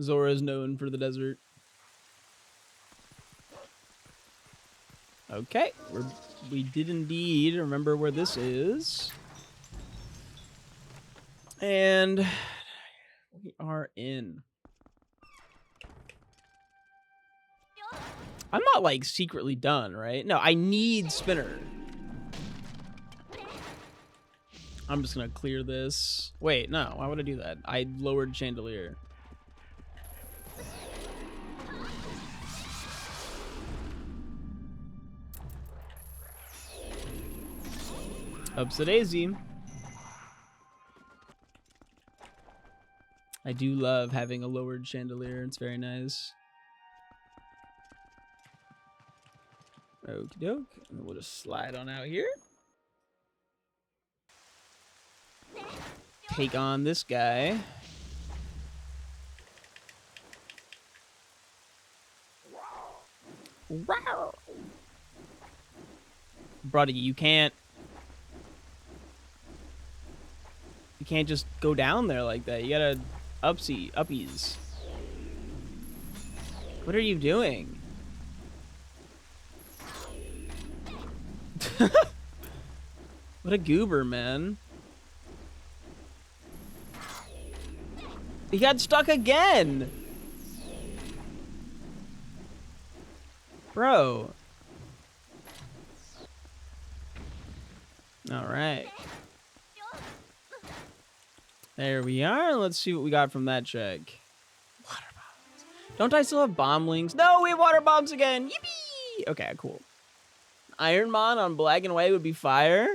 Zora is known for the desert. Okay, we did indeed remember where this is. And we are in. I'm not like secretly done, right? No, I need Spinner. I'm just gonna clear this. Wait, no, why would I do that? I lowered Chandelier. Ups a daisy. I do love having a lowered chandelier. It's very nice. Okie doke. And we'll just slide on out here. Take on this guy. Wow. Brody, you can't just go down there like that. You gotta uppies. What are you doing? What a goober, man. He got stuck again. Bro. All right. There we are. Let's see what we got from that check. Water bombs. Don't I still have bomb links? No, we have water bombs again. Yippee! Okay, cool. Ironmon on black and white would be fire.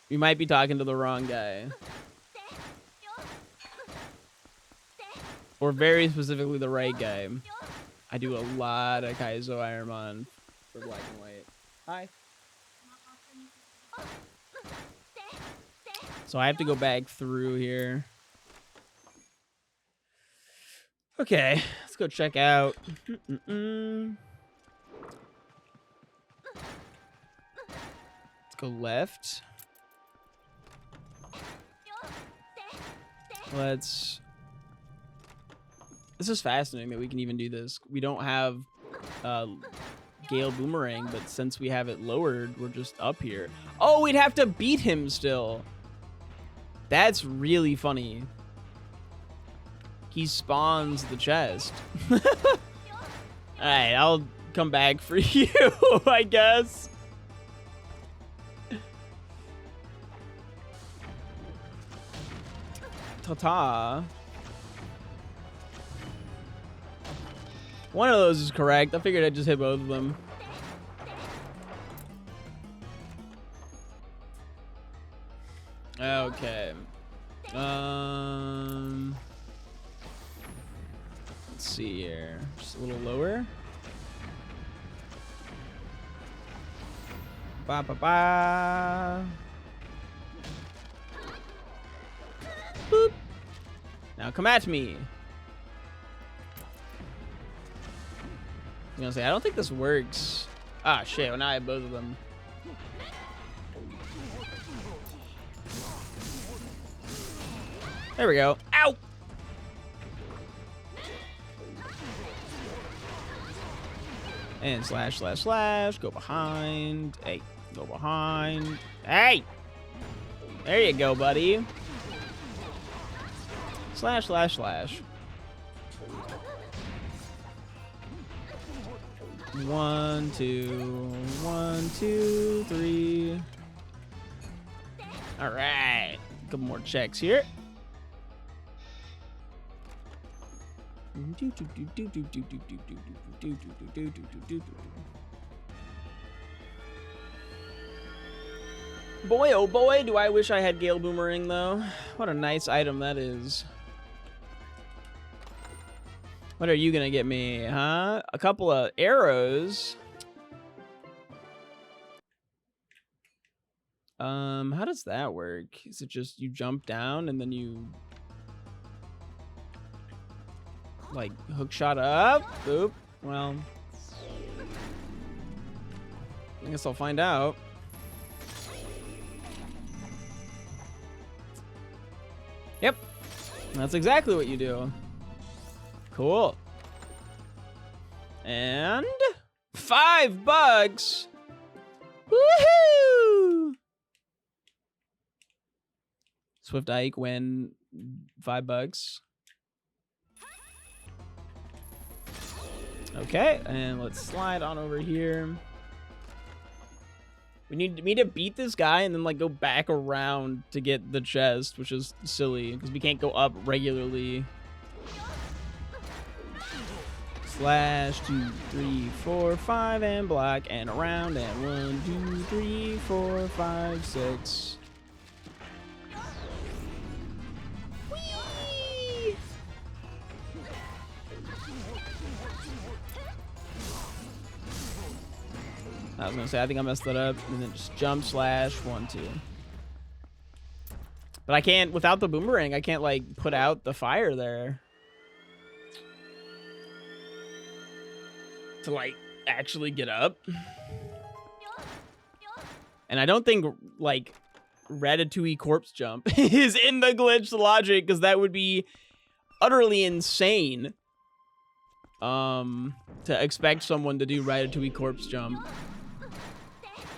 You might be talking to the wrong guy. Or very specifically the right guy. I do a lot of Kaizo Ironmon for black and white. Hi. So I have to go back through here. Okay, let's go check out. Let's go left. This is fascinating that we can even do this. We don't have Gale Boomerang, but since we have it lowered, we're just up here. Oh, we'd have to beat him still. That's really funny. He spawns the chest. Alright, I'll come back for you, I guess. Ta-ta. One of those is correct. I figured I'd just hit both of them. Okay. Let's see here. Just a little lower. Ba ba ba. Boop. Now come at me. I'm gonna say I don't think this works. Ah shit, well now I have both of them. There we go. Ow! And slash, slash, slash. Go behind. Hey, go behind. Hey! There you go, buddy. Slash, slash, slash. 1, 2, 1, 2, 3. All right. A couple more checks here. Boy, oh boy, do I wish I had Gale Boomerang, though. What a nice item that is. What are you gonna get me, huh? A couple of arrows. How does that work? Is it just you jump down and then you like hook shot up? Boop. Well, I guess I'll find out. Yep, that's exactly what you do. Cool. And $5. Woohoo! SwiftIke win $5. Okay, and let's slide on over here. We need me to beat this guy and then like go back around to get the chest, which is silly because we can't go up regularly. Slash 2, 3, 4, 5 and block and around and 1, 2, 3, 4, 5, 6. Whee! I was gonna say I think I messed that up and then just jump slash 1, 2. But I can't without the boomerang. I can't like put out the fire there. To like actually get up. And I don't think like Ratatouille corpse jump is in the glitch logic because that would be utterly insane to expect someone to do Ratatouille corpse jump.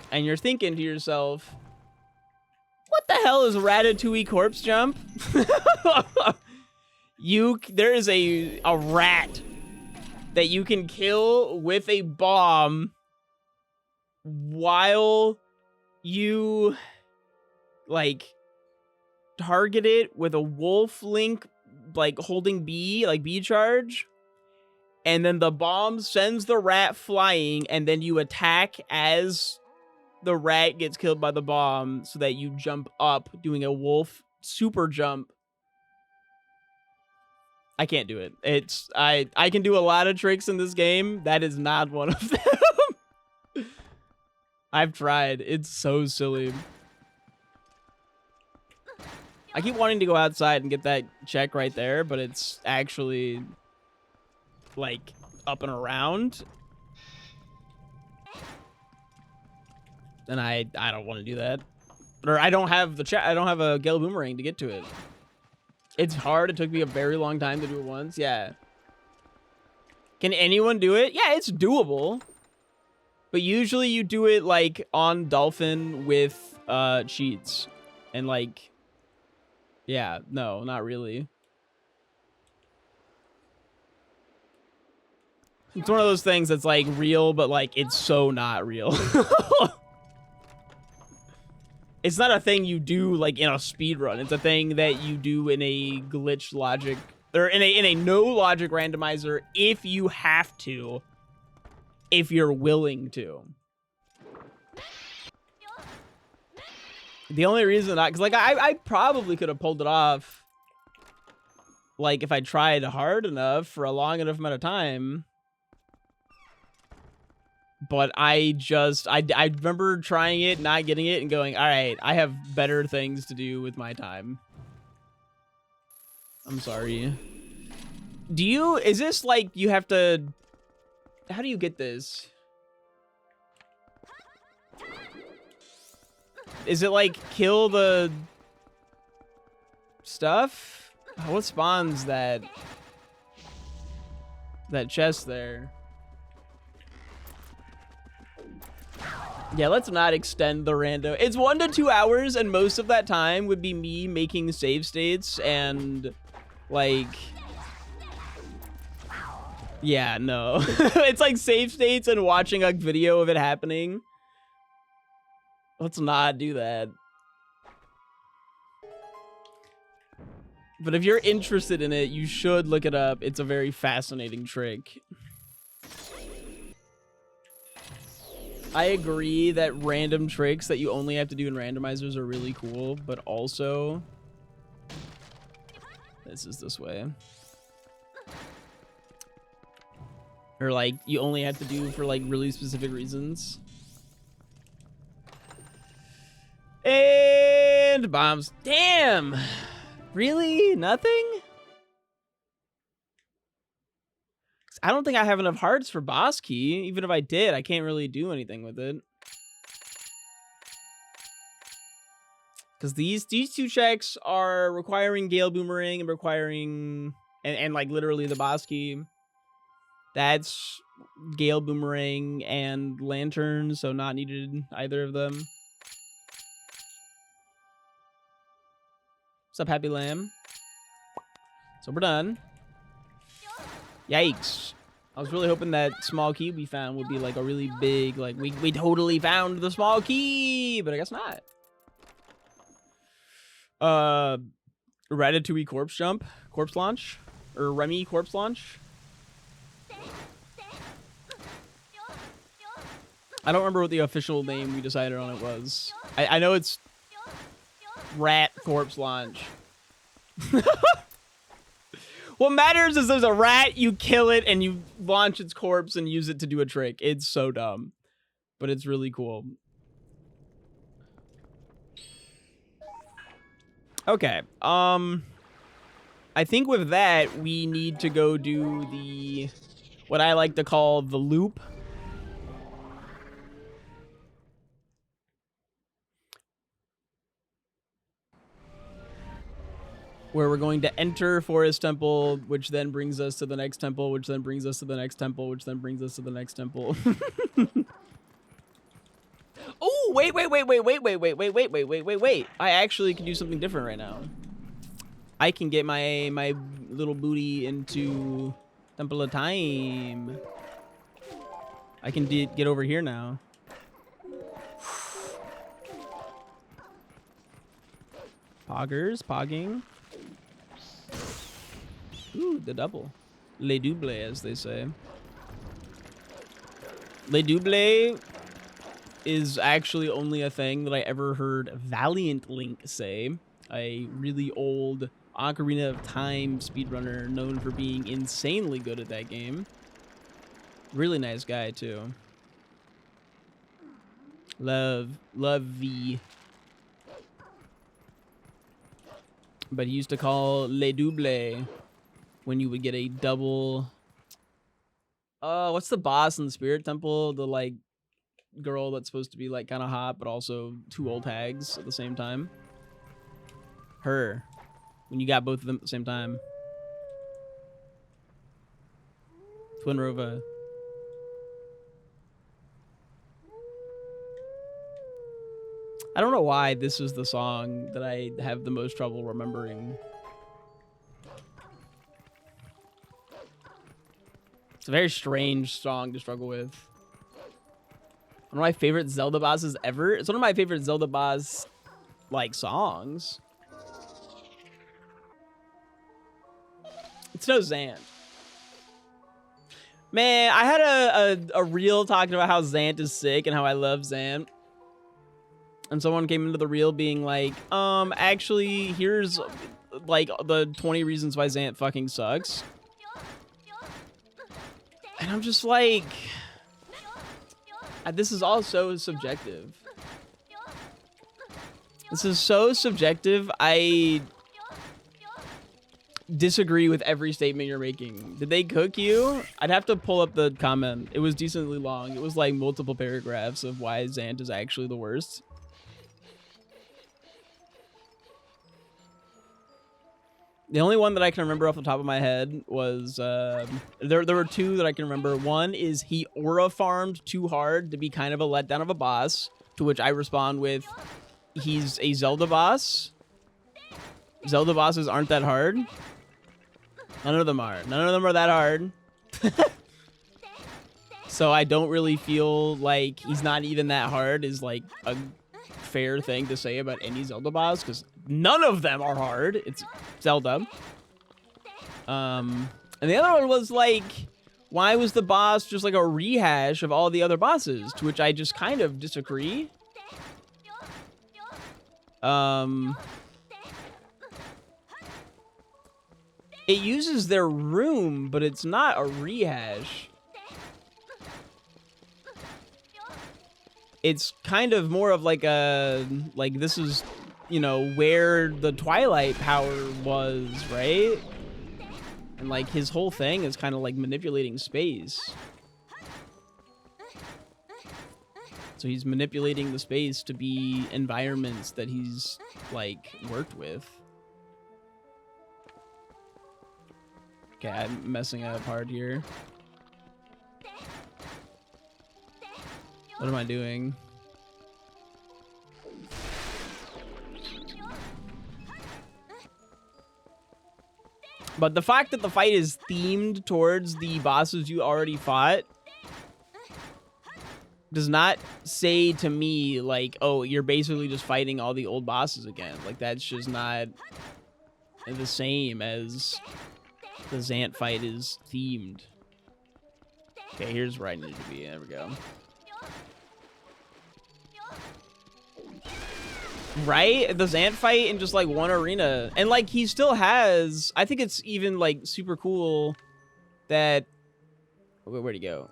And you're thinking to yourself, what the hell is Ratatouille corpse jump? There is a rat that you can kill with a bomb while you like target it with a wolf link, like holding B, like B charge. And then the bomb sends the rat flying and then you attack as the rat gets killed by the bomb so that you jump up doing a wolf super jump. I can't do it. I can do a lot of tricks in this game. That is not one of them. I've tried. It's so silly. I keep wanting to go outside and get that check right there, but it's actually like up and around. And I don't want to do that. Or I don't have I don't have a Gale Boomerang to get to it. It's hard. It took me a very long time to do it once. Yeah. Can anyone do it? Yeah, it's doable. But usually you do it like on Dolphin with cheats. And like, yeah, no, not really. It's one of those things that's like real, but like it's so not real. It's not a thing you do like in a speed run. It's a thing that you do in a glitch logic or in a no logic randomizer if you have to, if you're willing to. The only reason because like I probably could have pulled it off like if I tried hard enough for a long enough amount of time. But I remember trying it, not getting it, and going, all right, I have better things to do with my time. I'm sorry. Is this like you have to, how do you get this? Is it like kill the stuff? What spawns that chest there? Yeah, let's not extend the rando. It's 1 to 2 hours, and most of that time would be me making save states and like, yeah, no. It's like save states and watching a video of it happening. Let's not do that. But if you're interested in it, you should look it up. It's a very fascinating trick. I agree that random tricks that you only have to do in randomizers are really cool, but also this is this way. Or like you only have to do for like really specific reasons. And bombs. Damn. Really? Nothing? I don't think I have enough hearts for boss key. Even if I did, I can't really do anything with it. Because these two checks are requiring Gale Boomerang and requiring... And like literally the boss key. That's Gale Boomerang and Lantern, so not needed either of them. What's up, Happy Lamb? So we're done. Yikes. I was really hoping that small key we found would be like a really big, like, we totally found the small key, but I guess not. Ratatouille corpse launch, or Remy corpse launch. I don't remember what the official name we decided on it was. I know it's rat corpse launch. What matters is there's a rat, you kill it, and you launch its corpse and use it to do a trick. It's so dumb, but it's really cool. Okay, I think with that, we need to go do the, what I like to call the loop. Where we're going to enter Forest Temple, which then brings us to the next temple, which then brings us to the next temple, which then brings us to the next temple. Oh, wait. I actually can do something different right now. I can get my little booty into Temple of Time. I can get over here now. Pogging. Ooh, the double. Le double, as they say. Le double is actually only a thing that I ever heard Valiant Link say. A really old Ocarina of Time speedrunner known for being insanely good at that game. Really nice guy, too. Love V. But he used to call Le double when you would get a double. What's the boss in the Spirit Temple? The like girl that's supposed to be like kind of hot, but also two old hags at the same time. Her. When you got both of them at the same time. Twin Rova. I don't know why this is the song that I have the most trouble remembering. It's a very strange song to struggle with. One of my favorite Zelda bosses ever. It's one of my favorite Zelda boss, like, songs. It's no Zant. Man, I had a reel talking about how Zant is sick and how I love Zant. And someone came into the reel being like, actually, here's, like, the 20 reasons why Zant fucking sucks. And I'm just like, This is all so subjective. This is so subjective. I disagree with every statement you're making. Did they cook you? I'd have to pull up the comment. It was decently long. It was like multiple paragraphs of why Zant is actually the worst. The only one that I can remember off the top of my head was there were two that I can remember. One is he aura farmed too hard to be kind of a letdown of a boss, to which I respond with, he's a Zelda boss. Zelda bosses aren't that hard. None of them are. None of them are that hard. So I don't really feel like he's not even that hard is like a fair thing to say about any Zelda boss, because none of them are hard. It's Zelda. And the other one was like, why was the boss just like a rehash of all the other bosses? To which I just kind of disagree. It uses their room, but it's not a rehash. It's kind of more of like a, like this is, you know, where the Twilight power was, right? And like his whole thing is kind of like manipulating space. So he's manipulating the space to be environments that he's like worked with. Okay, I'm messing up hard here. What am I doing? But the fact that the fight is themed towards the bosses you already fought does not say to me, like, oh, you're basically just fighting all the old bosses again. Like, that's just not the same as the Zant fight is themed. Okay, here's where I need to be. There we go. Right? The Zant fight in just like one arena. And like he still has, I think it's even like super cool that, where'd he go?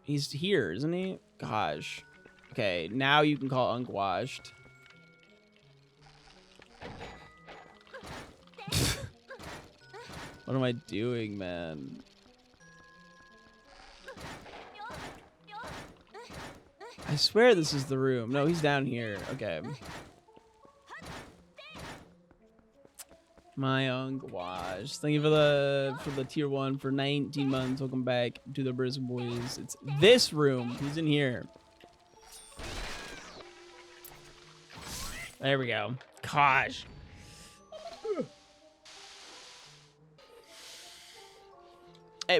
He's here, isn't he? Gosh. Okay, now you can call Unquashed. What am I doing, man? I swear this is the room. No, he's down here. Okay. My Unquashed. Thank you for the tier 1 for 19 months. Welcome back to the Brisk Boys. It's this room. He's in here. There we go. Gosh.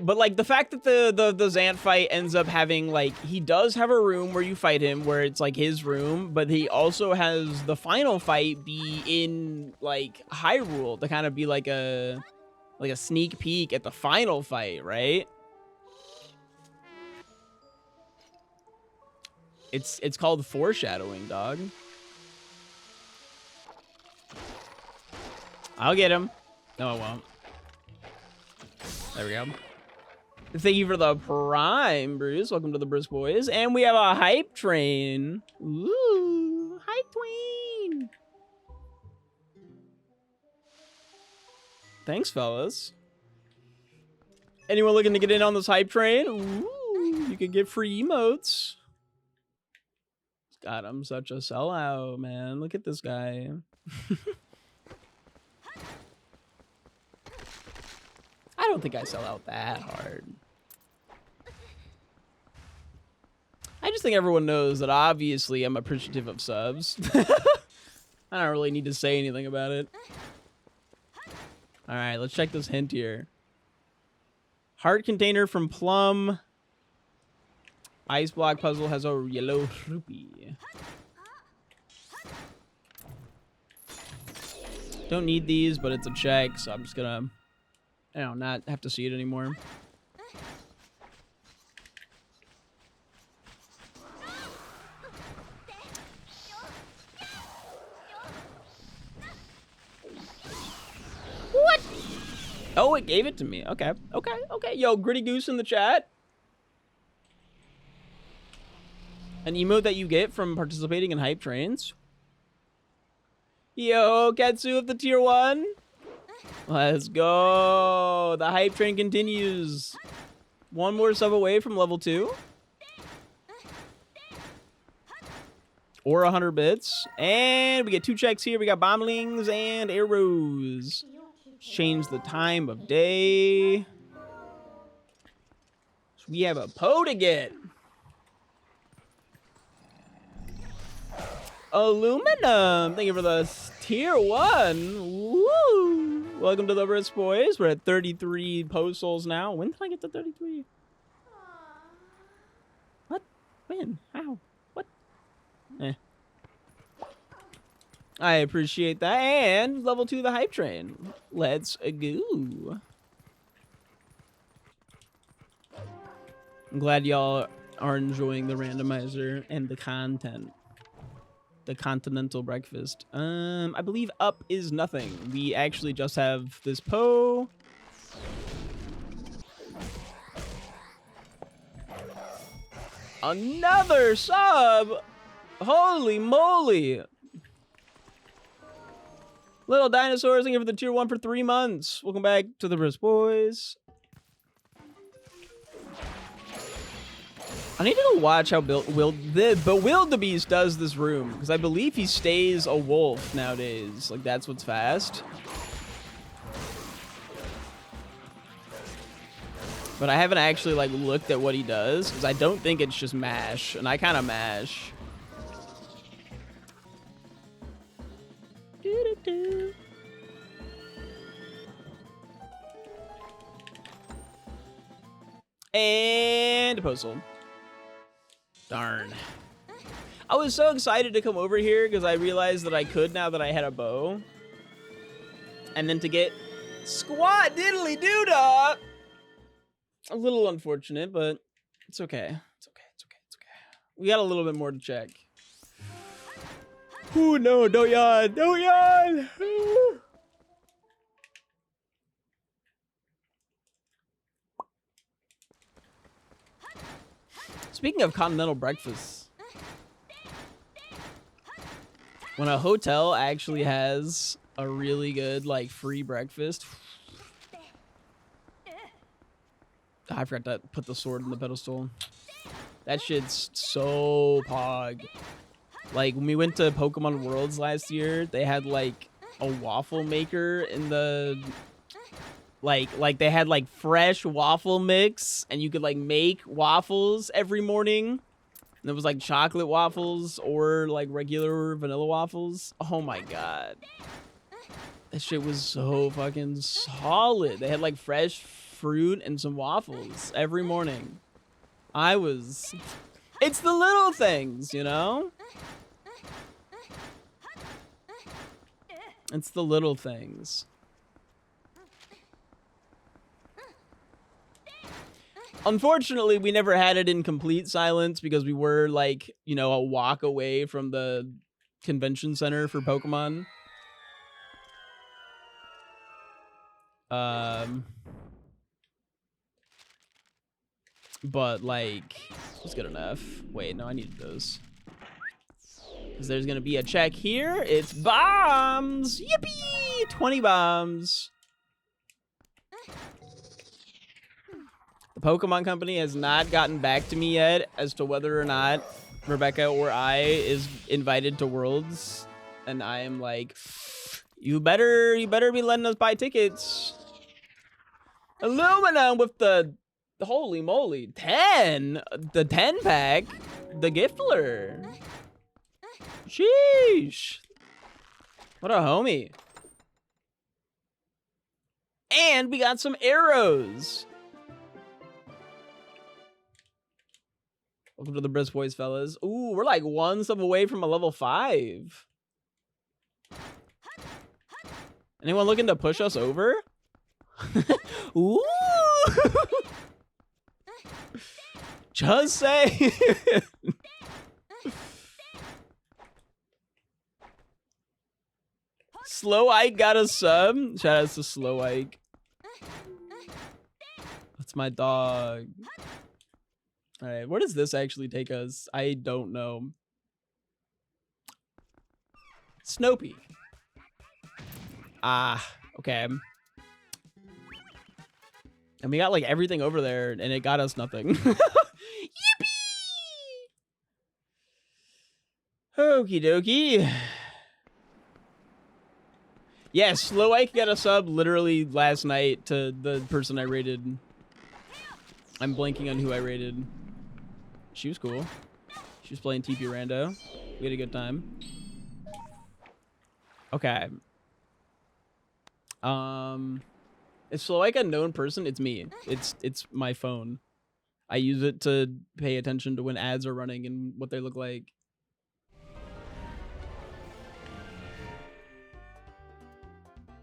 But like the fact that the Zant fight ends up having like, he does have a room where you fight him where it's like his room, but he also has the final fight be in like Hyrule to kind of be like a sneak peek at the final fight, right? It's called foreshadowing, dog. I'll get him. No, I won't. There we go. Thank you for the Prime, Bruce. Welcome to the Brisk Boys. And we have a hype train. Ooh, hype train. Thanks, fellas. Anyone looking to get in on this hype train? Ooh, you can get free emotes. God, I'm such a sellout, man. Look at this guy. I don't think I sell out that hard. I just think everyone knows that obviously I'm appreciative of subs. I don't really need to say anything about it. All right, let's check this hint here. Heart container from Plum. Ice block puzzle has a yellow rupee. Don't need these, but it's a check, so I'm just gonna, I don't know, not have to see it anymore. What? Oh, it gave it to me. Okay, okay, okay. Yo, Gritty Goose in the chat. An emote that you get from participating in hype trains. Yo, Katsu of the tier 1. Let's go. The hype train continues. One more sub away from level 2. Or 100 bits. And we get 2 checks here. We got bomblings and arrows. Change the time of day. So we have a Poe to get. Aluminum. Thank you for the tier 1. Woo. Welcome to the Wrist Boys. We're at 33 Poe souls now. When did I get to 33? What? When? How? What? I appreciate that. And level 2 the hype train. Let's go. I'm glad y'all are enjoying the randomizer and the content. The continental breakfast. I believe up is nothing. We actually just have this Poe. Another sub! Holy moly! Little Dinosaurs, thank you for the tier 1 for 3 months. Welcome back to the Wrist Boys. I need to go watch how Wildebeest does this room, because I believe he stays a wolf nowadays. Like, that's what's fast. But I haven't actually, like, looked at what he does, because I don't think it's just mash, and I kind of mash. Doo-doo-doo. And a postal. Darn. I was so excited to come over here because I realized that I could now that I had a bow. And then to get squat diddly doo-dah. A little unfortunate, but it's okay. It's okay. It's okay. It's okay. We got a little bit more to check. Ooh, no, don't yawn. Don't yawn. Speaking of continental breakfasts, when a hotel actually has a really good, like, free breakfast. I forgot to put the sword in the pedestal. That shit's so pog. Like, when we went to Pokemon Worlds last year, they had, like, a waffle maker in the... Like they had, like, fresh waffle mix, and you could, like, make waffles every morning. And it was, like, chocolate waffles or, like, regular vanilla waffles. Oh, my God. That shit was so fucking solid. They had, like, fresh fruit and some waffles every morning. It's the little things, you know? It's the little things. Unfortunately, we never had it in complete silence because we were, like, you know, a walk away from the convention center for Pokemon. But, like, it's good enough. Wait, no, I needed those. Because there's going to be a check here. It's bombs! Yippee! 20 bombs. The Pokemon Company has not gotten back to me yet as to whether or not Rebecca or I is invited to Worlds. And I am like, you better be letting us buy tickets. Aluminum with the holy moly, 10, the 10 pack, the giftler. Sheesh. What a homie. And we got some arrows. Welcome to the Brisk Boys, fellas. Ooh, we're like one sub away from a level 5. Anyone looking to push us over? Ooh! Just say. Slow Ike got a sub. Shout out to Slow Ike. That's my dog. All right, where does this actually take us? I don't know. Snow Peak. Ah, okay. And we got like everything over there, and it got us nothing. Yippee! Okie dokie. Yeah, SwiftIke got a sub literally last night to the person I raided. I'm blanking on who I raided. She was cool. She was playing TP Rando. We had a good time. Okay. Is SwiftIke a known person? It's me. It's my phone. I use it to pay attention to when ads are running and what they look like.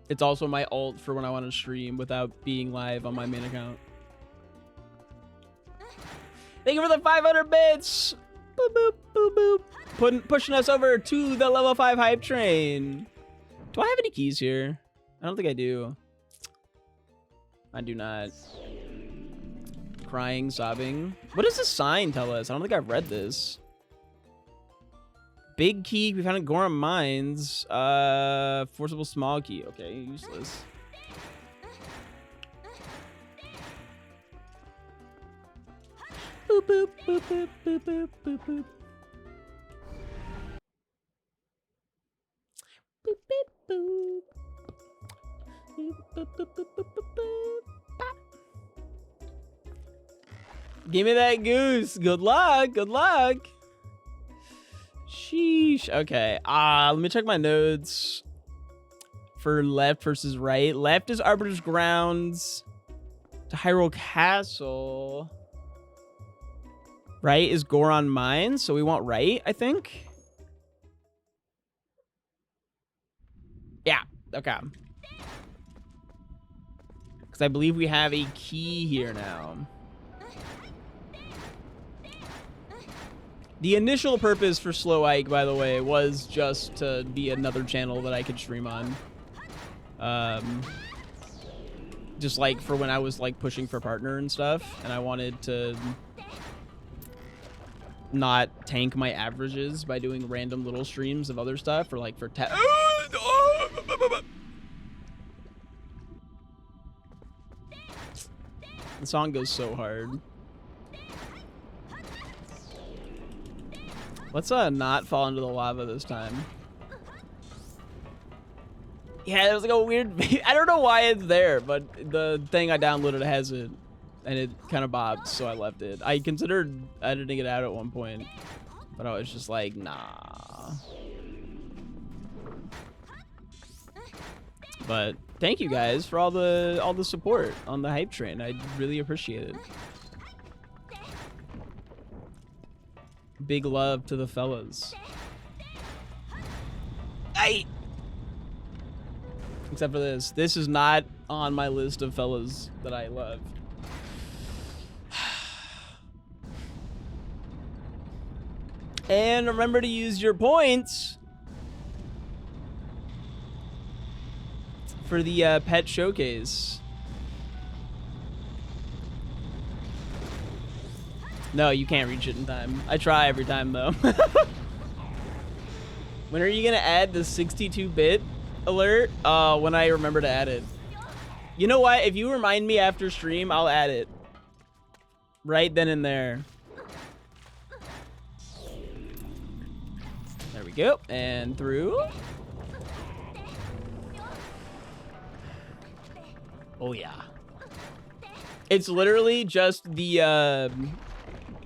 It's also my alt for when I want to stream without being live on my main account. Thank you for the 500 bits! Boop, boop, boop, boop. Pushing us over to the level 5 hype train. Do I have any keys here? I don't think I do. I do not. Crying, sobbing. What does this sign tell us? I don't think I've read this. Big key, we found in Goron Mines. Forcible small key. Okay, useless. Boop, boop, boop, boop, boop, boop, boop, boop. Boop, boop, boop. Boop, boop, boop, boop, boop, boop, boop. Bop. Give me that goose. Good luck. Good luck. Sheesh. Okay. Let me check my notes for left versus right. Left is Arbiter's Grounds to Hyrule Castle. Right is Goron Mines, so we want right, I think. Yeah. Okay. Because I believe we have a key here now. The initial purpose for SwiftIke, by the way, was just to be another channel that I could stream on. Just like for when I was like pushing for partner and stuff, and I wanted to not tank my averages by doing random little streams of other stuff, or like for the song goes so hard. Let's not fall into the lava this time. Yeah, there's like a weird... I don't know why it's there, but the thing I downloaded has it. And it kind of bobs, so I left it. I considered editing it out at one point, but I was just like, nah. But thank you guys for all the support on the hype train. I really appreciate it. Big love to the fellas. Hey! Except for this. This is not on my list of fellas that I love. And remember to use your points for the pet showcase. No, you can't reach it in time. I try every time, though. When are you going to add the 62-bit alert? When I remember to add it. You know what? If you remind me after stream, I'll add it. Right then and there. There we go. And through. Oh, yeah. It's literally just the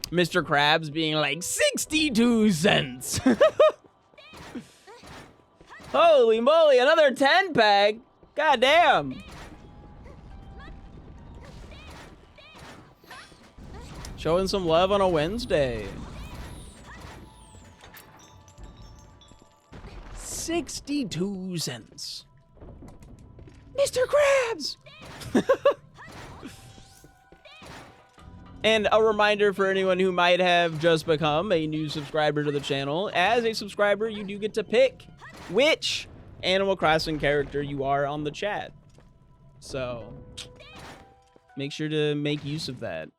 Mr. Krabs being like 62 cents. Holy moly, another 10-pack. God damn. Showing some love on a Wednesday. 62 cents. Mr. Krabs. And a reminder for anyone who might have just become a new subscriber to the channel. As a subscriber, you do get to pick which Animal Crossing character you are on the chat. So make sure to make use of that.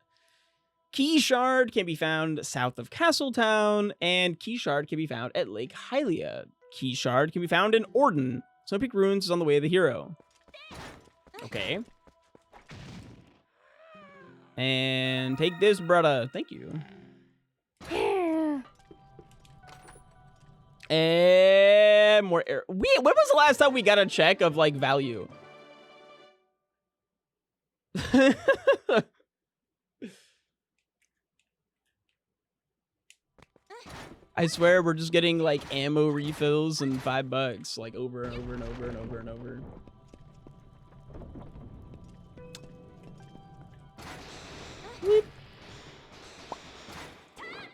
Key Shard can be found south of Castletown, and Key Shard can be found at Lake Hylia. Key Shard can be found in Orden. Snow Peak Ruins is on the way of the hero. Okay. And take this, brother. Thank you. And more air. When was the last time we got a check of, like, value? I swear we're just getting, like, ammo refills and $5, like, over and over and over and over and over. Whoop.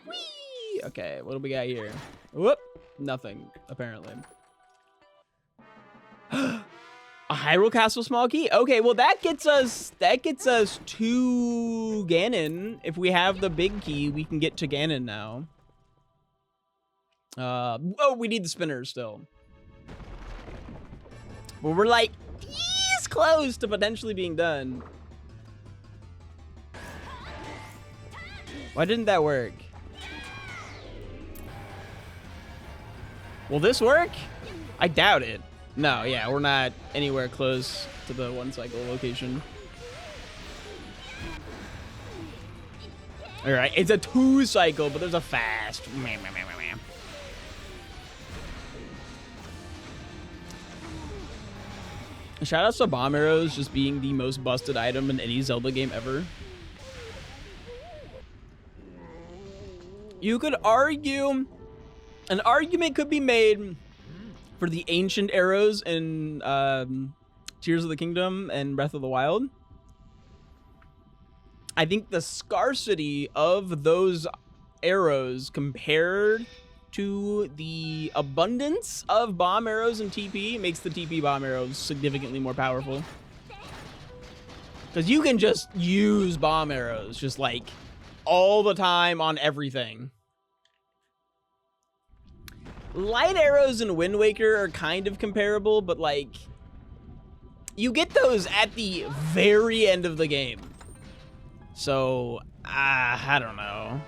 Whee! Okay, what do we got here? Whoop! Nothing, apparently. A Hyrule Castle small key? Okay, well that gets us to Ganon. If we have the big key, we can get to Ganon now. Oh, we need the spinners still. But we're like this close to potentially being done. Why didn't that work? Will this work? I doubt it. No, yeah, we're not anywhere close to the 1 cycle location. All right, it's a 2 cycle, but there's a fast. Shout out to bomb arrows just being the most busted item in any Zelda game ever. You could argue, an argument could be made for the ancient arrows in Tears of the Kingdom and Breath of the Wild. I think the scarcity of those arrows compared to the abundance of bomb arrows and TP makes the TP bomb arrows significantly more powerful. Because you can just use bomb arrows just like all the time on everything. Light arrows in Wind Waker are kind of comparable, but like you get those at the very end of the game. So, I don't know.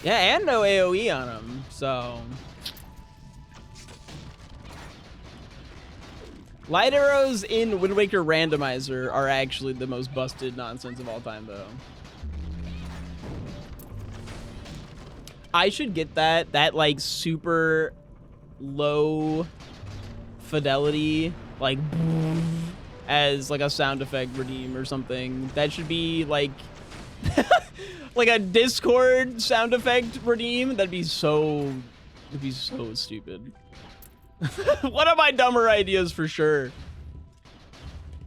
Yeah, and no AoE on them, so. Light arrows in Wind Waker Randomizer are actually the most busted nonsense of all time, though. I should get that like super low fidelity, like as like a sound effect redeem or something. That should be like like a Discord sound effect redeem. That'd be so stupid. One of my dumber ideas for sure.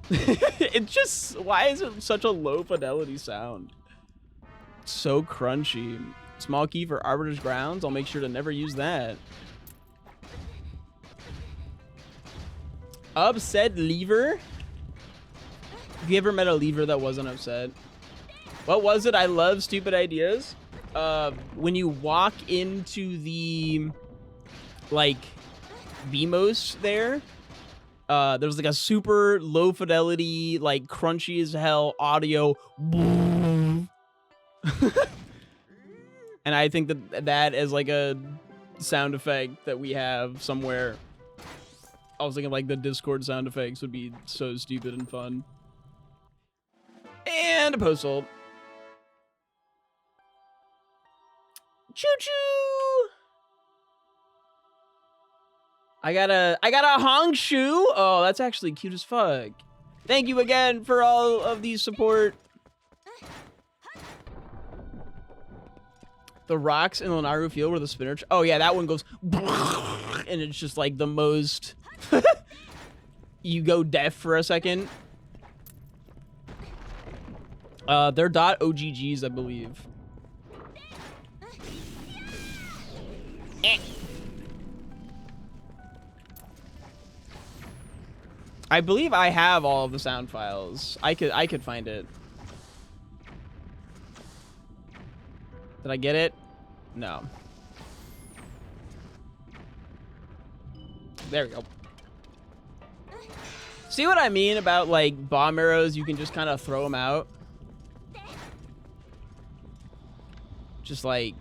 It's just, why is it such a low fidelity sound? It's so crunchy. Small key for Arbiter's Grounds. I'll make sure to never use that. Upset lever. Have you ever met a lever that wasn't upset? What was it? I love stupid ideas. When you walk into the like BMOS there, there's like a super low fidelity, like crunchy as hell audio. And I think that is like a sound effect that we have somewhere. I was thinking like the Discord sound effects would be so stupid and fun. And a post-ult. Choo-choo! I got a Hongshu. Oh, that's actually cute as fuck. Thank you again for all of the support. The rocks in Lenaru Field where the spinner... Oh, yeah, that one goes... And it's just like the most... You go deaf for a second. They're .OGGs, I believe. I believe I have all of the sound files. I could find it. Did I get it? No. There we go. See what I mean about like bomb arrows? You can just kind of throw them out. Just like,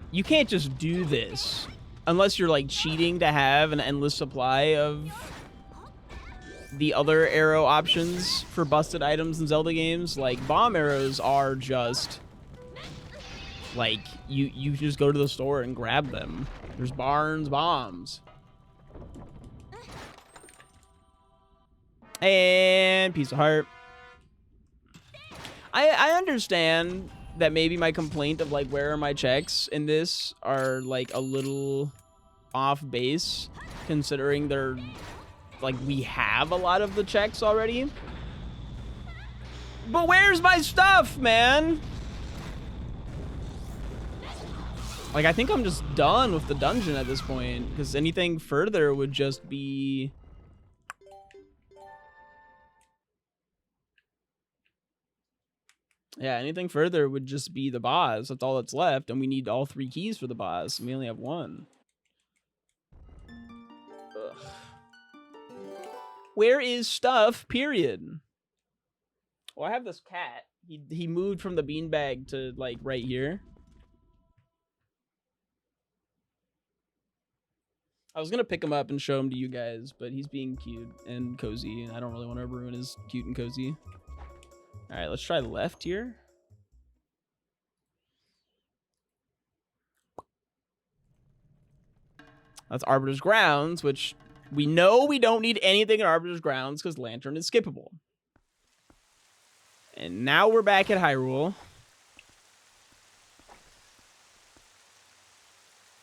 you can't just do this unless you're like cheating to have an endless supply of the other arrow options for busted items in Zelda games. Like, bomb arrows are just like, you just go to the store and grab them. There's Barnes bombs. And piece of heart. I understand that maybe my complaint of like, where are my checks in this are like a little off base, considering they're like, we have a lot of the checks already. But where's my stuff, man? Like, I think I'm just done with the dungeon at this point, because anything further would just be... Yeah, anything further would just be the boss. That's all that's left, and we need all 3 keys for the boss, and we only have 1. Ugh. Where is stuff, period? Well, I have this cat. He moved from the beanbag to, like, right here. I was gonna pick him up and show him to you guys, but he's being cute and cozy, and I don't really want to ruin his cute and cozy. All right, let's try left here. That's Arbiter's Grounds, which we know we don't need anything in Arbiter's Grounds because Lantern is skippable. And now we're back at Hyrule.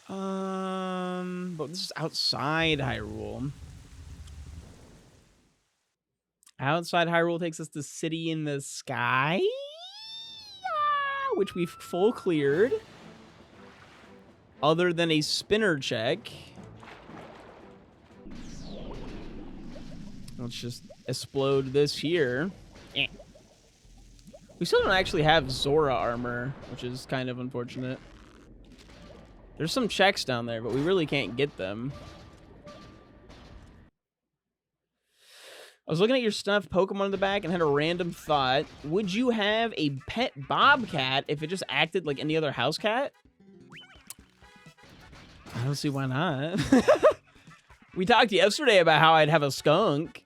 But this is outside Hyrule. Outside Hyrule takes us to City in the Sky, which we've full cleared. Other than a spinner check. Let's just explode this here. We still don't actually have Zora armor, which is kind of unfortunate. There's some checks down there, but we really can't get them. I was looking at your stuffed Pokemon in the back and had a random thought. Would you have a pet bobcat if it just acted like any other house cat? I don't see why not. We talked yesterday about how I'd have a skunk.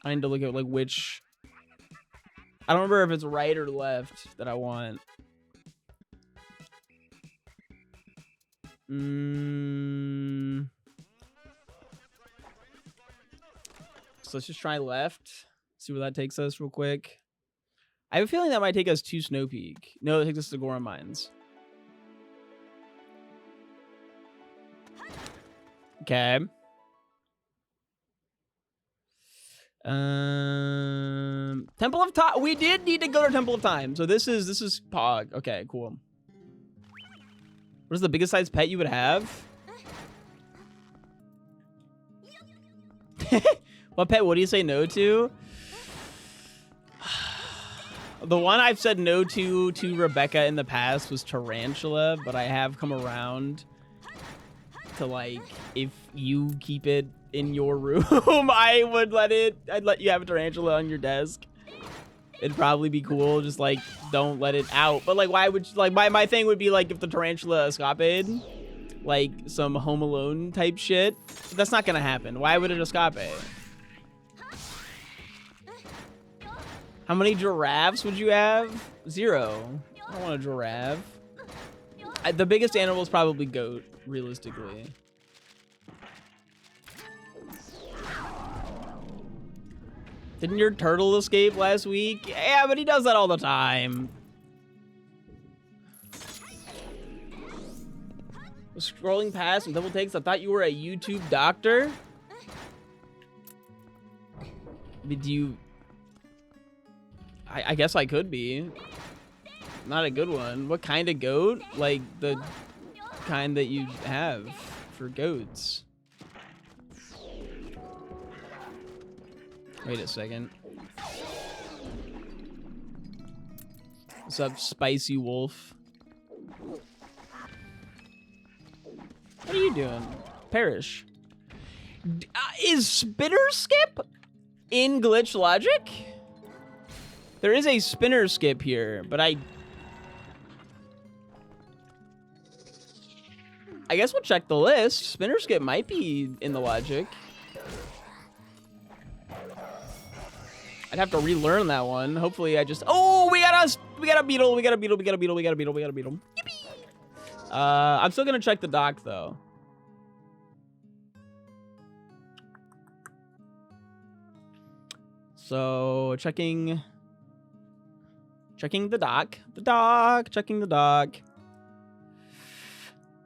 I need to look at like which... I don't remember if it's right or left that I want. So let's just try left. See where that takes us real quick. I have a feeling that might take us to Snow Peak. No, it takes us to Goron Mines. Okay. Temple of Time. We did need to go to Temple of Time. So this is Pog. Okay, cool. What is the biggest size pet you would have? What pet would you say no to? The one I've said no to Rebecca in the past was Tarantula, but I have come around to, like, if you keep it in your room, I'd let you have a tarantula on your desk. It'd probably be cool. Just like, don't let it out. But like, why would you, like, my thing would be like if the tarantula escaped, like some Home Alone type shit. But that's not gonna happen. Why would it escape? How many giraffes would you have? 0. I don't want a giraffe. The biggest animal is probably goat, realistically. Didn't your turtle escape last week? Yeah, but he does that all the time. Scrolling past and double takes. I thought you were a YouTube doctor. Did you... I guess I could be. Not a good one. What kind of goat? Like the kind that you have for goats. Wait a second. What's up, Spicy Wolf? What are you doing? Perish. Is Spitter Skip in glitch logic? There is a spinner skip here, but I guess we'll check the list. Spinner skip might be in the logic. I'd have to relearn that one. Hopefully I just... Oh, we got a beetle. We got a beetle. Yippee! I'm still gonna check the dock though. So checking the dock. Checking the dock.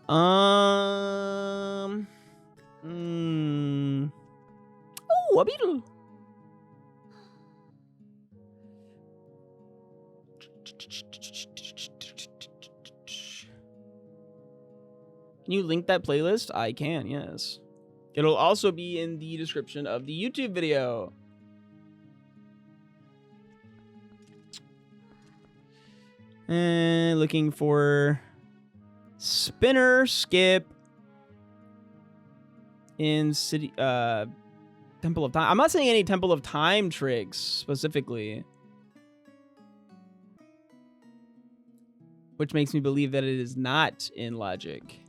Oh, a beetle. Can you link that playlist? I can, yes. It'll also be in the description of the YouTube video. And looking for spinner skip in city Temple of Time. I'm not saying any Temple of Time tricks specifically, which makes me believe that it is not in logic.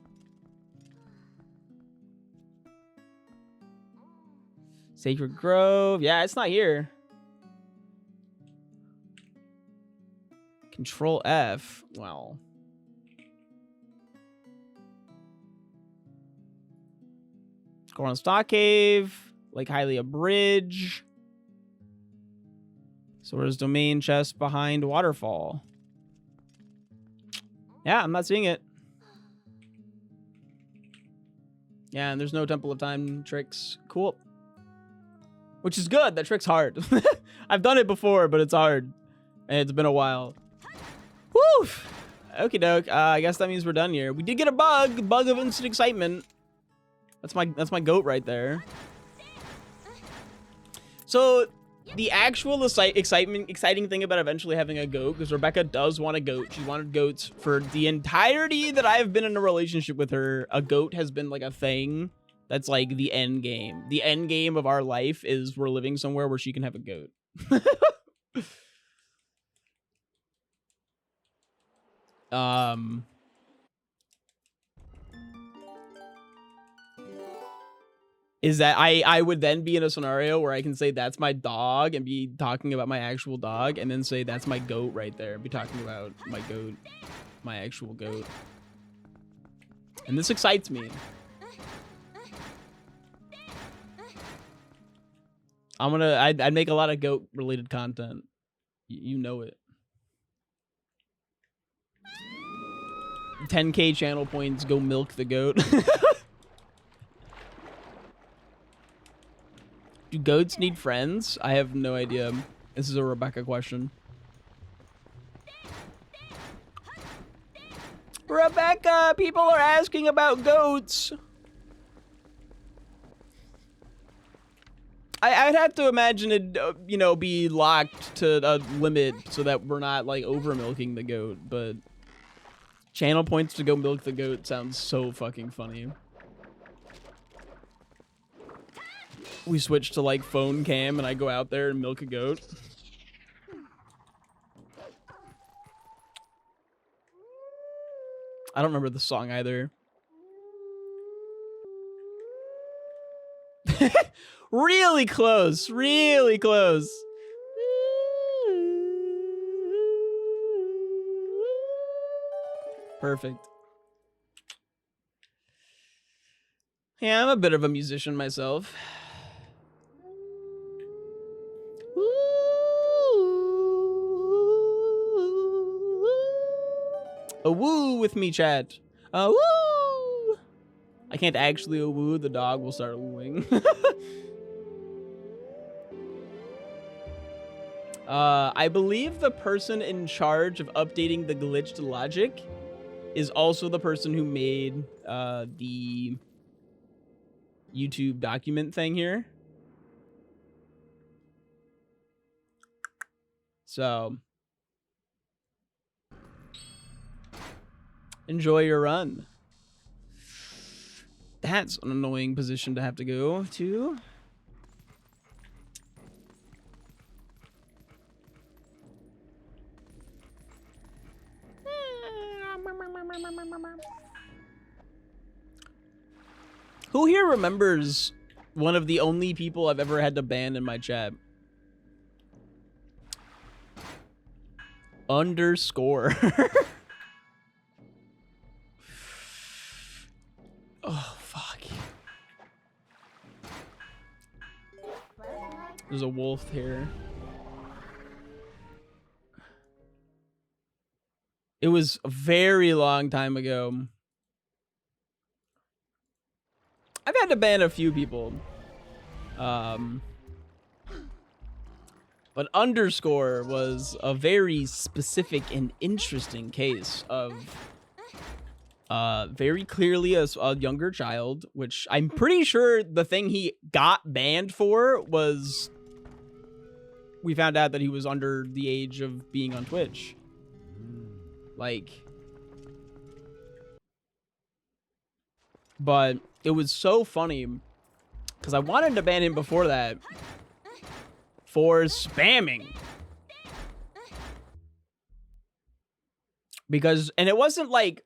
Sacred Grove. Yeah, it's not here. Control F. Well. Goron Stock Cave. Lake Hylia Bridge. Sora's Domain chest behind Waterfall. Yeah, I'm not seeing it. Yeah, and there's no Temple of Time tricks. Cool. Which is good. That trick's hard. I've done it before, but it's hard. And it's been a while. Woo! Okie doke. I guess that means we're done here. We did get a bug. Bug of instant excitement. That's my goat right there. So the actual exciting thing about eventually having a goat, because Rebecca does want a goat. She wanted goats for the entirety that I've been in a relationship with her. A goat has been like a thing. That's like the end game. The end game of our life is we're living somewhere where she can have a goat. Is that I would then be in a scenario where I can say that's my dog and be talking about my actual dog, and then say that's my goat right there. Be talking about my goat, my actual goat. And this excites me. I'd make a lot of goat related content. You know it. 10K channel points, go milk the goat. Do goats need friends? I have no idea. This is a Rebecca question. Rebecca, people are asking about goats. I'd have to imagine it, you know, be locked to a limit so that we're not like over milking the goat, but channel points to go milk the goat sounds so fucking funny. We switch to like phone cam and I go out there and milk a goat. I don't remember the song either. Really close, really close. Perfect. Yeah, I'm a bit of a musician myself. A woo with me, chat. A woo! I can't actually a woo. The dog will start wooing. I believe the person in charge of updating the glitched logic is also the person who made the YouTube document thing here. So enjoy your run. That's an annoying position to have to go to. Who here remembers one of the only people I've ever had to ban in my chat? Underscore. Oh, fuck. There's a wolf here. It was a very long time ago. I've had to ban a few people. But Underscore was a very specific and interesting case of very clearly a younger child, which I'm pretty sure the thing he got banned for was we found out that he was under the age of being on Twitch. Like, but it was so funny because I wanted to ban him before that for spamming. Because, and it wasn't like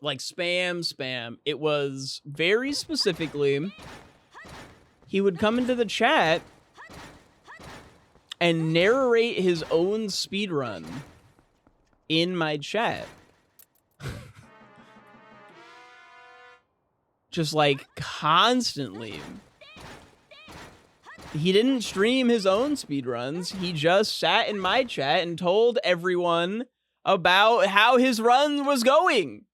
spam. It was very specifically, he would come into the chat and narrate his own speedrun in my chat. Just like constantly. He didn't stream his own speedruns. He just sat in my chat and told everyone about how his run was going.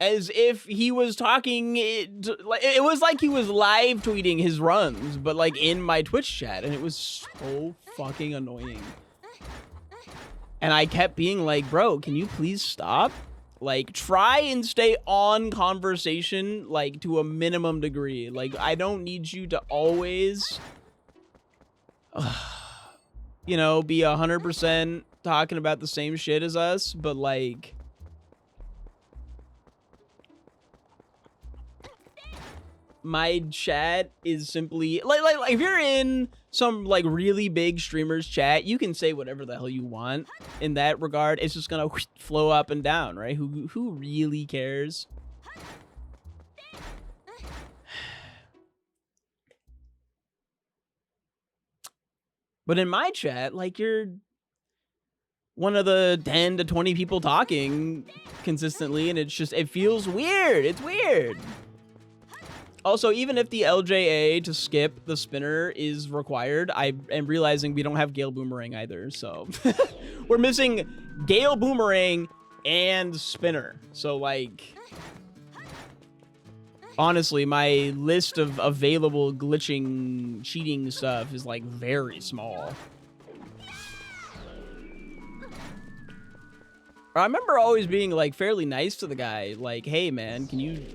As if he was talking, it was like he was live tweeting his runs, but like in my Twitch chat, and it was so fucking annoying. And I kept being like, bro, can you please stop? Like, try and stay on conversation, like, to a minimum degree. Like, I don't need you to always, you know, be 100% talking about the same shit as us, but like, my chat is simply like if you're in some like really big streamers chat, you can say whatever the hell you want in that regard. It's just gonna flow up and down, right? Who really cares? But in my chat, like, you're one of the 10 to 20 people talking consistently, and it's just, it feels weird. It's weird. Also, even if the LJA to skip the spinner is required, I am realizing we don't have Gale Boomerang either, so we're missing Gale Boomerang and spinner. So, like, honestly, my list of available glitching, cheating stuff is, like, very small. I remember always being, like, fairly nice to the guy. Like, hey, man, can you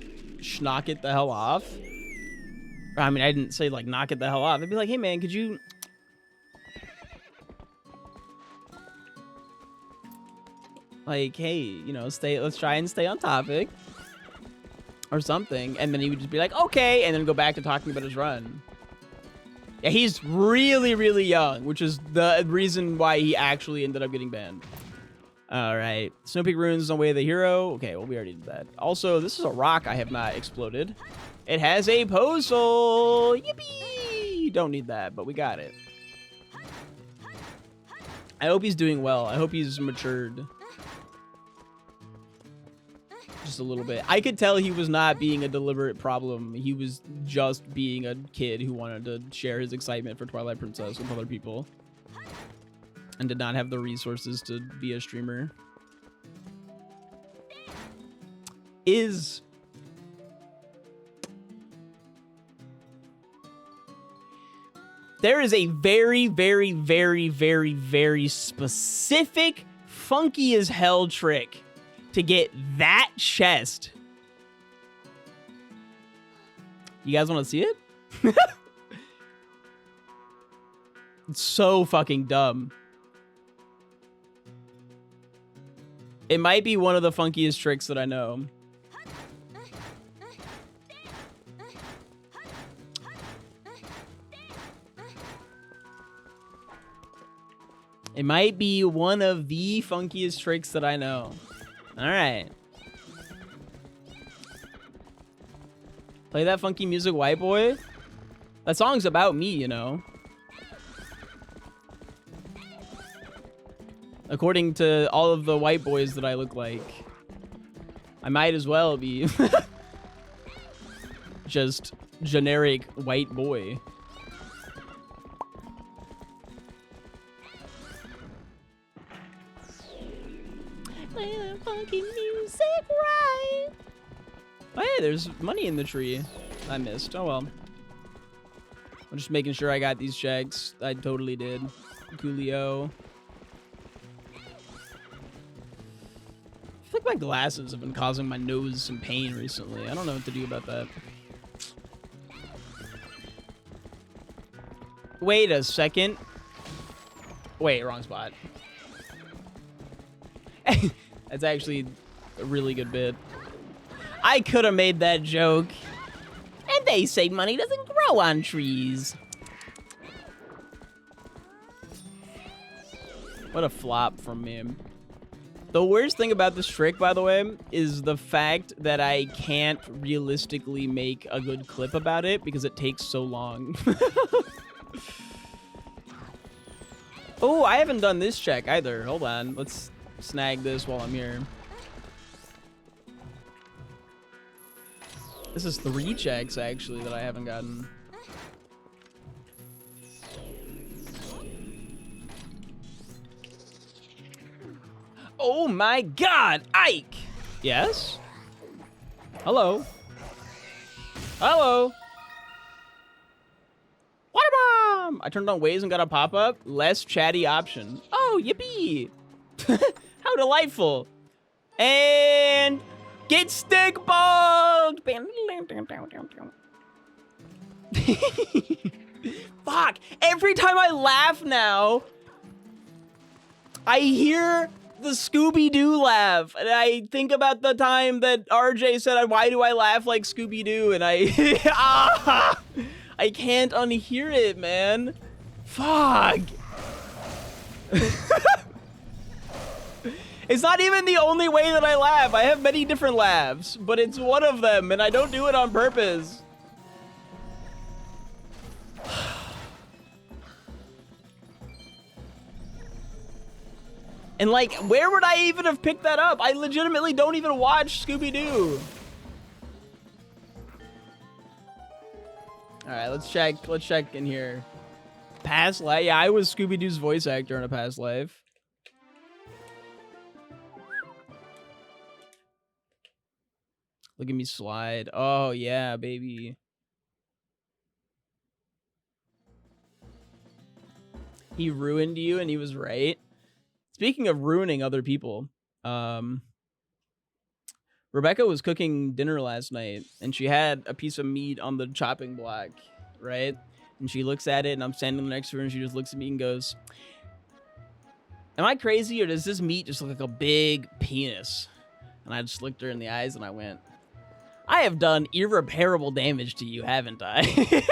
knock it the hell off? I mean, I didn't say, like, knock it the hell off. I'd be like, hey, man, could you... Like, hey, you know, let's try and stay on topic. Or something. And then he would just be like, okay, and then go back to talking about his run. Yeah, he's really, really young, which is the reason why he actually ended up getting banned. All right. Snow Peak Ruins is on way of the hero. Okay, well, we already did that. Also, this is a rock I have not exploded. It has a postal. Yippee! Don't need that, but we got it. I hope he's doing well. I hope he's matured. Just a little bit. I could tell he was not being a deliberate problem. He was just being a kid who wanted to share his excitement for Twilight Princess with other people. And did not have the resources to be a streamer. There is a very, very, very, very, very specific, funky as hell trick to get that chest. You guys want to see it? It's so fucking dumb. It might be one of the funkiest tricks that I know. It might be one of the funkiest tricks that I know. All right. Play that funky music, white boy. That song's about me, you know. According to all of the white boys that I look like, I might as well be just generic white boy. Play that funky music right. Oh, hey, there's money in the tree. I missed. Oh well. I'm just making sure I got these checks. I totally did. Coolio. I feel like my glasses have been causing my nose some pain recently. I don't know what to do about that. Wait a second. Wait, wrong spot. That's actually a really good bit. I could have made that joke. And they say money doesn't grow on trees. What a flop from me. The worst thing about this trick, by the way, is the fact that I can't realistically make a good clip about it because it takes so long. Oh, I haven't done this check either. Hold on. Let's snag this while I'm here. This is 3 checks, actually, that I haven't gotten. Oh my god, Ike! Yes? Hello? Hello? Water bomb! I turned on Waze and got a pop-up. Less chatty option. Oh, yippee! How delightful. And get stick bugged! Fuck! Every time I laugh now, I hear the Scooby-Doo laugh, and I think about the time that RJ said, "Why do I laugh like Scooby-Doo?" And I I can't unhear it, man. Fuck. It's not even the only way that I laugh. I have many different laughs, but it's one of them, and I don't do it on purpose. And like, where would I even have picked that up? I legitimately don't even watch Scooby-Doo. All right, let's check in here. Past life? Yeah, I was Scooby-Doo's voice actor in a past life. Look at me slide. Oh, yeah, baby. He ruined you and he was right. Speaking of ruining other people, Rebecca was cooking dinner last night and she had a piece of meat on the chopping block, right? And she looks at it and I'm standing next to her and she just looks at me and goes, "Am I crazy or does this meat just look like a big penis?" And I just looked her in the eyes and I went, "I have done irreparable damage to you, haven't I?"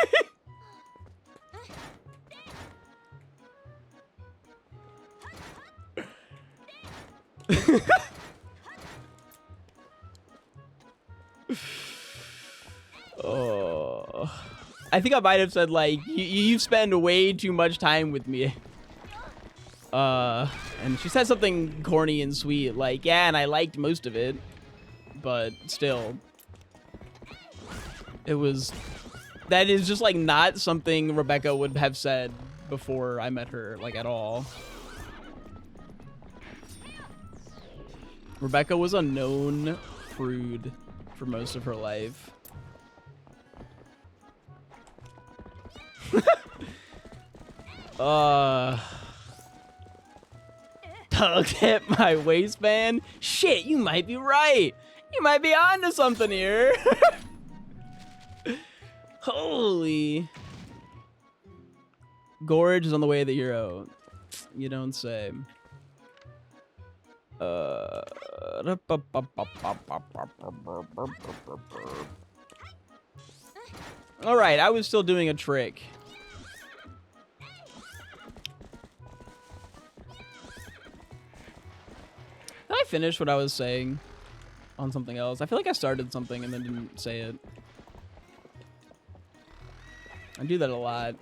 Oh, I think I might have said like, you spend way too much time with me. And she said something corny and sweet, like, yeah, and I liked most of it, but still, that is just like not something Rebecca would have said before I met her, like at all. Rebecca was a known prude for most of her life. Tugged at my waistband? Shit, you might be right. You might be onto something here. Holy. Gorge is on the way of the hero. You don't say. All right, I was still doing a trick. Did I finish what I was saying on something else? I feel like I started something and then didn't say it. I do that a lot.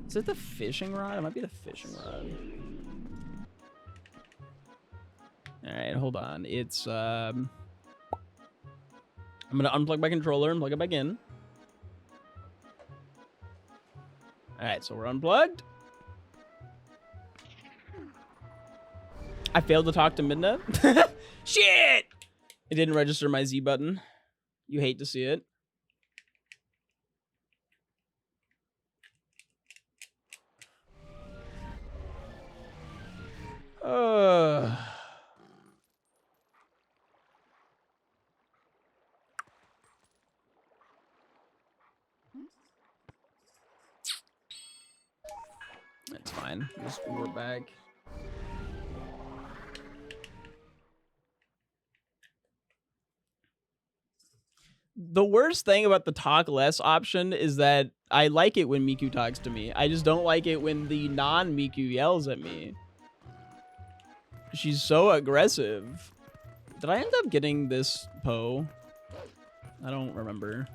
Is it the fishing rod? It might be the fishing rod. All right, hold on. It's I'm gonna unplug my controller and plug it back in. All right, so we're unplugged. I failed to talk to Midna. Shit! It didn't register my Z button. You hate to see it. That's fine. We're back. The worst thing about the talk less option is that I like it when Miku talks to me. I just don't like it when the non-Miku yells at me. She's so aggressive. Did I end up getting this Poe? I don't remember.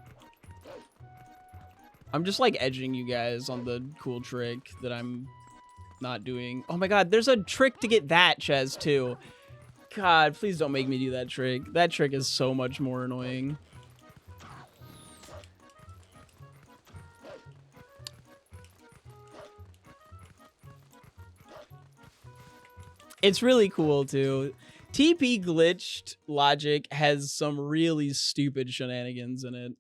I'm just like edging you guys on the cool trick that I'm not doing. Oh my god, there's a trick to get that, Ches, too. God, please don't make me do that trick. That trick is so much more annoying. It's really cool, too. TP glitched logic has some really stupid shenanigans in it.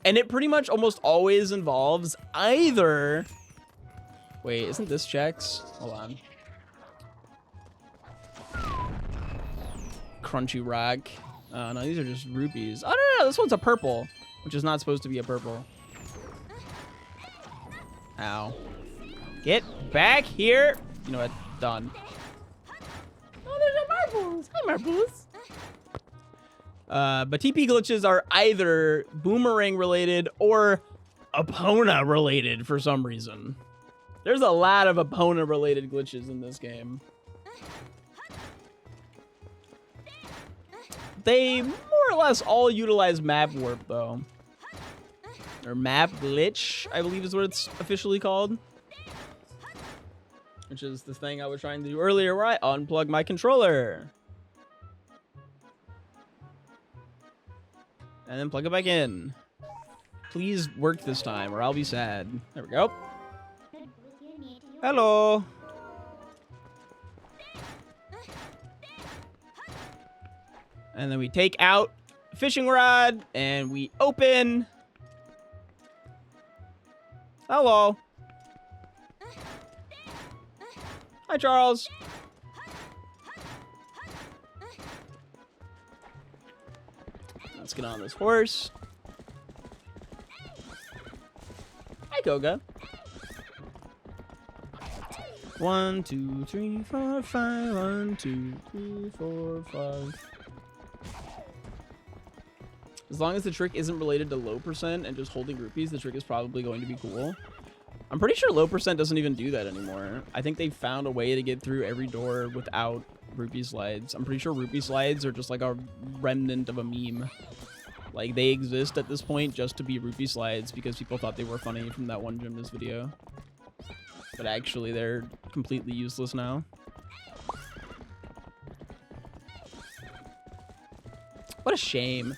And it pretty much almost always involves either... Wait, isn't this checks? Hold on. Crunchy rock. No, these are just rupees. Oh, no, this one's a purple, which is not supposed to be a purple. Ow. Get back here. You know what? Done. Oh, there's a marbles. Hi, marbles. But TP glitches are either boomerang related or Epona related for some reason. There's a lot of Epona related glitches in this game. They more or less all utilize map warp though. Or map glitch, I believe is what it's officially called. Which is the thing I was trying to do earlier where I unplugged my controller. And then plug it back in. Please work this time or I'll be sad. There we go. Hello. And then we take out the fishing rod and we open. Hello. Hi, Charles. Let's get on this horse. Hi, Koga. 1, 2, 3, 4, 5. 1, 2, 3, 4, 5. As long as the trick isn't related to low percent and just holding rupees, the trick is probably going to be cool. I'm pretty sure low percent doesn't even do that anymore. I think they found a way to get through every door without rupee slides. I'm pretty sure rupee slides are just like a remnant of a meme. Like, they exist at this point just to be rupee slides because people thought they were funny from that one gymnast video. But actually, they're completely useless now. What a shame.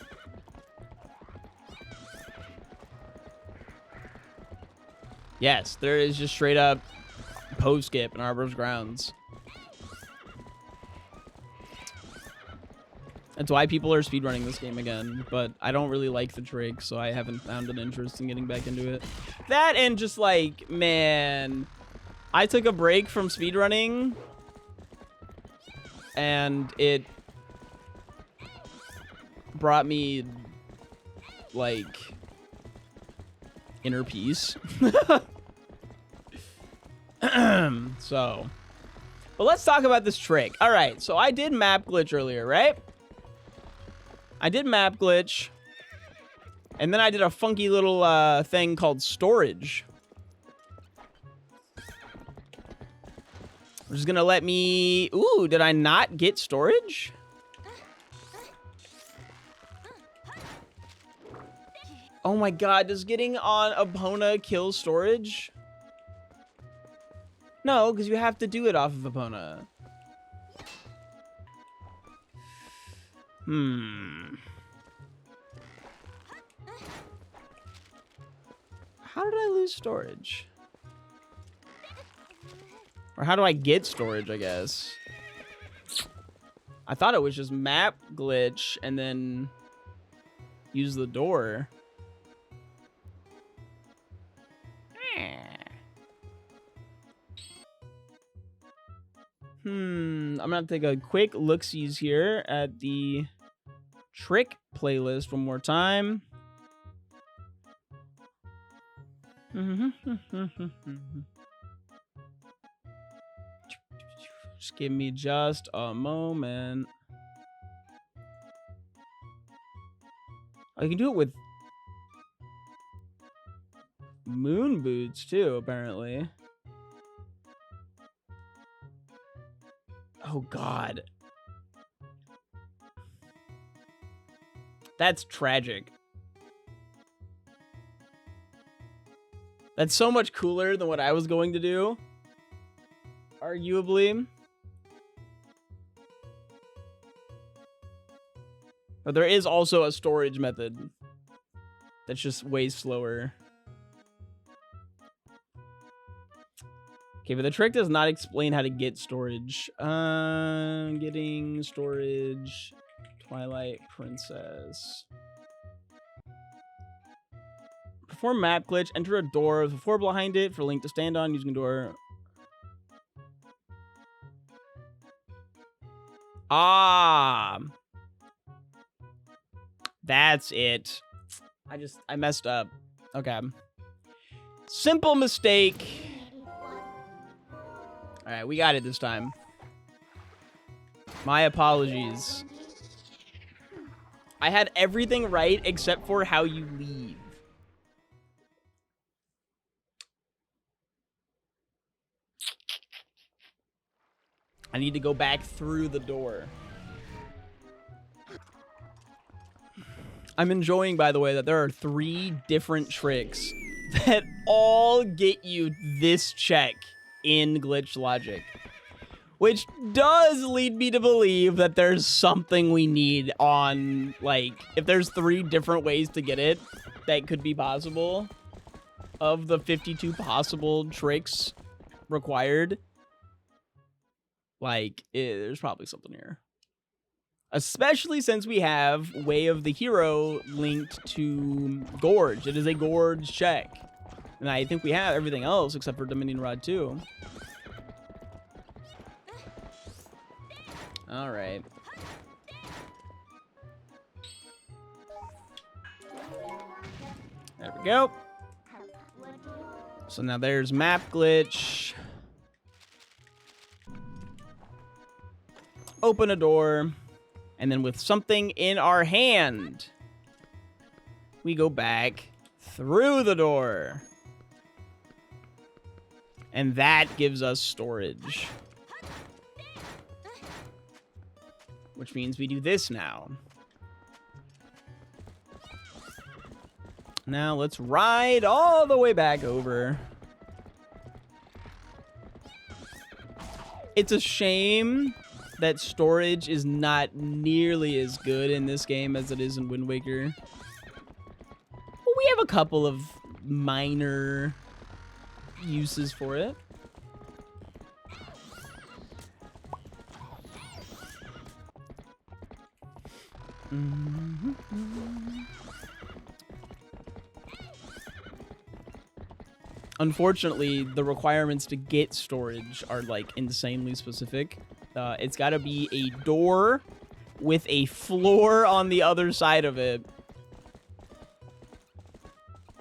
Yes, there is just straight up Poe skip in Arbor's Grounds. That's why people are speedrunning this game again, but I don't really like the trick, so I haven't found an interest in getting back into it. That and just like, man, I took a break from speedrunning and it brought me like inner peace. So, but let's talk about this trick. All right, so I did map glitch earlier, right? I did map glitch, and then I did a funky little thing called storage. Which is gonna let me... Ooh, did I not get storage? Oh my god, does getting on Epona kill storage? No, because you have to do it off of Epona. How did I lose storage? Or how do I get storage, I guess? I thought it was just map glitch and then use the door. I'm gonna take a quick look-sees here at the trick playlist one more time. Just give me just a moment. Oh, you can do it with moon boots too, apparently. Oh god. That's tragic. That's so much cooler than what I was going to do, arguably. But there is also a storage method that's just way slower. Okay, but the trick does not explain how to get storage. Getting storage, Twilight Princess. Perform map glitch, enter a door with a floor behind it for Link to stand on using a door. Ah. That's it. I messed up. Okay. Simple mistake. All right, we got it this time. My apologies. I had everything right except for how you leave. I need to go back through the door. I'm enjoying, by the way, that there are 3 different tricks that all get you this check in glitch logic, which does lead me to believe that there's something we need on, like, if there's 3 different ways to get it that could be possible of the 52 possible tricks required, like, there's probably something here. Especially since we have Way of the Hero linked to Gorge. It is a Gorge check. And I think we have everything else except for Dominion Rod 2. All right. There we go. So now there's map glitch. Open a door. And then with something in our hand, we go back through the door. And that gives us storage. Which means we do this now. Now let's ride all the way back over. It's a shame that storage is not nearly as good in this game as it is in Wind Waker. Well, we have a couple of minor uses for it. Unfortunately, the requirements to get storage are like insanely specific. It's got to be a door with a floor on the other side of it.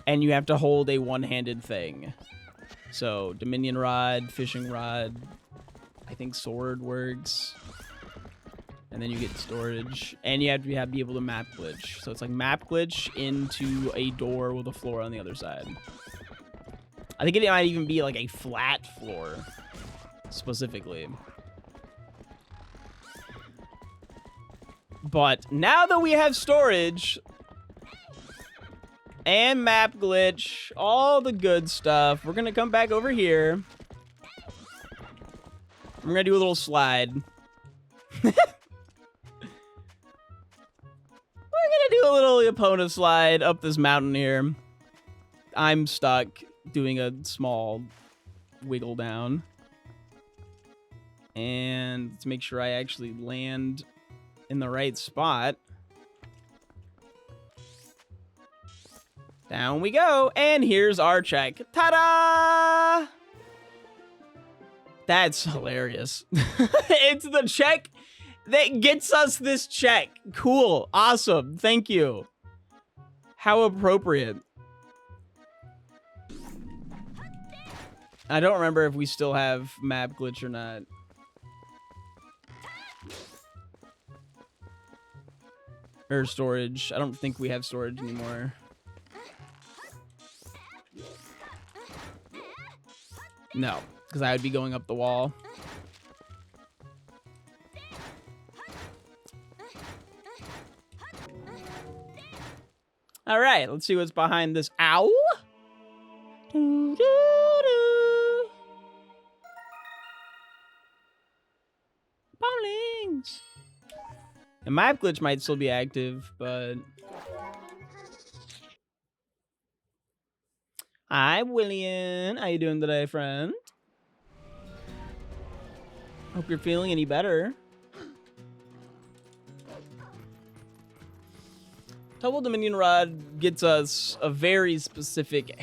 And you have to hold a one-handed thing. So, Dominion Rod, Fishing Rod, I think Sword works. And then you get storage. And you have to be able to map glitch. So it's like map glitch into a door with a floor on the other side. I think it might even be like a flat floor. specifically. But now that we have storage and map glitch, all the good stuff, we're gonna come back over here. We're gonna do a little slide. We're gonna do a little Epona slide up this mountain here. I'm stuck doing a small wiggle down. And let's make sure I actually land in the right spot. Down we go. And here's our check. Ta-da! That's hilarious. It's the check that gets us this check. Cool. Awesome. Thank you. How appropriate. I don't remember if we still have map glitch or not. Or storage. I don't think we have storage anymore. No, because I would be going up the wall. All right, let's see what's behind this. Ow! Bowlings! And map glitch might still be active, but... Hi, William. How you doing today, friend? Hope you're feeling any better. Double Dominion Rod gets us a very specific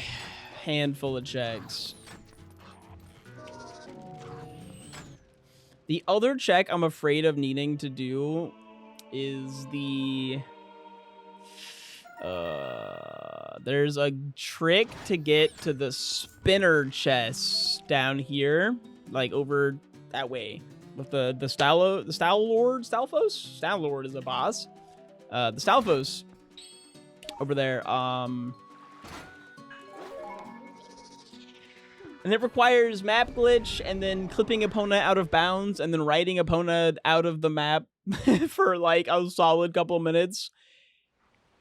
handful of checks. The other check I'm afraid of needing to do is the... there's a trick to get to the spinner chest down here, like over that way, with the Stalfos. Stalfos is a boss. The Stalfos over there. And it requires map glitch and then clipping Epona out of bounds and then riding Epona out of the map for like a solid couple minutes.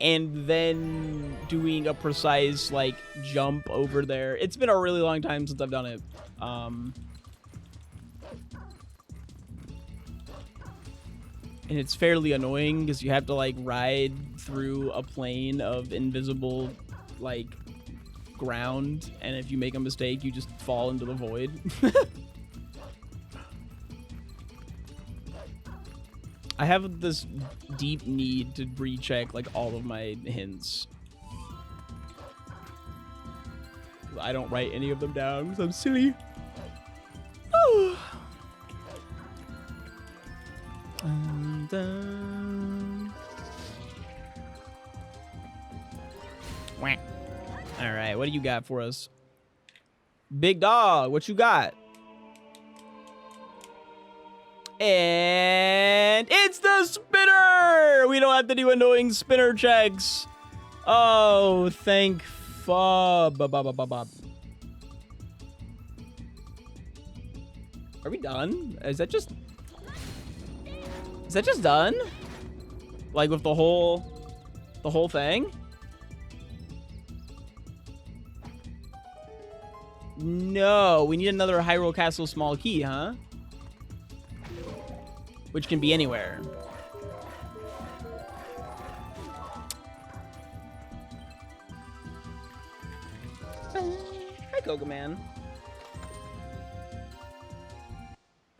And then doing a precise, like, jump over there. It's been a really long time since I've done it. And it's fairly annoying because you have to, like, ride through a plane of invisible, like, ground. And if you make a mistake, you just fall into the void. I have this deep need to recheck like all of my hints. I don't write any of them down because I'm silly. Oh. All right, what do you got for us? Big dog, what you got? And it's the spinner! We don't have to do annoying spinner checks. Oh, thank fuck. Are we done? Is that just done? Like with the whole thing? No, we need another Hyrule Castle small key, huh? Which can be anywhere. Hi, Koga Man.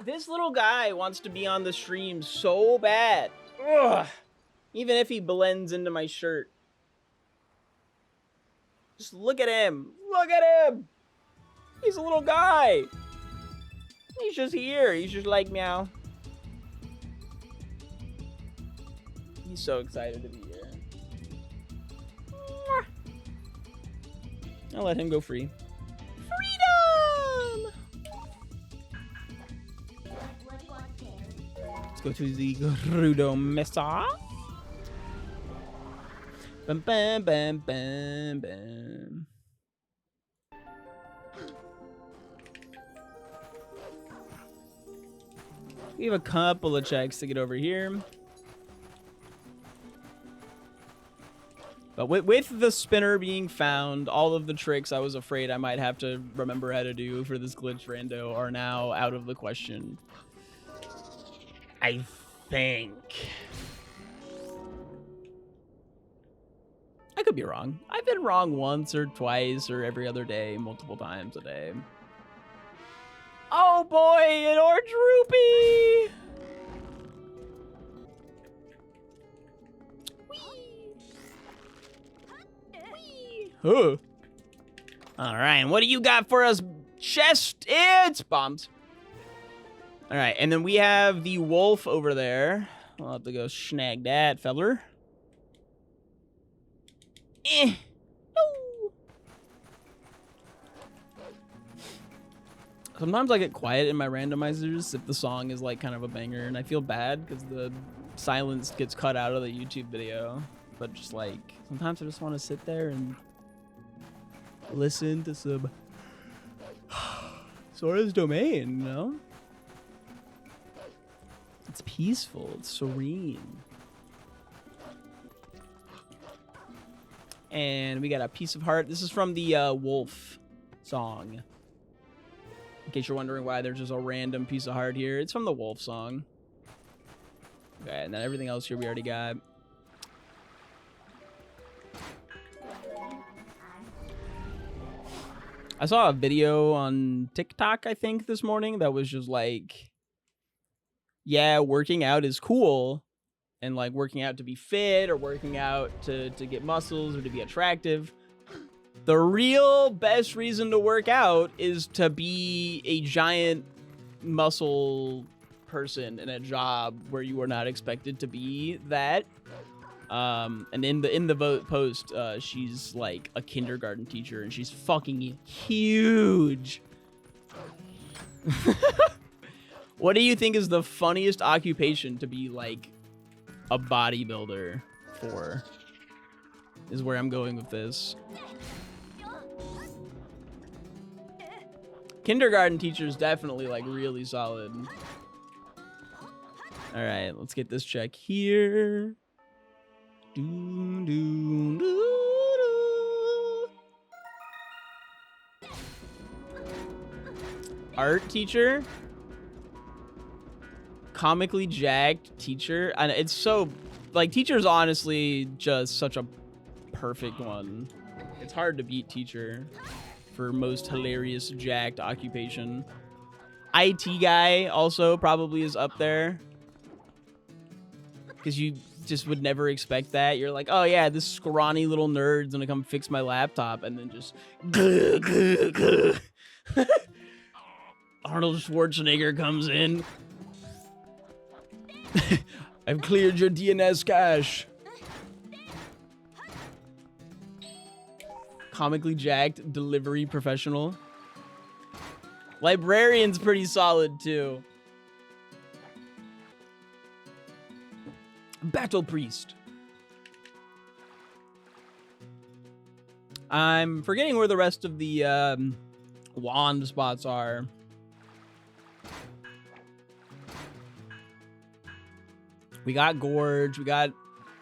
This little guy wants to be on the stream so bad. Ugh. Even if he blends into my shirt. Just look at him. Look at him. He's a little guy. He's just here. He's just like, meow. He's so excited to be here. I'll let him go free. Freedom! Let's go to the Gerudo Mesa. Bam, bam, bam, bam, bam. We have a couple of checks to get over here. But with the spinner being found, all of the tricks I was afraid I might have to remember how to do for this glitch rando are now out of the question. I think. I could be wrong. I've been wrong once or twice or every other day, multiple times a day. Oh boy, an orange rupee! Huh. All right, and what do you got for us, chest? It's bombs. All right, and then we have the wolf over there. I'll have to go snag that, feller. No. Sometimes I get quiet in my randomizers if the song is like kind of a banger, and I feel bad because the silence gets cut out of the YouTube video. But just like, sometimes I just want to sit there and listen to some Sora's Domain, you know? It's peaceful, it's serene. And we got a piece of heart. This is from the Wolf song. In case you're wondering why there's just a random piece of heart here. It's from the Wolf song. Okay, and then everything else here we already got. I saw a video on TikTok, I think, this morning that was just like, yeah, working out is cool. And like working out to be fit or working out to get muscles or to be attractive. The real best reason to work out is to be a giant muscle person in a job where you are not expected to be that. And in the post, she's like a kindergarten teacher and she's fucking huge. What do you think is the funniest occupation to be like a bodybuilder for? Is where I'm going with this. Kindergarten teacher's definitely like really solid. All right, let's get this check here. Doo, doo, doo, doo. Art teacher. Comically jacked teacher. And it's so like teacher's honestly just such a perfect one. It's hard to beat teacher for most hilarious jacked occupation. IT guy also probably is up there. Because you just would never expect that. You're like, oh yeah, this scrawny little nerd's gonna come fix my laptop, and then just Arnold Schwarzenegger comes in. I've cleared your DNS cache. Comically jacked delivery professional. Librarian's pretty solid too. Battle priest. I'm forgetting where the rest of the wand spots are. We got Gorge, we got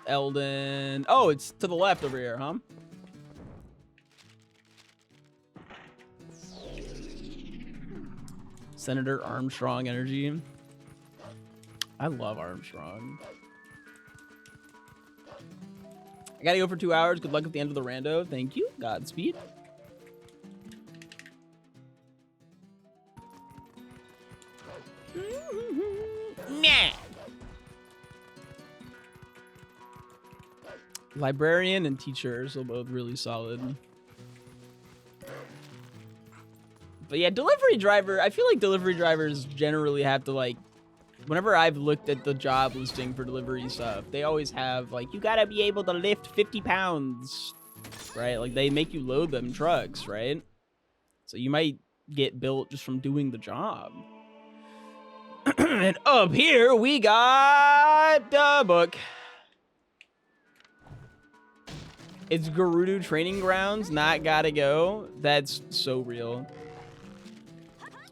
Eldon. Oh, it's to the left over here, huh? Senator Armstrong energy. I love Armstrong. I gotta go for 2 hours. Good luck at the end of the rando. Thank you. Godspeed. Nah. Librarian and teachers are both really solid. But yeah, delivery driver, I feel like delivery drivers generally have to like, whenever I've looked at the job listing for delivery stuff, they always have like, you gotta be able to lift 50 pounds, right? Like they make you load them trucks, right? So you might get built just from doing the job. And up here we got the book. It's Gerudo Training Grounds, not gotta go. That's so real.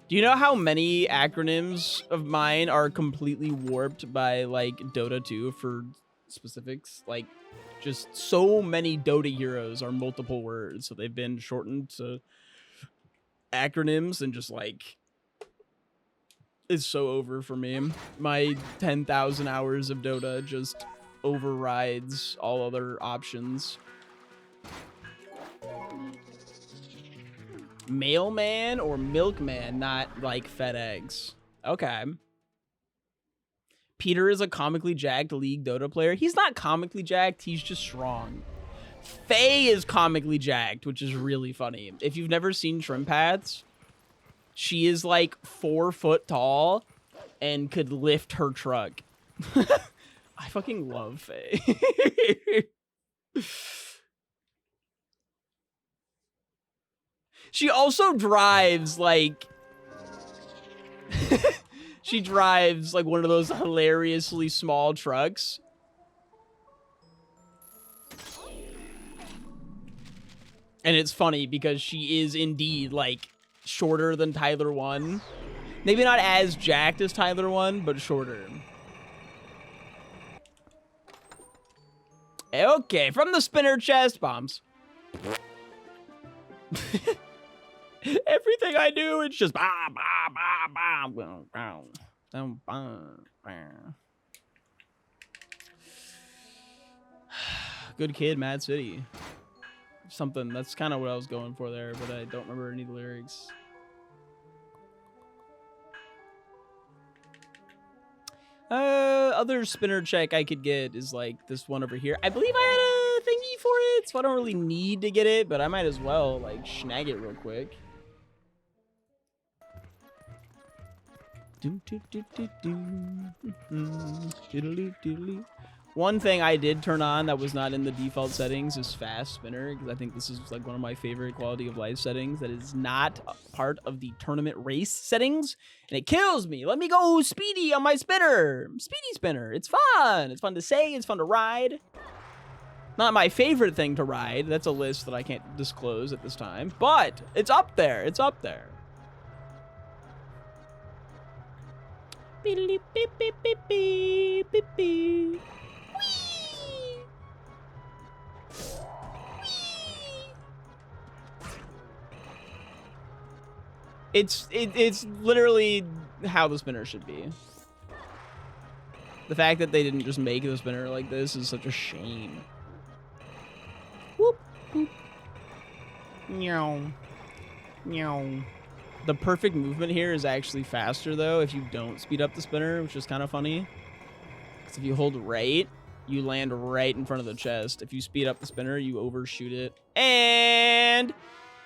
Do you know how many acronyms of mine are completely warped by like Dota 2 for specifics? Like just so many Dota heroes are multiple words, so they've been shortened to acronyms, and just like it's so over for me. My 10,000 hours of Dota just overrides all other options. Mailman or milkman, not like FedEx. Okay. Peter is a comically jacked League Dota player. He's not comically jacked, he's just strong. Faye is comically jacked, which is really funny. If you've never seen Trim Paths, she is like 4 foot tall and could lift her truck. I fucking love Faye. She also drives like she drives like one of those hilariously small trucks. And it's funny because she is indeed like shorter than Tyler 1. Maybe not as jacked as Tyler 1, but shorter. Okay, from the spinner chest, bombs. Everything I do, it's just bah, bah, bah, bah, bah, bah, bah. Good kid, Mad City. Something, that's kind of what I was going for there, but I don't remember any of the lyrics. Other spinner check I could get is like this one over here. I believe I had a thingy for it, so I don't really need to get it, but I might as well like snag it real quick. One thing I did turn on that was not in the default settings is fast spinner, because I think this is like one of my favorite quality of life settings that is not part of the tournament race settings, and it kills me. Let me go speedy on my spinner. Speedy spinner. It's fun. It's fun to say. It's fun to ride. Not my favorite thing to ride. That's a list that I can't disclose at this time, but it's up there. It's up there. Beep, beep, beep, beep, beep, beep, beep. It's literally how the spinner should be. The fact that they didn't just make the spinner like this is such a shame. Whoop, whoop. Meow. Meow. The perfect movement here is actually faster, though, if you don't speed up the spinner, which is kind of funny. Because if you hold right, you land right in front of the chest. If you speed up the spinner, you overshoot it. And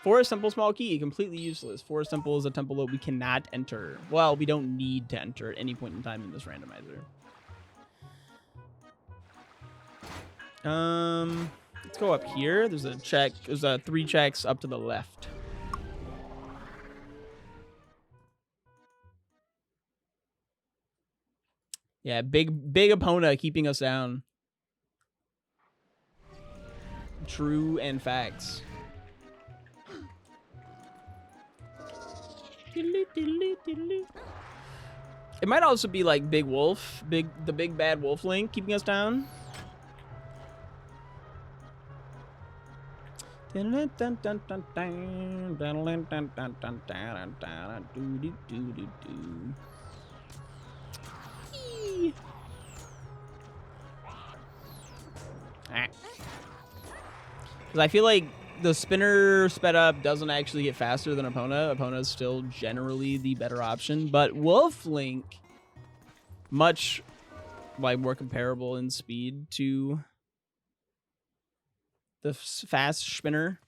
Forest Temple small key, completely useless. Forest Temple is a temple that we cannot enter. Well, we don't need to enter at any point in time in this randomizer. Let's go up here. There's a check. There's 3 checks up to the left. Yeah, big opponent keeping us down. True and facts. It might also be like Big Wolf, the big bad wolf link keeping us down. Because I feel like the spinner sped up doesn't actually get faster than Epona. Epona is still generally the better option, but Wolf Link, much like more comparable in speed to the fast spinner,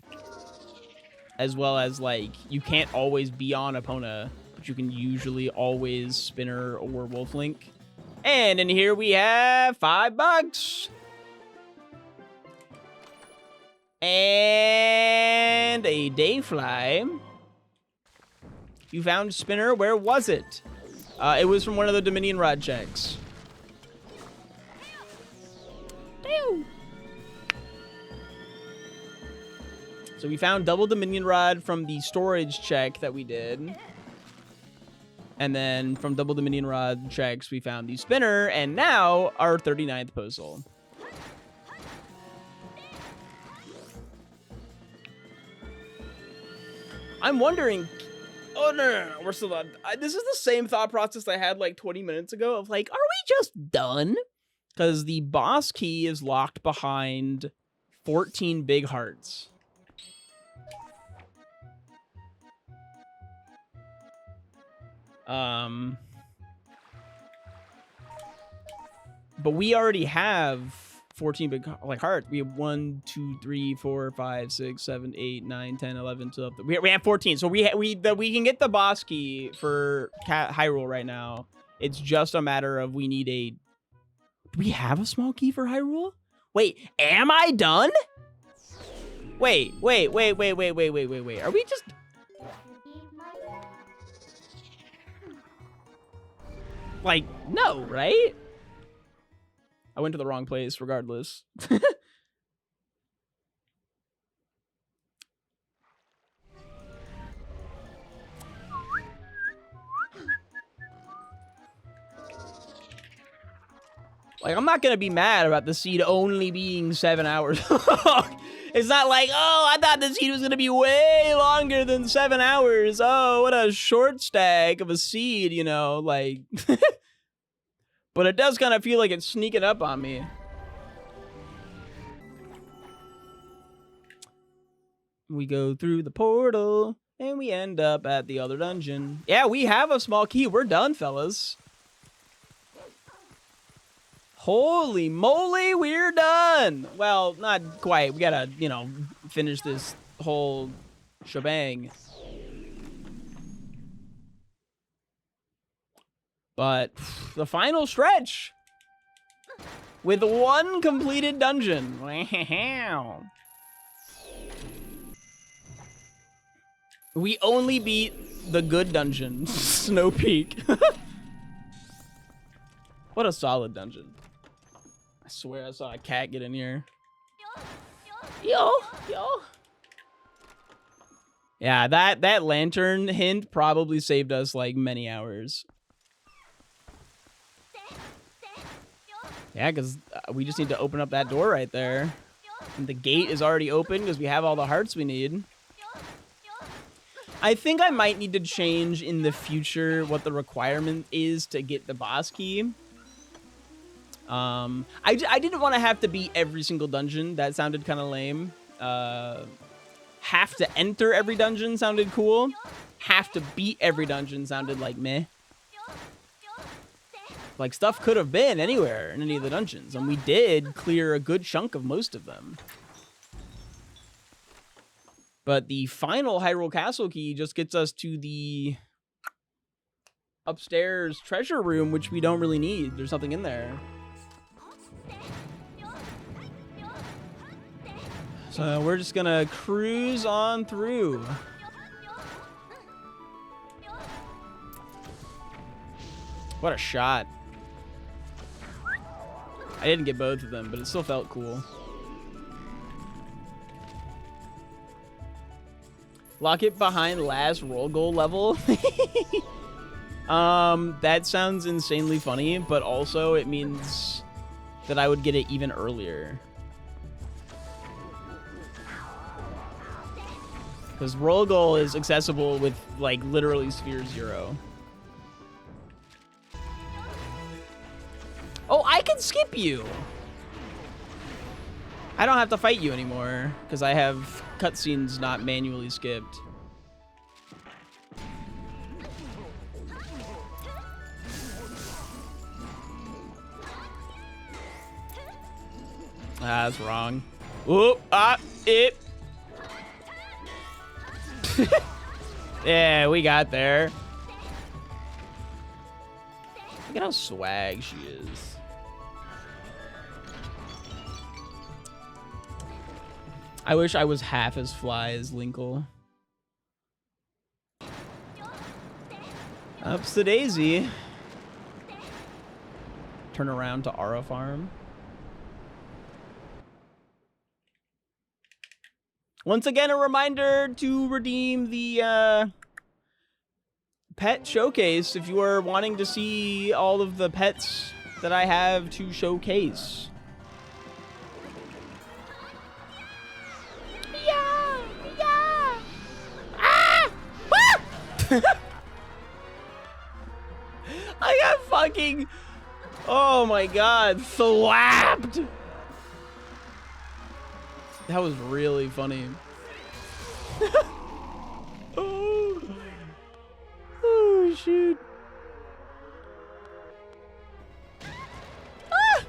as well as like you can't always be on Epona, but you can usually always spinner or Wolf Link. And in here we have $5. And a Dayfly. You found spinner. Where was it? It was from one of the Dominion Rod checks. Damn. So we found double Dominion Rod from the storage check that we did. And then from Double Dominion Rod checks, we found the spinner, and now our 39th puzzle. I'm wondering... Oh, no, we're still on. This is the same thought process I had like 20 minutes ago of like, are we just done? Because the boss key is locked behind 14 big hearts. But we already have 14 big hearts. We have 1, 2, 3, 4, 5, 6, 7, 8, 9, 10, 11, 12. We have 14. So we can get the boss key for Hyrule right now. It's just a matter of we need a... Do we have a small key for Hyrule? Wait, am I done? Wait. Are we just... Like, no, right? I went to the wrong place regardless. Like, I'm not going to be mad about the seed only being 7 hours. It's not like, oh, I thought the seed was going to be way longer than 7 hours. Oh, what a short stack of a seed, you know, like. But it does kind of feel like it's sneaking up on me. We go through the portal, and we end up at the other dungeon. Yeah, we have a small key. We're done, fellas. Holy moly, we're done. Well, not quite. We gotta, you know, finish this whole shebang. But the final stretch with one completed dungeon. We only beat the good dungeon, Snow Peak. What a solid dungeon. I swear I saw a cat get in here. Yo. Yeah, that lantern hint probably saved us like many hours. Yeah, because we just need to open up that door right there. And the gate is already open because we have all the hearts we need. I think I might need to change in the future what the requirement is to get the boss key. I didn't want to have to beat every single dungeon. That sounded kind of lame. Have to enter every dungeon sounded cool. Have to beat every dungeon sounded like meh. Like, stuff could have been anywhere in any of the dungeons, and we did clear a good chunk of most of them. But the final Hyrule Castle key just gets us to the upstairs treasure room, which we don't really need. There's nothing in there. So we're just gonna cruise on through. What a shot. I didn't get both of them, but it still felt cool. Lock it behind last roll goal level. That sounds insanely funny, but also it means that I would get it even earlier. Because roll goal is accessible with, like, literally Sphere 0. Oh, I can skip you! I don't have to fight you anymore, because I have cutscenes not manually skipped. Ah, that's wrong. Whoop! It! Yeah, we got there. Look at how swag she is. I wish I was half as fly as Linkle. Ups the daisy. Turn around to Ara Farm. Once again, a reminder to redeem the pet showcase if you are wanting to see all of the pets that I have to showcase. Yeah, yeah. Ah! I got fucking, oh my god, slapped. That was really funny. Oh. Oh, shoot. Ah!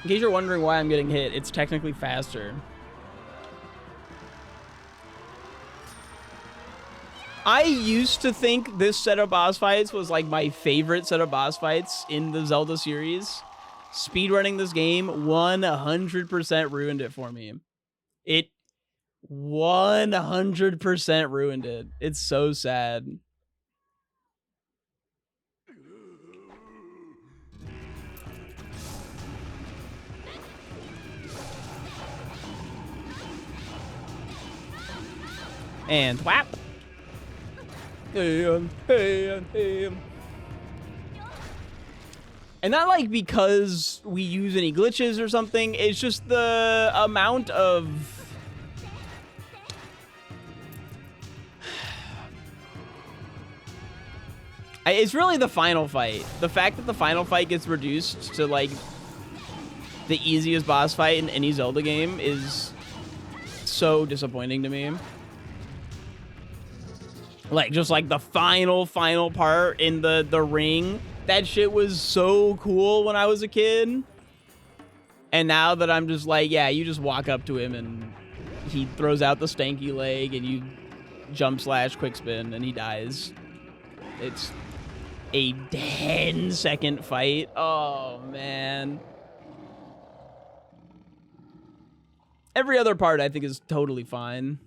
In case you're wondering why I'm getting hit, it's technically faster. I used to think this set of boss fights was like my favorite set of boss fights in the Zelda series. Speedrunning this game 100% ruined it for me. It 100% ruined it. It's so sad. And whap. And not like because we use any glitches or something, it's just the amount of it's really the final fight. The fact that the final fight gets reduced to like the easiest boss fight in any Zelda game is so disappointing to me. Like, just like the final part in the ring. That shit was so cool when I was a kid. And now that I'm just like, yeah, you just walk up to him and he throws out the stanky leg and you jump slash quick spin and he dies. It's a 10-second fight. Oh, man. Every other part I think is totally fine.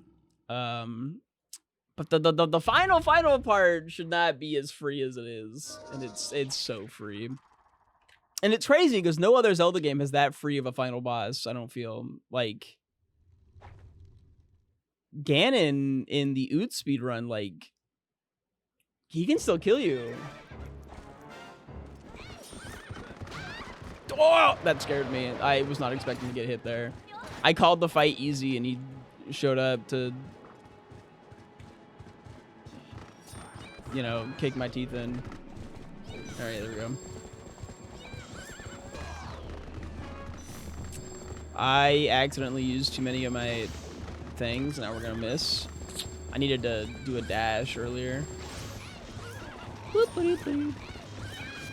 But the final part should not be as free as it is. And it's so free. And it's crazy because no other Zelda game has that free of a final boss, I don't feel. Like, Ganon in the Oot speedrun, like, he can still kill you. Oh, that scared me. I was not expecting to get hit there. I called the fight easy and he showed up to, you know, kick my teeth in. All right, there we go. I accidentally used too many of my things. Now we're gonna miss. I needed to do a dash earlier.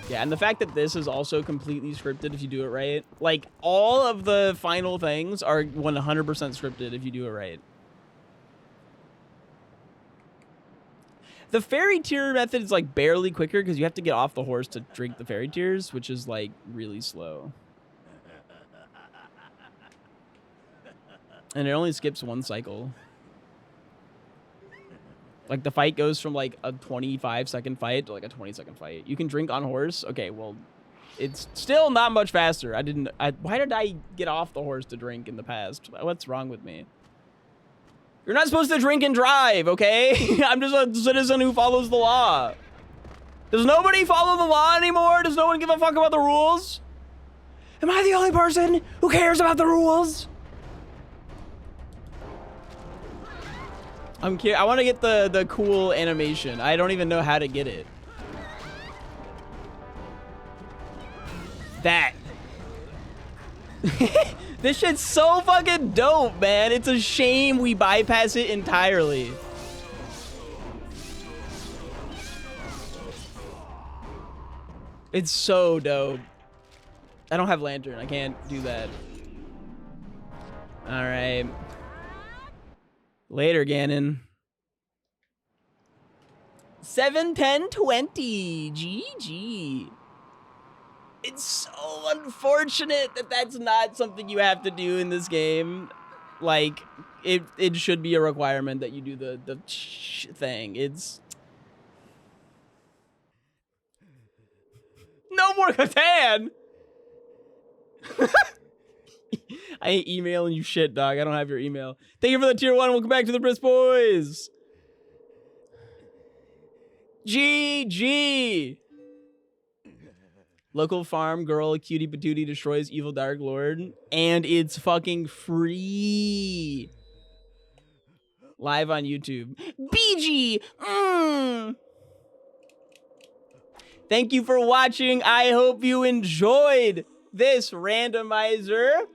Yeah, and the fact that this is also completely scripted if you do it right. Like, all of the final things are 100% scripted if you do it right. The fairy tear method is like barely quicker because you have to get off the horse to drink the fairy tears, which is like really slow. And it only skips one cycle. Like, the fight goes from like a 25-second fight to like a 20-second fight. You can drink on horse. Okay, well, it's still not much faster. Why did I get off the horse to drink in the past? What's wrong with me? You're not supposed to drink and drive, okay? I'm just a citizen who follows the law. Does nobody follow the law anymore? Does no one give a fuck about the rules? Am I the only person who cares about the rules? I'm curious. I want to get the cool animation. I don't even know how to get it. That. This shit's so fucking dope, man. It's a shame we bypass it entirely. It's so dope. I don't have lantern. I can't do that. All right. Later, Ganon. 7-10-20. GG. It's so unfortunate that that's not something you have to do in this game. Like, it should be a requirement that you do the thing. It's... No more Catan! I ain't emailing you shit, dog. I don't have your email. Thank you for the tier 1. Welcome back to the Brisk Boys. GG. Local farm girl cutie patootie destroys evil dark lord, and it's fucking free. Live on YouTube. BG. Thank you for watching. I hope you enjoyed this randomizer.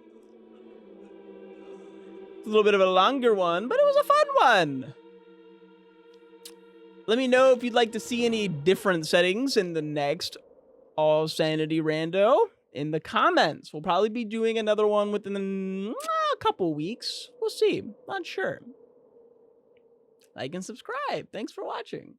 It's a little bit of a longer one, but it was a fun one. Let me know if you'd like to see any different settings in the next All Sanity Rando in the comments. We'll probably be doing another one within a couple weeks. We'll see. Not sure. Like and subscribe. Thanks for watching.